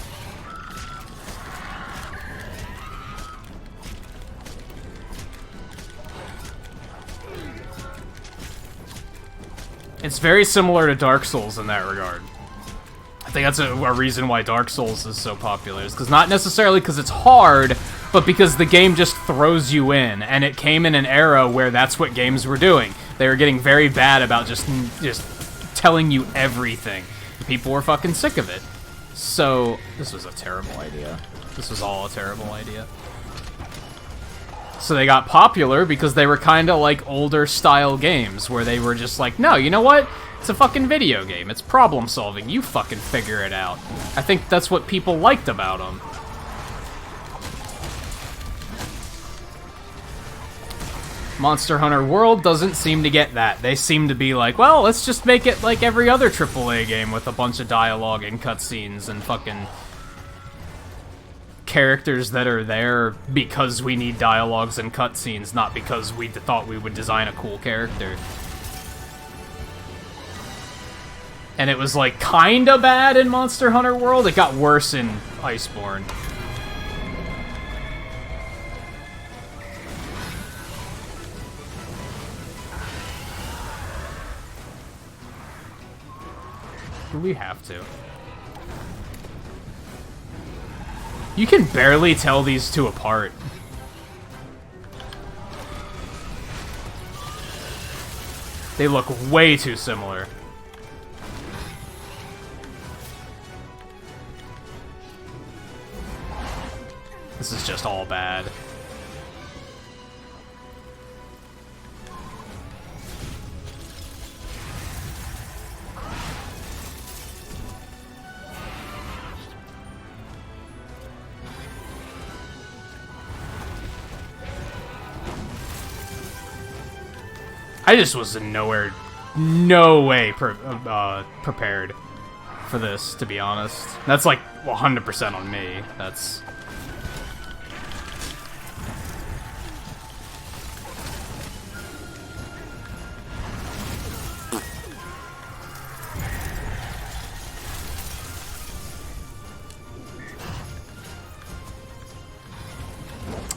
It's very similar to Dark Souls in that regard. I think that's a reason why Dark Souls is so popular. Is because not necessarily because it's hard, but because the game just throws you in, and it came in an era where that's what games were doing. They were getting very bad about just telling you everything. People were fucking sick of it. So, this was a terrible idea. This was all a terrible idea. So they got popular because they were kind of like older style games where they were just like, no, you know what? It's a fucking video game. It's problem solving. You fucking figure it out. I think that's what people liked about them. Monster Hunter World doesn't seem to get that. They seem to be like, well, let's just make it like every other AAA game with a bunch of dialogue and cutscenes and fucking characters that are there because we need dialogues and cutscenes, not because we thought we would design a cool character. And it was like kinda bad in Monster Hunter World. It got worse in Iceborne. We have to. You can barely tell these two apart. They look way too similar. This is just all bad. I just was in no way prepared for this, to be honest. That's like 100% on me. That's...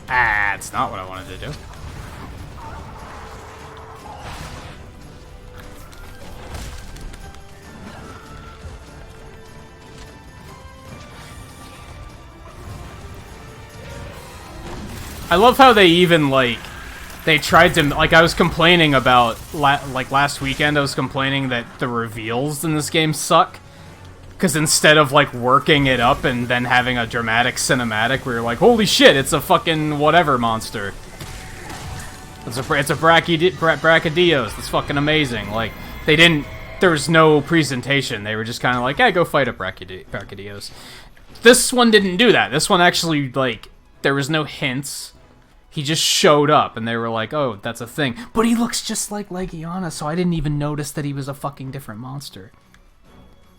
Ah, it's not what I wanted to do. I love how they even, like, they tried to, like, I was complaining about, like, last weekend I was complaining that the reveals in this game suck. Because instead of, like, working it up and then having a dramatic cinematic where you're like, holy shit, it's a fucking whatever monster. It's a Brachydios, that's fucking amazing. Like, they didn't there was no presentation. They were just kind of like, "Hey, go fight up Brachydios." This one didn't do that. This one actually, like, there was no hints. He just showed up, and they were like, "Oh, that's a thing." But he looks just like Legiana, so I didn't even notice that he was a fucking different monster.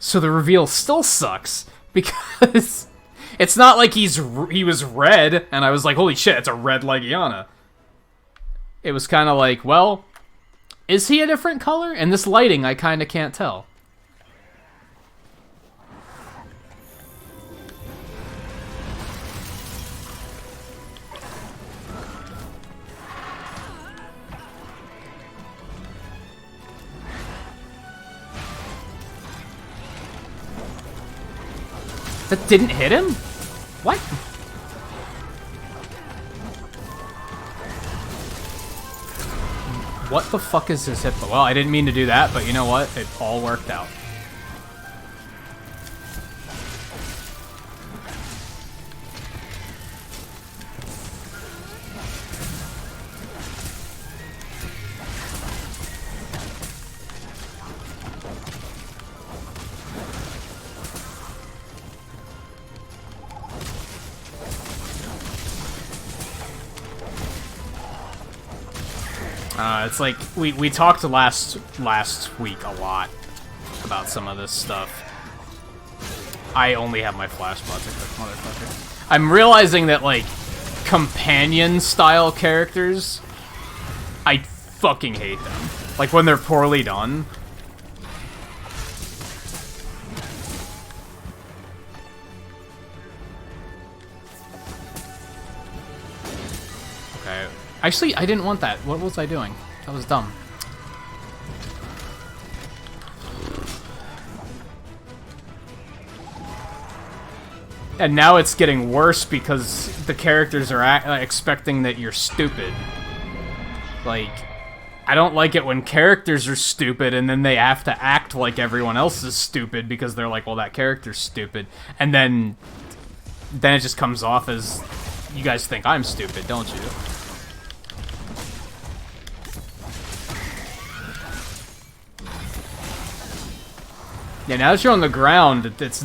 So the reveal still sucks, because it's not like he was red, and I was like, "Holy shit, it's a red Legiana." It was kind of like, well, is he a different color? And this lighting, I kind of can't tell. That didn't hit him? What? What the fuck is his hit? Well, I didn't mean to do that, but you know what? It all worked out. It's like we talked last week a lot about some of this stuff. I only have my flash bots, motherfucker. I'm realizing that, like, companion style characters, I fucking hate them. Like when they're poorly done. Okay. Actually, I didn't want that. What was I doing? That was dumb. And now it's getting worse because the characters are expecting that you're stupid. Like, I don't like it when characters are stupid and then they have to act like everyone else is stupid because they're like, well, that character's stupid. And then it just comes off as, you guys think I'm stupid, don't you? Yeah, now that you're on the ground, it's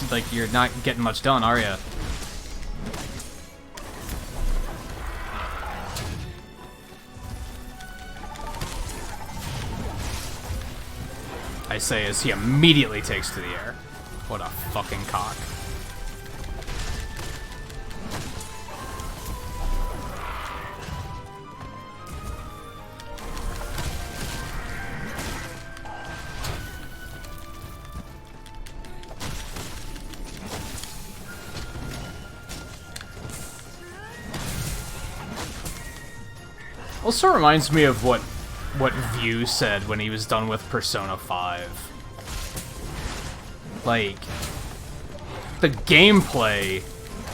like you're not getting much done, are you? I say as he immediately takes to the air. What a fucking cock. Also reminds me of what View said when he was done with Persona 5. Like, the gameplay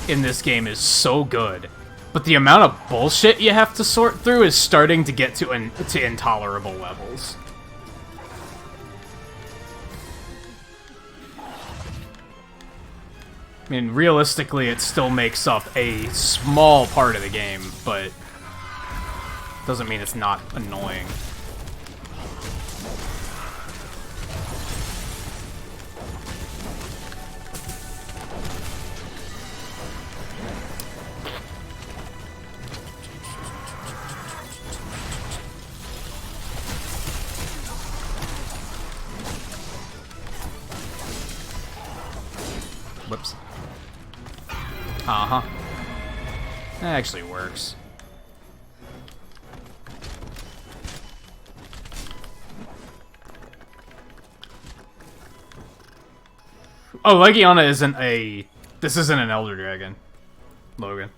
in this game is so good, but the amount of bullshit you have to sort through is starting to get to intolerable levels. I mean, realistically, it still makes up a small part of the game, but doesn't mean it's not annoying. Whoops. Uh-huh. That actually works. Oh, Legiana isn't a... This isn't an Elder Dragon, Logan.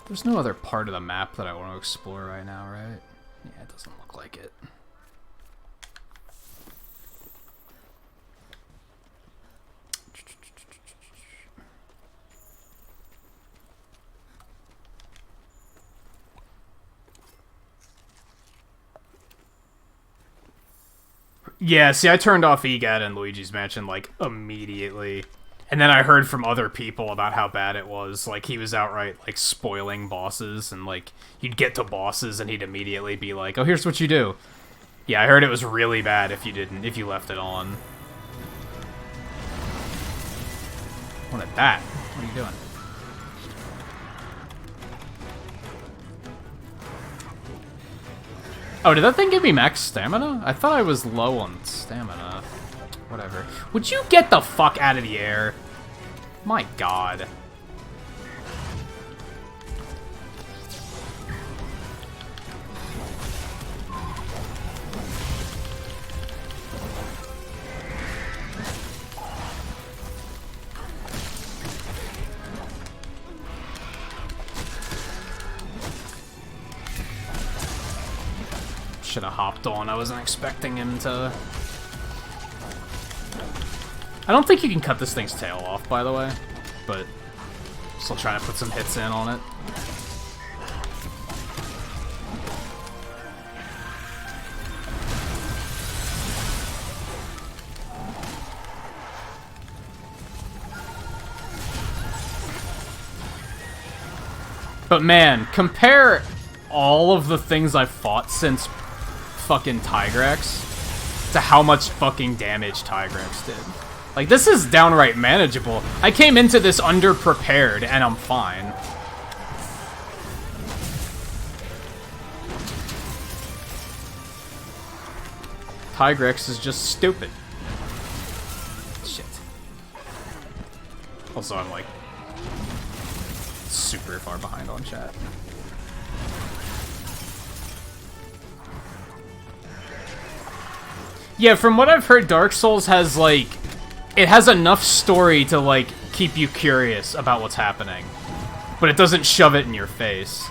There's no other part of the map that I want to explore right now, right? Yeah, it doesn't look like it. Yeah, see, I turned off EGAT and Luigi's Mansion, like, immediately. And then I heard from other people about how bad it was. Like, he was outright, like, spoiling bosses, and, like, you'd get to bosses and he'd immediately be like, oh, here's what you do. Yeah, I heard it was really bad if you left it on. Wanted that. What are you doing? Oh, did that thing give me max stamina? I thought I was low on stamina. Whatever. Would you get the fuck out of the air? My god. Should have hopped on. I wasn't expecting him to... I don't think you can cut this thing's tail off, by the way, but still trying to put some hits in on it. But man, compare all of the things I've fought since fucking Tigrex to how much fucking damage Tigrex did. Like, this is downright manageable. I came into this underprepared, and I'm fine. Tigrex is just stupid. Shit. Also, I'm, like, super far behind on chat. Yeah, from what I've heard, Dark Souls has, like... It has enough story to, like, keep you curious about what's happening. But it doesn't shove it in your face.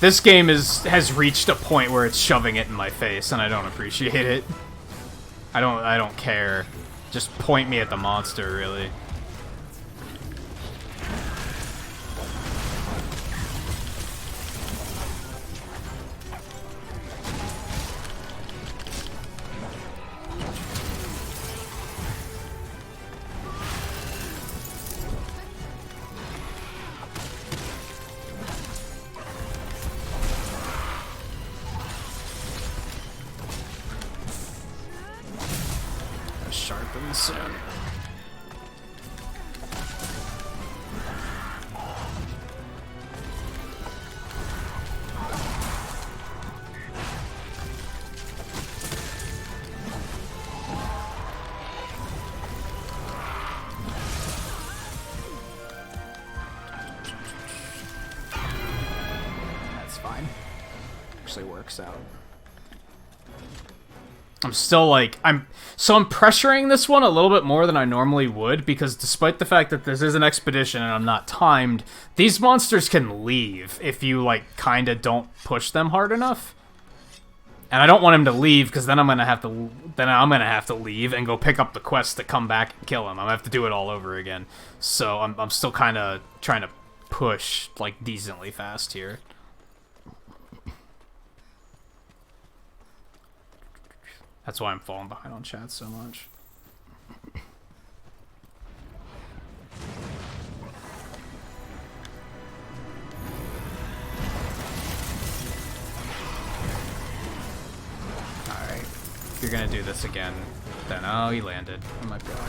This game has reached a point where it's shoving it in my face, and I don't appreciate it. I don't care. Just point me at the monster, really. Sharpen soon. That's fine. Actually works out. I'm still like, I'm pressuring this one a little bit more than I normally would, because despite the fact that this is an expedition and I'm not timed, these monsters can leave if you, like, kinda don't push them hard enough. And I don't want him to leave, because then I'm gonna have to leave and go pick up the quest to come back and kill him. I'm gonna have to do it all over again. So I'm still kinda trying to push, like, decently fast here. That's why I'm falling behind on chat so much. Alright. If you're gonna do this again, then... Oh, he landed. I might be alright.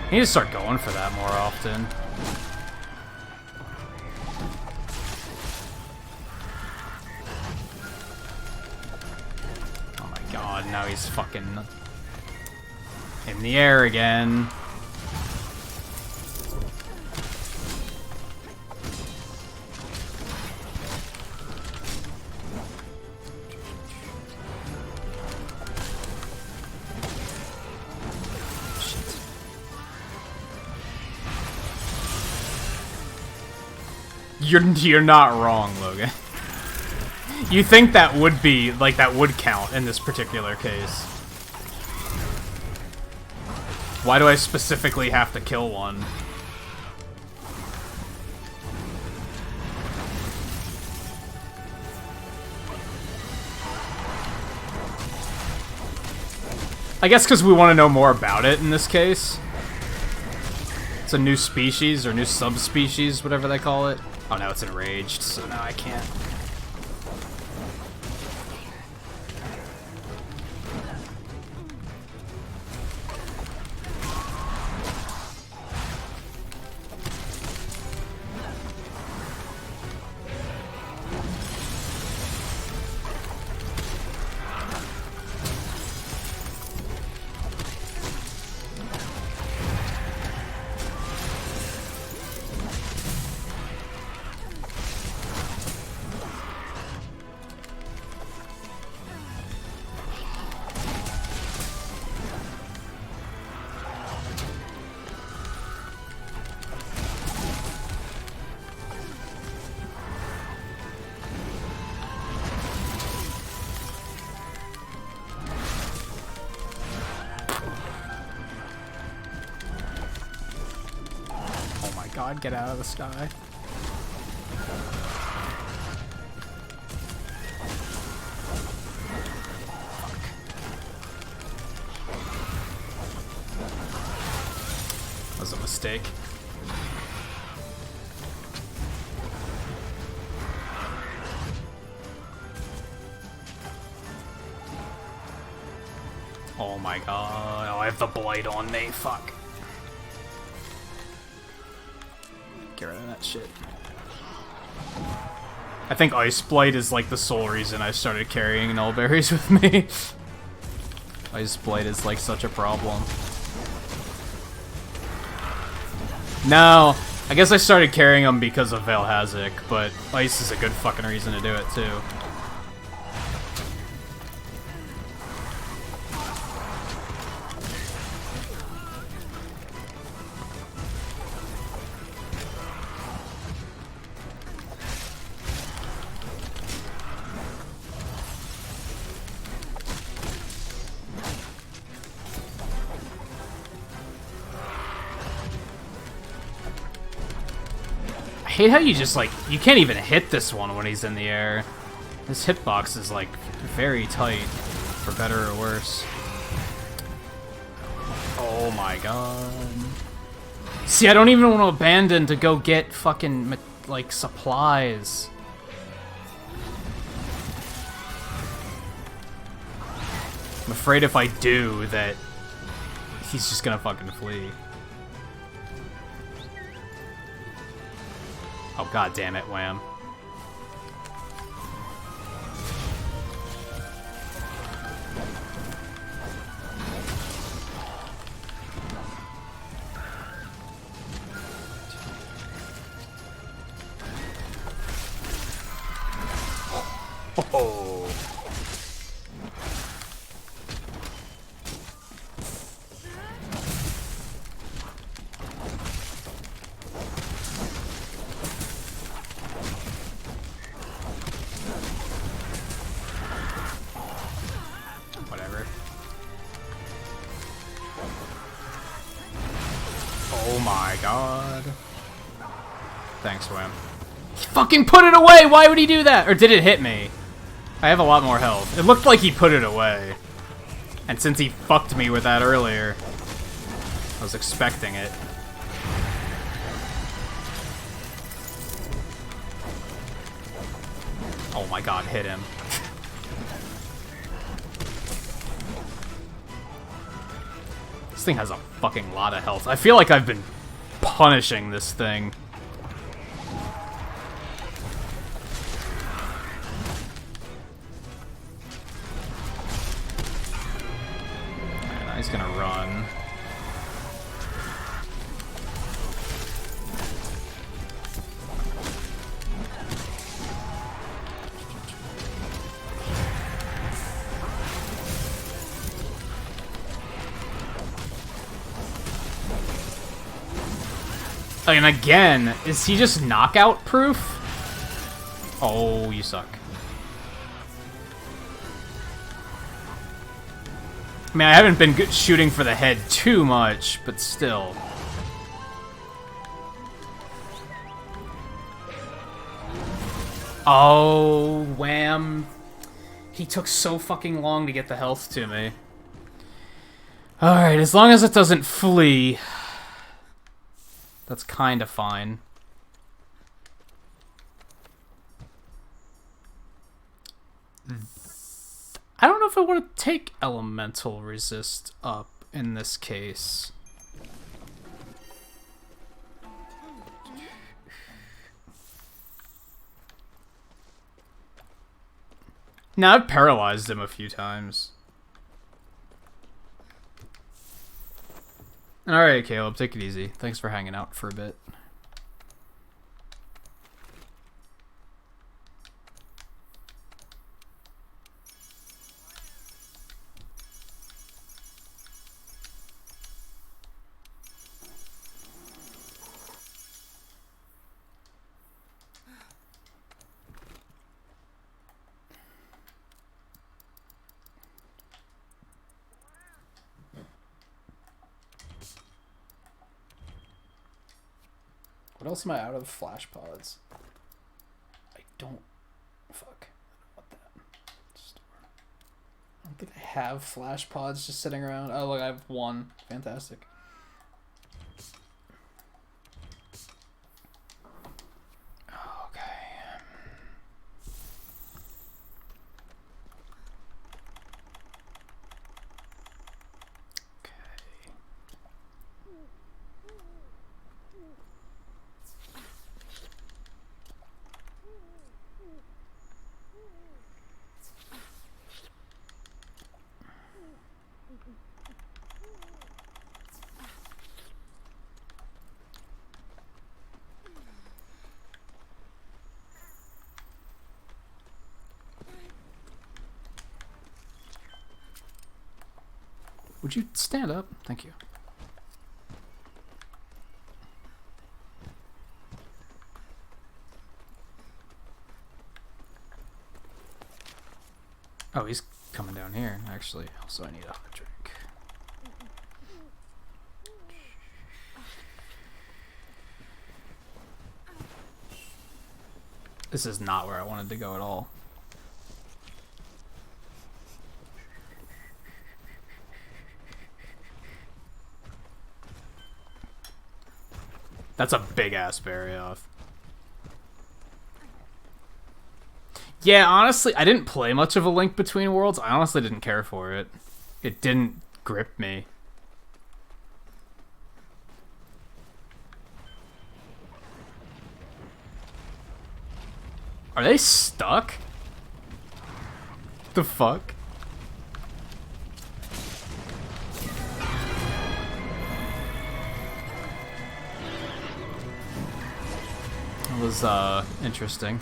I need to start going for that more often. Oh my god, now he's fucking... In the air again. You're not wrong, Logan. You think that would be, like, that would count in this particular case. Why do I specifically have to kill one? I guess because we want to know more about it in this case. It's a new species, or new subspecies, whatever they call it. Oh, now it's enraged, so now I can't. God, get out of the sky. That was a mistake. Oh my god. Oh, I have the blight on me. Fuck. Get rid of that shit. I think Ice Blight is like the sole reason I started carrying Nullberries with me. Ice Blight is like such a problem. No, I guess I started carrying them because of Valhazic, but Ice is a good fucking reason to do it too. I hate how you just, like, you can't even hit this one when he's in the air. This hitbox is, like, very tight, for better or worse. Oh my god. See, I don't even want to abandon to go get fucking, like, supplies. I'm afraid if I do, that he's just gonna fucking flee. Oh, god damn it, Wham. Oh. Whatever. Oh my god. Thanks, Wham. He fucking put it away! Why would he do that? Or did it hit me? I have a lot more health. It looked like he put it away. And since he fucked me with that earlier, I was expecting it. Oh my god, hit him. This thing has a fucking lot of health. I feel like I've been punishing this thing. He's gonna run. And again, is he just knockout proof? Oh, you suck. I mean, I haven't been good shooting for the head too much, but still. Oh, wham. He took so fucking long to get the health to me. Alright, as long as it doesn't flee, that's kinda fine. I don't know if I want to take elemental resist up in this case. Now, I've paralyzed him a few times. Alright, Caleb, take it easy. Thanks for hanging out for a bit. What else am I out of? Flash pods. I don't... Fuck. I don't want that. Store. I don't think I have flash pods just sitting around. Oh, look, I have one. Fantastic. Would you stand up? Thank you. Oh, he's coming down here, actually. Also, I need a hot drink. This is not where I wanted to go at all. That's a big-ass berry off. Yeah, honestly, I didn't play much of A Link Between Worlds. I honestly didn't care for it. It didn't grip me. Are they stuck? The fuck? That was, interesting.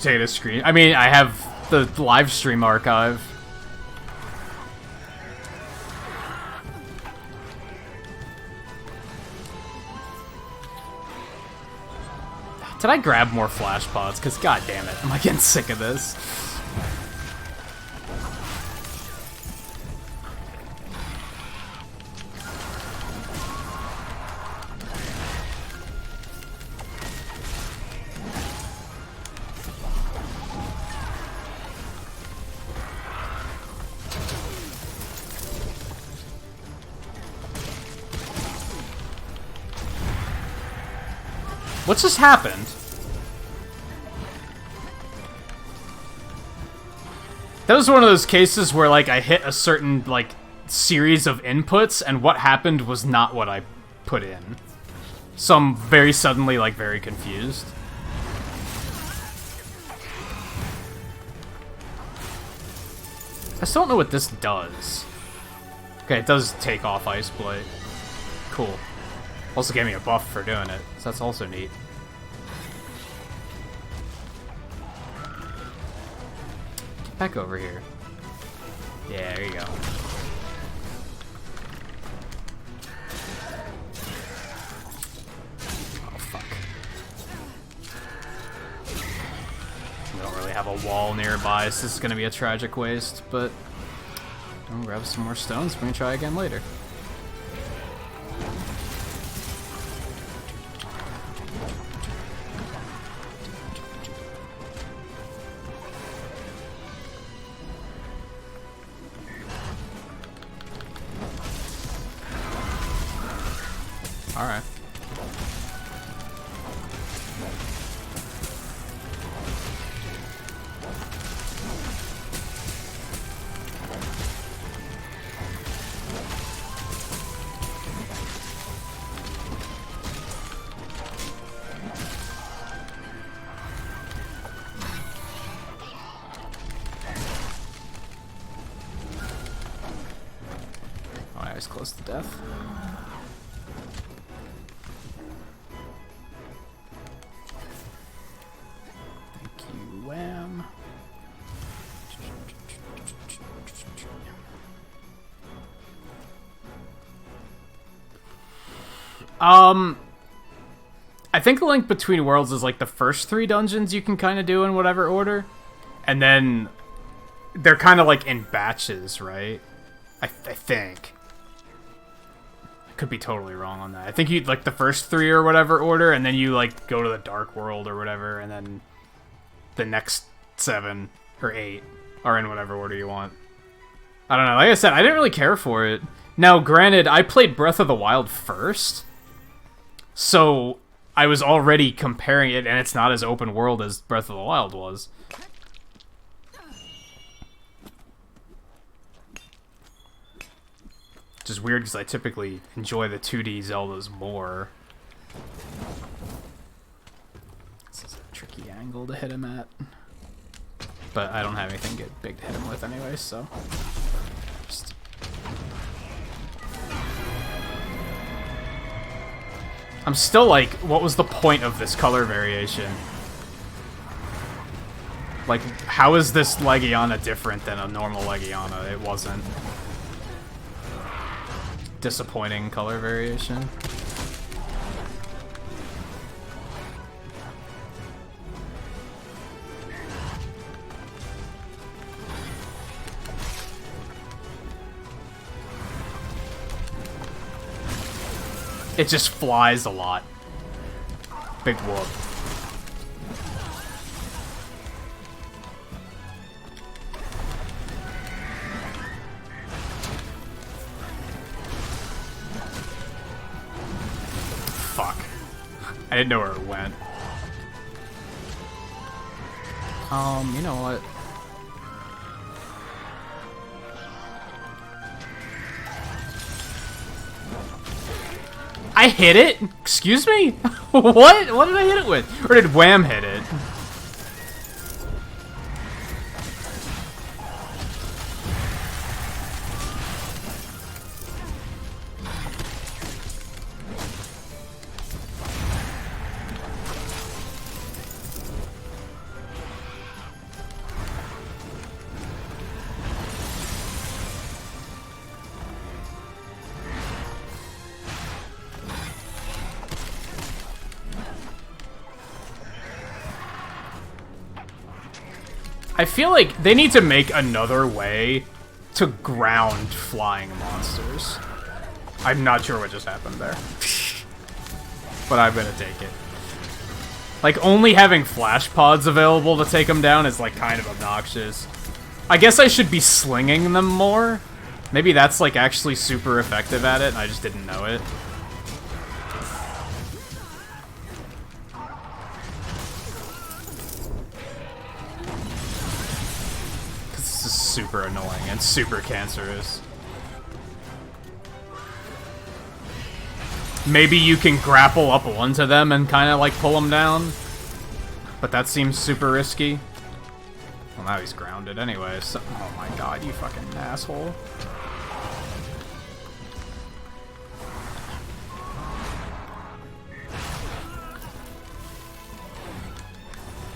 Take a screen. I mean, I have the live stream archive. Did I grab more flash pods? Because god damn it, am I getting sick of this? What just happened? That was one of those cases where, like, I hit a certain, like, series of inputs, and what happened was not what I put in. So I'm very suddenly, like, very confused. I still don't know what this does. Okay, it does take off Ice Blade. Cool. Also gave me a buff for doing it, so that's also neat. Get back over here. Yeah, there you go. Oh, fuck. We don't really have a wall nearby, so this is gonna be a tragic waste, but I'll grab some more stones. We can try again later. Alright. Oh, I was close to death. Wham. I think the Link Between Worlds is like the first 3 dungeons you can kind of do in whatever order, and then they're kind of like in batches, right? I think. I could be totally wrong on that. I think you like the first 3 or whatever order, and then you like go to the Dark World or whatever, and then the next 7 or 8 are in whatever order you want. I don't know. Like I said, I didn't really care for it. Now, granted, I played Breath of the Wild first, so I was already comparing it, and it's not as open world as Breath of the Wild was. Which is weird, because I typically enjoy the 2D Zeldas more. This is a tricky angle to hit him at. But I don't have anything big to hit him with anyway, so... Just... I'm still like, what was the point of this color variation? Like, how is this Legiana different than a normal Legiana? It wasn't. Disappointing color variation. It just flies a lot. Big whoop. Fuck. I didn't know where it went. You know what? I hit it? Excuse me? What? What did I hit it with? Or did Wham hit it? I feel like they need to make another way to ground flying monsters. I'm not sure what just happened there. But I'm gonna take it. Like, only having flash pods available to take them down is, like, kind of obnoxious. I guess I should be slinging them more. Maybe that's, like, actually super effective at it, and I just didn't know it. Super annoying and super cancerous. maybe you can grapple up onto them and kind of like pull them down. But that seems super risky. Well, now he's grounded anyway, so... Oh my god, you fucking asshole.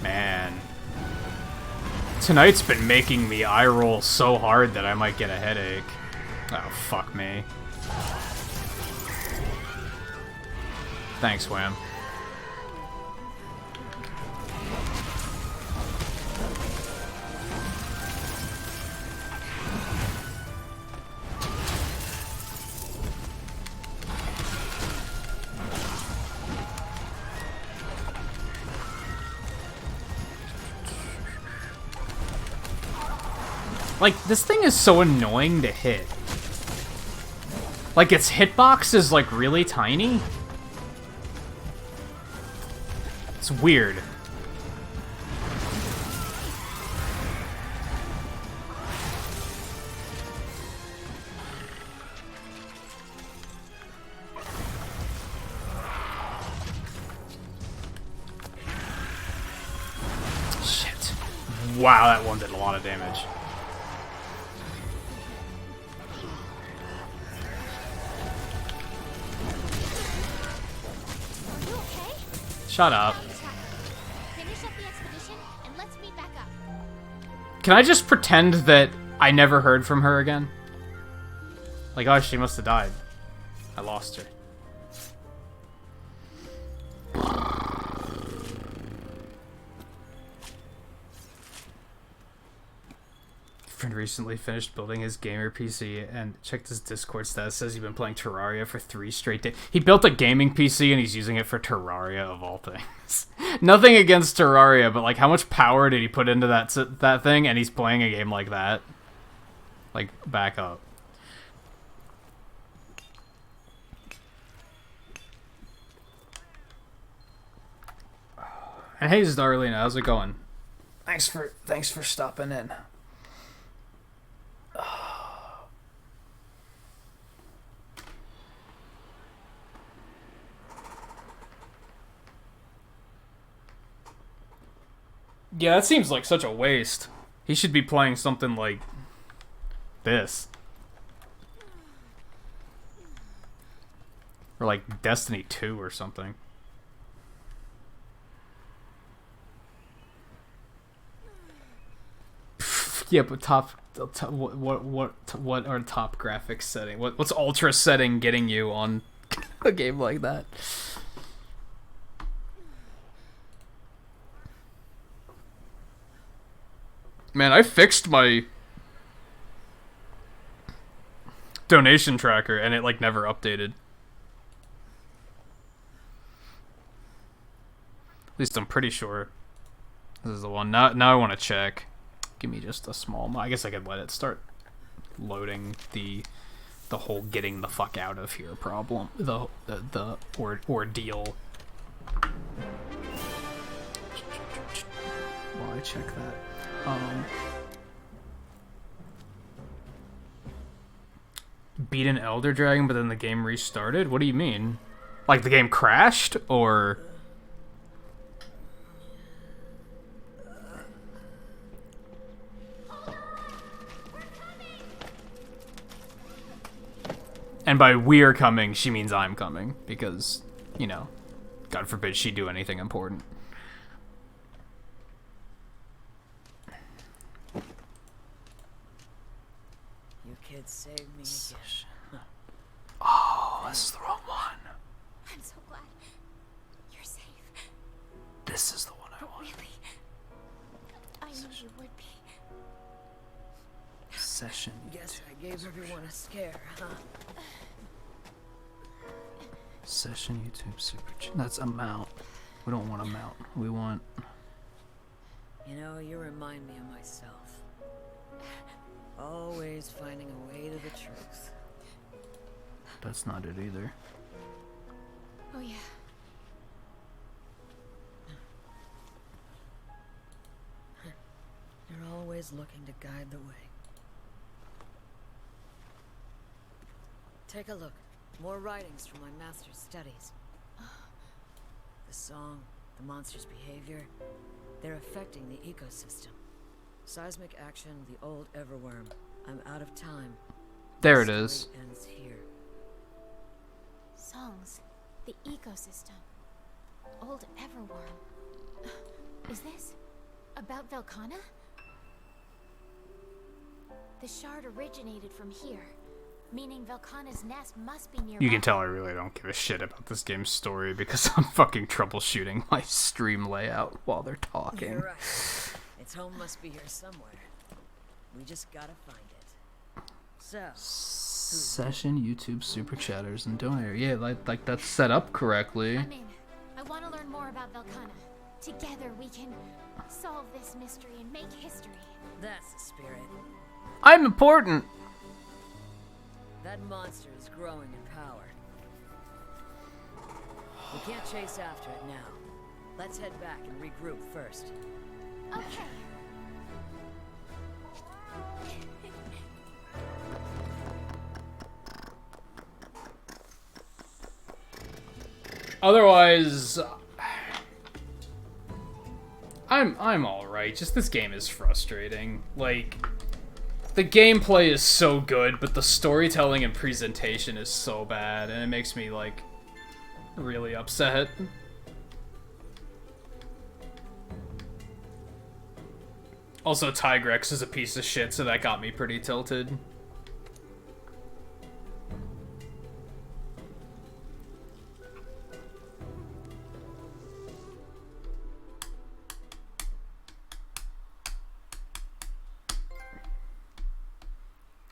Man. Tonight's been making me eye roll so hard that I might get a headache. Oh, fuck me. Thanks, Wham. Like, this thing is so annoying to hit. Like, its hitbox is, like, really tiny. It's weird. Shit. Wow, that one did a lot of damage. Shut up. Finish up the expedition and let's meet back up. Can I just pretend that I never heard from her again? Like, oh, she must have died. I lost her. Friend recently finished building his gamer PC and checked his Discord status. Says he's been playing Terraria for 3 straight days. He built a gaming PC and he's using it for Terraria of all things. Nothing against Terraria, but like, how much power did he put into that thing? And he's playing a game like that. Like, back up. And hey, Darlene, how's it going? Thanks for stopping in. Yeah, that seems like such a waste. He should be playing something like this. Or like Destiny 2 or something. Yeah, but what are top graphics setting? What's ultra setting getting you on a game like that? Man, I fixed my donation tracker and it like never updated. At least I'm pretty sure this is the one. Now I want to check. Give me just a small... I guess I could let it start loading the whole getting the fuck out of here problem. The ordeal. While I check that. Beat an Elder Dragon, but then the game restarted? What do you mean? Like the game crashed, or... And by we're coming, she means I'm coming, because, you know, God forbid she do anything important. You kids saved me again. Oh, this is the wrong one. I'm so glad you're safe. This is the one I want. Really? I knew you would be. Session. Guess I gave everyone a scare, huh? Session YouTube Super Chat. That's a mount. We don't want a mount. We want... You know, you remind me of myself. Always finding a way to the truth. That's not it either. Oh yeah. You're always looking to guide the way. Take a look. More writings from my master's studies. The song, the monster's behavior, they're affecting the ecosystem. Seismic action, the old Everworm. I'm out of time. There it The is. story ends here. Songs. The ecosystem. Old Everworm. Is this about Velkhana? The shard originated from here, meaning Velkhana's nest must be nearby. You can tell I really don't give a shit about this game's story because I'm fucking troubleshooting my stream layout while they're talking. You're right. Its home must be here somewhere. We just gotta find it. So, Session, YouTube, super chatters, and donator. Yeah, like that's set up correctly. I'm in. I want to learn more about Velkhana. Together we can solve this mystery and make history. that's the spirit. I'm important. That monster is growing in power. We can't chase after it now. Let's head back and regroup first. Okay. Otherwise, I'm all right. Just this game is frustrating. Like, the gameplay is so good, but the storytelling and presentation is so bad, and it makes me like really upset. Also, Tigrex is a piece of shit, so that got me pretty tilted.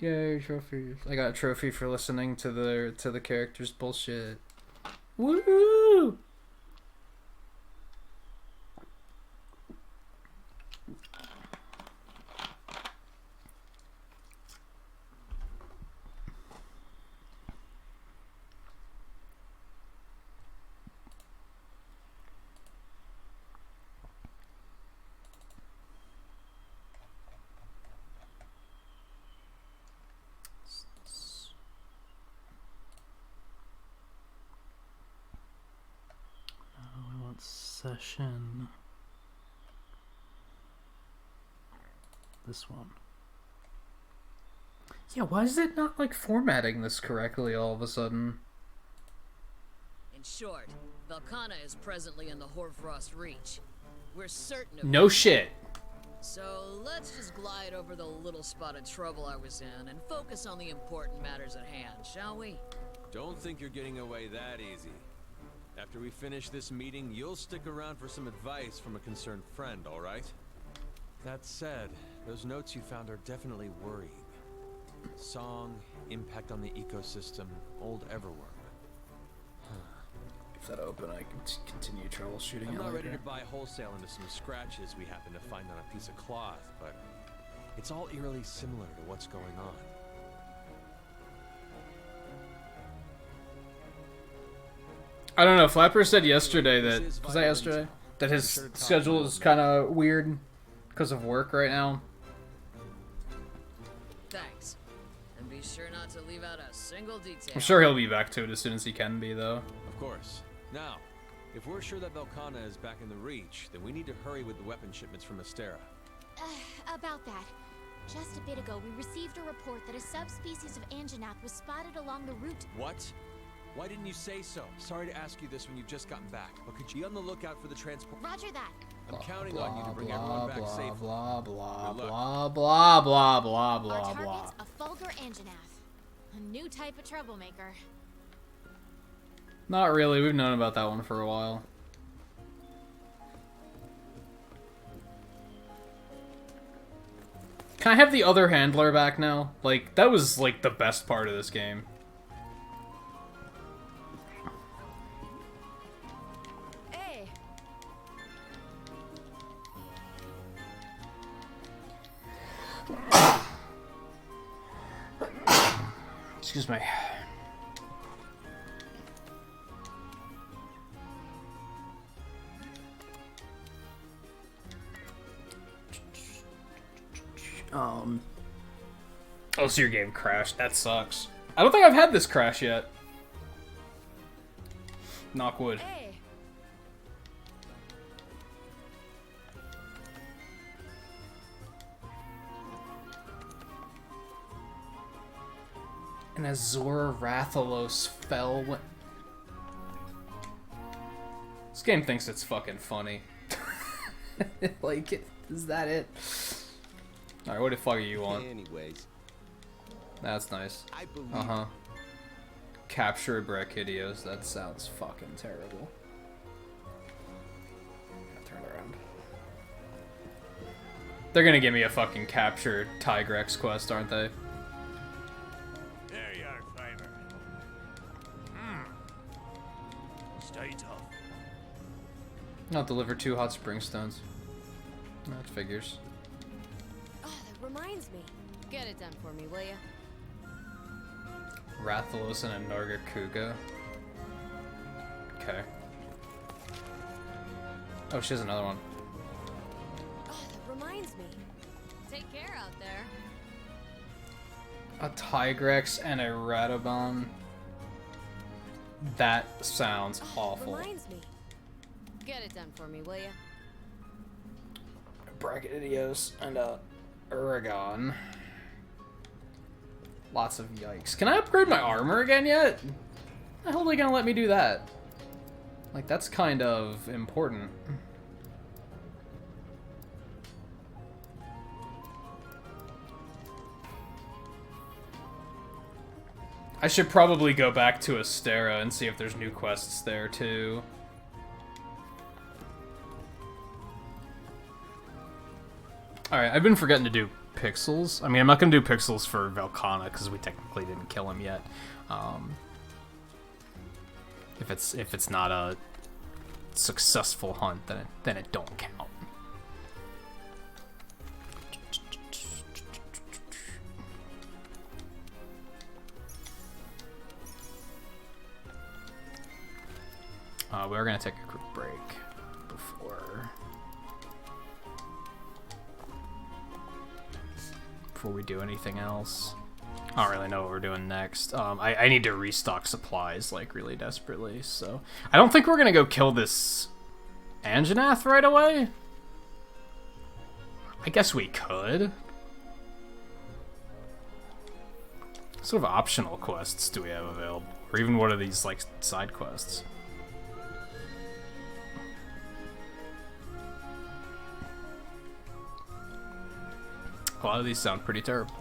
Yay, trophies. I got a trophy for listening to the characters' bullshit. Woo! Session. This one. Yeah, why is it not like formatting this correctly all of a sudden? In short, Velkhana is presently in the Hoarfrost Reach. We're certain of No it. shit. So let's just glide over the little spot of trouble I was in and focus on the important matters at hand, shall we? Don't think you're getting away that easy. After we finish this meeting, you'll stick around for some advice from a concerned friend, all right? That said, those notes you found are definitely worrying. Song, impact on the ecosystem, old Everworm. If that open, I can continue troubleshooting I'm it not ready later. to buy wholesale into some scratches we happen to find on a piece of cloth, but it's all eerily similar to what's going on. I don't know. Flapper said yesterday that was that yesterday that his schedule is kind of weird because of work right now. Thanks. And be sure not to leave out a single detail. I'm sure he'll be back to it as soon as he can be, though. Of course. Now, if we're sure that Velkhana is back in the Reach, then we need to hurry with the weapon shipments from Astera. About that. Just a bit ago, we received a report that a subspecies of Anjanath was spotted along the route. What? Why didn't you say so? Sorry to ask you this when you've just gotten back, but could you be on the lookout for the transport? Roger that. I'm counting on you to bring everyone back safely. Blah blah Good luck. blah blah blah blah Our blah blah. target's a Fulgur Anjanath. A new type of troublemaker. Not really. We've known about that one for a while. Can I have the other handler back now? Like, that was like the best part of this game. Hey. Excuse me. Oh, so your game crashed. That sucks. I don't think I've had this crash yet. Knock wood. Hey. And Azor Rathalos fell when... This game thinks it's fucking funny. Like, is that it? Alright, what the fuck are you on? Anyways, That's nice. I believe Uh-huh. Capture Brachydios. That sounds fucking terrible. Turn around. They're gonna give me a fucking capture Tigrex quest, aren't they? There you are, Fiver. Stay tough. Not deliver 2 hot spring stones. That figures. Oh, that reminds me. Get it done for me, will ya? Rathalos and a Nargacuga. Okay. Oh, she has another one. Oh, that reminds me. Take care out there. A Tigrex and a Radobon. That sounds awful. Reminds me. Get it done for me, will ya? Brachydios and a Uragon. Lots of yikes. Can I upgrade my armor again yet? How the hell are they gonna let me do that? Like, that's kind of important. I should probably go back to Astera and see if there's new quests there too. Alright, I've been forgetting to do Pixels. I mean, I'm not gonna do Pixels for Velkhana because we technically didn't kill him yet. If it's not a successful hunt, then it don't count. We're gonna take a quick break before we do anything else. I don't really know what we're doing next. I need to restock supplies, like, really desperately, so... I don't think we're gonna go kill this Anjanath right away. I guess we could. What sort of optional quests do we have available? Or even what are these, like, side quests? A lot of these sound pretty terrible.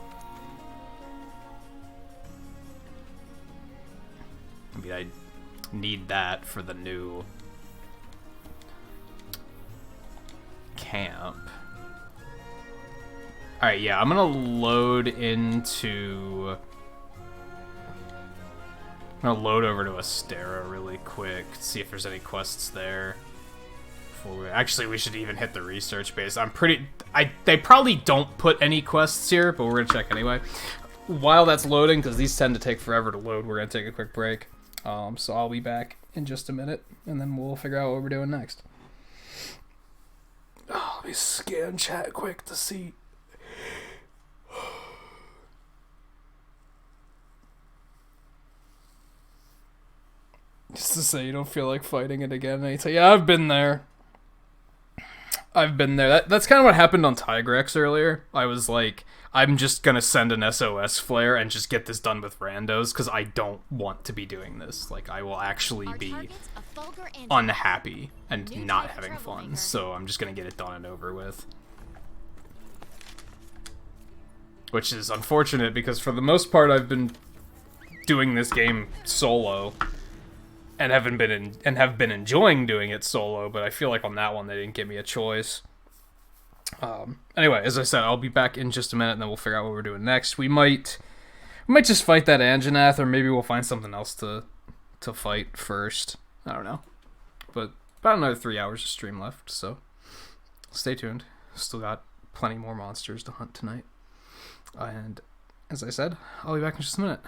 I mean, I need that for the new camp. Alright, yeah, I'm gonna load into... I'm gonna load over to Astera really quick, see if there's any quests there. Actually, we should even hit the research base. They probably don't put any quests here, but we're gonna check anyway. While that's loading, because these tend to take forever to load, we're gonna take a quick break. So I'll be back in just a minute, and then we'll figure out what we're doing next. Oh, let me scan chat quick to see. Just to say you don't feel like fighting it again. And you say, yeah, I've been there. I've been there. That's kind of what happened on Tigrex earlier. I was like, I'm just gonna send an SOS flare and just get this done with randos, because I don't want to be doing this. Like, I will actually be unhappy and not having fun, so I'm just gonna get it done and over with. Which is unfortunate, because for the most part I've been doing this game solo. And have been enjoying doing it solo, but I feel like on that one they didn't give me a choice. Anyway, as I said, I'll be back in just a minute, and then we'll figure out what we're doing next. We might just fight that Anjanath, or maybe we'll find something else to fight first. I don't know. But about another 3 hours of stream left, so stay tuned. Still got plenty more monsters to hunt tonight. And as I said, I'll be back in just a minute.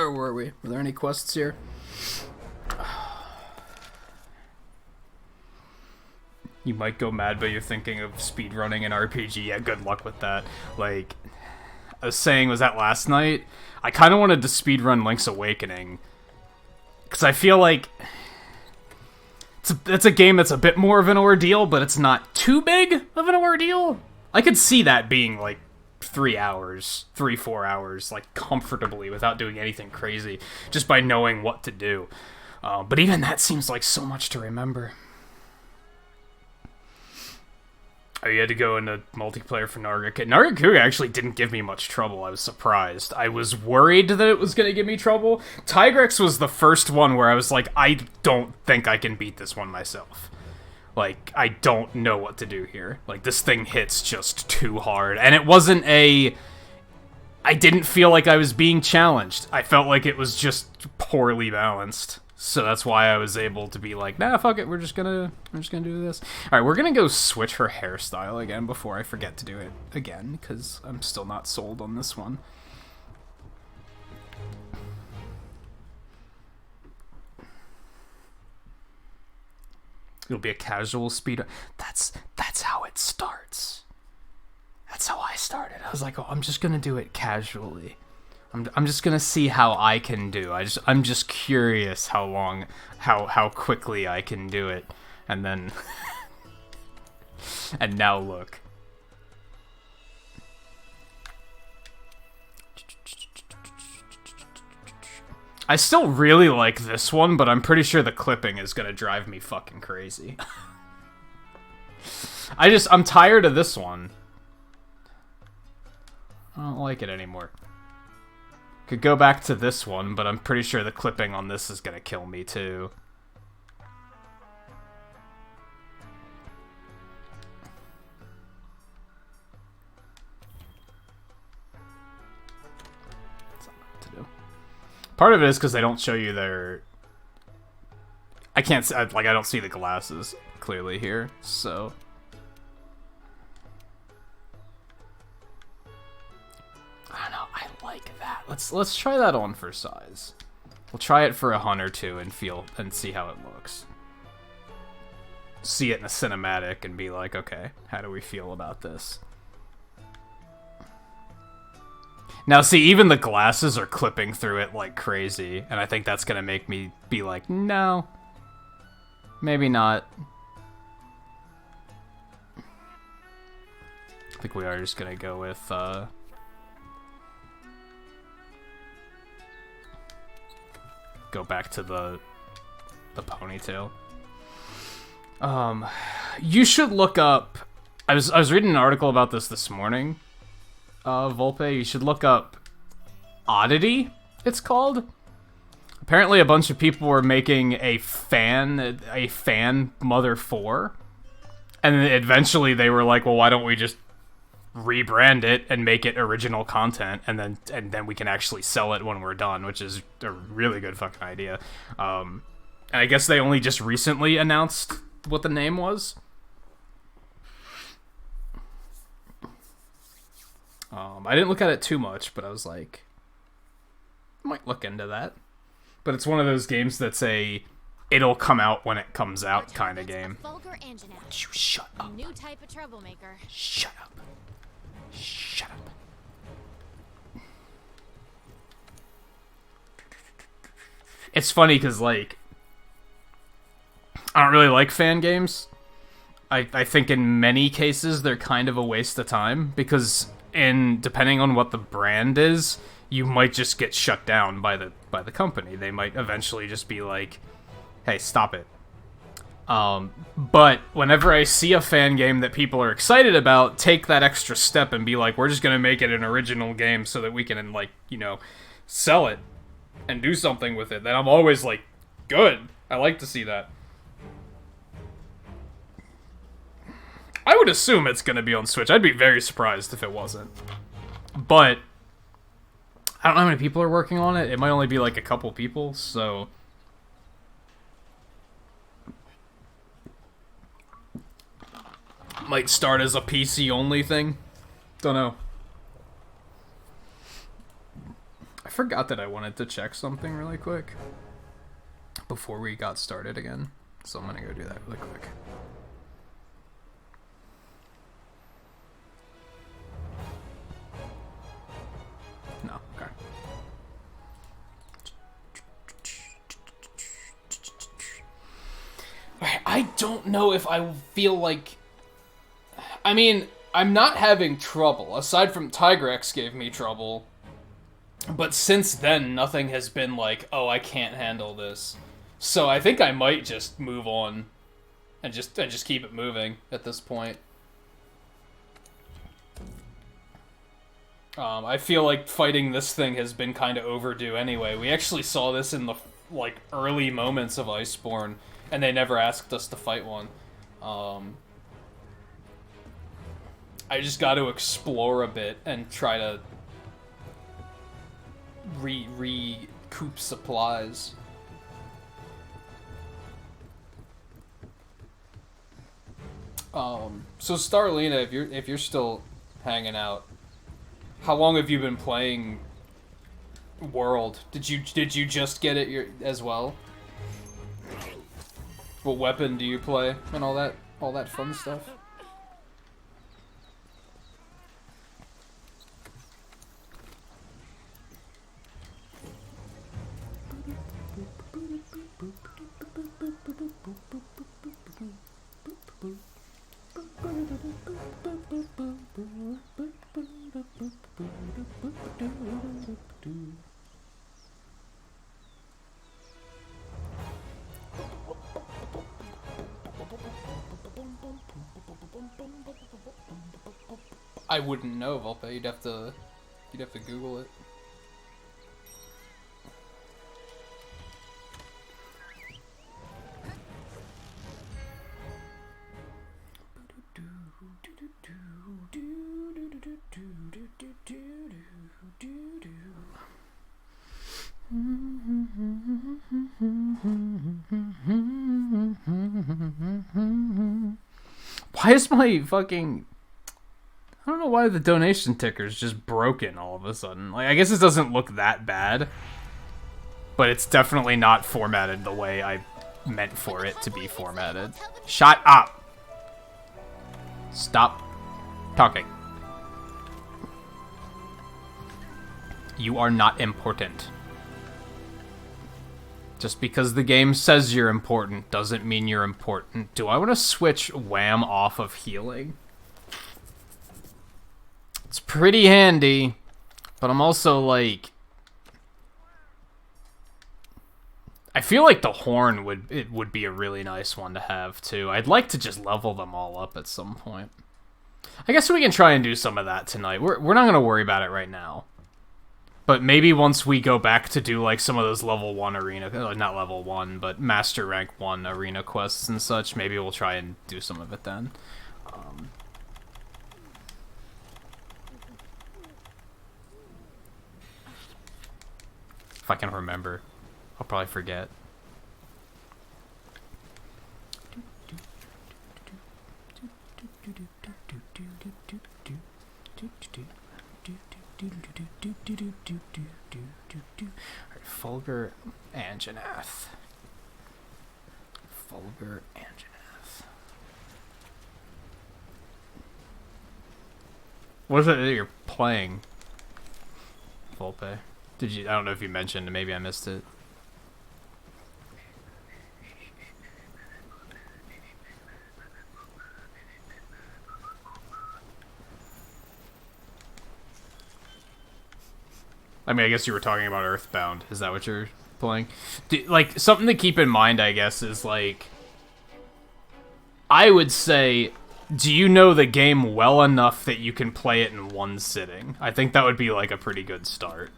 Where were we? Were there any quests here? You might go mad, but you're thinking of speedrunning an RPG. Yeah, good luck with that. Like, I was saying, was that last night? I kind of wanted to speedrun Link's Awakening. Because I feel like it's a game that's a bit more of an ordeal, but it's not too big of an ordeal. I could see that being, like, 4 hours, like, comfortably, without doing anything crazy, just by knowing what to do. But even that seems like so much to remember. Oh, you had to go into multiplayer for Nargacuga. Nargacuga actually didn't give me much trouble. I was surprised. I was worried that it was going to give me trouble. Tigrex was the first one where I was like, I don't think I can beat this one myself. Like, I don't know what to do here. Like, this thing hits just too hard. And it wasn't a... I didn't feel like I was being challenged. I felt like it was just poorly balanced. So that's why I was able to be like, nah, fuck it, we're just gonna do this. Alright, we're gonna go switch her hairstyle again before I forget to do it again, because I'm still not sold on this one. It'll be a casual speed. That's how it starts. That's how I started. I was like, oh, I'm just gonna do it casually. I'm just gonna see how I can do. I'm just curious how quickly I can do it, and then and now look. I still really like this one, but I'm pretty sure the clipping is gonna drive me fucking crazy. I'm tired of this one. I don't like it anymore. Could go back to this one, but I'm pretty sure the clipping on this is gonna kill me too. That's not what to do. Part of it is because they don't show you their... I can't... I don't see the glasses clearly here, so... I don't know, I like that. Let's try that on for size. We'll try it for a hunt or two and see how it looks. See it in a cinematic and be like, okay, how do we feel about this? Now see, even the glasses are clipping through it like crazy, and I think that's gonna make me be like, no, maybe not. I think we are just gonna go with, go back to the ponytail. You should look up... I was reading an article about this morning, Volpe. You should look up Oddity, it's called. Apparently a bunch of people were making a fan Mother 4. And then eventually they were like, well, why don't we just rebrand it and make it original content, and then we can actually sell it when we're done, which is a really good fucking idea. And I guess they only just recently announced what the name was. I didn't look at it too much, but I was like, I might look into that. But it's one of those games that's it'll come out when it comes out kind of game. Vulgar Anjanette. You shut up. New type of troublemaker. Shut up. Shut up. It's funny because, like, I don't really like fan games. I think in many cases they're kind of a waste of time, because depending on what the brand is, you might just get shut down by the company. They might eventually just be like, hey, stop it. But whenever I see a fan game that people are excited about, take that extra step and be like, we're just gonna make it an original game so that we can, like, you know, sell it and do something with it, then I'm always like, good. I like to see that. I would assume it's gonna be on Switch. I'd be very surprised if it wasn't. But I don't know how many people are working on it. It might only be like a couple people, so... Might start as a PC-only thing. Don't know. forgot that I wanted to check something really quick before we got started again. So I'm gonna go do that really quick. No, okay. Alright, I don't know if I feel like... I mean, I'm not having trouble. Aside from Tigrex gave me trouble. But since then, nothing has been like, oh, I can't handle this. So I think I might just move on. And just keep it moving at this point. I feel like fighting this thing has been kind of overdue anyway. We actually saw this in the, like, early moments of Iceborne, and they never asked us to fight one. I just got to explore a bit and try to recoup supplies. So Starlina, if you're still hanging out, how long have you been playing World? Did you just get it as well? What weapon do you play and all that fun stuff? I wouldn't know, Volpe. You'd have to Google it. Why is my fucking... I don't know why the donation ticker's just broken all of a sudden. Like, I guess it doesn't look that bad, but it's definitely not formatted the way I meant for it to be formatted. Shut up! Stop talking. You are not important. Just because the game says you're important doesn't mean you're important. Do I want to switch Wham off of healing? It's pretty handy, but I'm also like... I feel like the horn would be a really nice one to have, too. I'd like to just level them all up at some point. I guess we can try and do some of that tonight. We're not going to worry about it right now. But maybe once we go back to do, like, some of those level 1 arena... not level 1, but Master Rank 1 arena quests and such, maybe we'll try and do some of it then. If I can remember. I'll probably forget. Alright, Fulgur Anjanath. Fulgur Anjanath. What is it that you're playing, Volpe? Did you? I don't know if you mentioned. Maybe I missed it. I mean, I guess you were talking about Earthbound. Is that what you're playing? Like, something to keep in mind, I guess, is, like... I would say, do you know the game well enough that you can play it in one sitting? I think that would be, like, a pretty good start.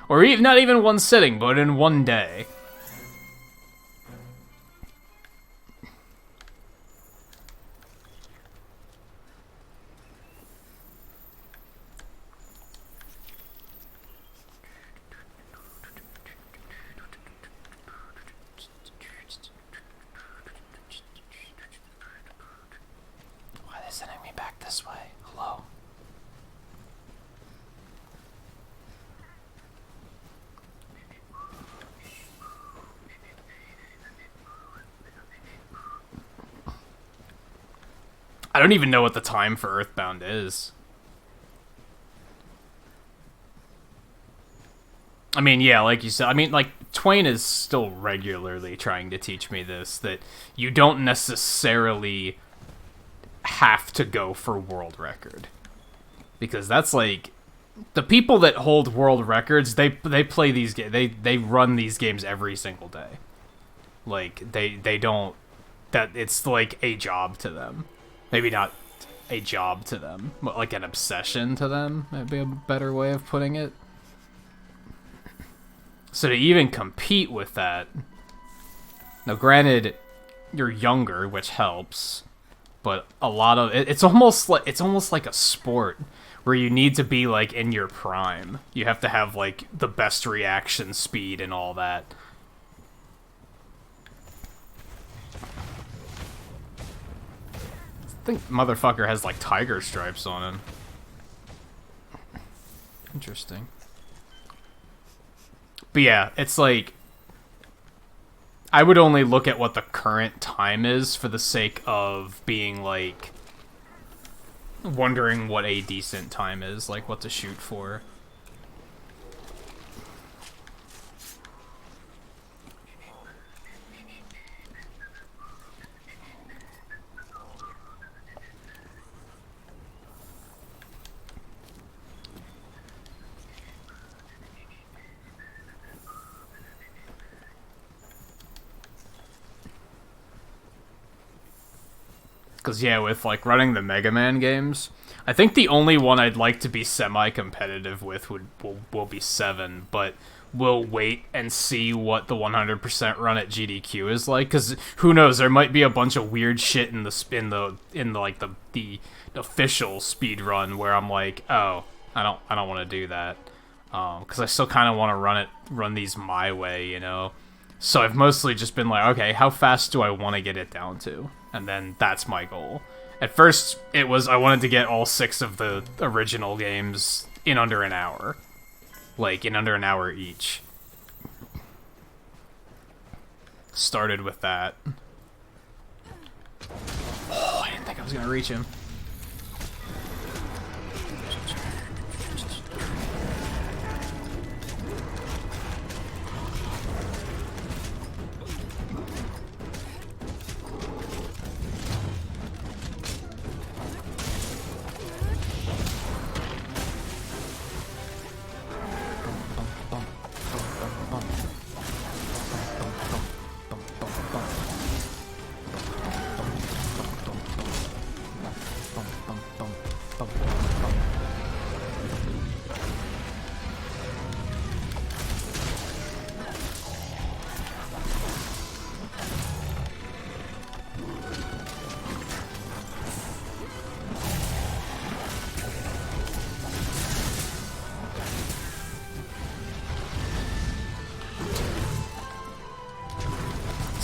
Or even, not even one sitting, but in one day. Why are they sending me back this way? Hello? I don't even know what the time for Earthbound is. I mean, yeah, like you said, I mean, like, Twain is still regularly trying to teach me this, that you don't necessarily have to go for world record. Because that's like, the people that hold world records, they play these games, they run these games every single day. Like, they don't, that it's like a job to them. Maybe not a job to them, but like an obsession to them, might be a better way of putting it. So to even compete with that, now granted, you're younger, which helps, but a lot of it's almost like a sport where you need to be like in your prime. You have to have like the best reaction speed and all that. I think motherfucker has like tiger stripes on him. Interesting. But yeah, it's like, I would only look at what the current time is for the sake of being like, wondering what a decent time is, like what to shoot for. Because, yeah, with, like, running the Mega Man games, I think the only one I'd like to be semi-competitive with will be 7, but we'll wait and see what the 100% run at GDQ is like, because who knows, there might be a bunch of weird shit in the official speed run where I'm like, oh, I don't want to do that, because I still kind of want to run these my way, you know? So I've mostly just been like, okay, how fast do I want to get it down to? And then that's my goal. At first, it was I wanted to get all 6 of the original games in under an hour. Like, in under an hour each. Started with that. Oh, I didn't think I was gonna reach him.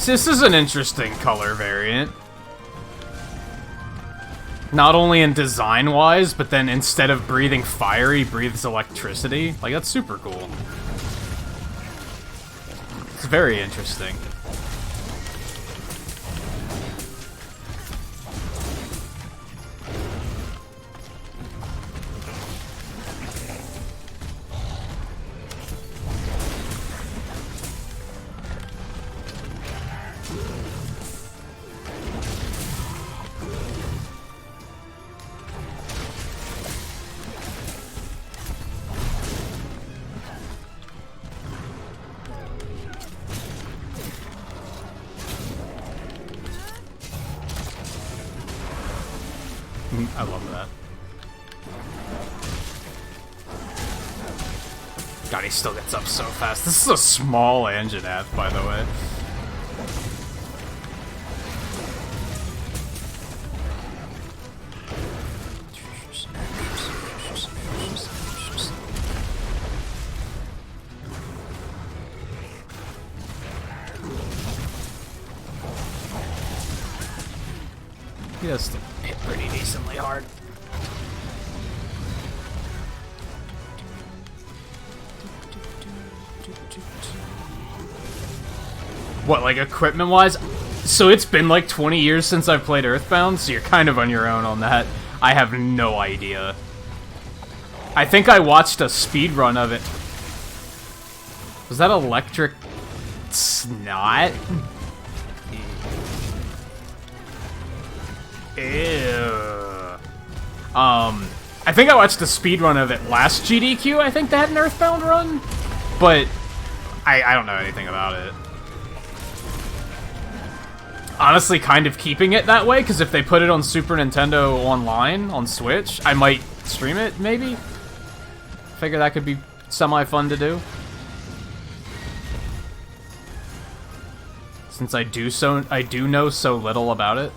This is an interesting color variant. Not only in design-wise, but then instead of breathing fire, he breathes electricity. Like, that's super cool. It's very interesting. I love that. God, he still gets up so fast. This is a small Anjanath, by the way. He does still hit pretty decently hard. What, like equipment-wise? So it's been like 20 years since I've played Earthbound, so you're kind of on your own on that. I have no idea. I think I watched a speedrun of it. Was that electric snot? Ew. I think I watched a speedrun of it last GDQ. I think they had an Earthbound run, but I don't know anything about it. Honestly, kind of keeping it that way, because if they put it on Super Nintendo Online on Switch, I might stream it, maybe? Figure that could be semi-fun to do. Since I do know so little about it.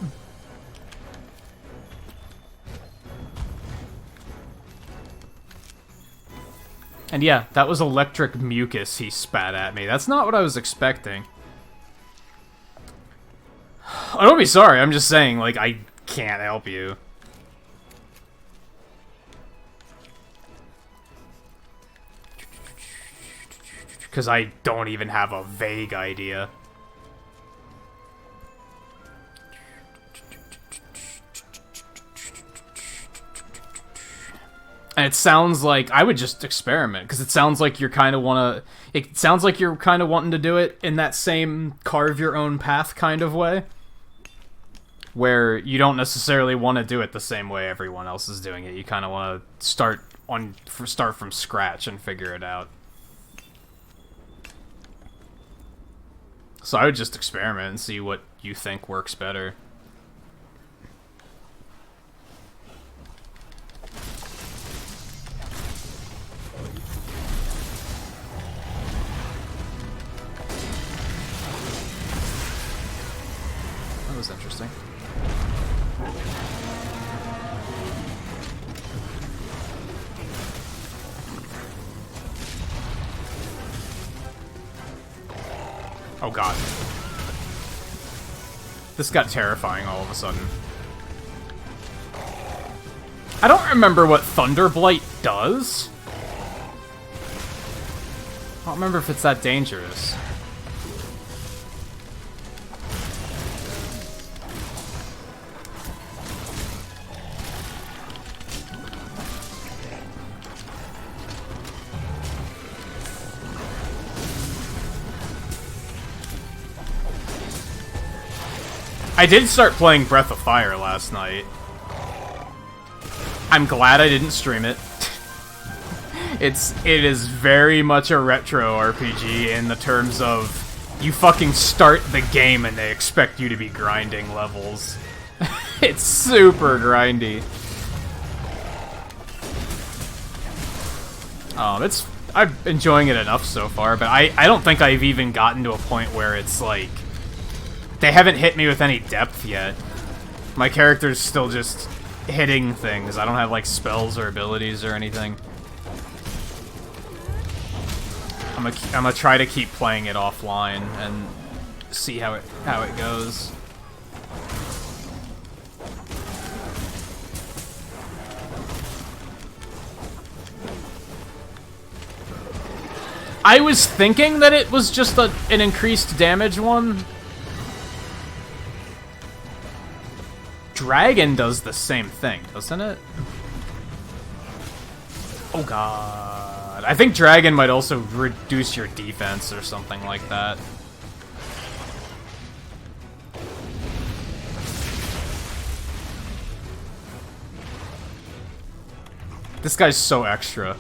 And yeah, that was electric mucus he spat at me. That's not what I was expecting. Oh, don't be sorry, I'm just saying, like, I can't help you. Because I don't even have a vague idea. And it sounds like I would just experiment, because it sounds like you're kind of it sounds like you're kind of wanting to do it in that same carve your own path kind of way, where you don't necessarily want to do it the same way everyone else is doing it. You kind of want to start from scratch and figure it out. So I would just experiment and see what you think works better. That was interesting. Oh god. This got terrifying all of a sudden. I don't remember what Thunderblight does. I don't remember if it's that dangerous. I did start playing Breath of Fire last night. I'm glad I didn't stream it. It is very much a retro RPG in the terms of you fucking start the game and they expect you to be grinding levels. It's super grindy. I'm enjoying it enough so far, but I don't think I've even gotten to a point where it's like they haven't hit me with any depth yet. My character's still just hitting things. I don't have like spells or abilities or anything. I'm gonna try to keep playing it offline and see how it goes. I was thinking that it was just an increased damage one. Dragon does the same thing, doesn't it? Oh god. I think Dragon might also reduce your defense or something like that. This guy's so extra.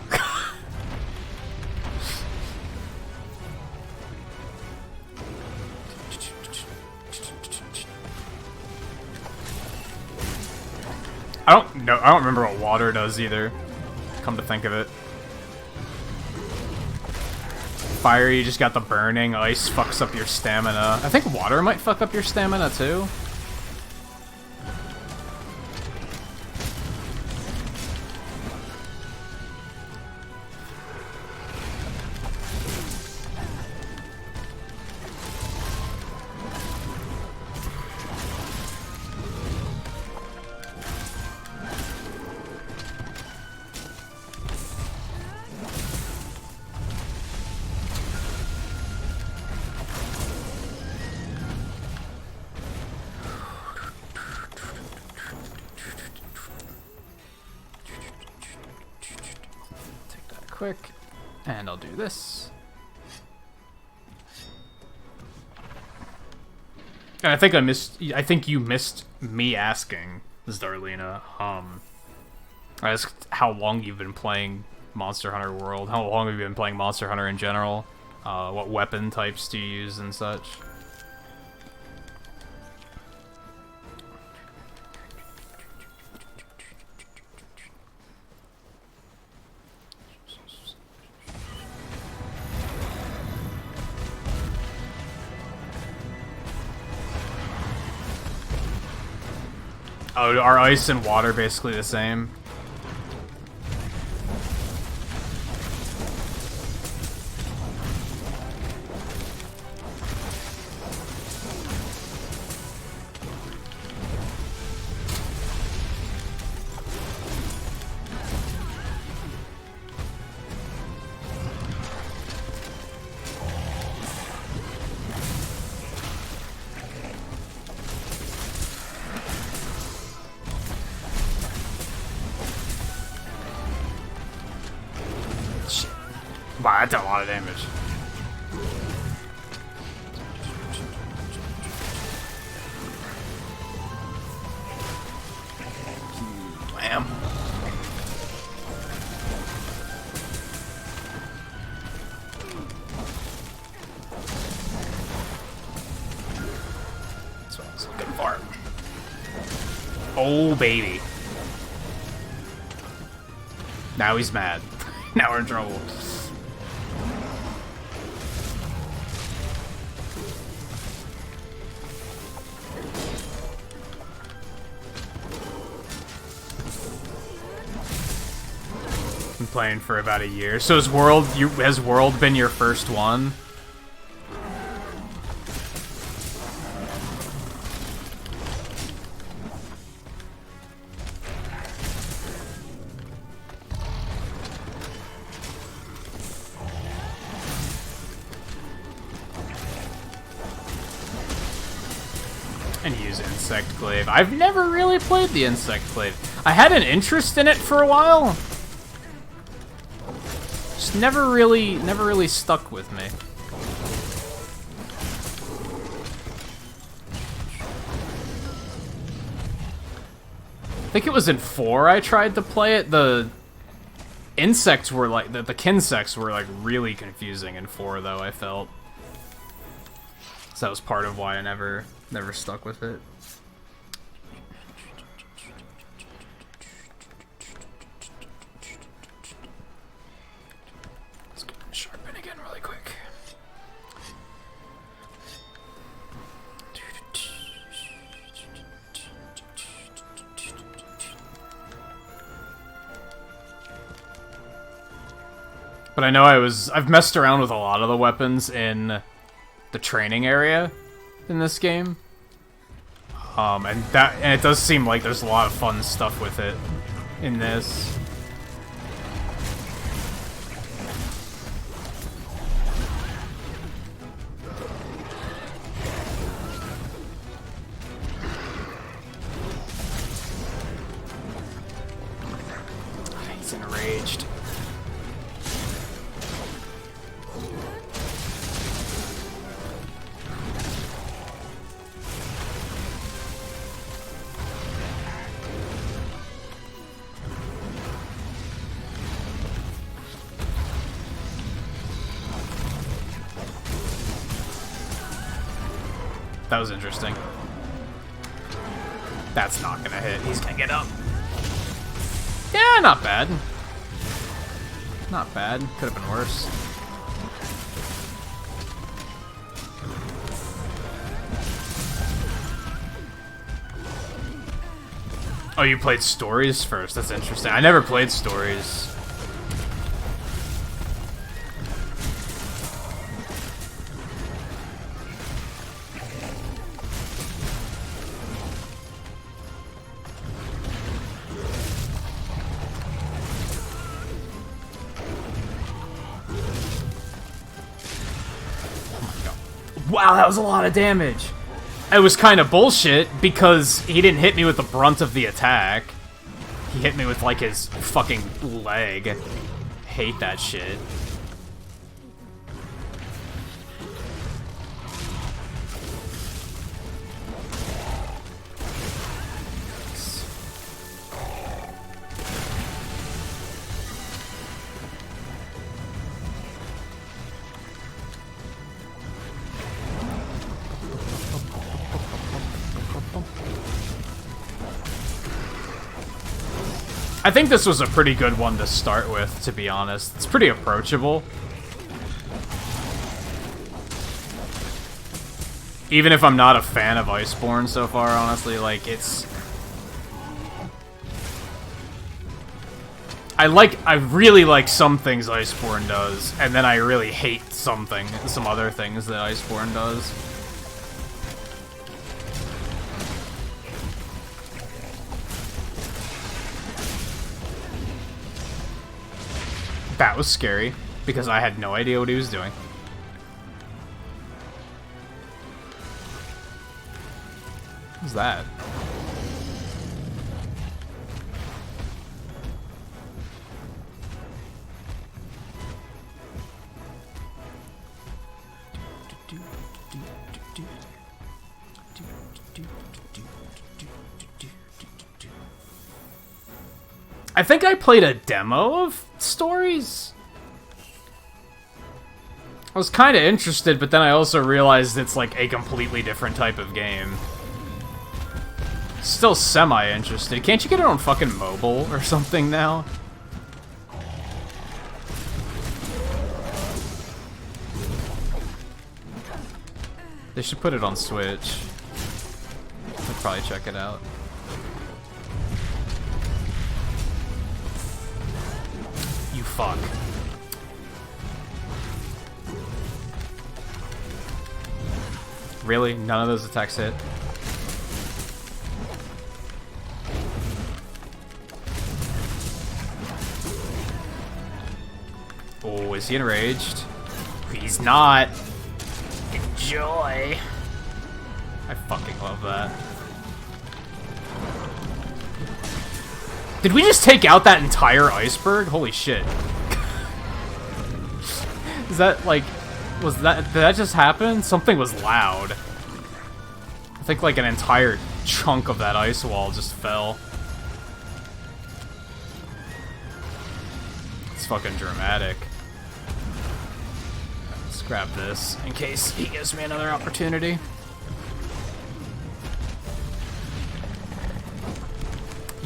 I don't remember what water does either, come to think of it. Fire, you just got the burning. Ice fucks up your stamina. I think water might fuck up your stamina too. quick. And I'll do this. And I think you missed me asking, Darlena, I asked how long you've been playing Monster Hunter World, how long have you been playing Monster Hunter in general, what weapon types do you use and such. Oh, are ice and water basically the same? Wow, that did a lot of damage. Bam. That's what I was looking for. Oh, baby. Now he's mad. Now we're in trouble. Been playing for about a year. So has World been your first one? And use Insect Glaive. I've never really played the Insect Glaive. I had an interest in it for a while. Just never really stuck with me. I think it was in 4 I tried to play it. The insects were like, the Kinsects were like really confusing in 4 though, I felt. So that was part of why I never stuck with it. Let's go sharpen again really quick. But I know I've messed around with a lot of the weapons in the training area in this game. And it does seem like there's a lot of fun stuff with it in this. He's enraged. That was interesting. That's not gonna hit. He's gonna get up. Yeah, not bad. Not bad. Could have been worse. Oh, you played stories first? That's interesting. I never played stories. Wow, that was a lot of damage. It was kind of bullshit because he didn't hit me with the brunt of the attack. He hit me with like his fucking leg. hate that shit. I think this was a pretty good one to start with, to be honest. It's pretty approachable. Even if I'm not a fan of Iceborne so far, honestly, like, it's... I really like some things Iceborne does, and then I really hate some other things that Iceborne does. That was scary, because I had no idea what he was doing. What's that? I think I played a demo of Stories. I was kind of interested, but then I also realized it's like a completely different type of game. Still semi-interested. Can't you get it on fucking mobile or something now? They should put it on Switch. I'll probably check it out. You fuck. Really? None of those attacks hit? Oh, is he enraged? He's not. Enjoy. I fucking love that. Did we just take out that entire iceberg? Holy shit. Is that, like... did that just happen? Something was loud. I think, like, an entire chunk of that ice wall just fell. It's fucking dramatic. Let's grab this in case he gives me another opportunity.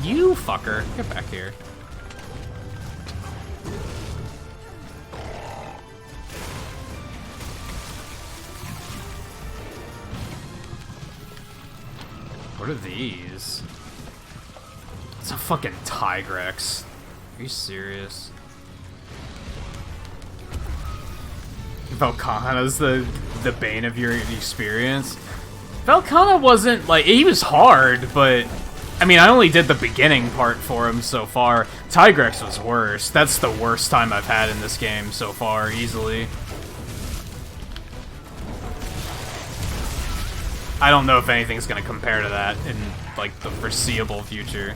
You fucker. Get back here. What are these? It's a fucking Tigrex. Are you serious? Velkhana's the bane of your experience. Velkhana wasn't, like, he was hard, but... I mean, I only did the beginning part for him so far. Tigrex was worse. That's the worst time I've had in this game so far, easily. I don't know if anything's gonna compare to that in, like, the foreseeable future.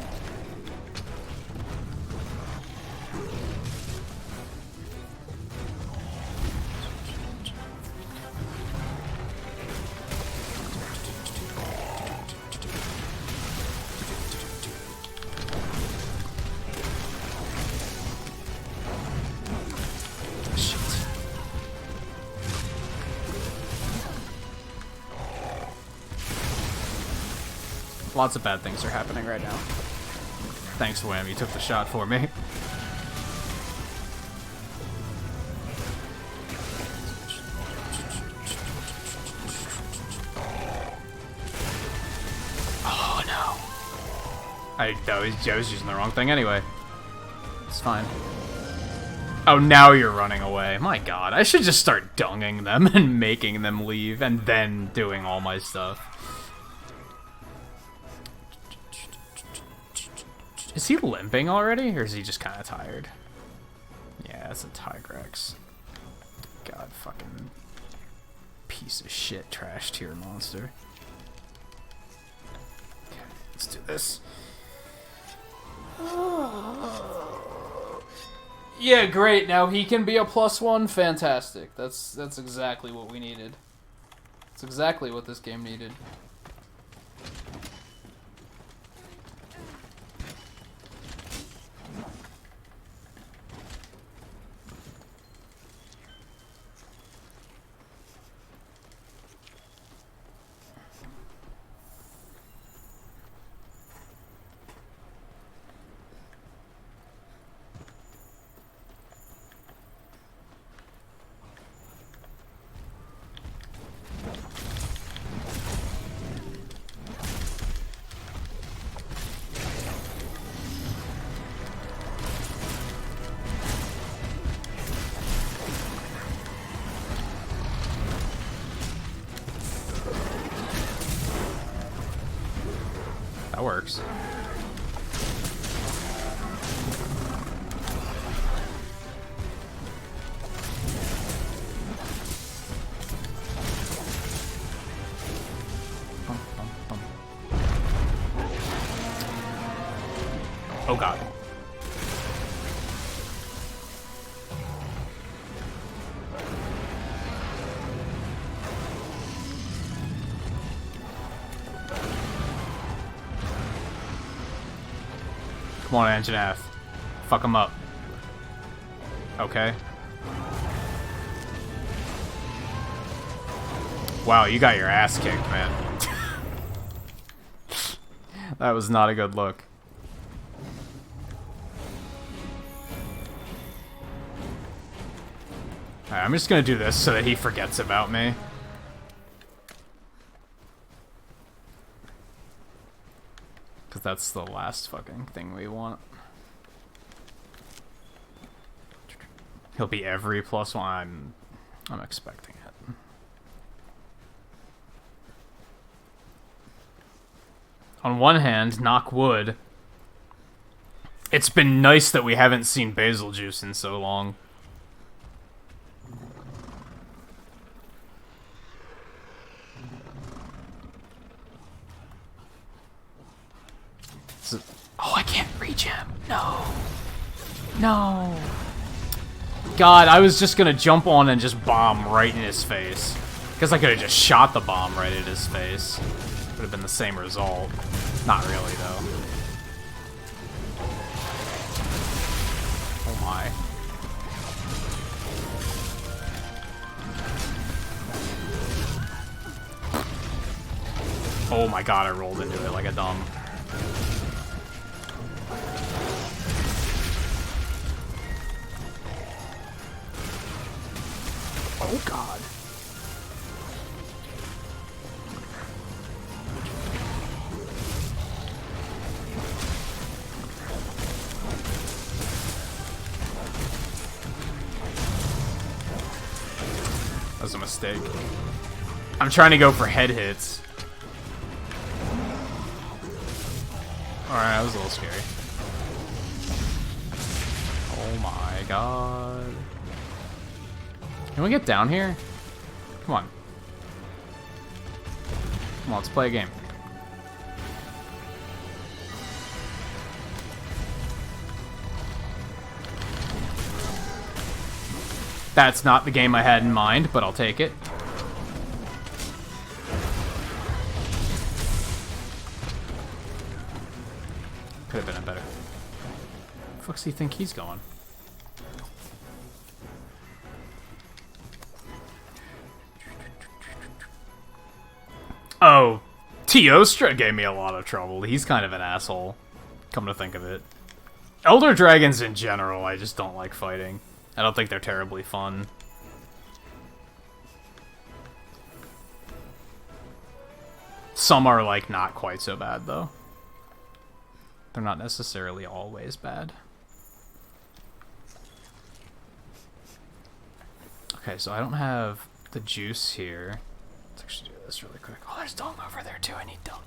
Lots of bad things are happening right now. Thanks, Wham, you took the shot for me. Oh no. I was using the wrong thing anyway. It's fine. Oh, now you're running away. My god, I should just start dunging them and making them leave and then doing all my stuff. Is he limping already, or is he just kind of tired? Yeah, it's a Tigrex. God, fucking piece of shit trash tier monster. Okay, let's do this. Yeah, great. Now he can be a +1. Fantastic. That's exactly what we needed. That's exactly what this game needed. That works. Oh god. Come on, Engine F. Fuck him up. Okay. Wow, you got your ass kicked, man. That was not a good look. Alright, I'm just gonna do this so that he forgets about me. Because that's the last fucking thing we want. He'll be every +1. I'm expecting it. On one hand, knock wood. It's been nice that we haven't seen basil juice in so long. Oh, I can't reach him. No. No. God, I was just gonna jump on and just bomb right in his face. Guess I could have just shot the bomb right at his face. Would have been the same result. Not really, though. Oh my. Oh my god, I rolled into it like a dumb. Oh god. That was a mistake. I'm trying to go for head hits. Alright, that was a little scary. Oh my god. Can we get down here? Come on. Come on, let's play a game. That's not the game I had in mind, but I'll take it. Could have been a better. Where the fuck does he think he's going? Oh, Teostra gave me a lot of trouble. He's kind of an asshole, come to think of it. Elder Dragons in general, I just don't like fighting. I don't think they're terribly fun. Some are, like, not quite so bad, though. They're not necessarily always bad. Okay, so I don't have the juice here. Let's actually do this really quick. Oh, there's dung over there, too. I need dung.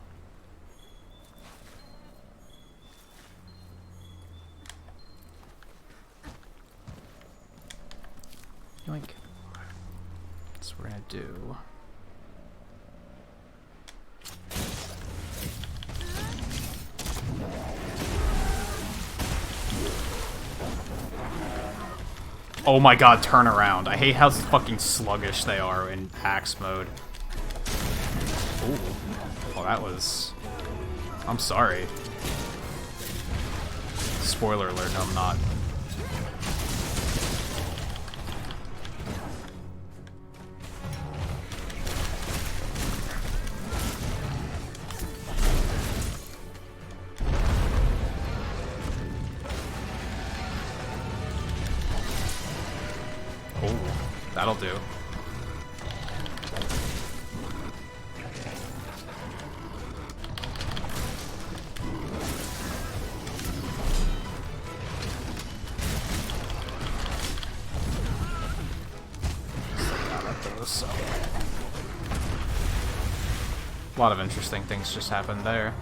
Yoink. That's what we're gonna do. Oh my god, turn around. I hate how fucking sluggish they are in axe mode. Ooh. Well, that was... I'm sorry. Spoiler alert, no, I'm not. Oh, that'll do. So. A lot of interesting things just happened there.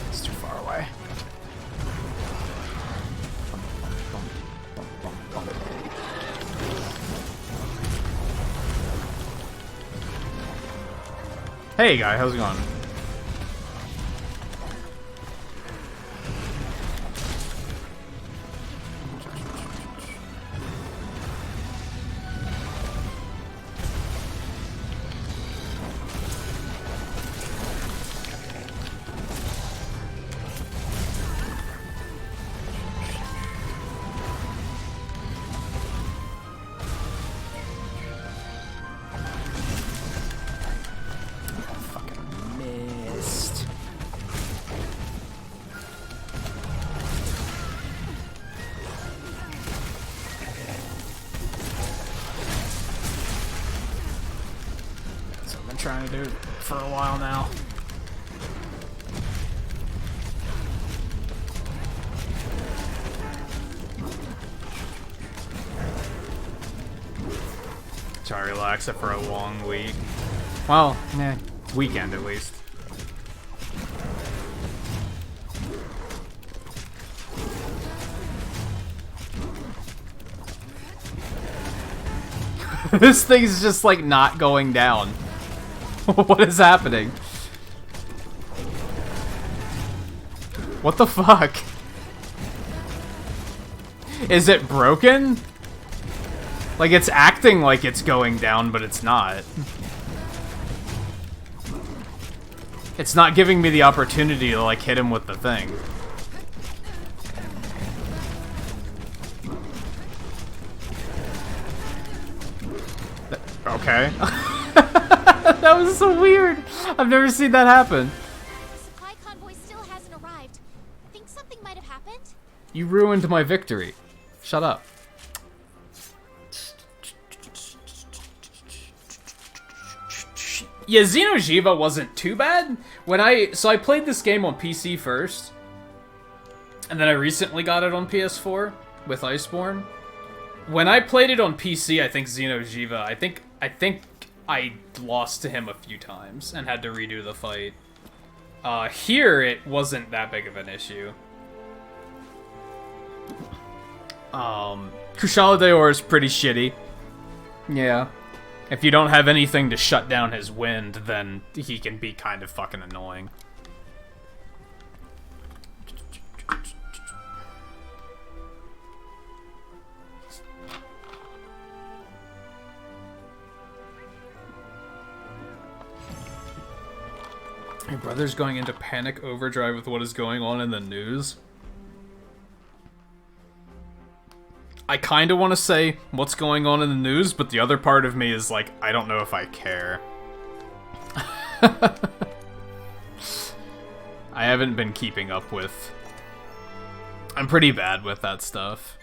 It's too far away. Hey guy, how's it going? Trying to do it for a while now. Try to relax it for a long week. Well, weekend at least. This thing's just like not going down. What is happening? What the fuck? Is it broken? Like, it's acting like it's going down, but it's not. It's not giving me the opportunity to, like, hit him with the thing. Okay. That was so weird. I've never seen that happen. The supply convoy still hasn't arrived. Think something might have happened? You ruined my victory. Shut up. Yeah, Xeno'jiva wasn't too bad. So I played this game on PC first, and then I recently got it on PS4 with Iceborne. When I played it on PC, I think Xeno'jiva, I think I lost to him a few times and had to redo the fight. Here, it wasn't that big of an issue. Kushala Daor is pretty shitty. Yeah. If you don't have anything to shut down his wind, then he can be kind of fucking annoying. Your brother's going into panic overdrive with what is going on in the news. I kind of want to say what's going on in the news, but the other part of me is like, I don't know if I care. I haven't been keeping up with... I'm pretty bad with that stuff.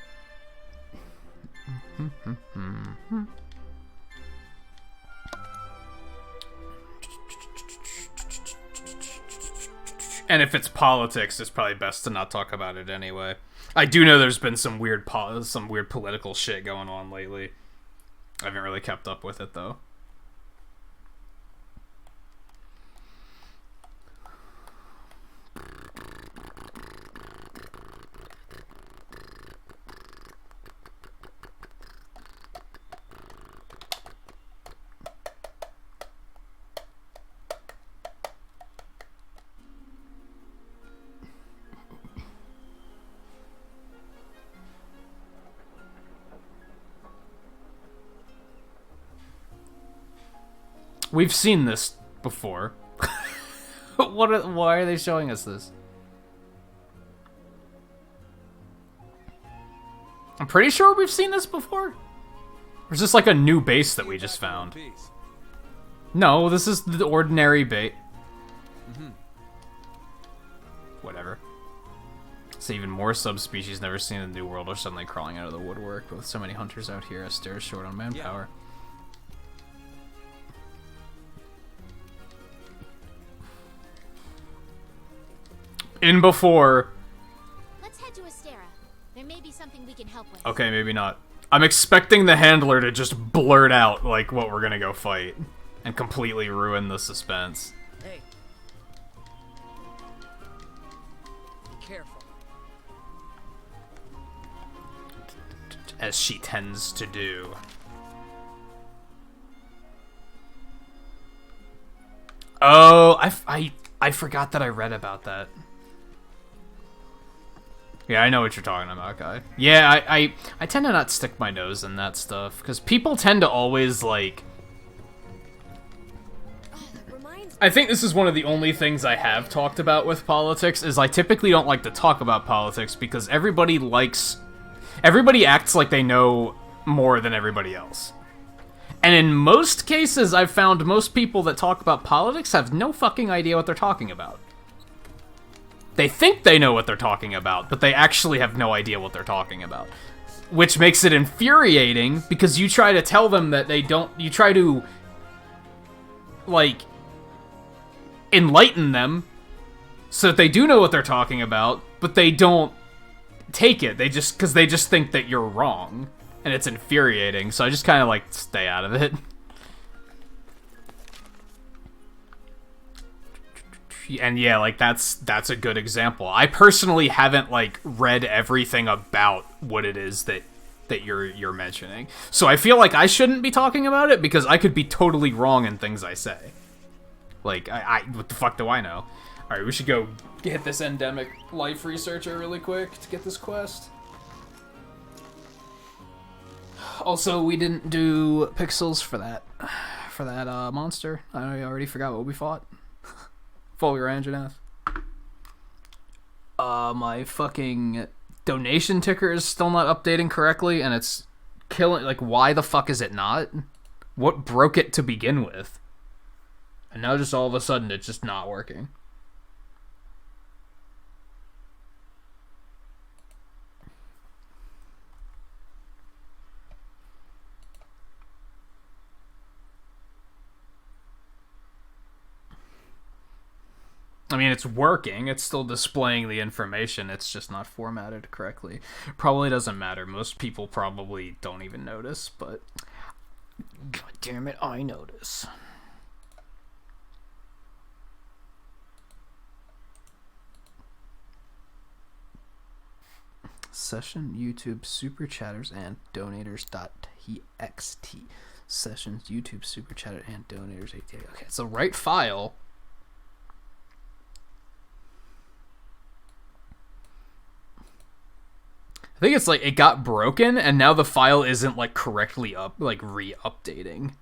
And if it's politics, it's probably best to not talk about it anyway. I do know there's been some weird political shit going on lately. I haven't really kept up with it though. We've seen this before. Why are they showing us this? I'm pretty sure we've seen this before. Or is this like a new base that we just found? No, this is the ordinary bait. Whatever. It's even more subspecies never seen in the New World are suddenly crawling out of the woodwork. With so many hunters out here, Aster is short on manpower. In before. Let's head to Astera. There may be something we can help with. Okay, maybe not. I'm expecting the handler to just blurt out, like, what we're gonna go fight. And completely ruin the suspense. Hey. Be careful. As she tends to do. Oh, I forgot that I read about that. Yeah, I know what you're talking about, guy. Yeah, I tend to not stick my nose in that stuff, because people tend to always, like... I think this is one of the only things I have talked about with politics, is I typically don't like to talk about politics, because everybody acts like they know more than everybody else. And in most cases, I've found most people that talk about politics have no fucking idea what they're talking about. They think they know what they're talking about, but they actually have no idea what they're talking about. Which makes it infuriating, because you try to tell them that they don't... You try to, like, enlighten them so that they do know what they're talking about, but they don't take it. Because they just think that you're wrong. And it's infuriating, so I just kind of, like, stay out of it. And yeah, like, that's a good example. I personally haven't, like, read everything about what it is that you're mentioning. So I feel like I shouldn't be talking about it, because I could be totally wrong in things I say. Like, what the fuck do I know? Alright, we should go hit this endemic life researcher really quick to get this quest. Also, we didn't do pixels for that monster. I already forgot what we fought. Fully Ranjanath. My fucking donation ticker is still not updating correctly, and it's killing... Like, why the fuck is it not? What broke it to begin with? And now just all of a sudden it's just not working. I mean, it's working. It's still displaying the information. It's just not formatted correctly. Probably doesn't matter. Most people probably don't even notice, but... God damn it, I notice. Session, YouTube, Super Chatters, and Donators.txt. Sessions, YouTube, Super Chatter, and Donators. Okay, it's the right file. I think it's like it got broken, and now the file isn't like correctly re-updating.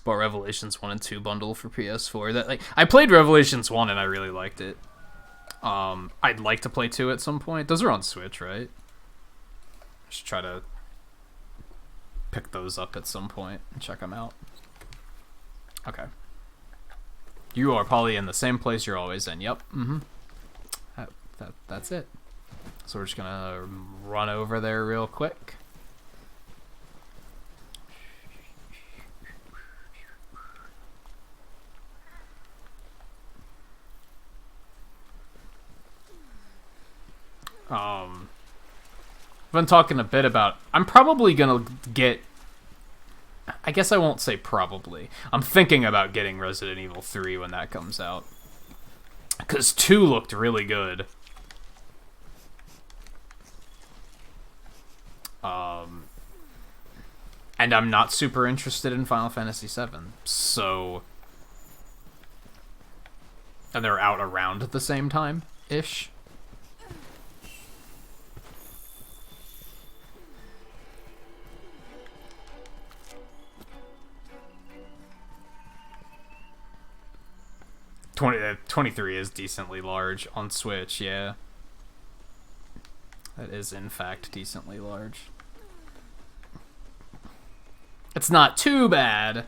Bought Revelations 1 and 2 bundle for PS4. That I played Revelations 1 and I really liked it. I'd like to play 2 at some point. Those are on Switch, right? I should try to pick those up at some point and check them out. Okay. You are probably in the same place you're always in. Yep. That's it. So we're just gonna run over there real quick. I've been talking a bit about... I'm probably gonna get... I guess I won't say probably. I'm thinking about getting Resident Evil 3 when that comes out. Because 2 looked really good. And I'm not super interested in Final Fantasy 7. So... And they're out around the same time-ish. 23 is decently large on Switch, yeah. That is, in fact, decently large. It's not too bad.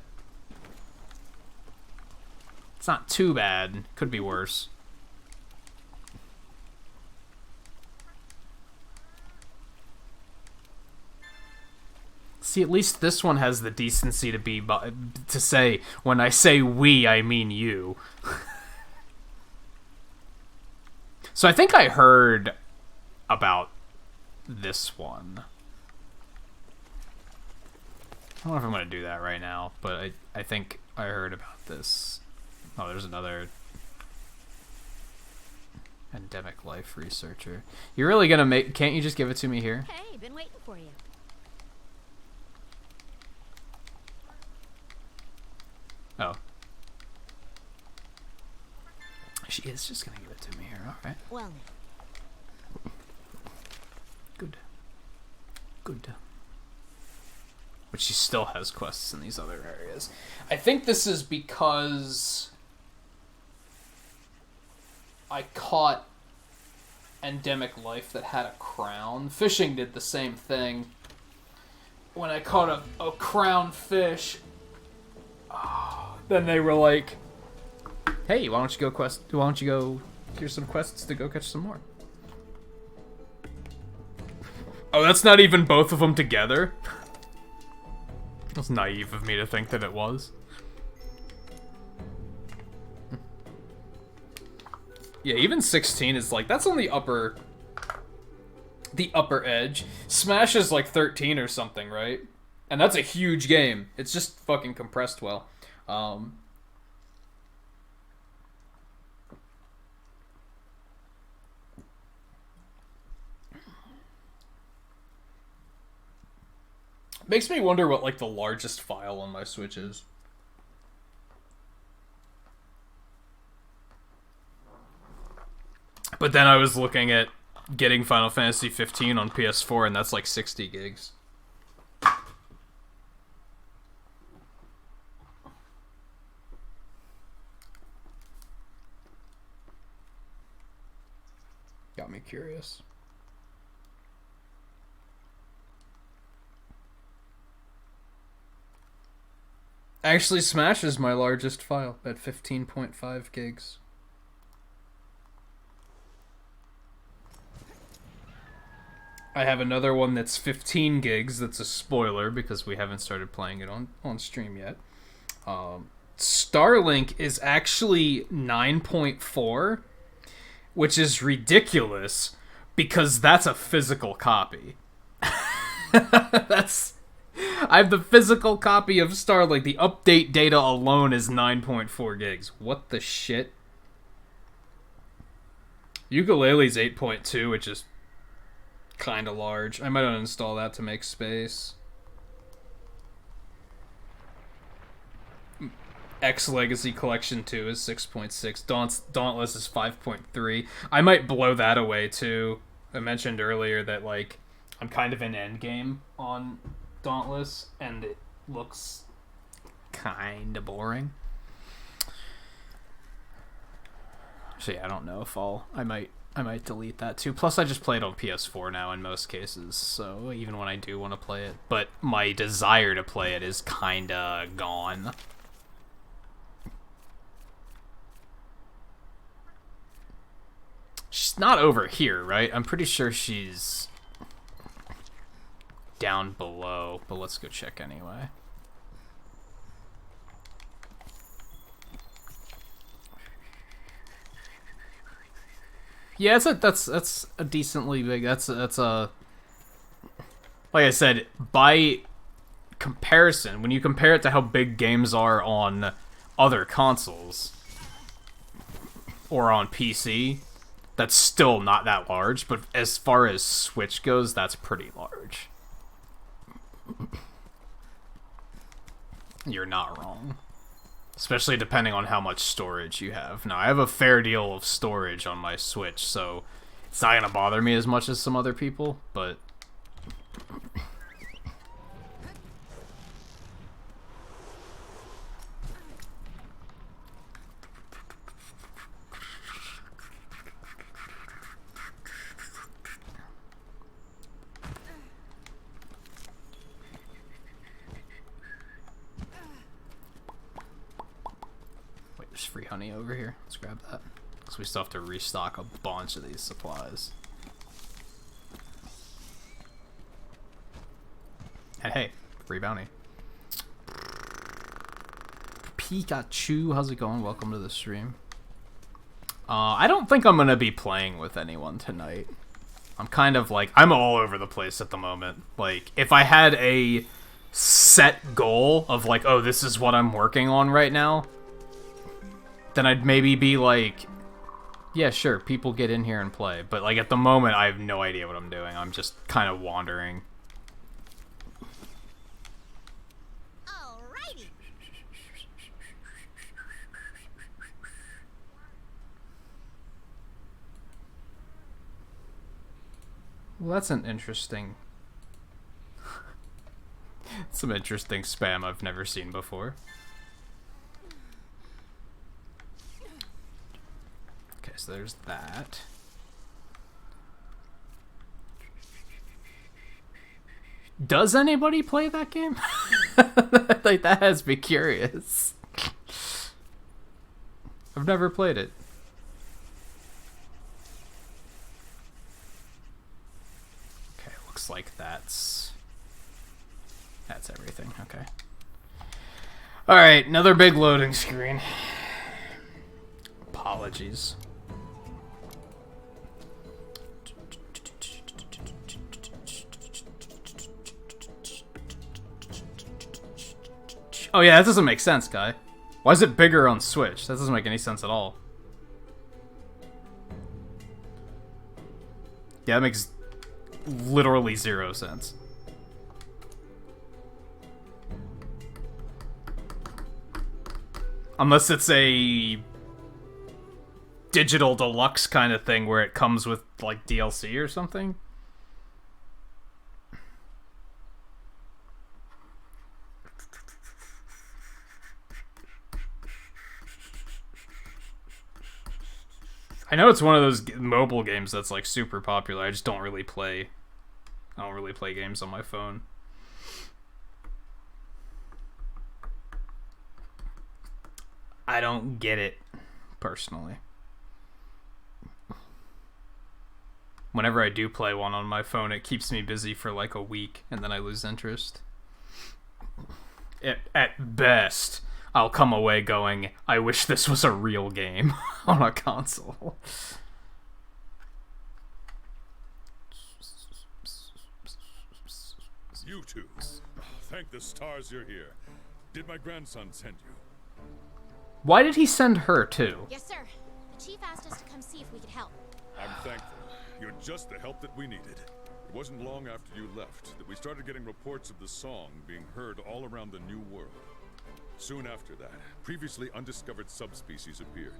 It's not too bad. Could be worse. See, at least this one has the decency to say, when I say we, I mean you. So I think I heard about this one. I don't know if I'm going to do that right now, but I think I heard about this. Oh, there's another endemic life researcher. You're really going to make... Can't you just give it to me here? Hey, been waiting for you. Oh. She is just going to give it to me here. All right. Well, Good. Good. But she still has quests in these other areas. I think this is because I caught endemic life that had a crown. Fishing did the same thing. When I caught a crown fish, then they were like, "Hey, why don't you go? Here's some quests to go catch some more." Oh, that's not even both of them together? It was naive of me to think that it was. Yeah, even 16 is like, that's on the upper edge. Smash is like 13 or something, right? And that's a huge game. It's just fucking compressed well. Makes me wonder what, like, the largest file on my Switch is. But then I was looking at getting Final Fantasy 15 on PS4, and that's like 60 gigs. Got me curious. Actually, Smash is my largest file at 15.5 gigs. I have another one that's 15 gigs that's a spoiler because we haven't started playing it on stream yet. Starlink is actually 9.4, which is ridiculous because that's a physical copy. I have the physical copy of Starlink. The update data alone is 9.4 gigs. What the shit? Ukulele's 8.2, which is kind of large. I might uninstall that to make space. X Legacy Collection 2 is 6.6. Dauntless is 5.3. I might blow that away too. I mentioned earlier that, like, I'm kind of in endgame on Dauntless, and it looks kind of boring. So yeah, I don't know if I might delete that too. Plus, I just play it on PS4 now in most cases, so even when I do want to play it, but my desire to play it is kinda gone. She's not over here, right? I'm pretty sure she's down below, but let's go check anyway. Yeah, that's a decently big. That's a like I said, by comparison, when you compare it to how big games are on other consoles or on PC, that's still not that large, but as far as Switch goes, that's pretty large. You're not wrong. Especially depending on how much storage you have. Now, I have a fair deal of storage on my Switch, so it's not gonna bother me as much as some other people, but... There's free honey over here. Let's grab that. Because we still have to restock a bunch of these supplies. And hey, free bounty. Pikachu, how's it going? Welcome to the stream. I don't think I'm gonna be playing with anyone tonight. I'm kind of like, I'm all over the place at the moment. Like, if I had a set goal of like, oh, this is what I'm working on right now, then I'd maybe be like, yeah, sure, people get in here and play. But like, at the moment, I have no idea what I'm doing. I'm just kind of wandering. Alrighty. Well, that's an interesting... some interesting spam I've never seen before. Okay, so there's that. Does anybody play that game? Like, that has me curious. I've never played it. Okay, looks like that's everything. Okay. Alright, another big loading screen. Apologies. Oh yeah, that doesn't make sense, guy. Why is it bigger on Switch? That doesn't make any sense at all. Yeah, that makes literally 0 sense. Unless it's a digital deluxe kind of thing where it comes with, like, DLC or something. I know it's one of those mobile games that's like super popular. I just don't really play. I don't really play games on my phone. I don't get it personally. Whenever I do play one on my phone, it keeps me busy for like a week and then I lose interest. At best, I'll come away going, I wish this was a real game on a console. You two. Thank the stars you're here. Did my grandson send you? Why did he send her too? Yes, sir. The chief asked us to come see if we could help. I'm thankful. You're just the help that we needed. It wasn't long after you left that we started getting reports of the song being heard all around the New World. Soon after that, previously undiscovered subspecies appeared,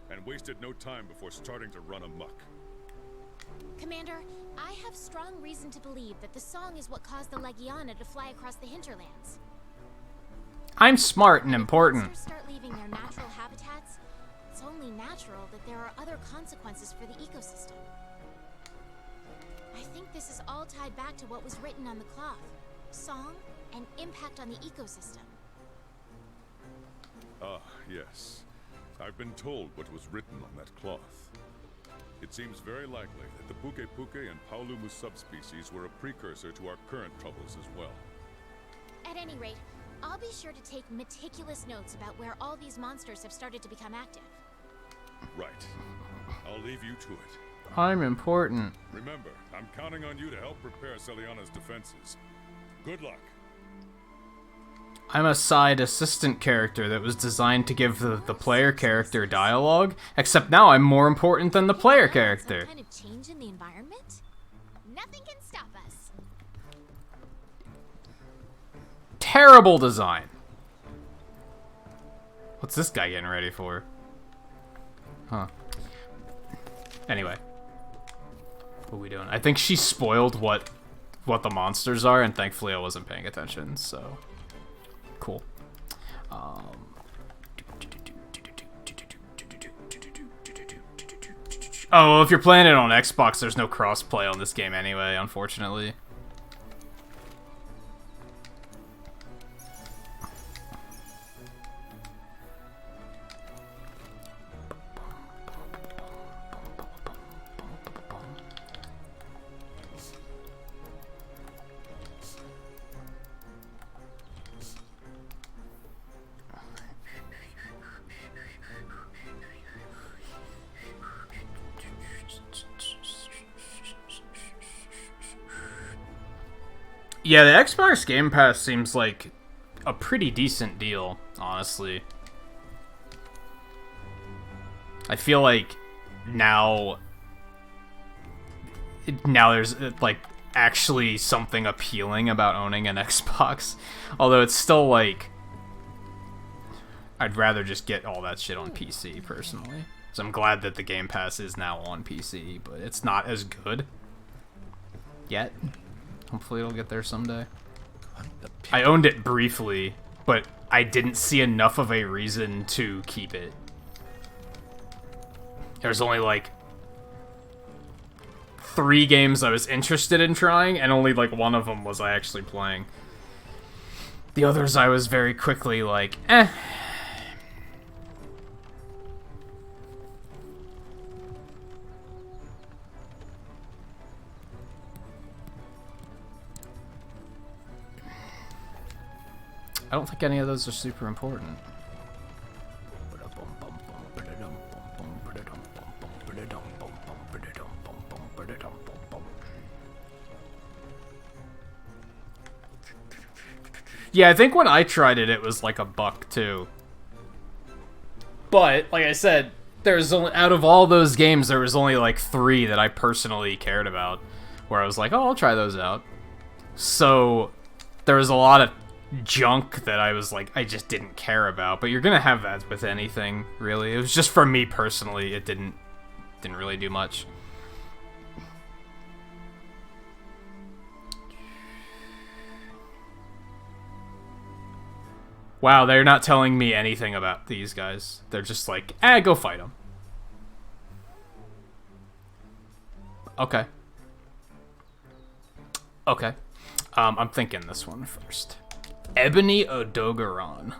and wasted no time before starting to run amok. Commander, I have strong reason to believe that the song is what caused the Legiana to fly across the hinterlands. I'm smart and When important. monsters start leaving their natural habitats, it's only natural that there are other consequences for the ecosystem. I think this is all tied back to what was written on the cloth. Song and impact on the ecosystem. Ah, yes. I've been told what was written on that cloth. It seems very likely that the Puke Puke and Paulumu subspecies were a precursor to our current troubles as well. At any rate, I'll be sure to take meticulous notes about where all these monsters have started to become active. Right. I'll leave you to it. I'm important. Remember, I'm counting on you to help prepare Celiana's defenses. Good luck. I'm a side assistant character that was designed to give the player character dialogue, except now I'm more important than the player character. Some kind of change in the environment? Nothing can stop us. Terrible design. What's this guy getting ready for? Huh. Anyway. What are we doing? I think she spoiled what the monsters are, and thankfully I wasn't paying attention, so... Cool. Oh, if you're playing it on Xbox, there's no cross-play on this game anyway, unfortunately. Yeah, the Xbox Game Pass seems like a pretty decent deal, honestly. I feel like now there's like actually something appealing about owning an Xbox. Although it's still like I'd rather just get all that shit on PC personally. So I'm glad that the Game Pass is now on PC, but it's not as good yet. Hopefully it'll get there someday. I owned it briefly, but I didn't see enough of a reason to keep it. There's only like 3 games I was interested in trying, and only like one of them was I actually playing. The others I was very quickly like, eh. I don't think any of those are super important. Yeah, I think when I tried it, it was like $1 too. But, like I said, there's only, out of all those games, there was only like 3 that I personally cared about, where I was like, oh, I'll try those out. So, there was a lot of junk that I was like, I just didn't care about. But you're gonna have that with anything, really. It was just for me personally, it didn't really do much. Wow, they're not telling me anything about these guys. They're just like, go fight them. Okay. Okay. I'm thinking this one first. Ebony Odogaron.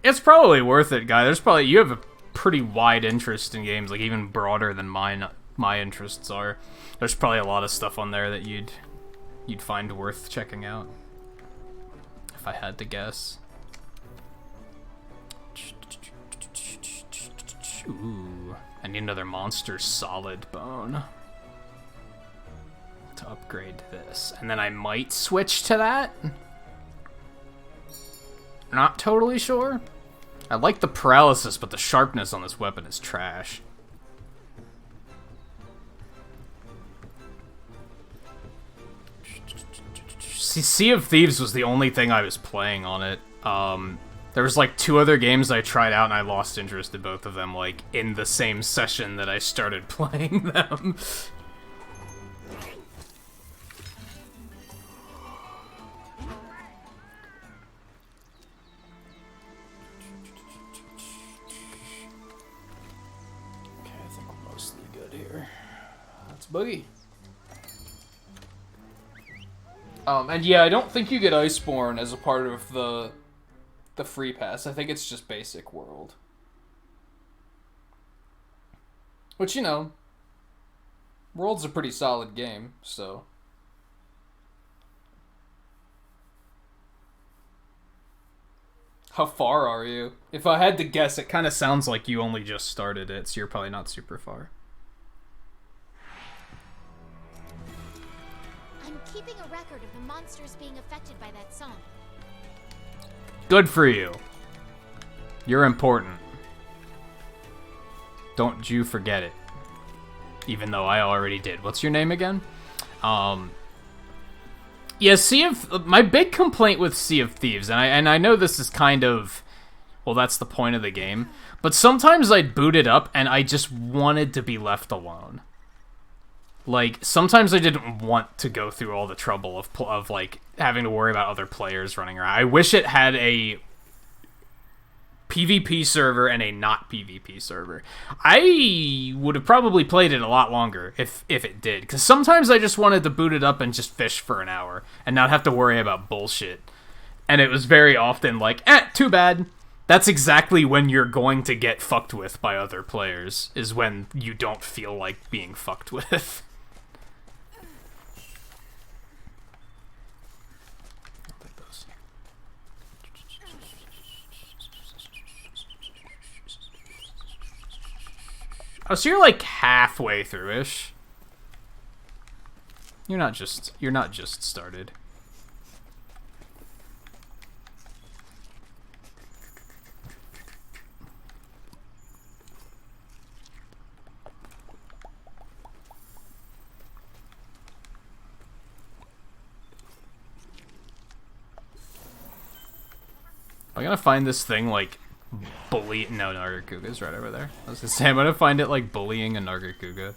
It's probably worth it, guy. You have a pretty wide interest in games, like even broader than mine. My interests are. There's probably a lot of stuff on there that you'd find worth checking out, if I had to guess. Ooh, I need another monster solid bone to upgrade this, and then I might switch to that. Not totally sure. I like the paralysis, but the sharpness on this weapon is trash. See, Sea of Thieves was the only thing I was playing on it. There was like 2 other games I tried out and I lost interest in both of them, like, in the same session that I started playing them. Okay, I think we're mostly good here. Let's boogie. And yeah, I don't think you get Iceborne as a part of the free pass. I think it's just basic world. Which, you know, World's a pretty solid game, so. How far are you? If I had to guess, it kind of sounds like you only just started it, so you're probably not super far. I'm keeping a record of the monsters being affected by that song. Good for you. You're important. Don't you forget it. Even though I already did. What's your name again? Yeah, my big complaint with Sea of Thieves, and I know this is kind of, well, that's the point of the game, but sometimes I'd boot it up and I just wanted to be left alone. Like, sometimes I didn't want to go through all the trouble of like, having to worry about other players running around. I wish it had a PvP server and a not PvP server. I would have probably played it a lot longer if it did, because sometimes I just wanted to boot it up and just fish for an hour and not have to worry about bullshit. And it was very often like, too bad. That's exactly when you're going to get fucked with by other players, is when you don't feel like being fucked with. Oh, so you're like halfway through-ish. You're not just started. I'm gonna find this thing like bully. No, Nargacuga's right over there. I was gonna say I'm gonna find it like bullying a Nargacuga.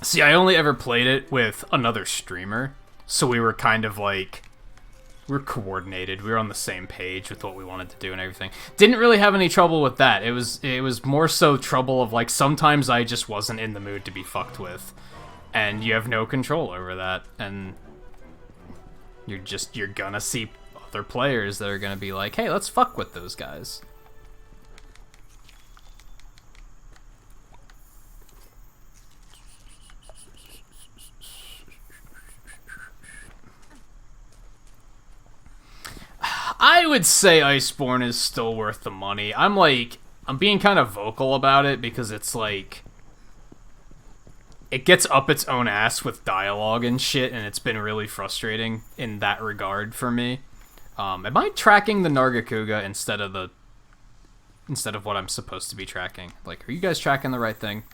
See, I only ever played it with another streamer, so we were kind of like, we were coordinated. We were on the same page with what we wanted to do and everything. Didn't really have any trouble with that. It was more so trouble of like sometimes I just wasn't in the mood to be fucked with, and you have no control over that, and you're gonna see other players that are gonna be like, hey, let's fuck with those guys. I would say Iceborne is still worth the money. I'm being kind of vocal about it because it's like, it gets up its own ass with dialogue and shit, and it's been really frustrating in that regard for me. Am I tracking the Nargacuga instead of what I'm supposed to be tracking? Like, are you guys tracking the right thing?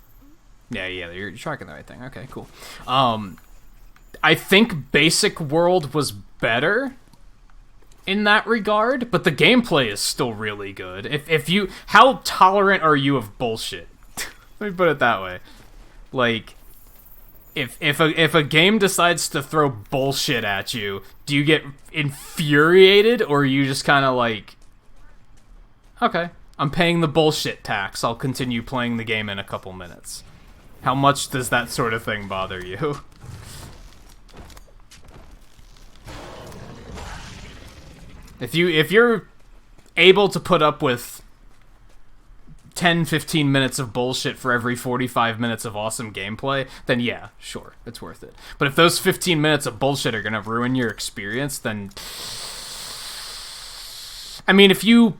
Yeah, you're tracking the right thing. Okay, cool. I think Basic World was better in that regard, but the gameplay is still really good. If you, how tolerant are you of bullshit? Let me put it that way. Like, if a game decides to throw bullshit at you, do you get infuriated, or are you just kind of like, okay, I'm paying the bullshit tax, I'll continue playing the game in a couple minutes? How much does that sort of thing bother you? If you're able to put up with 10-15 minutes of bullshit for every 45 minutes of awesome gameplay, then yeah, sure, it's worth it. But if those 15 minutes of bullshit are gonna ruin your experience, then, I mean, if you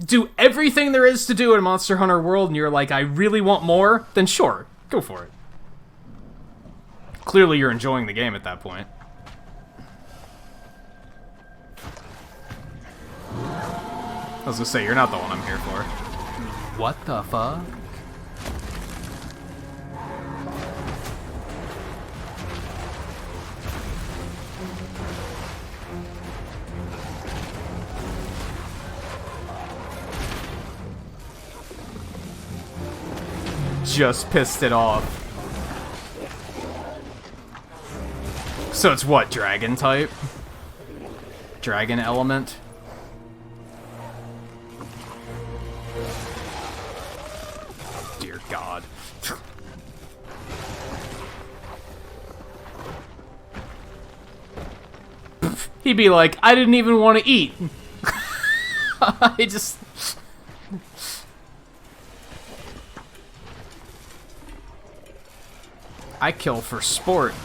do everything there is to do in Monster Hunter World and you're like, I really want more, then sure, go for it. Clearly you're enjoying the game at that point. I was gonna say, you're not the one I'm here for. What the fuck? Just pissed it off. So it's what, dragon type? Dragon element? Dear God. He'd be like, I didn't even want to eat. I just... I kill for sport.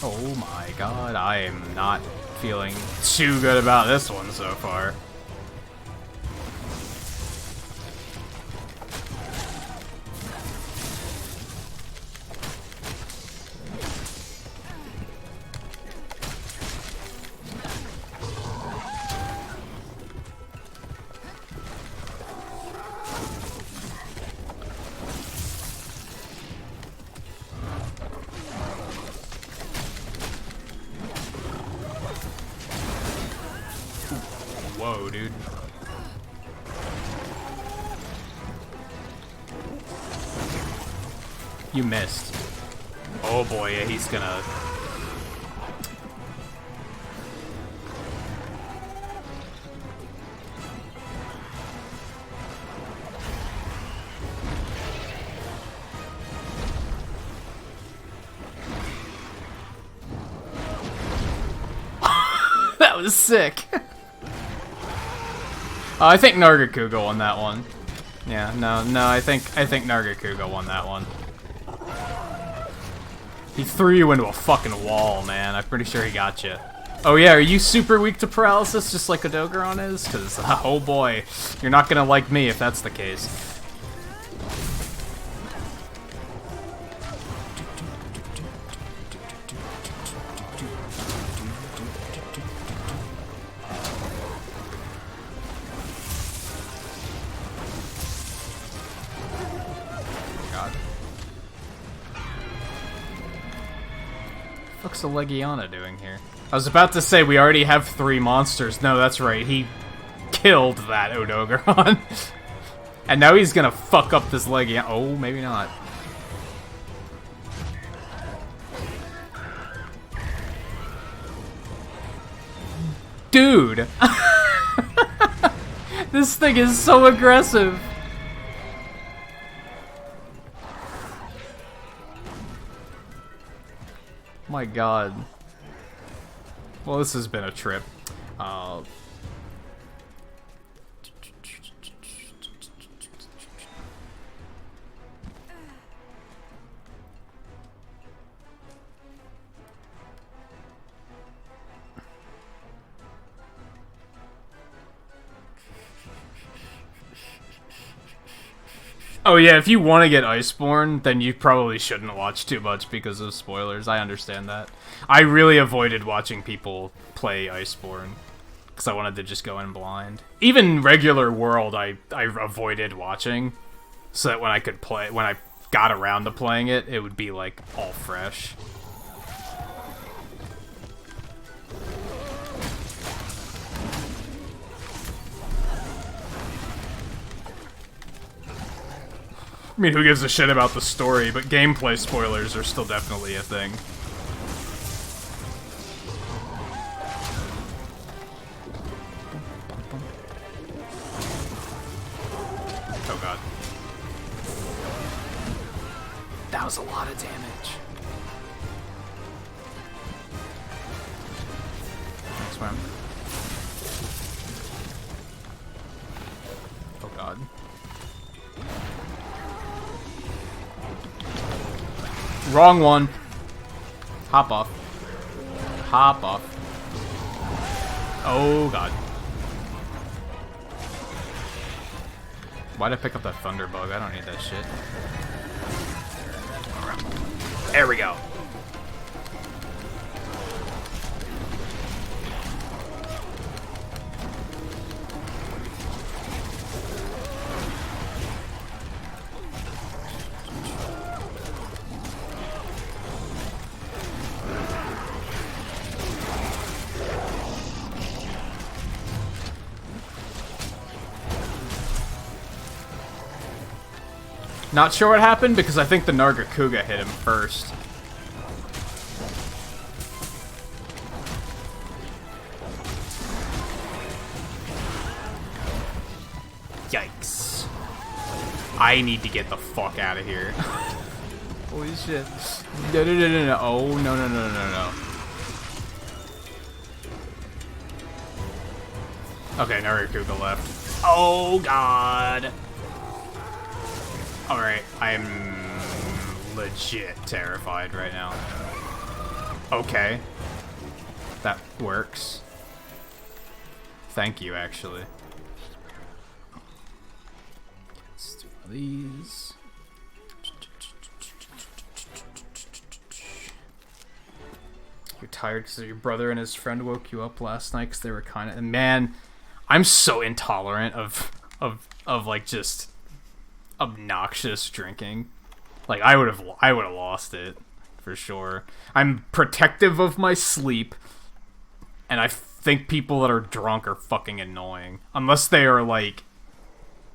Oh my God, I am not feeling too good about this one so far. Whoa, dude. You missed. Oh boy, yeah, he's gonna... That was sick. I think Nargacuga won that one. Yeah, no, I think Nargacuga won that one. He threw you into a fucking wall, man. I'm pretty sure he got you. Oh yeah, are you super weak to paralysis just like Odogaron is? Because, oh boy, you're not gonna like me if that's the case. God. What's the Legiana doing here? I was about to say we already have 3 monsters. No, that's right. He killed that Odogaron. And now he's gonna fuck up this Legiana. Oh, maybe not. Dude! This thing is so aggressive. My god. Well, this has been a trip. Oh yeah, if you want to get Iceborne, then you probably shouldn't watch too much because of spoilers. I understand that. I really avoided watching people play Iceborne because I wanted to just go in blind. Even regular World, I avoided watching so that when I got around to playing it, it would be like all fresh. I mean, who gives a shit about the story, but gameplay spoilers are still definitely a thing. Oh god. That was a lot of damage. Swim. Oh god. Wrong one. Hop off. Hop off. Oh god. Why'd I pick up that Thunderbug? I don't need that shit. Alright. There we go. Not sure what happened because I think the Nargacuga hit him first. Yikes. I need to get the fuck out of here. Holy shit. No, no, no, no, no. Oh, no, no, no, no, no. Okay, Nargacuga left. Oh, God. Alright, I'm legit terrified right now. Okay. That works. Thank you, actually. Let's do one of these. You're tired because your brother and his friend woke you up last night because they were kind of... Man, I'm so intolerant of like, just... obnoxious drinking. Like I would have lost it for sure. I'm protective of my sleep, and I think people that are drunk are fucking annoying. Unless they are like,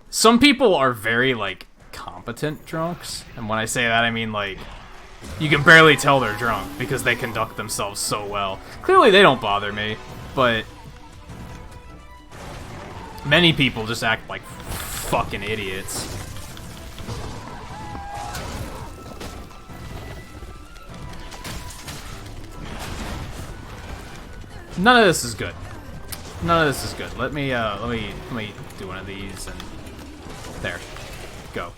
some people are very like competent drunks, and when I say that I mean like you can barely tell they're drunk because they conduct themselves so well. Clearly they don't bother me, but many people just act like fucking idiots. None of this is good. None of this is good. Let me do one of these and there. Go.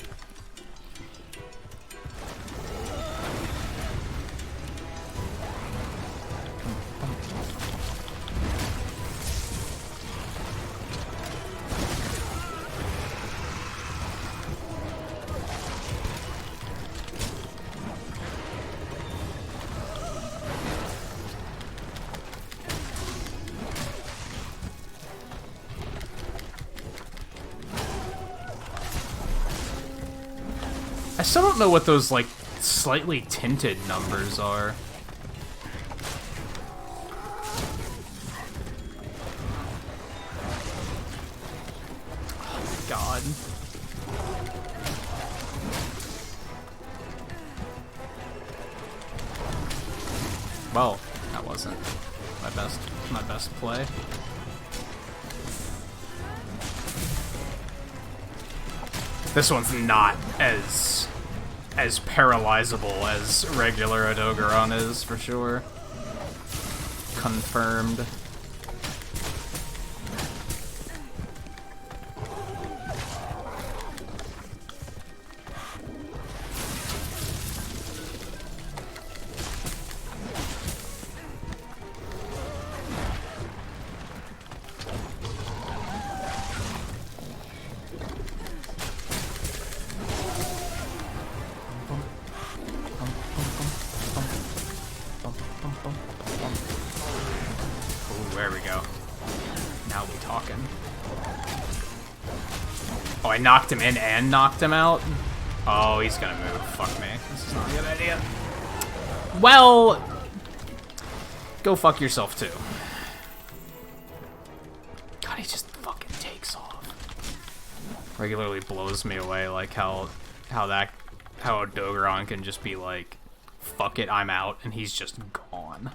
still don't know what those, like, slightly tinted numbers are. Oh, God. Well, that wasn't my best play. This one's not as paralyzable as regular Odogaron is, for sure. Confirmed. There we go. Now we talking. Oh, I knocked him in and knocked him out? Oh, he's gonna move. Fuck me. This is not a good idea. Well, go fuck yourself too. God, he just fucking takes off. Regularly blows me away, like how Odogaron can just be like, fuck it, I'm out, and he's just gone.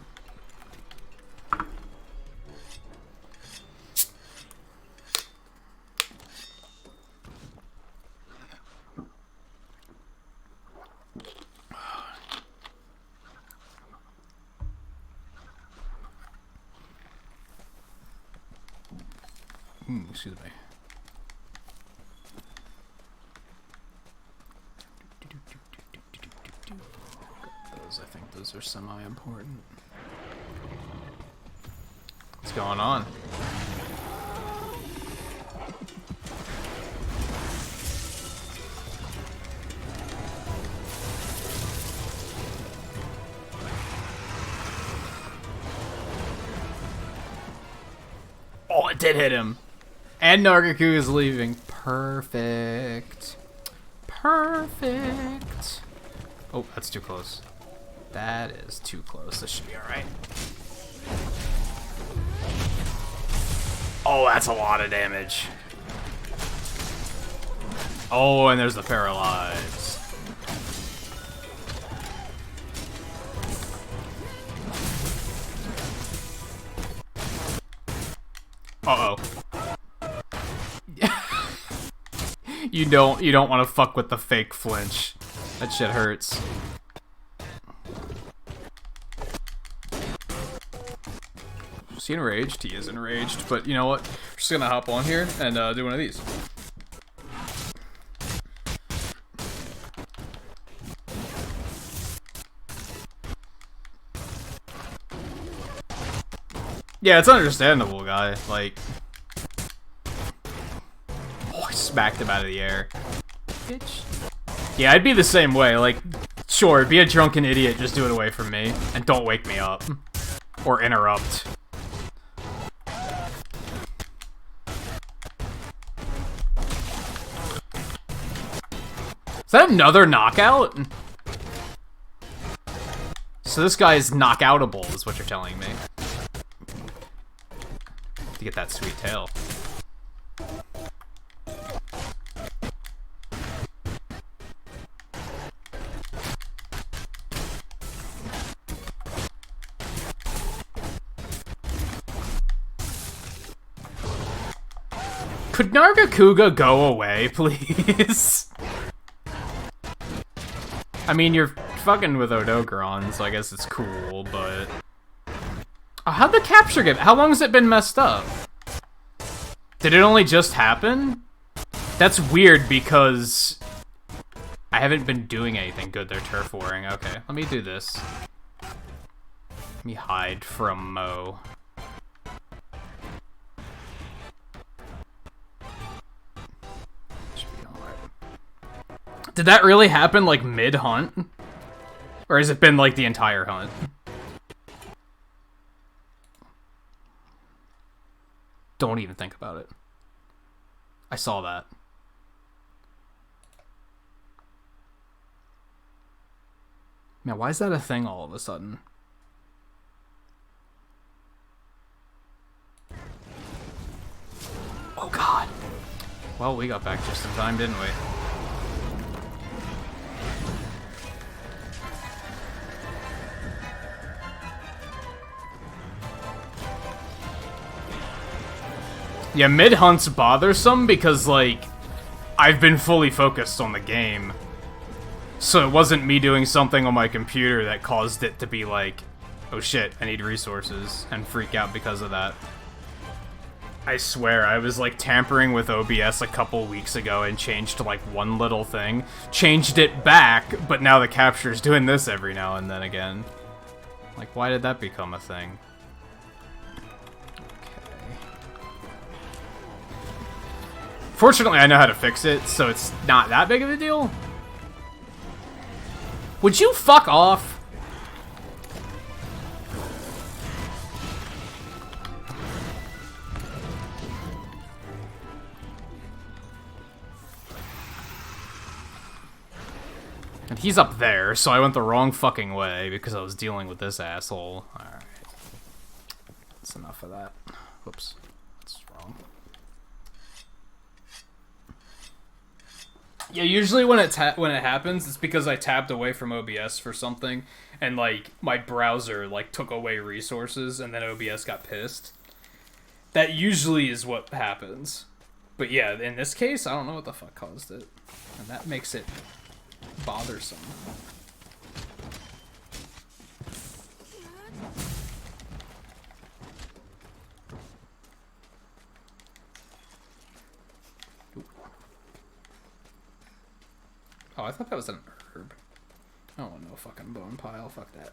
Excuse me. I think those are semi-important. What's going on? Oh, it did hit him. And Nargacu is leaving. Perfect. Perfect. Oh, that's too close. That is too close. This should be alright. Oh, that's a lot of damage. Oh, and there's the paralyze. Uh-oh. You don't want to fuck with the fake flinch. That shit hurts. Is he enraged? He is enraged, but you know what? We're just gonna hop on here and do one of these. Yeah, it's understandable, guy. Like, oh, I smacked him out of the air. Bitch. Yeah, I'd be the same way. Like, sure, be a drunken idiot, just do it away from me. And don't wake me up. Or interrupt. Is that another knockout? So this guy is knockoutable, is what you're telling me. To get that sweet tail. Could Nargacuga go away, please? I mean, you're fucking with Odogaron, so I guess it's cool, but... Oh, how'd the capture get... How long has it been messed up? Did it only just happen? That's weird, because... I haven't been doing anything good. They're turf warring. Okay, let me do this. Let me hide from Mo. Did that really happen, like, mid-hunt? Or has it been, like, the entire hunt? Don't even think about it. I saw that. Man, why is that a thing all of a sudden? Oh god. Well, we got back just in time, didn't we? Yeah, mid-hunt's bothersome because, like, I've been fully focused on the game. So it wasn't me doing something on my computer that caused it to be like, oh shit, I need resources, and freak out because of that. I swear, I was like tampering with OBS a couple weeks ago and changed like one little thing. Changed it back, but now the capture's doing this every now and then again. Like, why did that become a thing? Okay. Fortunately, I know how to fix it, so it's not that big of a deal. Would you fuck off? And he's up there, so I went the wrong fucking way because I was dealing with this asshole. Alright. That's enough of that. Whoops. That's wrong. Yeah, usually when it happens, it's because I tapped away from OBS for something, and like my browser like took away resources, and then OBS got pissed. That usually is what happens. But yeah, in this case, I don't know what the fuck caused it, and that makes it bothersome. Oh, I thought that was an herb. I don't want no fucking bone pile. Fuck that.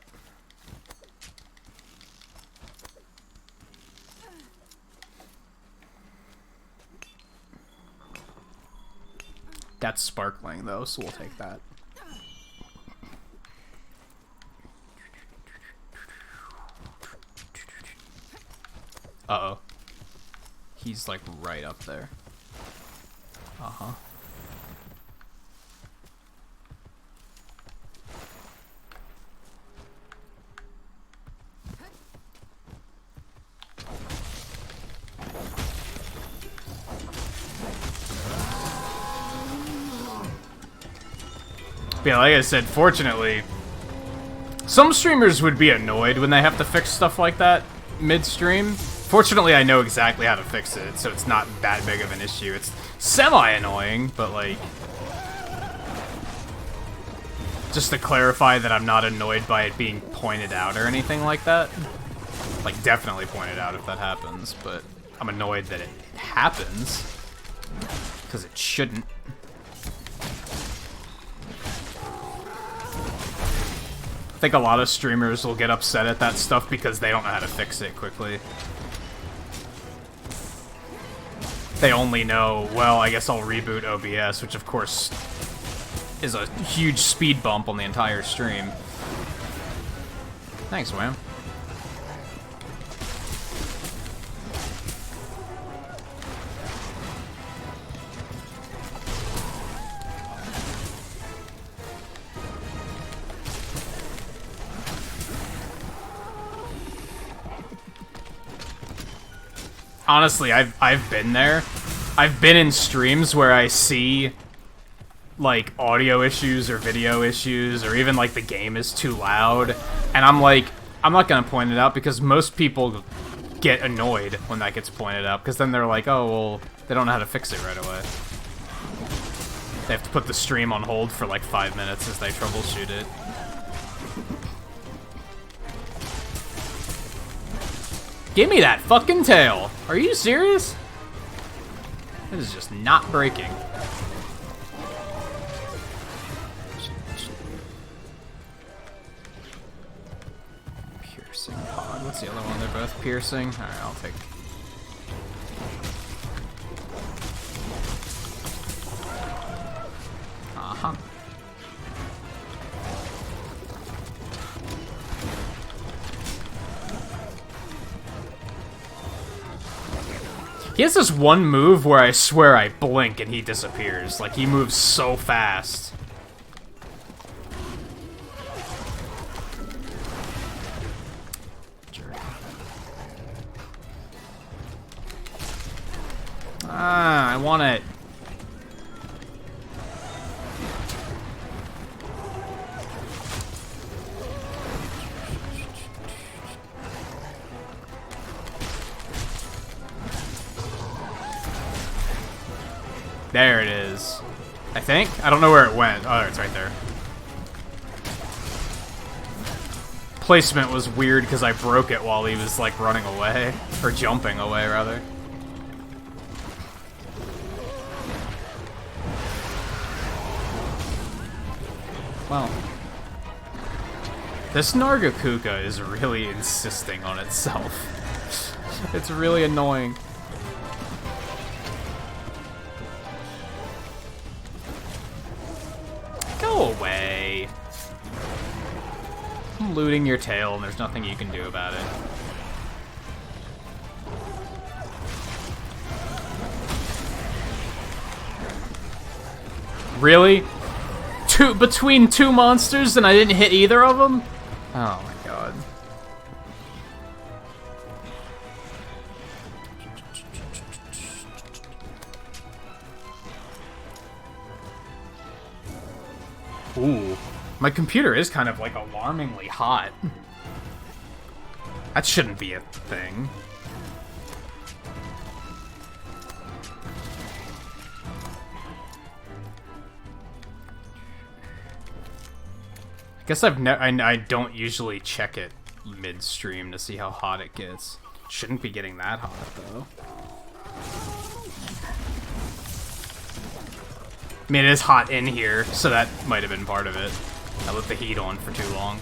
That's sparkling, though, so we'll take that. Uh-oh. He's, like, right up there. Uh-huh. Yeah, like I said, fortunately, some streamers would be annoyed when they have to fix stuff like that mid-stream. Fortunately, I know exactly how to fix it, so it's not that big of an issue. It's semi-annoying, but like, just to clarify that I'm not annoyed by it being pointed out or anything like that. Like, definitely pointed out if that happens, but I'm annoyed that it happens, because it shouldn't. I think a lot of streamers will get upset at that stuff because they don't know how to fix it quickly. They only know, well, I guess I'll reboot OBS, which of course is a huge speed bump on the entire stream. Thanks, Wham. Honestly, I've been there. I've been in streams where I see like audio issues or video issues, or even like the game is too loud, and I'm like, I'm not gonna point it out because most people get annoyed when that gets pointed out, because then they're like, oh well, they don't know how to fix it right away. They have to put the stream on hold for like 5 minutes as they troubleshoot it. Give me that fucking tail! Are you serious? This is just not breaking. Piercing pod. What's the other one? They're both piercing? Alright, I'll take. Uh-huh. He has this one move where I swear I blink and he disappears. Like, he moves so fast. Ah, I want it. There it is. I think? I don't know where it went. Oh, it's right there. Placement was weird because I broke it while he was, like, running away. Or jumping away, rather. Well. This Nargacuga is really insisting on itself. It's really annoying. Go away. I'm looting your tail and there's nothing you can do about it. Really? Between two monsters and I didn't hit either of them? Oh my god. Ooh. My computer is kind of like alarmingly hot. That shouldn't be a thing. I guess I don't usually check it midstream to see how hot it gets. Shouldn't be getting that hot though. I mean, it is hot in here, so that might have been part of it. I left the heat on for too long.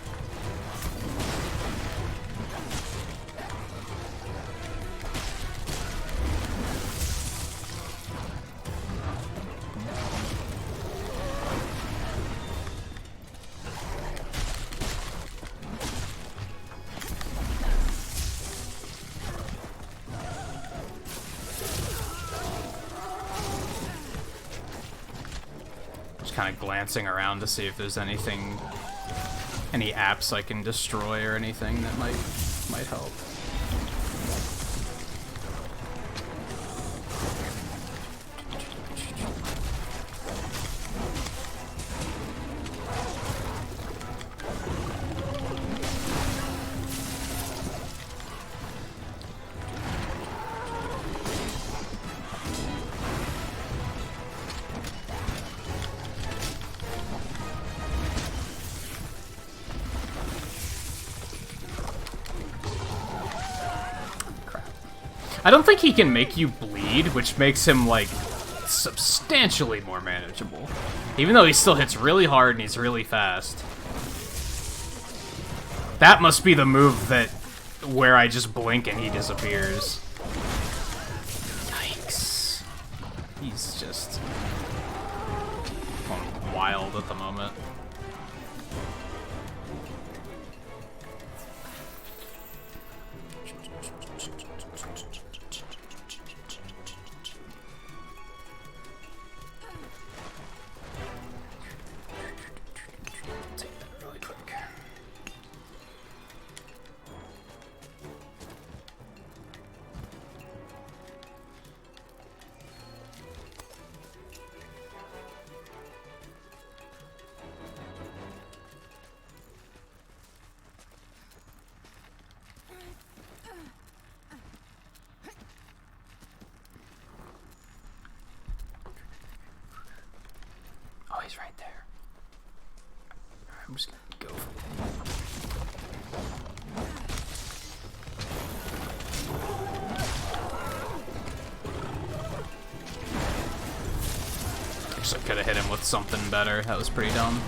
Kind of glancing around to see if there's anything, any apps I can destroy or anything that might help. I don't think he can make you bleed, which makes him, like, substantially more manageable. Even though he still hits really hard and he's really fast. That must be the move that, where I just blink and he disappears. Yikes. He's just going wild at the moment. Oh, he's right there. I'm just gonna go for it. Guess I could have hit him with something better. That was pretty dumb.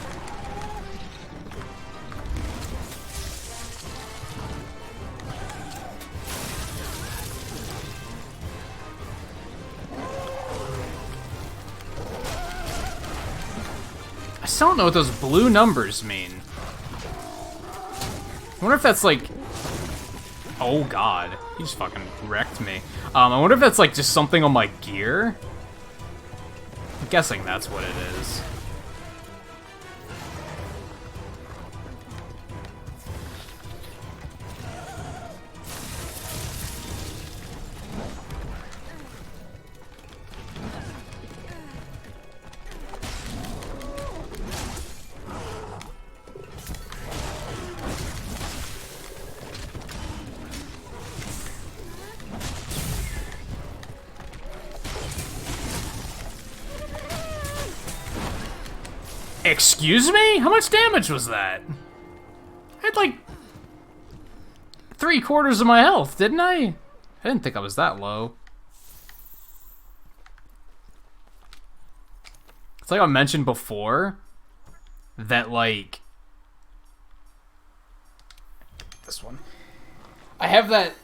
I still don't know what those blue numbers mean. I wonder if that's like... Oh god, he just fucking wrecked me. I wonder if that's like just something on my gear? I'm guessing that's what it is. Excuse me? How much damage was that? I had like 3/4 of my health, didn't I? I didn't think I was that low. It's like I mentioned before that, like, this one. I have that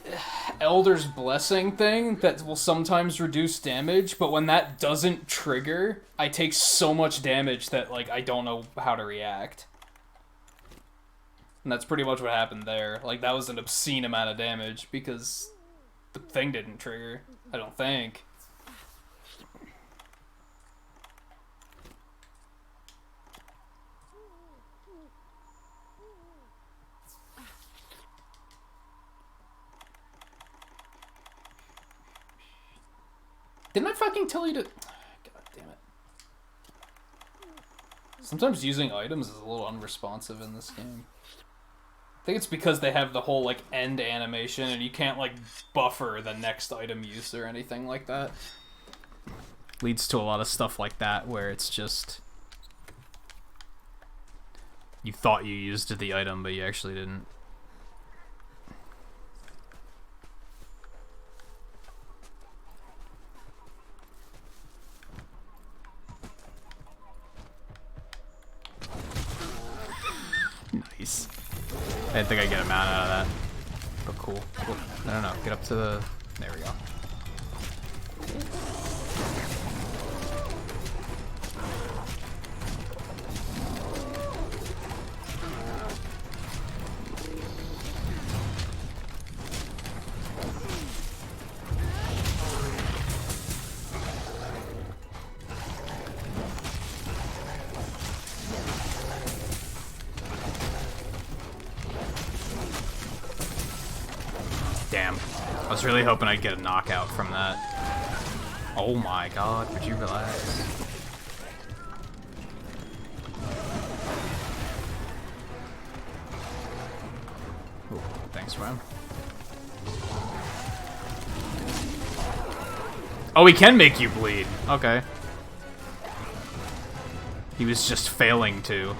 Elder's Blessing thing that will sometimes reduce damage, but when that doesn't trigger, I take so much damage that, like, I don't know how to react. And that's pretty much what happened there. Like, that was an obscene amount of damage because the thing didn't trigger, I don't think. Didn't I fucking tell you to... God damn it. Sometimes using items is a little unresponsive in this game. I think it's because they have the whole, like, end animation, and you can't, like, buffer the next item use or anything like that. Leads to a lot of stuff like that, where it's just... You thought you used the item, but you actually didn't. Nice. I didn't think I'd get a mount out of that. But cool. Cool. No. Get up to the... There we go. Damn. I was really hoping I'd get a knockout from that. Oh my god, would you relax? Ooh, thanks, man. Oh, he can make you bleed. Okay. He was just failing to.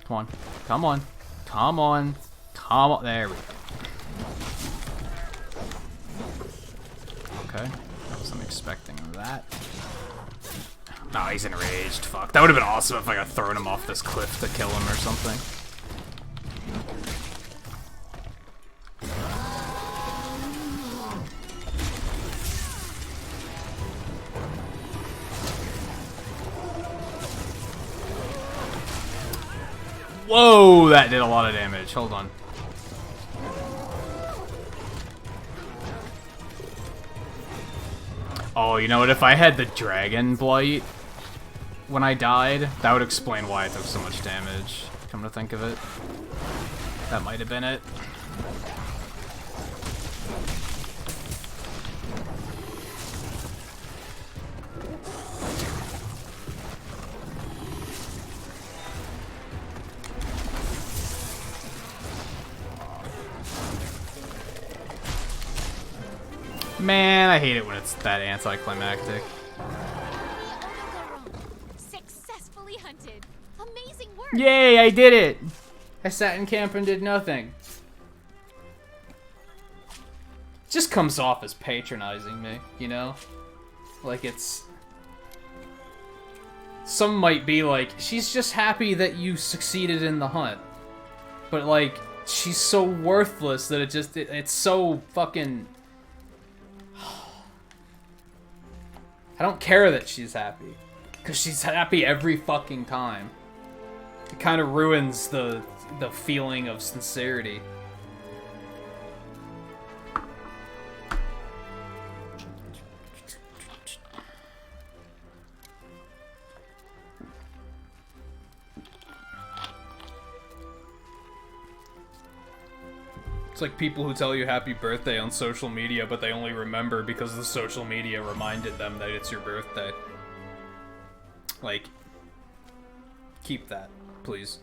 Come on. Come on. Come on. Come on. There we go. Okay. I wasn't expecting that. No, he's enraged. Fuck. That would have been awesome if I got thrown him off this cliff to kill him or something. Whoa, that did a lot of damage. Hold on. Oh, you know what? If I had the Dragon Blight when I died, that would explain why I took so much damage. Come to think of it. That might have been it. Man, I hate it when it's that anticlimactic. Successfully hunted. Amazing work. Yay, I did it! I sat in camp and did nothing. Just comes off as patronizing me, you know? Like it's... Some might be like, she's just happy that you succeeded in the hunt. But like, she's so worthless that it's so fucking... I don't care that she's happy, because she's happy every fucking time. It kind of ruins the feeling of sincerity. It's like people who tell you happy birthday on social media, but they only remember because the social media reminded them that it's your birthday. Like, keep that, please.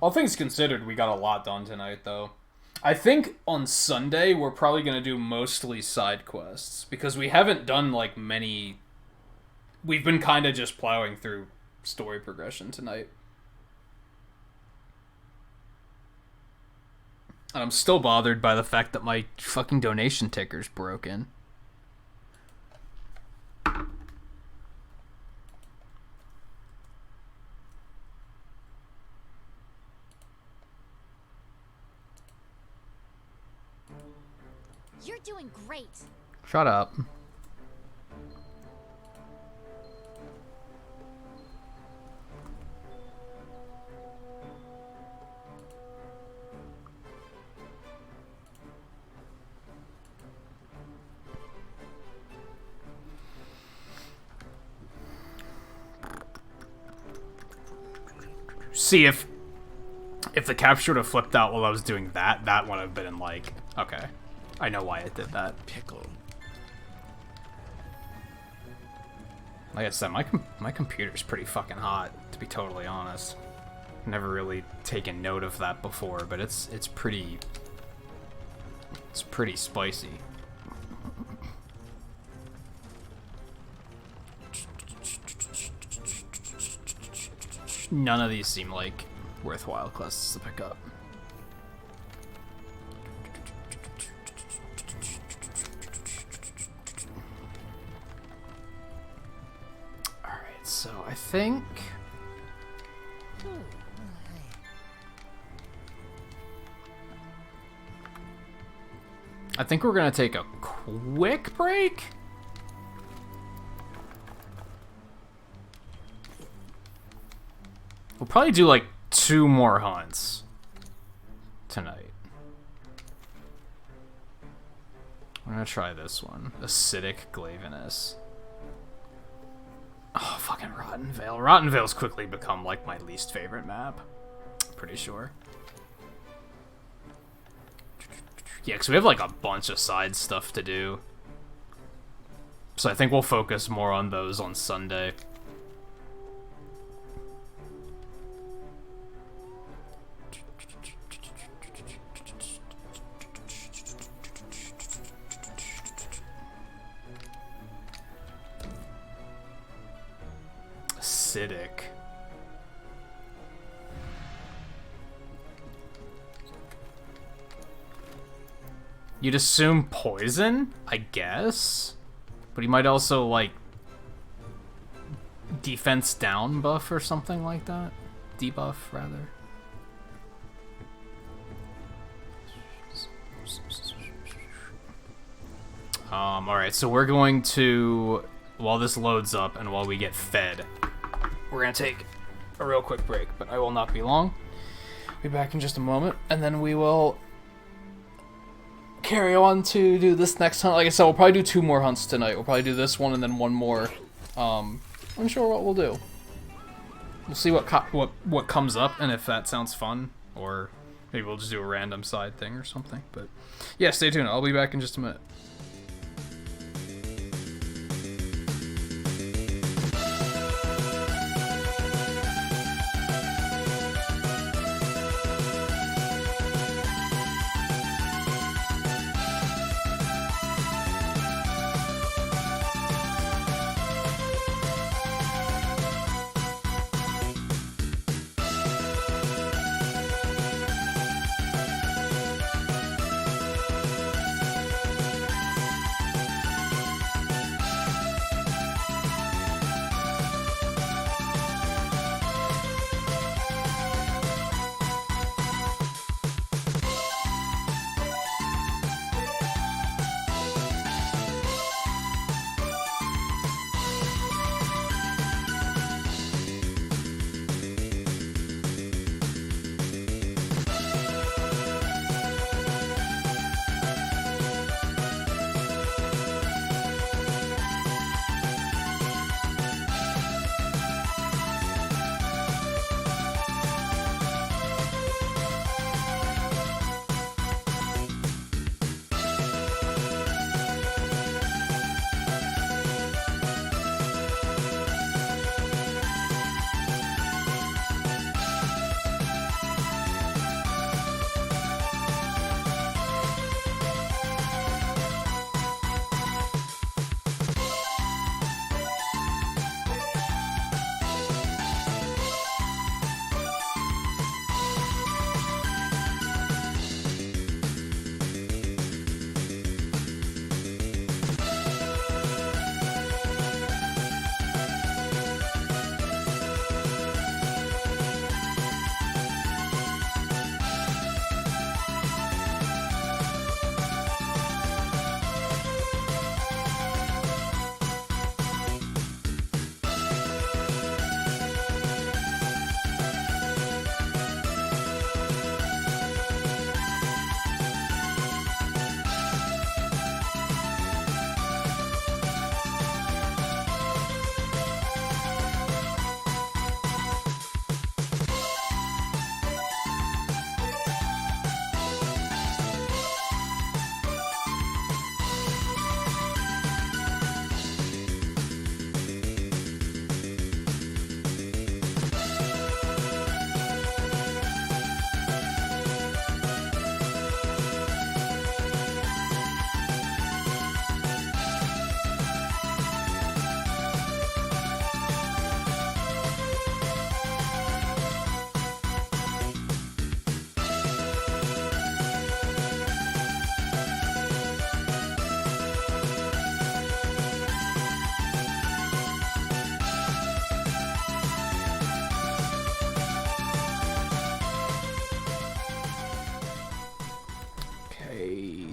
All things considered, we got a lot done tonight, though. I think on Sunday, we're probably going to do mostly side quests, because we haven't done, like, many... We've been kind of just plowing through story progression tonight. And I'm still bothered by the fact that my fucking donation ticker's broken. You're doing great. Shut up. See, if the capture would have flipped out while I was doing that, that would have been like, okay, I know why it did that. Pickle. Like I said, my computer's pretty fucking hot, to be totally honest. Never really taken note of that before, but it's pretty spicy. None of these seem like worthwhile quests to pick up. Alright, so I think... we're gonna take a quick break. We'll probably do like 2 more hunts tonight. I'm gonna try this one. Acidic Glavenus. Oh, fucking Rotten Vale. Rotten Vale's quickly become like my least favorite map. Pretty sure. Yeah, because we have like a bunch of side stuff to do. So I think we'll focus more on those on Sunday. Acidic. You'd assume poison, I guess? But he might also, like, defense down buff or something like that? Debuff, rather. Alright, so we're going to, while this loads up and while we get fed, we're gonna take a real quick break, but I will not be long. Be back in just a moment, and then we will carry on to do this next hunt. Like I said, we'll probably do 2 more hunts tonight. We'll probably do this one and then 1 more. Unsure what we'll do. We'll see what comes up and if that sounds fun, or maybe we'll just do a random side thing or something. But yeah, stay tuned. I'll be back in just a minute.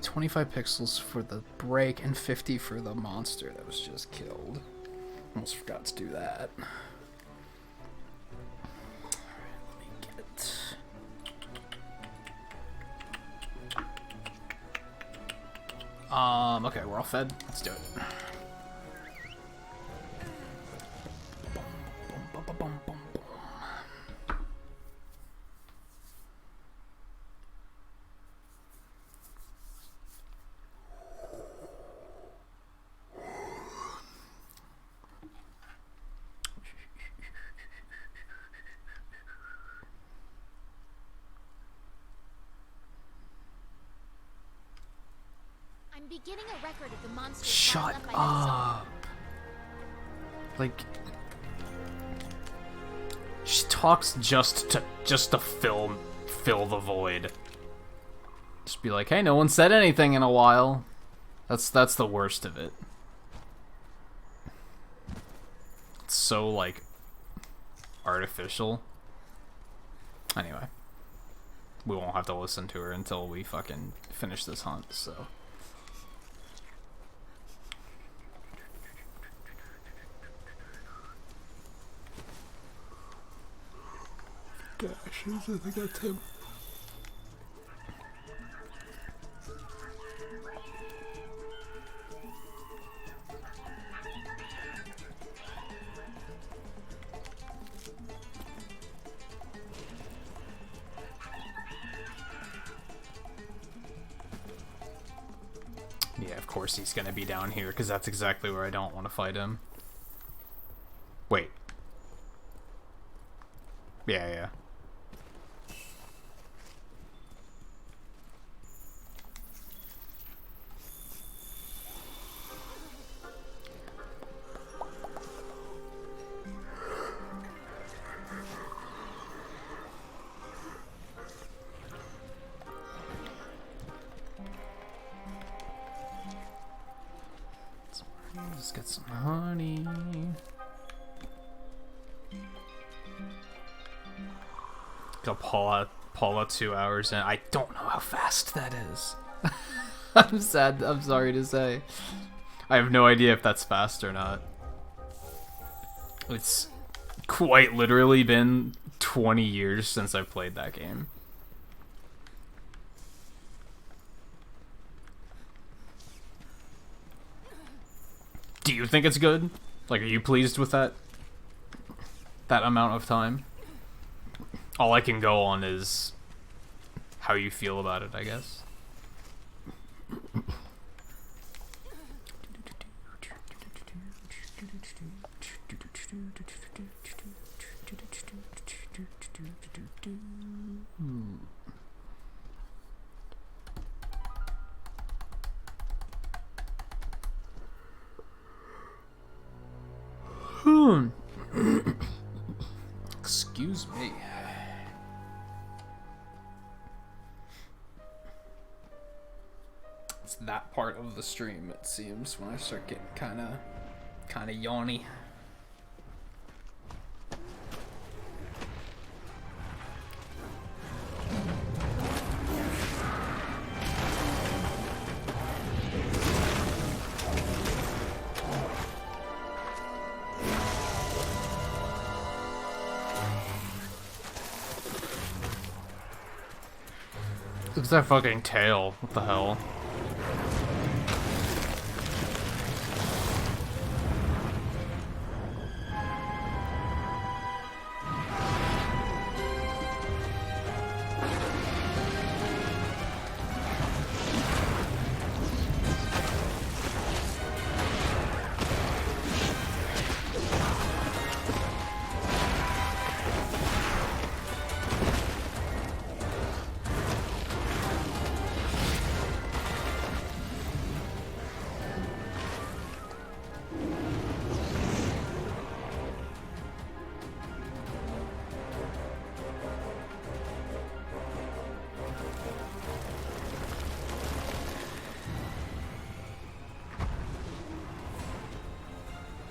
25 pixels for the break and 50 for the monster that was just killed. Almost forgot to do that. Alright, let me get... Okay, we're all fed. Let's do it. I'm beginning a record of the monsters Shut left by that song. up. Like, she talks just to fill the void. Just be like, hey, no one said anything in a while. That's the worst of it. It's so like artificial. Anyway, we won't have to listen to her until we fucking finish this hunt, so. Gosh, I think that's him. Yeah, of course he's gonna be down here, because that's exactly where I don't want to fight him. Wait. Yeah. Let's get some honey. Go Paula 2 hours in. I don't know how fast that is. I'm sorry to say. I have no idea if that's fast or not. It's quite literally been 20 years since I've played that game. Do you think it's good? Like, are you pleased with that amount of time? All I can go on is how you feel about it, I guess. Excuse me. It's that part of the stream, it seems, when I start getting kind of yawny. Look at that fucking tail. What the hell?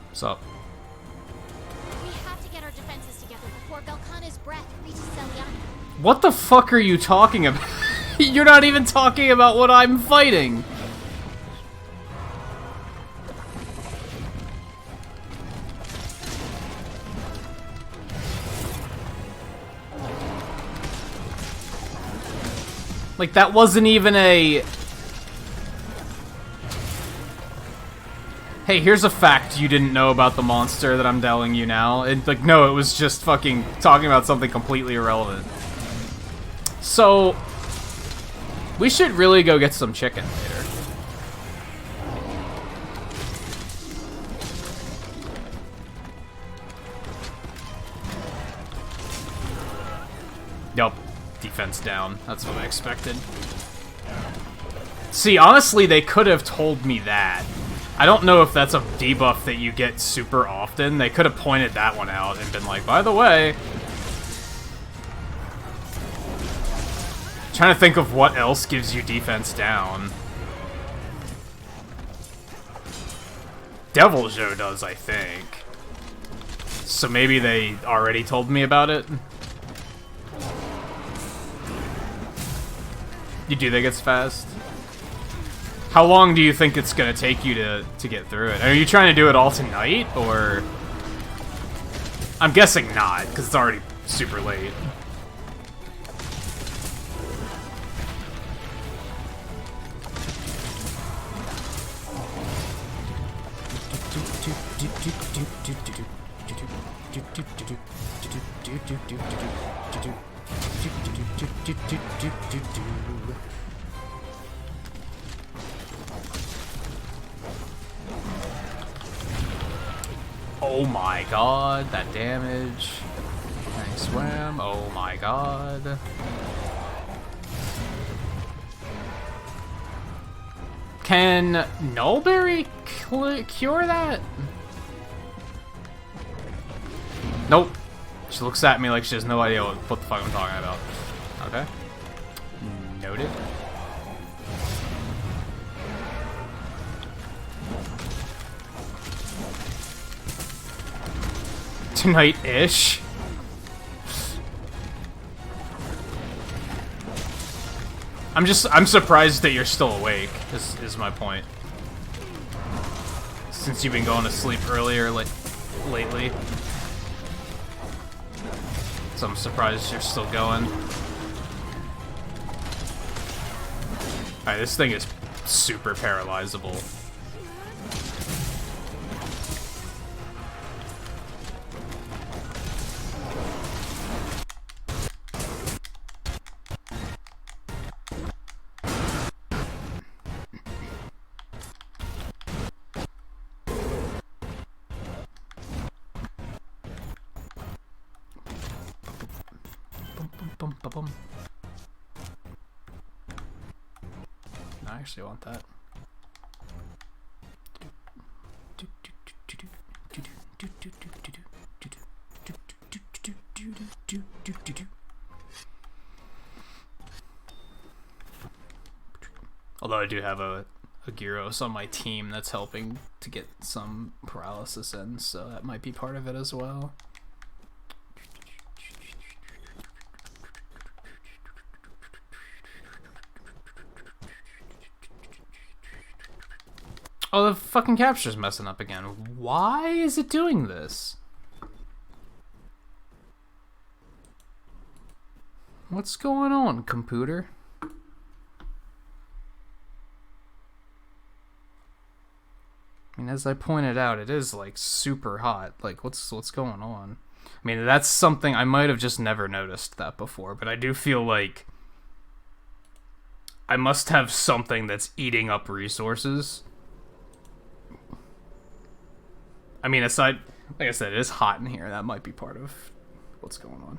What's up? We have to get our defenses together before Velkhana's breath reaches Celiani. What the fuck are you talking about? You're not even talking about what I'm fighting. Like, that wasn't even a... Hey, here's a fact you didn't know about the monster that I'm telling you now. Like, no, it was just fucking talking about something completely irrelevant. So, we should really go get some chicken later. Yup, defense down. That's what I expected. See, honestly, they could have told me that. I don't know if that's a debuff that you get super often. They could have pointed that one out and been like, by the way... Trying to think of what else gives you defense down. Devil Joe does, I think. So maybe they already told me about it? You do think it's fast? How long do you think it's gonna take you to get through it? Are you trying to do it all tonight, or... I'm guessing not, because it's already super late. Oh my god, that damage. Nice swim. Oh my god. Can Nullberry cure that? Nope. She looks at me like she has no idea what the fuck I'm talking about. Okay. Noted. Tonight-ish. I'm surprised that you're still awake, is my point. Since you've been going to sleep earlier lately. So I'm surprised you're still going. Alright, this thing is super paralyzable. I actually want that. Although I do have a Gyros on my team that's helping to get some paralysis in, so that might be part of it as well. Oh, the fucking capture's messing up again. Why is it doing this? What's going on, computer? I mean, as I pointed out, it is, like, super hot. Like, what's going on? I mean, that's something I might have just never noticed that before, but I do feel like I must have something that's eating up resources. I mean, aside, like I said, it is hot in here. That might be part of what's going on.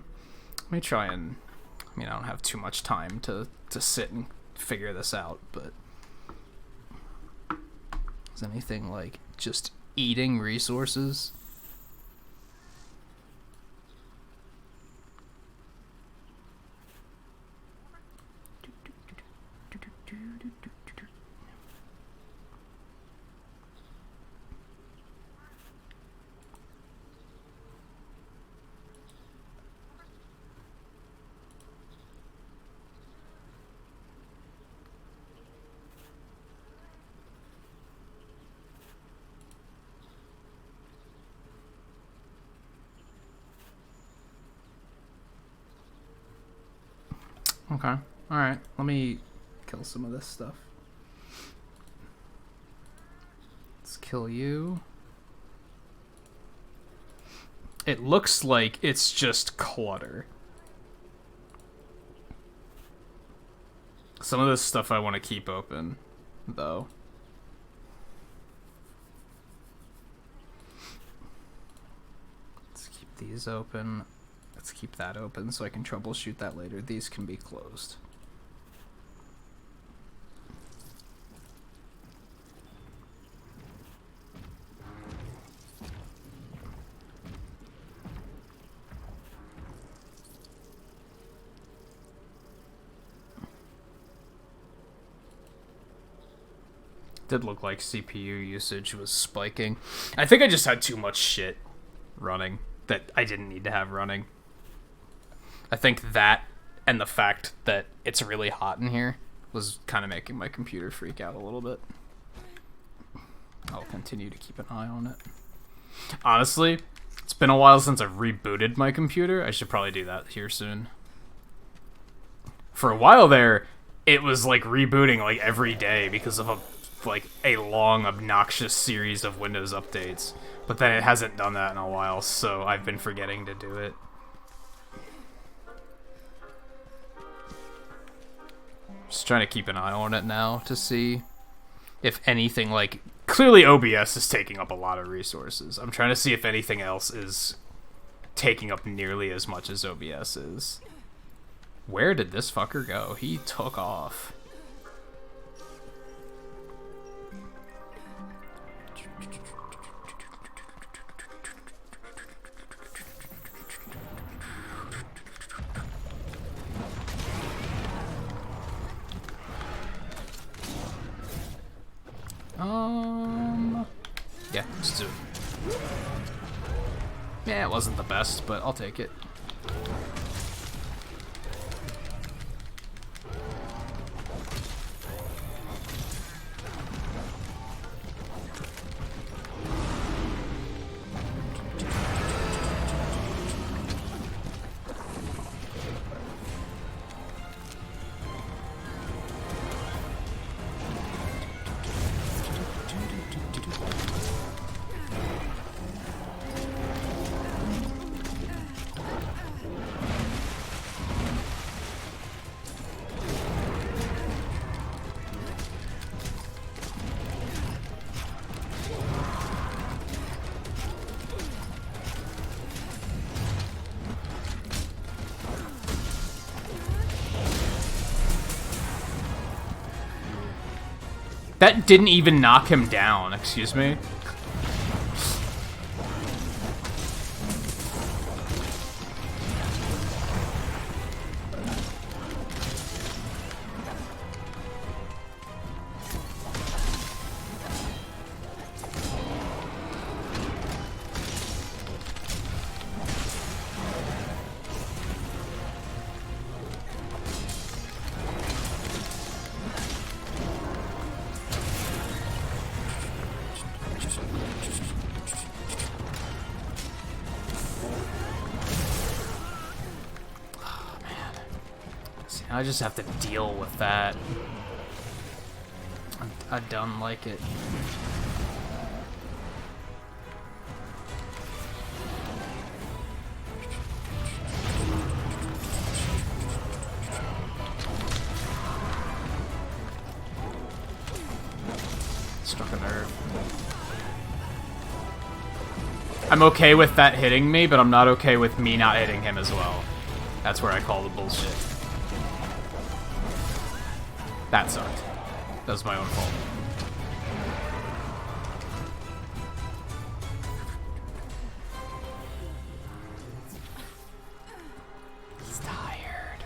Let me try and, I mean, I don't have too much time to sit and figure this out, but is anything, like, just eating resources? Okay. Alright. Let me kill some of this stuff. Let's kill you. It looks like it's just clutter. Some of this stuff I want to keep open, though. Let's keep these open. Let's keep that open so I can troubleshoot that later. These can be closed. Did look like CPU usage was spiking. I think I just had too much shit running that I didn't need to have running. I think that and the fact that it's really hot in here was kind of making my computer freak out a little bit. I'll continue to keep an eye on it. Honestly, it's been a while since I've rebooted my computer. I should probably do that here soon. For a while there, it was like rebooting like every day because of a long, obnoxious series of Windows updates. But then it hasn't done that in a while, so I've been forgetting to do it. Just trying to keep an eye on it now to see if anything, like, clearly OBS is taking up a lot of resources. I'm trying to see if anything else is taking up nearly as much as OBS is. Where did this fucker go? He took off. Yeah, let's do it. Yeah, it wasn't the best, but I'll take it. That didn't even knock him down, excuse me. I just have to deal with that. I don't like it. Struck a nerve. I'm okay with that hitting me, but I'm not okay with me not hitting him as well. That's where I call the bullshit. That sucked. That was my own fault. He's tired.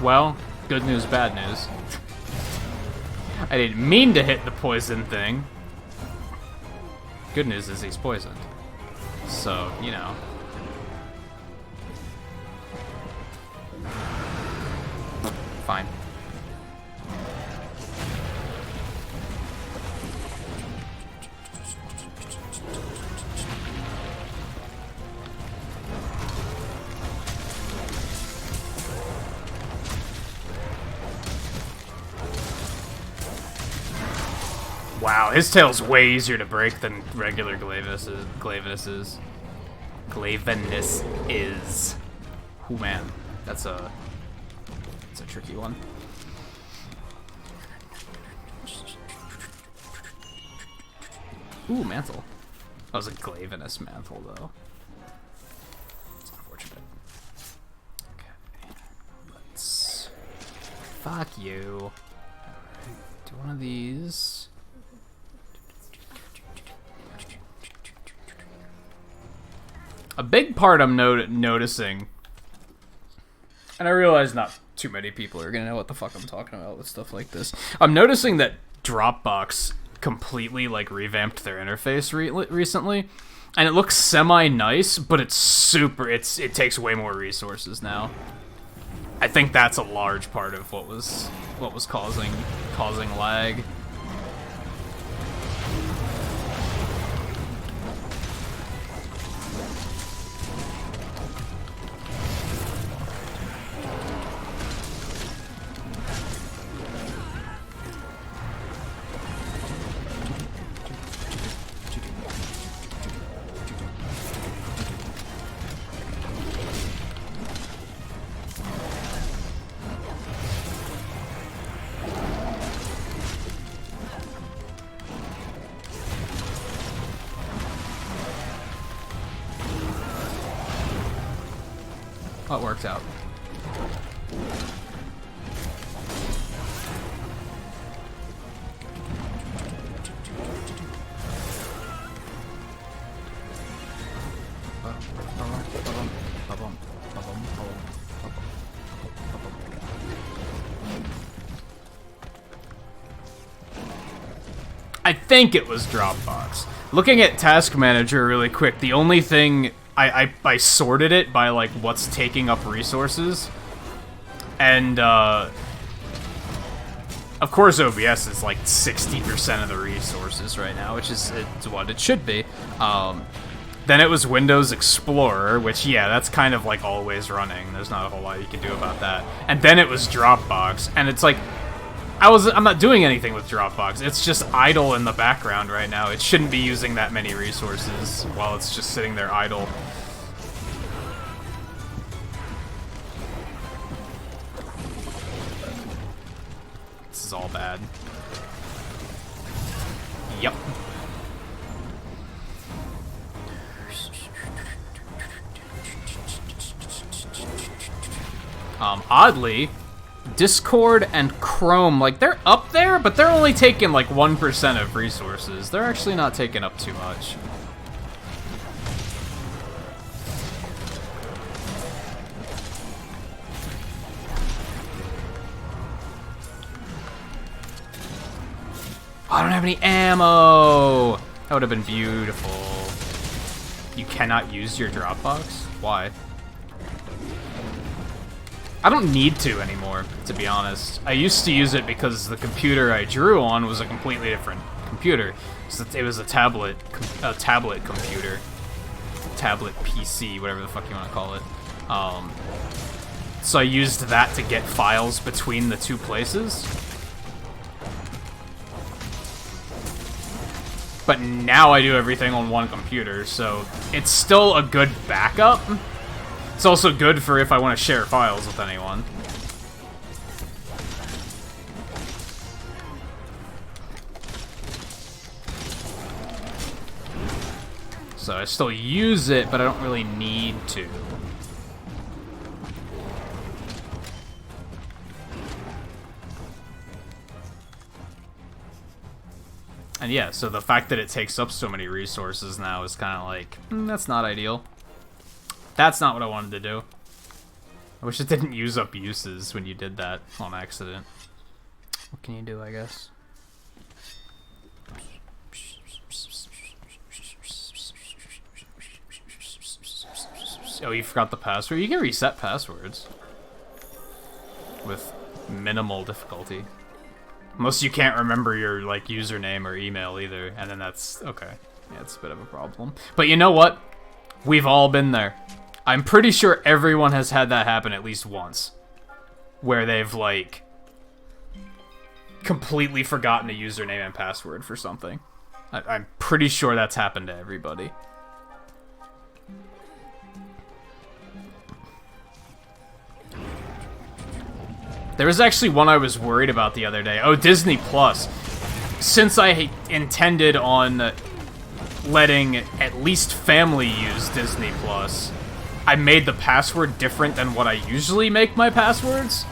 Well, good news, bad news. I didn't mean to hit the poison thing. Good news is he's poisoned. So, you know. Fine. Wow, his tail's way easier to break than regular Glavenus is. Glavenus is. Oh man, that's a tricky one. Ooh, mantle. That was a Glavenus mantle though. It's unfortunate. Okay, let's. Fuck you. Alright, do one of these. A big part I'm noticing, and I realize not too many people are gonna know what the fuck I'm talking about with stuff like this. I'm noticing that Dropbox completely like revamped their interface recently, and it looks semi-nice, but it's super. It takes way more resources now. I think that's a large part of what was causing lag. Oh, it worked out. I think it was Dropbox. Looking at Task Manager really quick, the only thing I sorted it by like what's taking up resources, and of course OBS is like 60% of the resources right now, which is what it should be. Then it was Windows Explorer, which yeah, that's kind of like always running. There's not a whole lot you can do about that. And then it was Dropbox, and it's like I'm not doing anything with Dropbox. It's just idle in the background right now. It shouldn't be using that many resources while it's just sitting there idle. This is all bad. Yep. Oddly, Discord and Chrome, like, they're up there, but they're only taking, like, 1% of resources. They're actually not taking up too much. I don't have any ammo! That would have been beautiful. You cannot use your Dropbox? Why? I don't need to anymore, to be honest. I used to use it because the computer I drew on was a completely different computer. So it was a tablet computer. Tablet PC, whatever the fuck you want to call it. So I used that to get files between the two places. But now I do everything on one computer, so it's still a good backup. It's also good for if I want to share files with anyone. So I still use it, but I don't really need to. And yeah, so the fact that it takes up so many resources now is kind of like, that's not ideal. That's not what I wanted to do. I wish it didn't use up uses when you did that on accident. What can you do, I guess? Oh, you forgot the password? You can reset passwords. With minimal difficulty. Unless you can't remember your, like, username or email either. And then that's... okay. Yeah, it's a bit of a problem. But you know what? We've all been there. I'm pretty sure everyone has had that happen at least once. Where they've, like... completely forgotten a username and password for something. I'm pretty sure that's happened to everybody. There was actually one I was worried about the other day. Oh, Disney Plus. Since I intended on letting at least family use Disney Plus, I made the password different than what I usually make my passwords.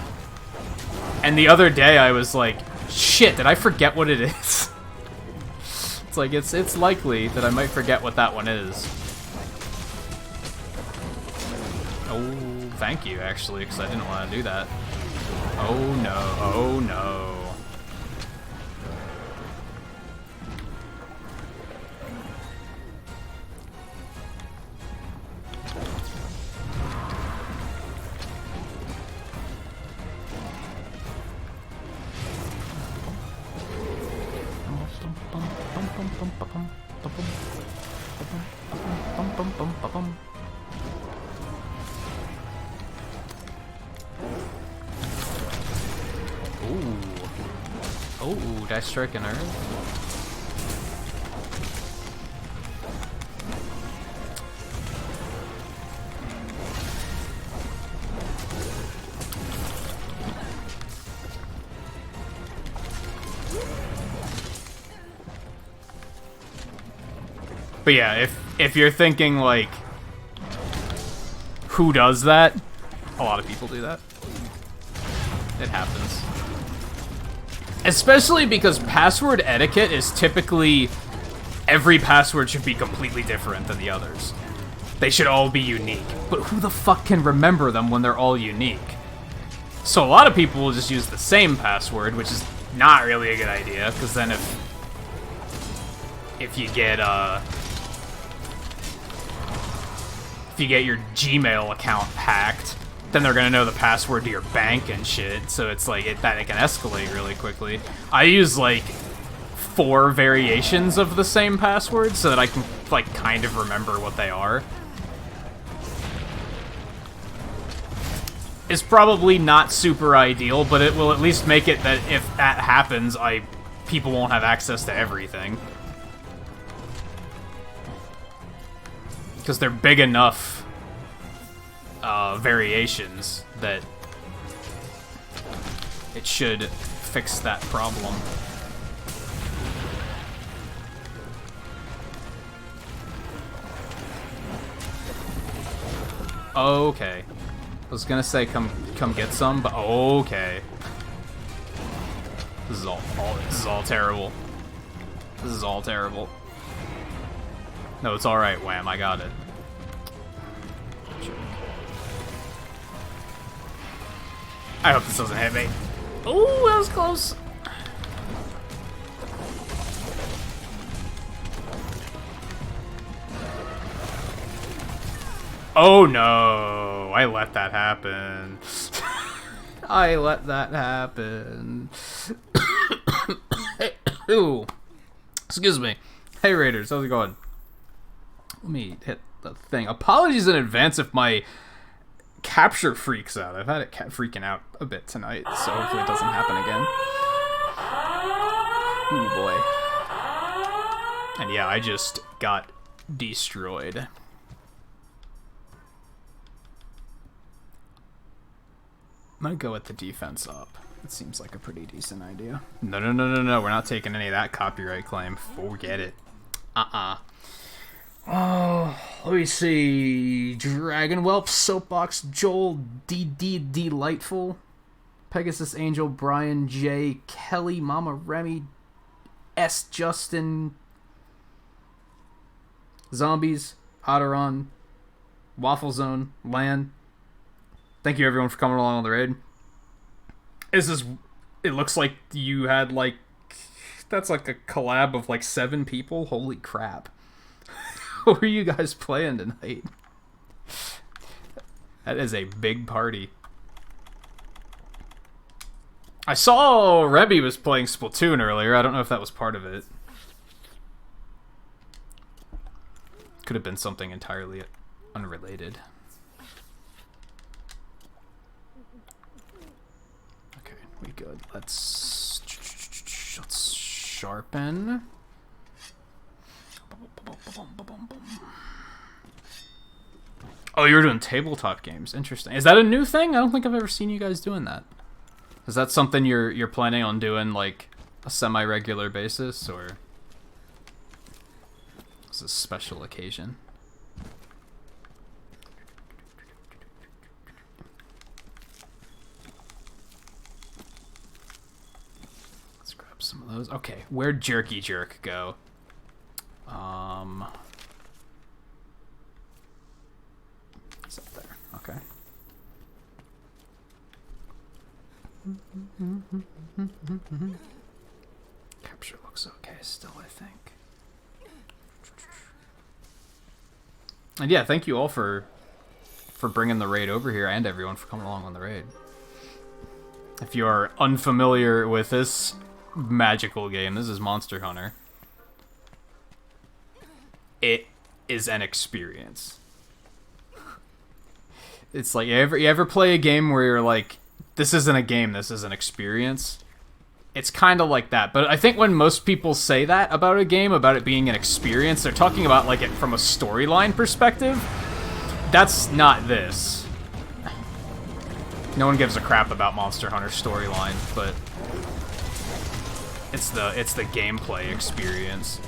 And the other day I was like, shit, did I forget what it is? It's like, it's likely that I might forget what that one is. Oh, thank you, actually, because I didn't want to do that. Oh no, oh no. Ooh, did I strike a nerve? But yeah, if you're thinking like, who does that? A lot of people do that. It happens. Especially because password etiquette is typically every password should be completely different than the others. They should all be unique. But who the fuck can remember them when they're all unique? So a lot of people will just use the same password, which is not really a good idea, because then if you get your Gmail account hacked, then they're gonna know the password to your bank and shit, so it's like, it can escalate really quickly. I use, like, 4 variations of the same password so that I can, like, kind of remember what they are. It's probably not super ideal, but it will at least make it that if that happens, people won't have access to everything. Because they're big enough variations that it should fix that problem. Okay. I was gonna say come get some, but okay. This is all terrible. This is all terrible. No, it's alright, Wham, I got it. I hope this doesn't hit me. Ooh, that was close. Oh no, I let that happen. I let that happen. Ooh. Excuse me. Hey Raiders, how's it going? Let me hit the thing. Apologies in advance if my capture freaks out. I've had it freaking out a bit tonight, so hopefully it doesn't happen again. Ooh boy. And yeah, I just got destroyed. I'm gonna go with the defense up. It seems like a pretty decent idea. No, we're not taking any of that copyright claim. Forget it. Oh, let me see. Dragon Whelp, Soapbox, Joel, DD Delightful, Pegasus Angel, Brian J, Kelly, Mama Remy, S Justin, Zombies, Otteron, Waffle Zone, Lan, Thank you everyone for coming along on the raid. It looks like you had like, that's like a collab of like 7 people. Holy crap. What were you guys playing tonight? That is a big party. I saw Rebby was playing Splatoon earlier. I don't know if that was part of it. Could have been something entirely unrelated. Okay, we good. Let's sharpen. Oh, you were doing tabletop games. Interesting. Is that a new thing? I don't think I've ever seen you guys doing that. Is that something you're planning on doing like a semi-regular basis, or is this a special occasion? Let's grab some of those. Okay, where'd Jerky Jerk go? It's up there. Okay. Capture looks okay still, I think. And yeah, thank you all for bringing the raid over here, and everyone for coming along on the raid. If you are unfamiliar with this magical game, this is Monster Hunter. It is an experience. It's like, you ever play a game where you're like, this isn't a game, this is an experience? It's kind of like that. But I think when most people say that about a game, about it being an experience, they're talking about like it from a storyline perspective. That's not this. No one gives a crap about Monster Hunter storyline, but it's the gameplay experience.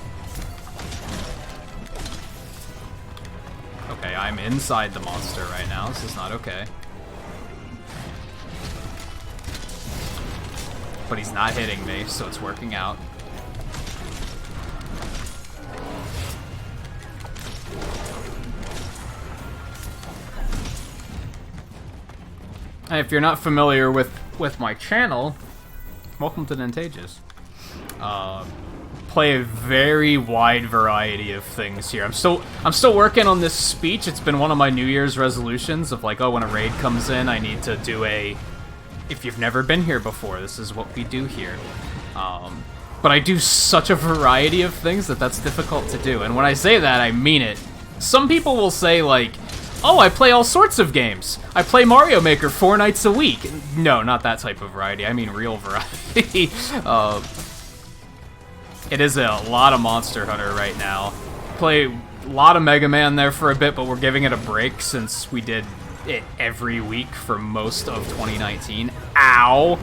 Okay, I'm inside the monster right now. This is not okay. But he's not hitting me, so it's working out. And if you're not familiar with my channel, welcome to Nintagious. Play a very wide variety of things here. I'm still working on this speech. It's been one of my New Year's resolutions of like, oh, when a raid comes in, I need to do a, if you've never been here before, this is what we do here. But I do such a variety of things that's difficult to do. And when I say that, I mean it. Some people will say like, oh, I play all sorts of games. I play Mario Maker 4 nights a week. No, not that type of variety. I mean real variety. It is a lot of Monster Hunter right now. Play a lot of Mega Man there for a bit, but we're giving it a break since we did it every week for most of 2019. Ow!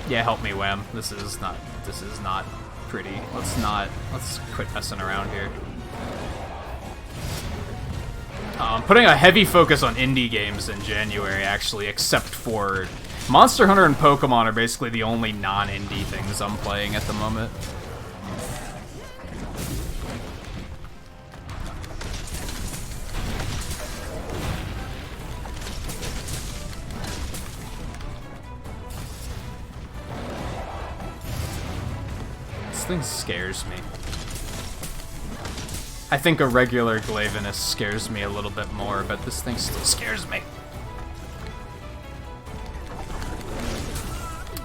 Yeah, help me, Wham. This is not pretty. Let's quit messing around here. Putting a heavy focus on indie games in January, actually, except for Monster Hunter and Pokemon are basically the only non-indie things I'm playing at the moment. This thing scares me. I think a regular Glavenus scares me a little bit more, but this thing still scares me.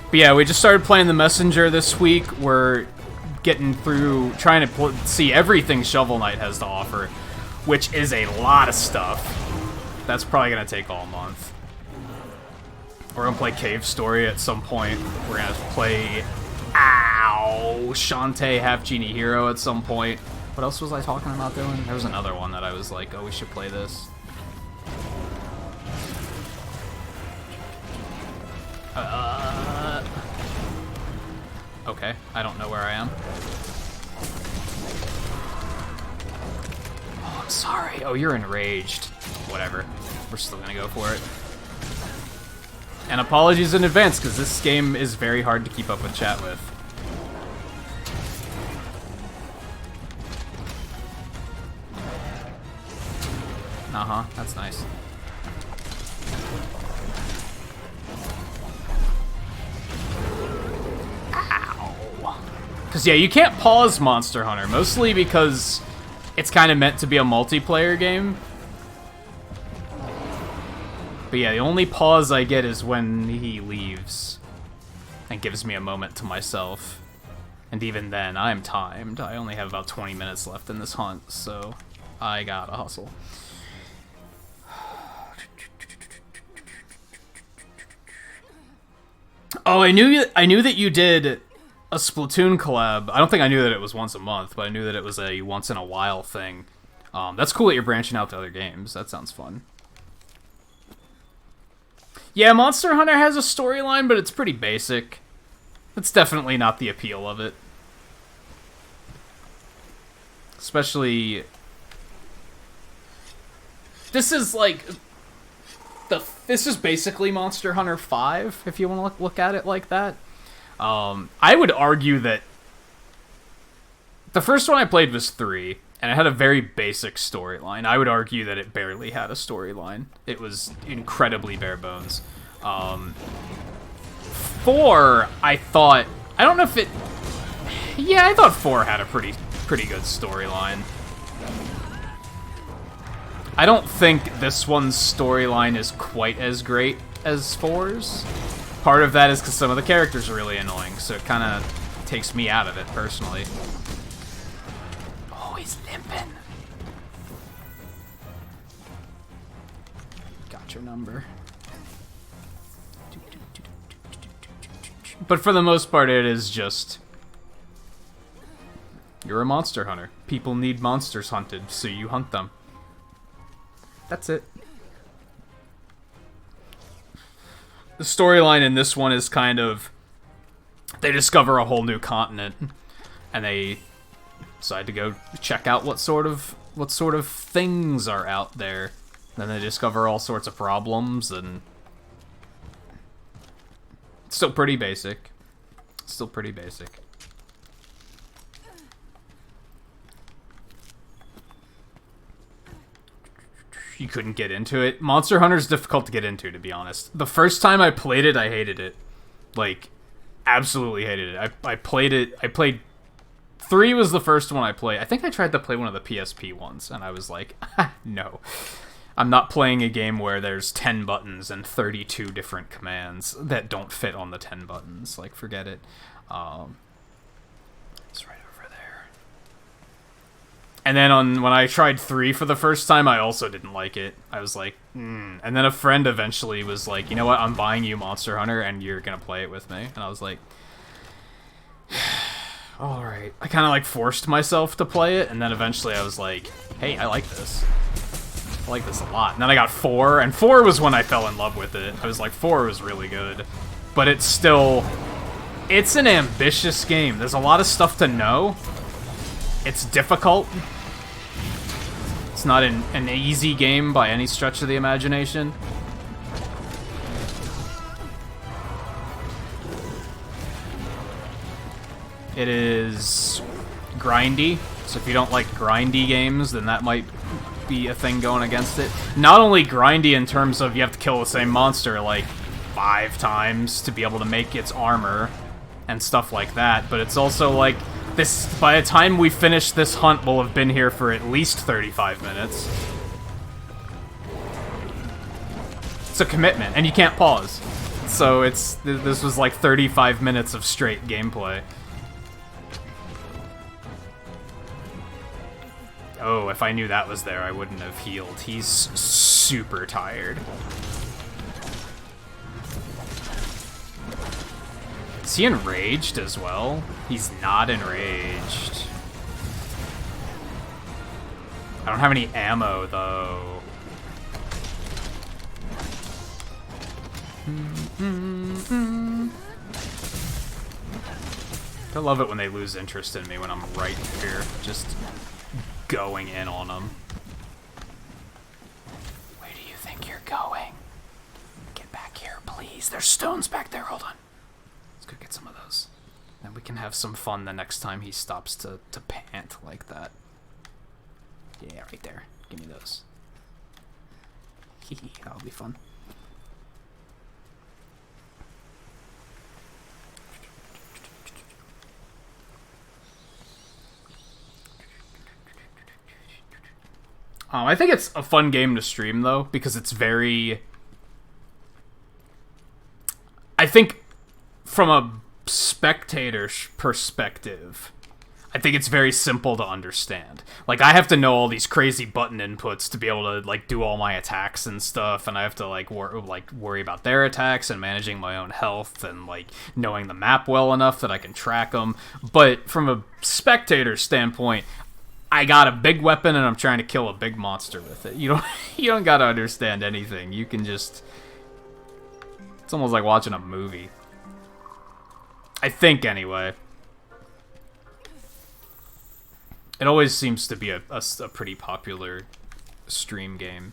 But yeah, we just started playing the Messenger this week. We're getting through, trying to see everything Shovel Knight has to offer, which is a lot of stuff. That's probably going to take all month. We're going to play Cave Story at some point. We're going to play, Shantae Half Genie Hero at some point. What else was I talking about doing? There was another one that I was like, oh, we should play this. Okay, I don't know where I am. Oh, I'm sorry. Oh, you're enraged. Whatever. We're still gonna go for it. And apologies in advance, because this game is very hard to keep up with chat with. Uh-huh, that's nice. Because, yeah, you can't pause Monster Hunter, mostly because it's kind of meant to be a multiplayer game. But yeah, the only pause I get is when he leaves and gives me a moment to myself. And even then, I'm timed. I only have about 20 minutes left in this hunt, so I gotta hustle. Oh, I knew that you did a Splatoon collab. I don't think I knew that it was once a month, but I knew that it was a once in a while thing. That's cool that you're branching out to other games. That sounds fun. Yeah, Monster Hunter has a storyline, but it's pretty basic. That's definitely not the appeal of it. Especially... This is like... This is basically Monster Hunter 5, if you want to look at it like that. I would argue that... The first one I played was 3, and it had a very basic storyline. I would argue that it barely had a storyline. It was incredibly bare bones. 4, I thought... I don't know if it... Yeah, I thought 4 had a pretty good storyline. I don't think this one's storyline is quite as great as 4's. Part of that is because some of the characters are really annoying, so it kind of takes me out of it, personally. Oh, he's limping. Got your number. But for the most part, it is just... You're a monster hunter. People need monsters hunted, so you hunt them. That's it. The storyline in this one is kind of... They discover a whole new continent, and they decide to go check out what sort of things are out there. Then they discover all sorts of problems, and... It's still pretty basic. Still pretty basic. You couldn't get into it. Monster Hunter's difficult to get into, to be honest. The first time I played it, I hated it. Like, absolutely hated it. I played... 3 was the first one I played. I think I tried to play one of the PSP ones, and I was like, no. I'm not playing a game where there's 10 buttons and 32 different commands that don't fit on the 10 buttons. Like, forget it. It's right over there. And then when I tried 3 for the first time, I also didn't like it. I was like, And then a friend eventually was like, you know what, I'm buying you Monster Hunter, and you're gonna play it with me. And I was like, alright. I kind of like forced myself to play it, and then eventually I was like, hey, I like this. I like this a lot. And then I got 4, and 4 was when I fell in love with it. I was like, 4 was really good. But it's still... It's an ambitious game. There's a lot of stuff to know. It's difficult. It's not an easy game by any stretch of the imagination. It is grindy. So if you don't like grindy games, then that might be a thing going against it. Not only grindy in terms of you have to kill the same monster like 5 times to be able to make its armor and stuff like that, but it's also like this, by the time we finish this hunt, we'll have been here for at least 35 minutes. It's a commitment, and you can't pause. So this was like 35 minutes of straight gameplay. Oh, if I knew that was there, I wouldn't have healed. He's super tired. Is he enraged as well? He's not enraged. I don't have any ammo, though. I love it when they lose interest in me when I'm right here, just going in on them. Where do you think you're going? Get back here, please. There's stones back there. Hold on. Let's go get some of those. And we can have some fun the next time he stops to pant like that. Yeah, right there. Give me those. Hehe, that'll be fun. I think it's a fun game to stream, though, because it's very... I think, from a spectator's perspective, I think it's very simple to understand. Like, I have to know all these crazy button inputs to be able to, like, do all my attacks and stuff, and I have to, like, worry about their attacks and managing my own health and, like, knowing the map well enough that I can track them. But from a spectator standpoint, I got a big weapon and I'm trying to kill a big monster with it. You don't gotta understand anything. You can just... It's almost like watching a movie. I think, anyway. It always seems to be a pretty popular stream game.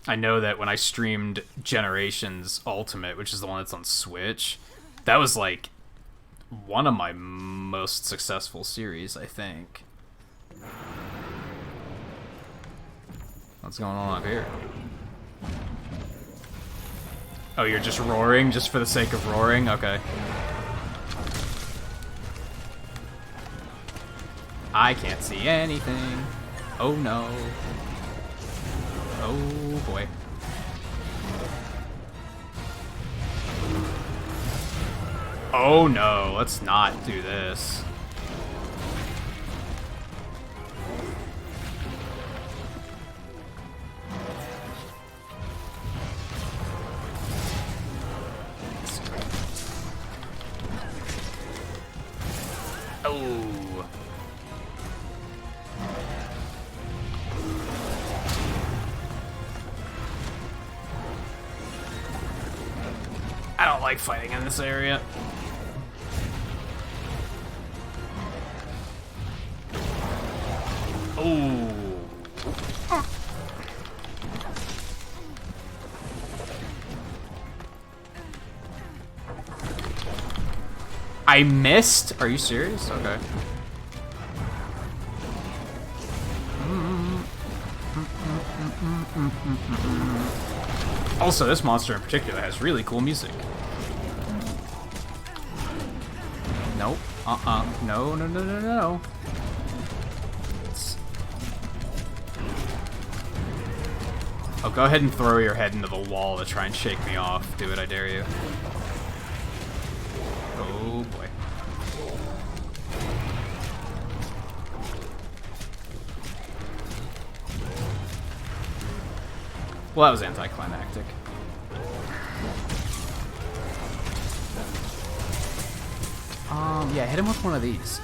I know that when I streamed Generations Ultimate, which is the one that's on Switch, that was, like, one of my most successful series, I think. What's going on up here? Oh, you're just roaring just for the sake of roaring? Okay. I can't see anything. Oh no. Oh boy. Oh no, let's not do this. Oh. I don't like fighting in this area. Oh. I missed? Are you serious? Okay. Also, this monster in particular has really cool music. Nope. No, no, no, no, no. Oh, go ahead and throw your head into the wall to try and shake me off. Do it, I dare you. Oh, boy. Well, that was anticlimactic. Yeah, hit him with one of these.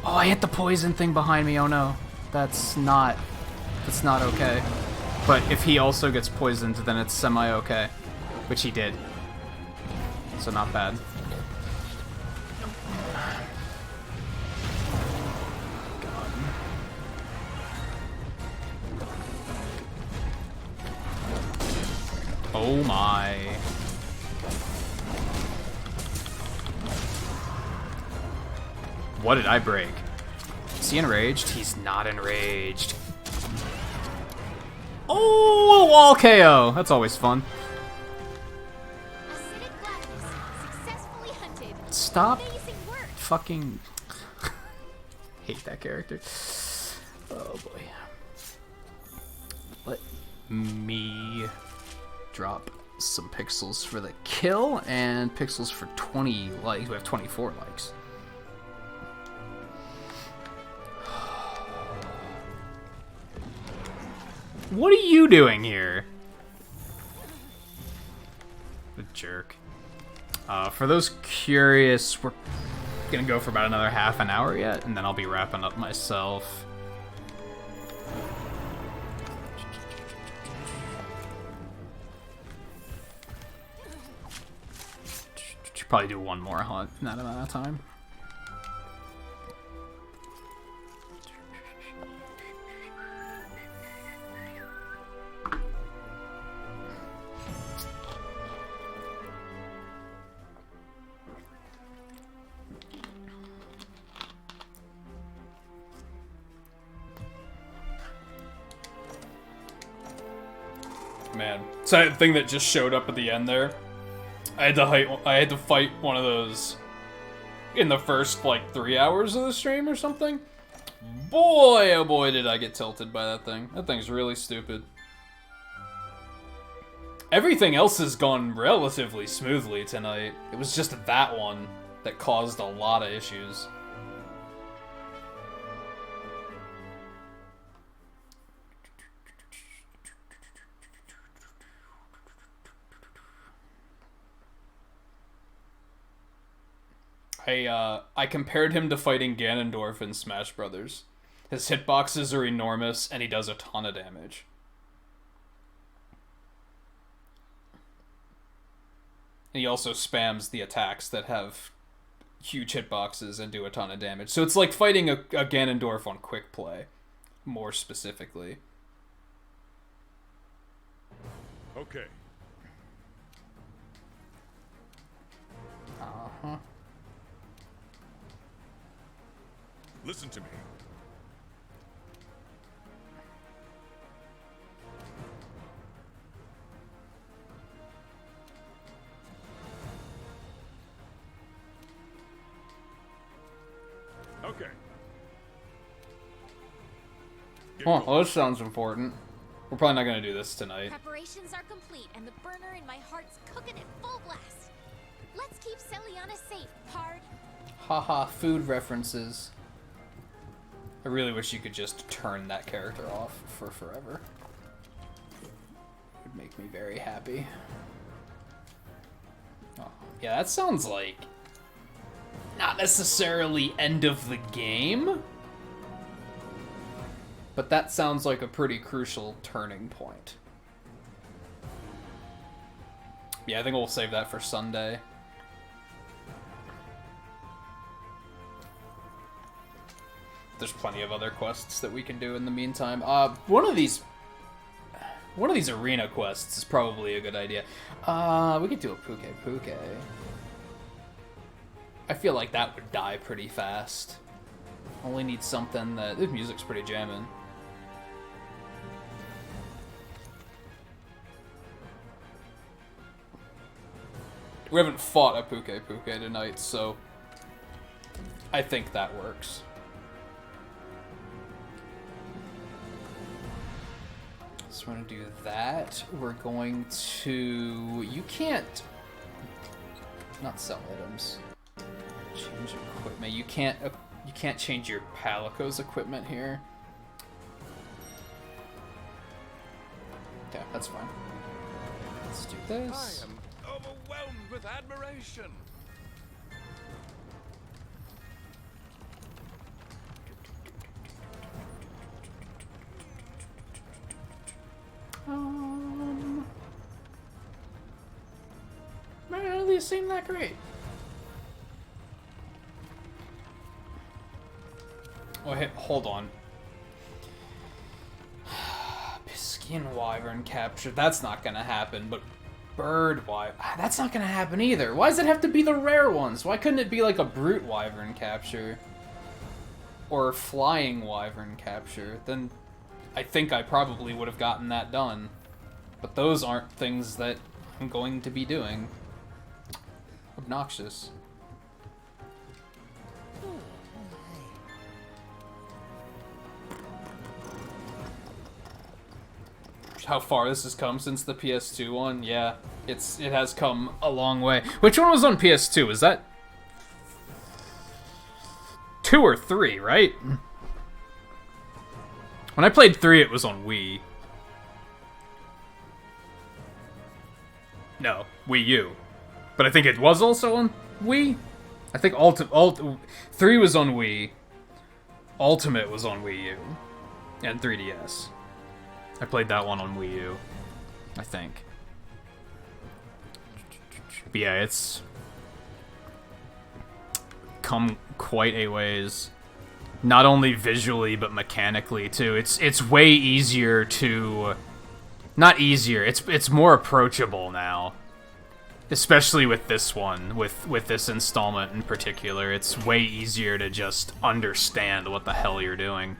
Oh, I hit the poison thing behind me. Oh no. That's not okay. But if he also gets poisoned, then it's semi-okay. Which he did. So not bad. God. Oh my. What did I break? Is he enraged? He's not enraged. Oh, a wall KO. That's always fun. Acidic blackness successfully hunted. Stop Amazing work. fucking... hate that character. Oh boy. Let me drop some pixels for the kill and pixels for 20 likes. We have 24 likes. What are you doing here? The jerk. For those curious, we're gonna go for about another half an hour yet, and then I'll be wrapping up myself. Should probably do one more hunt in that amount of time. Man, so that thing that just showed up at the end there, I had to fight one of those in the first, like, 3 hours of the stream or something. Boy, oh boy, did I get tilted by that thing. That thing's really stupid. Everything else has gone relatively smoothly tonight. It was just that one that caused a lot of issues. I compared him to fighting Ganondorf in Smash Brothers. His hitboxes are enormous, and he does a ton of damage. And he also spams the attacks that have huge hitboxes and do a ton of damage. So it's like fighting a Ganondorf on quick play, more specifically. Okay. Uh-huh. Listen to me. Okay. Oh, well, this sounds important. We're probably not gonna do this tonight. Preparations are complete, and the burner in my heart's cooking at full blast. Let's keep Celiana safe, Pard. Haha, food references. I really wish you could just turn that character off for forever. It would make me very happy. Oh, yeah, that sounds like not necessarily end of the game, but that sounds like a pretty crucial turning point. Yeah, I think we'll save that for Sunday. There's plenty of other quests that we can do in the meantime. One of these arena quests is probably a good idea. We could do a Puke Puke. I feel like that would die pretty fast. Only need something that... This music's pretty jamming. We haven't fought a Puke Puke tonight, so I think that works. So we're gonna do that. We're going to... You can't... Not sell items. Change equipment. You can't change your Palico's equipment here. Yeah, that's fine. Let's do this. I am overwhelmed with admiration. None of these seem that great. Oh, hey, hold on. Piscian Wyvern capture. That's not gonna happen, but Bird Wyvern. That's not gonna happen either. Why does it have to be the rare ones? Why couldn't it be like a Brute Wyvern capture? Or Flying Wyvern capture? Then I think I probably would have gotten that done. But those aren't things that I'm going to be doing. Obnoxious. How far this has come since the PS2 one? Yeah, it has come a long way. Which one was on PS2? Is that 2 or 3, right? When I played 3, it was on Wii. No, Wii U. But I think it was also on Wii? I think 3 was on Wii. Ultimate was on Wii U. And 3DS. I played that one on Wii U, I think. But yeah, it's come quite a ways. Not only visually, but mechanically, too. It's way easier to... Not easier, it's more approachable now. Especially with this one, with this installment in particular. It's way easier to just understand what the hell you're doing.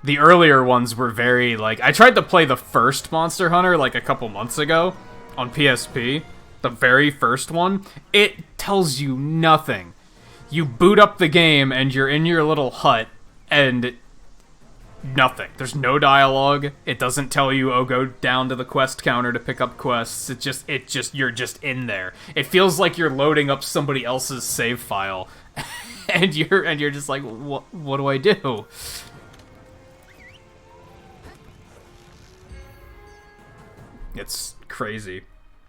The earlier ones were very, like... I tried to play the first Monster Hunter, like, a couple months ago on PSP. The very first one. It tells you nothing. You boot up the game and you're in your little hut and nothing. There's no dialogue. It doesn't tell you, oh, go down to the quest counter to pick up quests. You're just in there. It feels like you're loading up somebody else's save file, and you're just like, what do I do? It's crazy.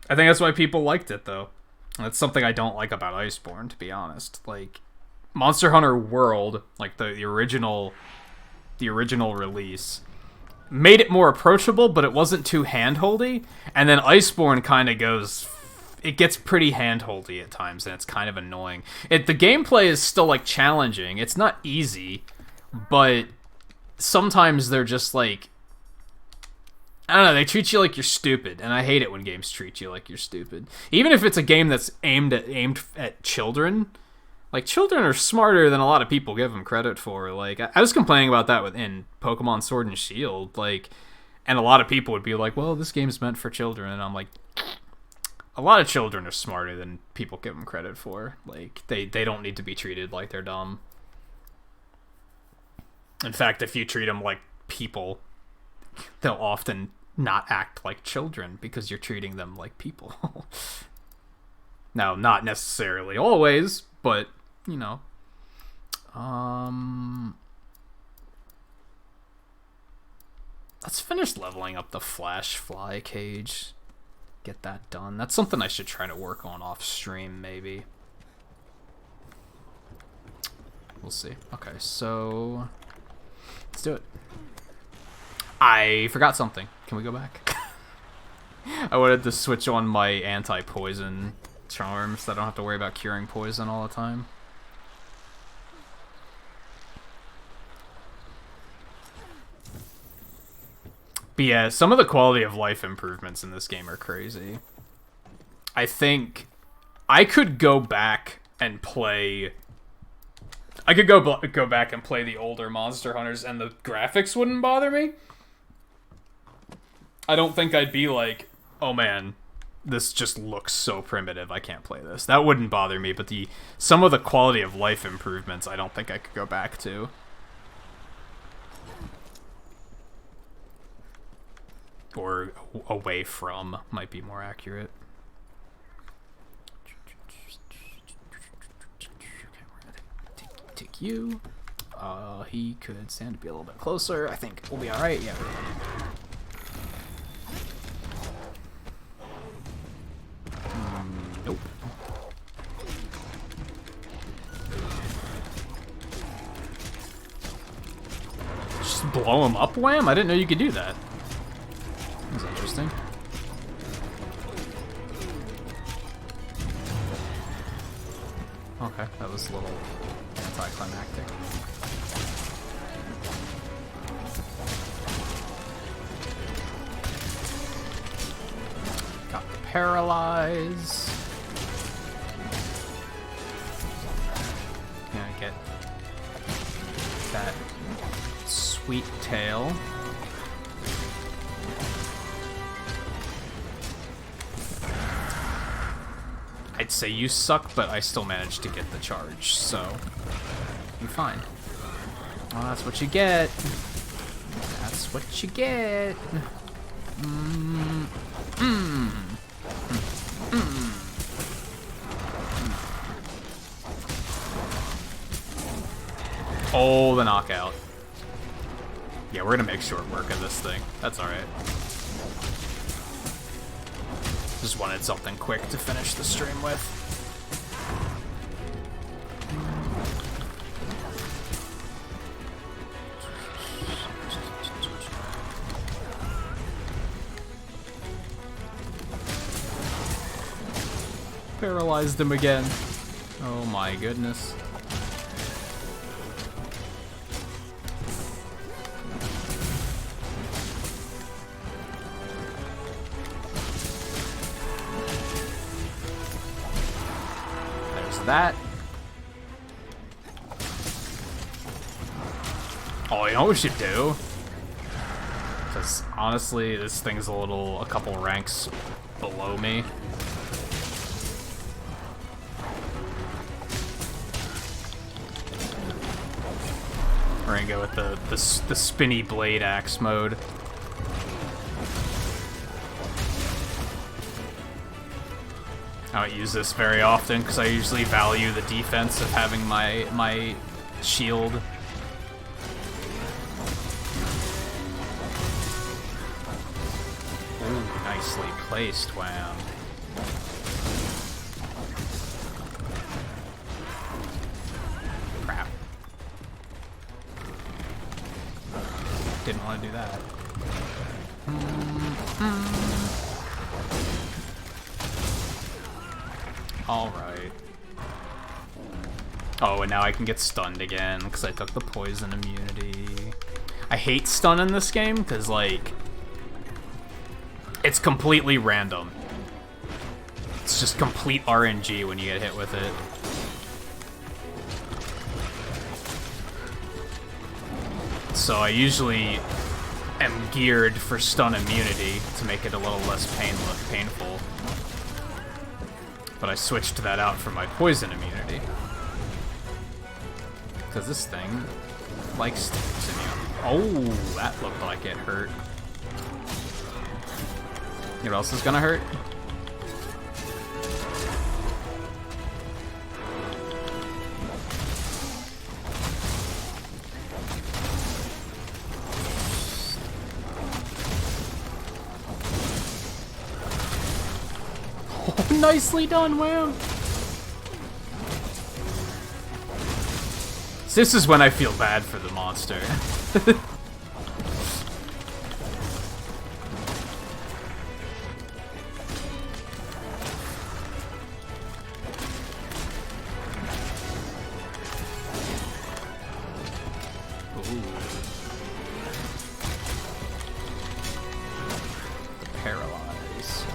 I think that's why people liked it, though. That's something I don't like about Iceborne, to be honest. Like, Monster Hunter World, like the original release, made it more approachable, but it wasn't too handholdy. And then Iceborne kind of goes, it gets pretty handholdy at times, and it's kind of annoying. The gameplay is still like challenging. It's not easy, but sometimes they're just like, I don't know, they treat you like you're stupid, and I hate it when games treat you like you're stupid. Even if it's a game that's aimed at children. Like, children are smarter than a lot of people give them credit for. Like, I was complaining about that in Pokemon Sword and Shield, like, and a lot of people would be like, well, this game's meant for children, and I'm like, a lot of children are smarter than people give them credit for. Like, they don't need to be treated like they're dumb. In fact, if you treat them like people, they'll often not act like children because you're treating them like people. Now, not necessarily always, but, you know. Let's finish leveling up the Flash Fly cage. Get that done. That's something I should try to work on off stream, maybe. We'll see. Okay, so let's do it. I forgot something. Can we go back? I wanted to switch on my anti-poison charm so I don't have to worry about curing poison all the time. But yeah, some of the quality of life improvements in this game are crazy. I think I could go back and play... I could go back and play the older Monster Hunters and the graphics wouldn't bother me. I don't think I'd be like, oh man, this just looks so primitive, I can't play this. That wouldn't bother me, but some of the quality of life improvements I don't think I could go back to. Or away from might be more accurate. Okay, we're gonna take you. He could stand to be a little bit closer. I think we'll be alright. Yeah. Nope. Just blow him up, wham? I didn't know you could do that. That's interesting. Okay, that was a little anticlimactic. Got the paralyze. Gonna get that sweet tail. I'd say you suck, but I still managed to get the charge, so you're fine. Well, that's what you get. That's what you get. Oh, the knockout. Yeah, we're gonna make short work of this thing. That's alright. Just wanted something quick to finish the stream with. Paralyzed him again. Oh my goodness. That. Oh, you know what we should do? Because honestly, this thing's a couple ranks below me. We're gonna go with the spinny blade axe mode. I don't use this very often because I usually value the defense of having my shield. Ooh, nicely placed, wham. Crap. Didn't want to do that. Alright. Oh, and now I can get stunned again because I took the poison immunity. I hate stun in this game because, like, it's completely random. It's just complete RNG when you get hit with it. So I usually am geared for stun immunity to make it a little less painful. But I switched that out for my poison immunity. Because this thing likes to immune. Oh, that looked like it hurt. You know what else is gonna hurt? Oh, nicely done, Wham! This is when I feel bad for the monster. Paralyze.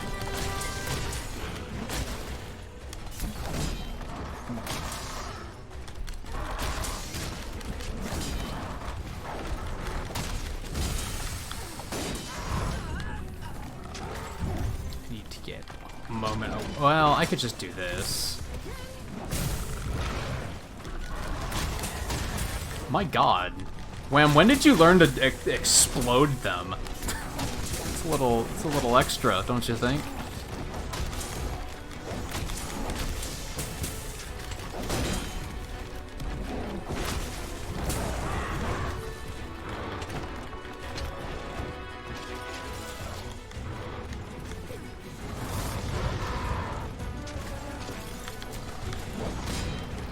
Need to get a moment of, well, I could just do this. My god. Wham, when did you learn to explode them? It's a little extra, don't you think?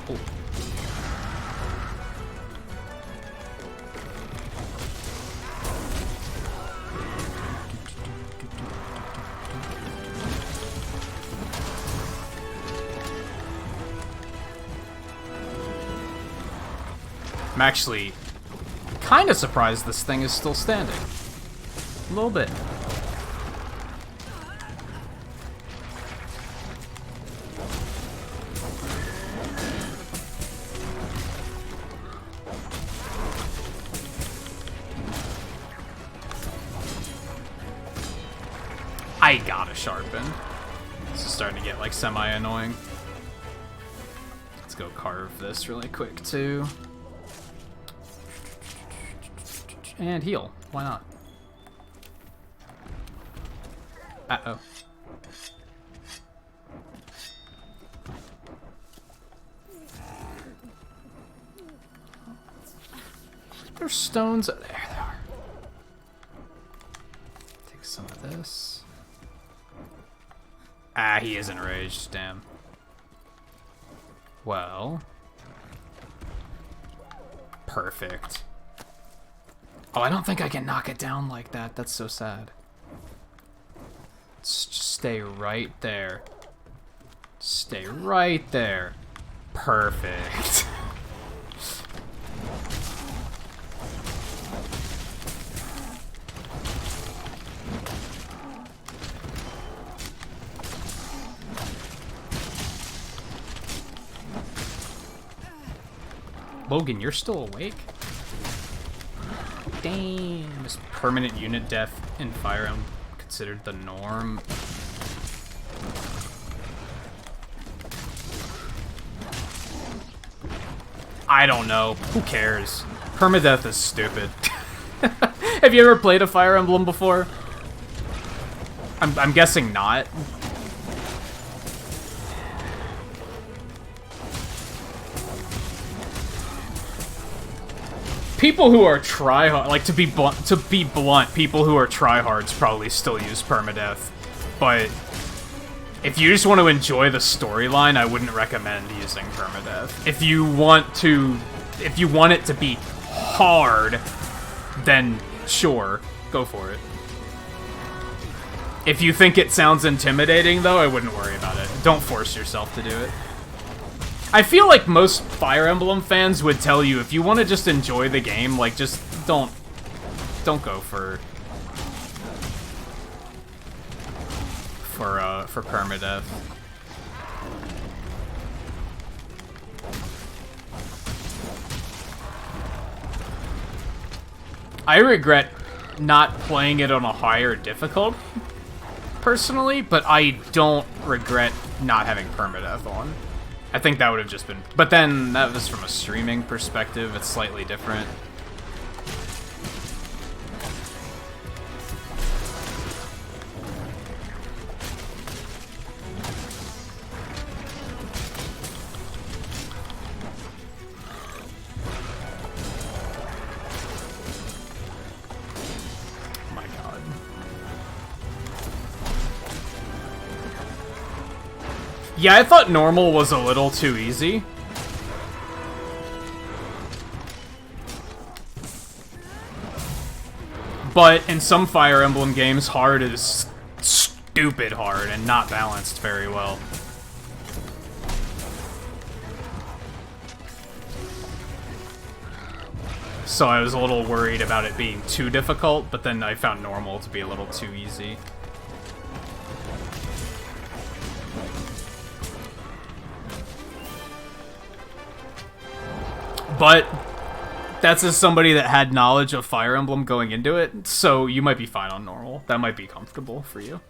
Oh. I'm actually kind of surprised this thing is still standing. A little bit. I gotta sharpen. This is starting to get like semi-annoying. Let's go carve this really quick too. And heal. Why not? Uh-oh. There's stones. There they are. Take some of this. Ah, he is enraged. Damn. Well. Perfect. Oh, I don't think I can knock it down like that. That's so sad. Let's just stay right there. Stay right there. Perfect. Logan, you're still awake? Damn. Is permanent unit death in Fire Emblem considered the norm? I don't know. Who cares? Permadeath is stupid. Have you ever played a Fire Emblem before? I'm guessing not. People who are tryhard, like to be blunt, people who are tryhards probably still use permadeath, but if you just want to enjoy the storyline, I wouldn't recommend using permadeath. If you want it to be hard, then sure, go for it. If you think it sounds intimidating, though, I wouldn't worry about it. Don't force yourself to do it. I feel like most Fire Emblem fans would tell you, if you want to just enjoy the game, like, just don't go for permadeath. I regret not playing it on a higher difficulty, personally, but I don't regret not having permadeath on. I think that would have just been... But then, that was from a streaming perspective, it's slightly different. Yeah, I thought normal was a little too easy. But in some Fire Emblem games, hard is stupid hard and not balanced very well. So I was a little worried about it being too difficult, but then I found normal to be a little too easy. But that's as somebody that had knowledge of Fire Emblem going into it, so you might be fine on normal. That might be comfortable for you.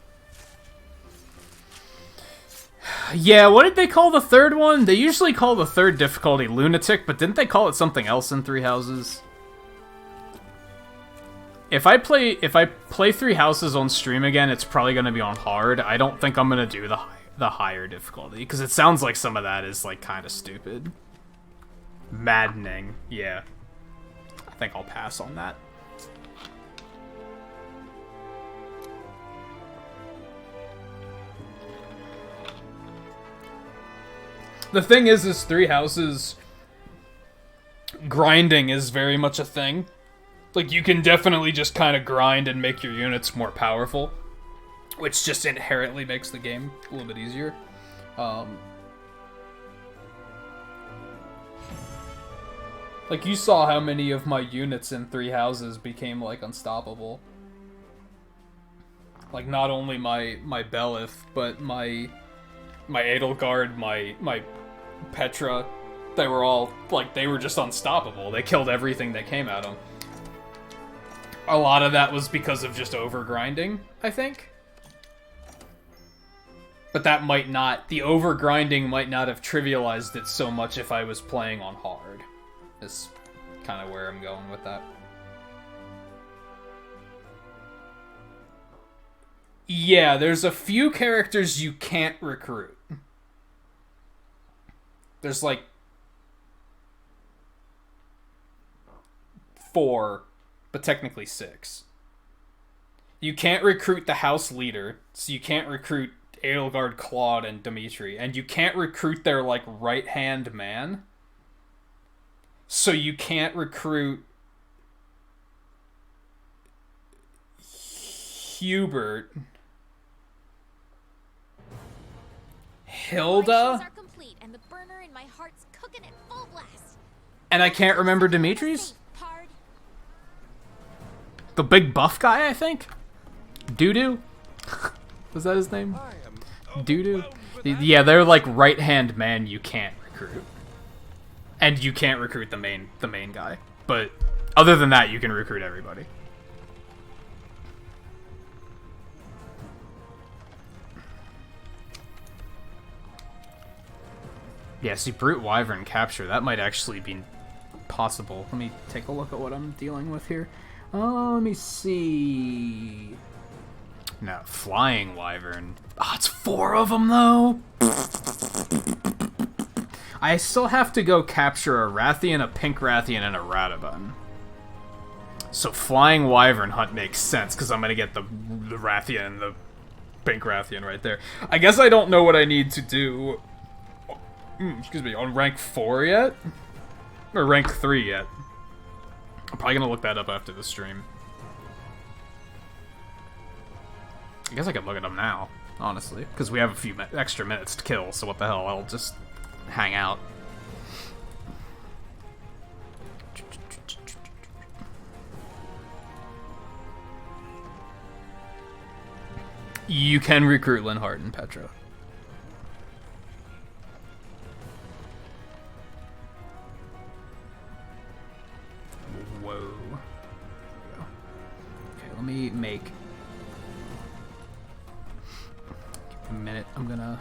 Yeah, what did they call the third one? They usually call the third difficulty Lunatic, but didn't they call it something else in Three Houses? If I play Three Houses on stream again, it's probably going to be on hard. I don't think I'm going to do the higher difficulty, because it sounds like some of that is like kind of stupid. Maddening, yeah. I think I'll pass on that. The thing is Three Houses grinding is very much a thing. Like, you can definitely just kind of grind and make your units more powerful, which just inherently makes the game a little bit easier. Like, you saw how many of my units in Three Houses became, like, unstoppable. Like, not only my Belith, but my Edelgard, my Petra, they were all, like, they were just unstoppable. They killed everything that came at them. A lot of that was because of just overgrinding, I think. But that might not, the overgrinding might not have trivialized it so much if I was playing on hard. Is kind of where I'm going with that. Yeah, there's a few characters you can't recruit. There's like 4, but technically 6. You can't recruit the house leader, so you can't recruit Edelgard, Claude, and Dimitri, and you can't recruit their like right-hand man. So you can't recruit Hubert, Hilda, and the burner in my heart's cooking at full blast. And I can't remember Dimitri's. The big buff guy, I think. Doo-doo. Was that his name? Doo-doo. Yeah, they're like right-hand man you can't recruit. And you can't recruit the main guy. But other than that, you can recruit everybody. Yeah, see, Brute Wyvern Capture, that might actually be possible. Let me take a look at what I'm dealing with here. Let me see. No, flying wyvern. Oh, it's 4 of them though. I still have to go capture a Rathian, a pink Rathian, and a Radabun. So flying wyvern hunt makes sense because I'm gonna get the Rathian and the pink Rathian right there. I guess I don't know what I need to do. Excuse me, on rank 4 yet? Or rank 3 yet. I'm probably gonna look that up after the stream. I guess I could look at them now, honestly, because we have a few extra minutes to kill, so what the hell, I'll just hang out. You can recruit Linhardt and Petra. Whoa. There we go. Okay, let me make... Give me a minute, I'm gonna...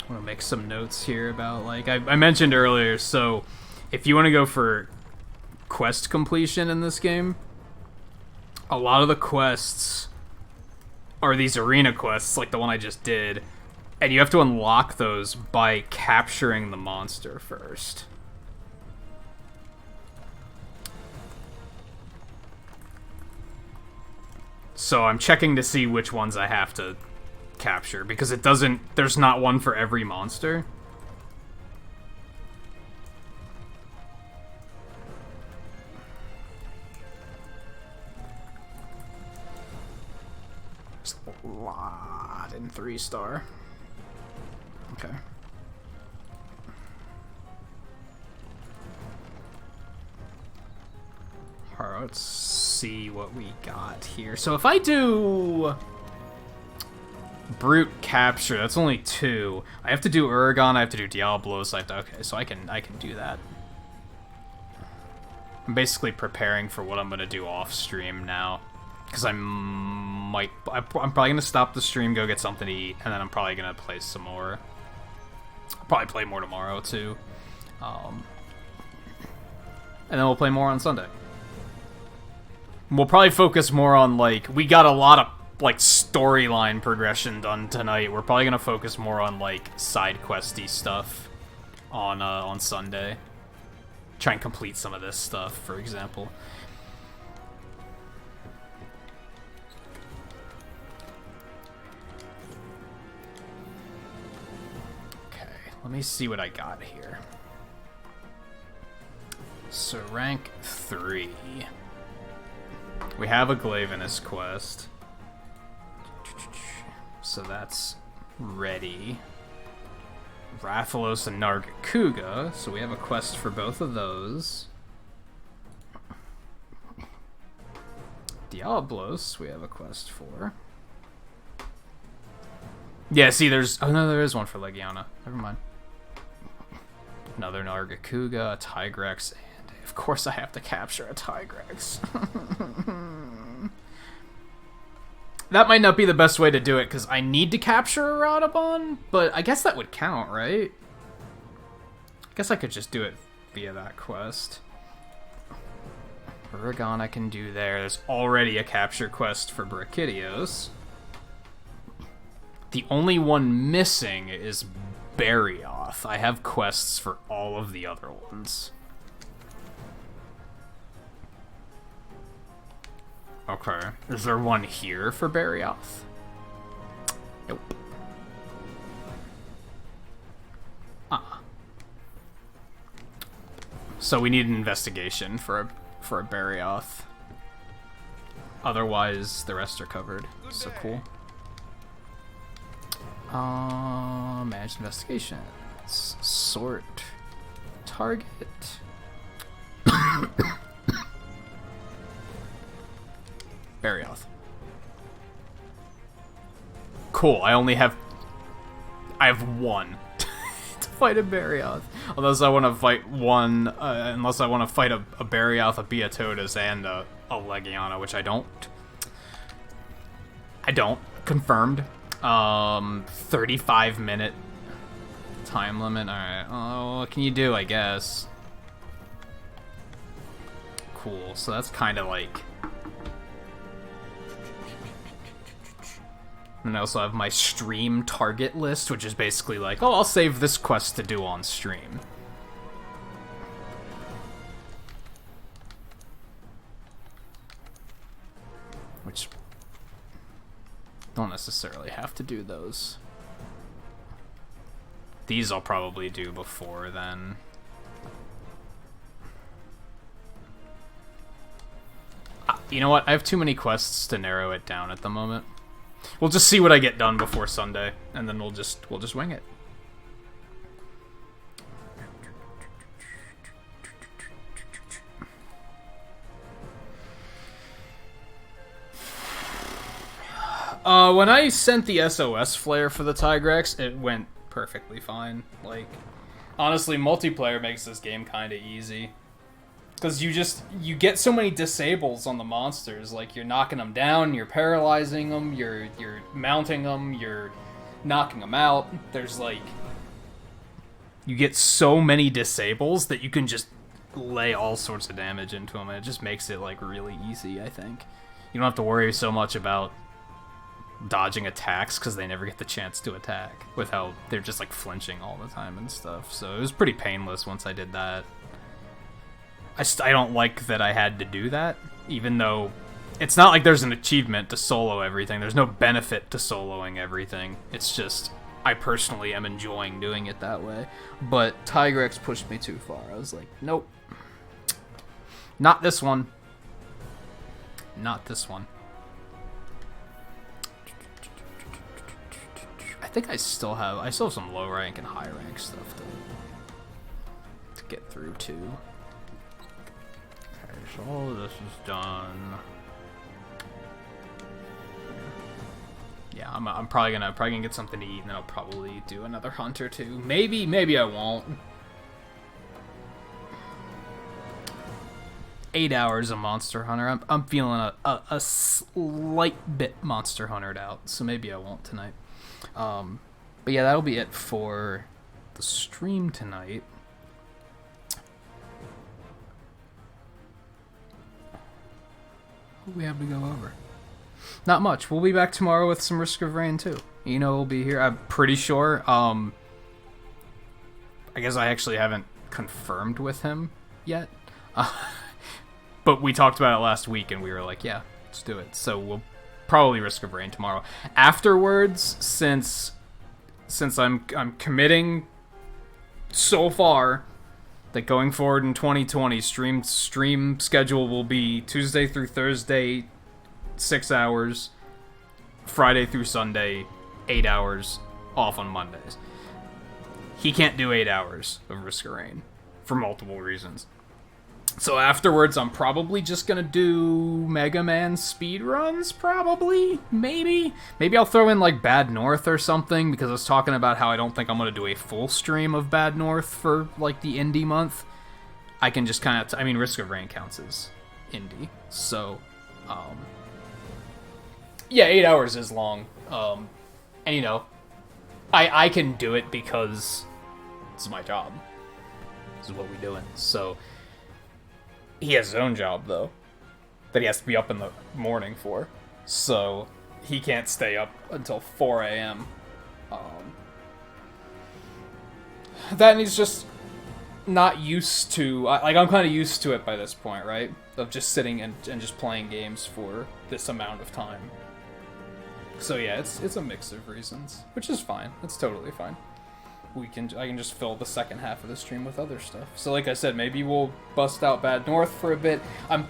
I'm gonna make some notes here about, like, I mentioned earlier, so if you want to go for quest completion in this game, a lot of the quests are these arena quests, like the one I just did, and you have to unlock those by capturing the monster first. So I'm checking to see which ones I have to capture, because it doesn't, there's not one for every monster. There's a lot in 3-star. Okay. Alright, let's see what we got here. So if I do brute capture, that's only 2. I have to do Uragon, I have to do Diablos, I have to, okay, so I can do that. I'm basically preparing for what I'm gonna do off stream now, because I'm probably gonna stop the stream, go get something to eat, and then I'm probably gonna play some more. I'll probably play more tomorrow too, and then we'll play more on Sunday. We'll probably focus more on, like, we got a lot of, like, storyline progression done tonight. We're probably gonna focus more on, like, side questy stuff on Sunday. Try and complete some of this stuff, for example. Okay, let me see what I got here. So rank 3. We have a Glavenus quest. So that's ready. Rathalos and Nargacuga, so we have a quest for both of those. Diablos, we have a quest for. Yeah, see, there's... Oh, no, there is one for Legiana. Never mind. Another Nargacuga, a Tigrex, and of course I have to capture a Tigrex. That might not be the best way to do it, because I need to capture a Radabon, but I guess that would count, right? I guess I could just do it via that quest. Uragon I can do there. There's already a capture quest for Brachydios. The only one missing is Barioth. I have quests for all of the other ones. Okay. Is there one here for Barioth? Nope. So we need an investigation for a Barioth. Otherwise, the rest are covered. So cool. Manage investigations. Sort. Target. Barioth. Cool, I have one to fight a Barioth. Unless I want to fight one, unless I want to fight a Barioth, a Beatotus, and a a Legiana, which I don't. Confirmed. 35-minute time limit. Alright. Oh, what can you do, I guess? Cool. So that's kind of like... And I also have my stream target list, which is basically like, oh, I'll save this quest to do on stream. Which... don't necessarily have to do those. These I'll probably do before then. You know what? I have too many quests to narrow it down at the moment. We'll just see what I get done before Sunday, and then we'll just wing it. When I sent the SOS flare for the Tigrex, it went perfectly fine. Like, honestly, multiplayer makes this game kind of easy. Because you get so many disables on the monsters. Like, you're knocking them down, you're paralyzing them, you're mounting them, you're knocking them out. There's, like... you get so many disables that you can just lay all sorts of damage into them, and it just makes it, like, really easy, I think. You don't have to worry so much about dodging attacks, because they never get the chance to attack, with how they're just, like, flinching all the time and stuff. So it was pretty painless once I did that. I don't like that I had to do that, even though it's not like there's an achievement to solo everything. There's no benefit to soloing everything. It's just, I personally am enjoying doing it that way. But Tigrex pushed me too far. I was like, nope. Not this one. Not this one. I think I still have some low rank and high rank stuff to get through too. So all of this is done. Yeah, I'm probably gonna get something to eat, and then I'll probably do another hunt or two. Maybe I won't. 8 hours of Monster Hunter. I'm feeling a slight bit Monster Huntered out, so maybe I won't tonight. But yeah, that'll be it for the stream tonight. What do we have to go over? Not much. We'll be back tomorrow with some Risk of Rain too. Eno will be here, I'm pretty sure. I guess I actually haven't confirmed with him yet. But we talked about it last week and we were like, yeah, let's do it. So we'll probably Risk of Rain tomorrow. Afterwards, since I'm committing so far that going forward in 2020, stream schedule will be Tuesday through Thursday, 6 hours, Friday through Sunday, 8 hours, off on Mondays. He can't do 8 hours of Risk of Rain for multiple reasons. So afterwards, I'm probably just gonna do Mega Man speedruns, probably, maybe. Maybe I'll throw in, like, Bad North or something, because I was talking about how I don't think I'm gonna do a full stream of Bad North for, like, the indie month. I can just kind of, I mean, Risk of Rain counts as indie, so, yeah, 8 hours is long, and, you know, I can do it because this is my job. This is what we're doing, so... He has his own job, though, that he has to be up in the morning for, so he can't stay up until 4 a.m. That he's just not used to, like, I'm kind of used to it by this point, right? Of just sitting and just playing games for this amount of time. So yeah, it's a mix of reasons, which is fine. It's totally fine. I can just fill the second half of the stream with other stuff. So like I said, maybe we'll bust out Bad North for a bit. I'm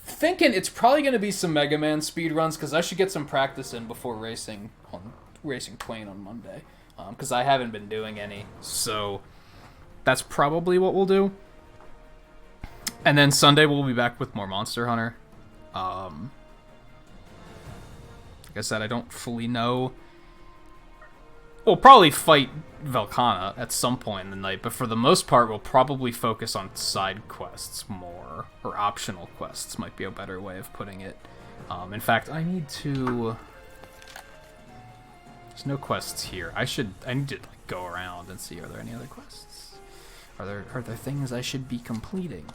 thinking it's probably going to be some Mega Man speedruns, because I should get some practice in before racing Twain on Monday. Because I haven't been doing any. So that's probably what we'll do. And then Sunday we'll be back with more Monster Hunter. Like I said, I don't fully know. We'll probably fight Velkhana at some point in the night, but for the most part, we'll probably focus on side quests more. or optional quests might be a better way of putting it. In fact, I need to... There's no quests here. I need to like, go around and see, are there any other quests? Are there things I should be completing?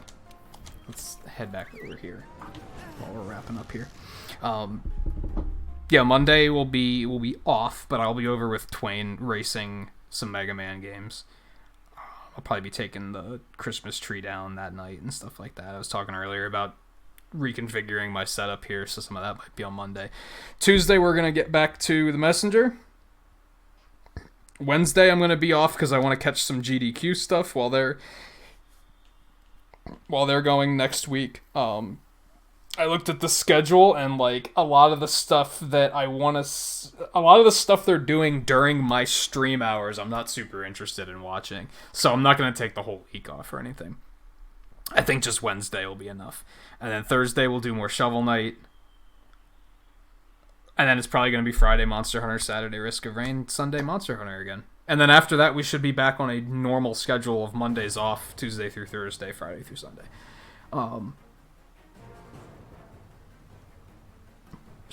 Let's head back over here while we're wrapping up here. Yeah, Monday will be off, but I'll be over with Twain racing some Mega Man games. I'll probably be taking the Christmas tree down that night and stuff like that. I was talking earlier about reconfiguring my setup here, so some of that might be on Monday. Tuesday, we're going to get back to the Messenger. Wednesday, I'm going to be off because I want to catch some GDQ stuff while they're going next week. I looked at the schedule, and like a lot of the stuff that a lot of the stuff they're doing during my stream hours, I'm not super interested in watching. So I'm not going to take the whole week off or anything. I think just Wednesday will be enough. And then Thursday we'll do more Shovel Knight. And then it's probably going to be Friday Monster Hunter, Saturday Risk of Rain, Sunday Monster Hunter again. And then after that, we should be back on a normal schedule of Mondays off, Tuesday through Thursday, Friday through Sunday. So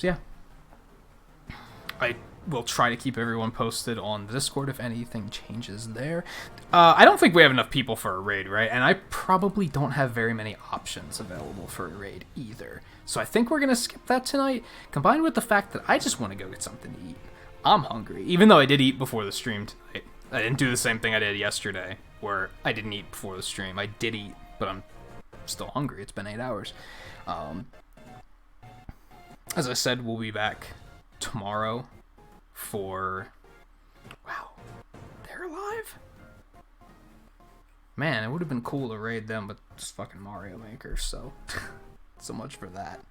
yeah. I will try to keep everyone posted on the Discord if anything changes there. I don't think we have enough people for a raid, right? And I probably don't have very many options available for a raid either. So I think we're going to skip that tonight, combined with the fact that I just want to go get something to eat. I'm hungry, even though I did eat before the stream tonight. I didn't do the same thing I did yesterday, where I didn't eat before the stream. I did eat, but I'm still hungry. It's been 8 hours. As I said, we'll be back tomorrow for... Wow, they're alive? Man, it would have been cool to raid them, but it's fucking Mario Maker, so... so much for that.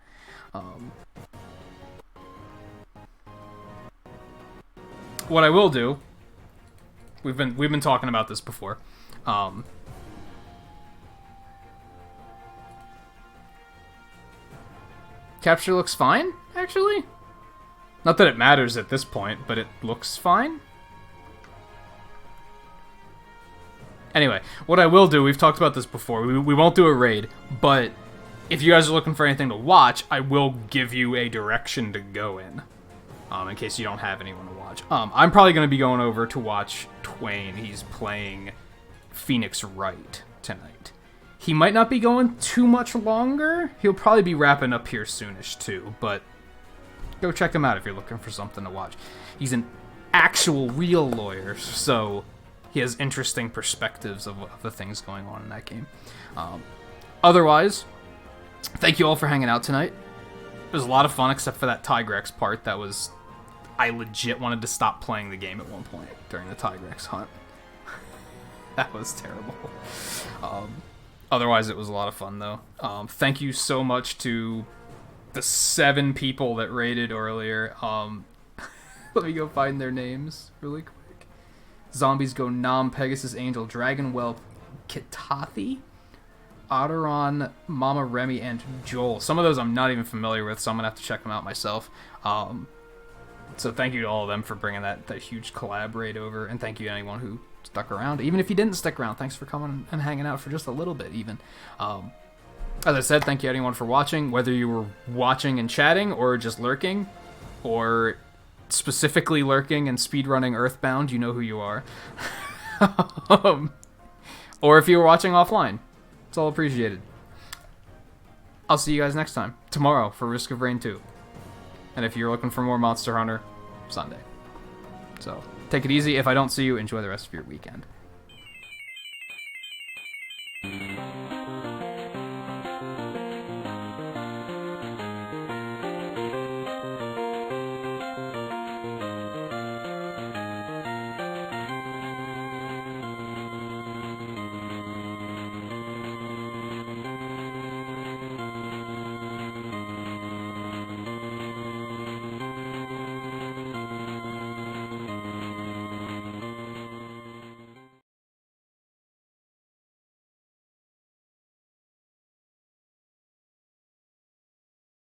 What I will do... We've been talking about this before. Capture looks fine, actually. Not that it matters at this point, but it looks fine. Anyway, what I will do, we've talked about this before, we won't do a raid, but if you guys are looking for anything to watch, I will give you a direction to go in case you don't have anyone to watch. I'm probably going to be going over to watch Twain. He's playing Phoenix Wright tonight. He might not be going too much longer. He'll probably be wrapping up here soonish too, but go check him out if you're looking for something to watch. He's an actual real lawyer, so he has interesting perspectives of the things going on in that game. Otherwise, thank you all for hanging out tonight. It was a lot of fun, except for that Tigrex part. That was... I legit wanted to stop playing the game at one point during the Tigrex hunt. That was terrible. Otherwise, it was a lot of fun, though. Thank you so much to the 7 people that raided earlier. Let me go find their names really quick. Zombies Go Nom, Pegasus Angel, Dragon Whelp, Kitathi, Otteron, Mama Remy, and Joel. Some of those I'm not even familiar with, so I'm going to have to check them out myself. So thank you to all of them for bringing that huge collab raid over, and thank you to anyone who stuck around. Even if you didn't stick around, thanks for coming and hanging out for just a little bit, even. As I said, thank you to anyone for watching, whether you were watching and chatting, or just lurking, or specifically lurking and speedrunning Earthbound, you know who you are. Or if you were watching offline. It's all appreciated. I'll see you guys next time, tomorrow, for Risk of Rain 2. And if you're looking for more Monster Hunter, Sunday. So, take it easy. If I don't see you, enjoy the rest of your weekend.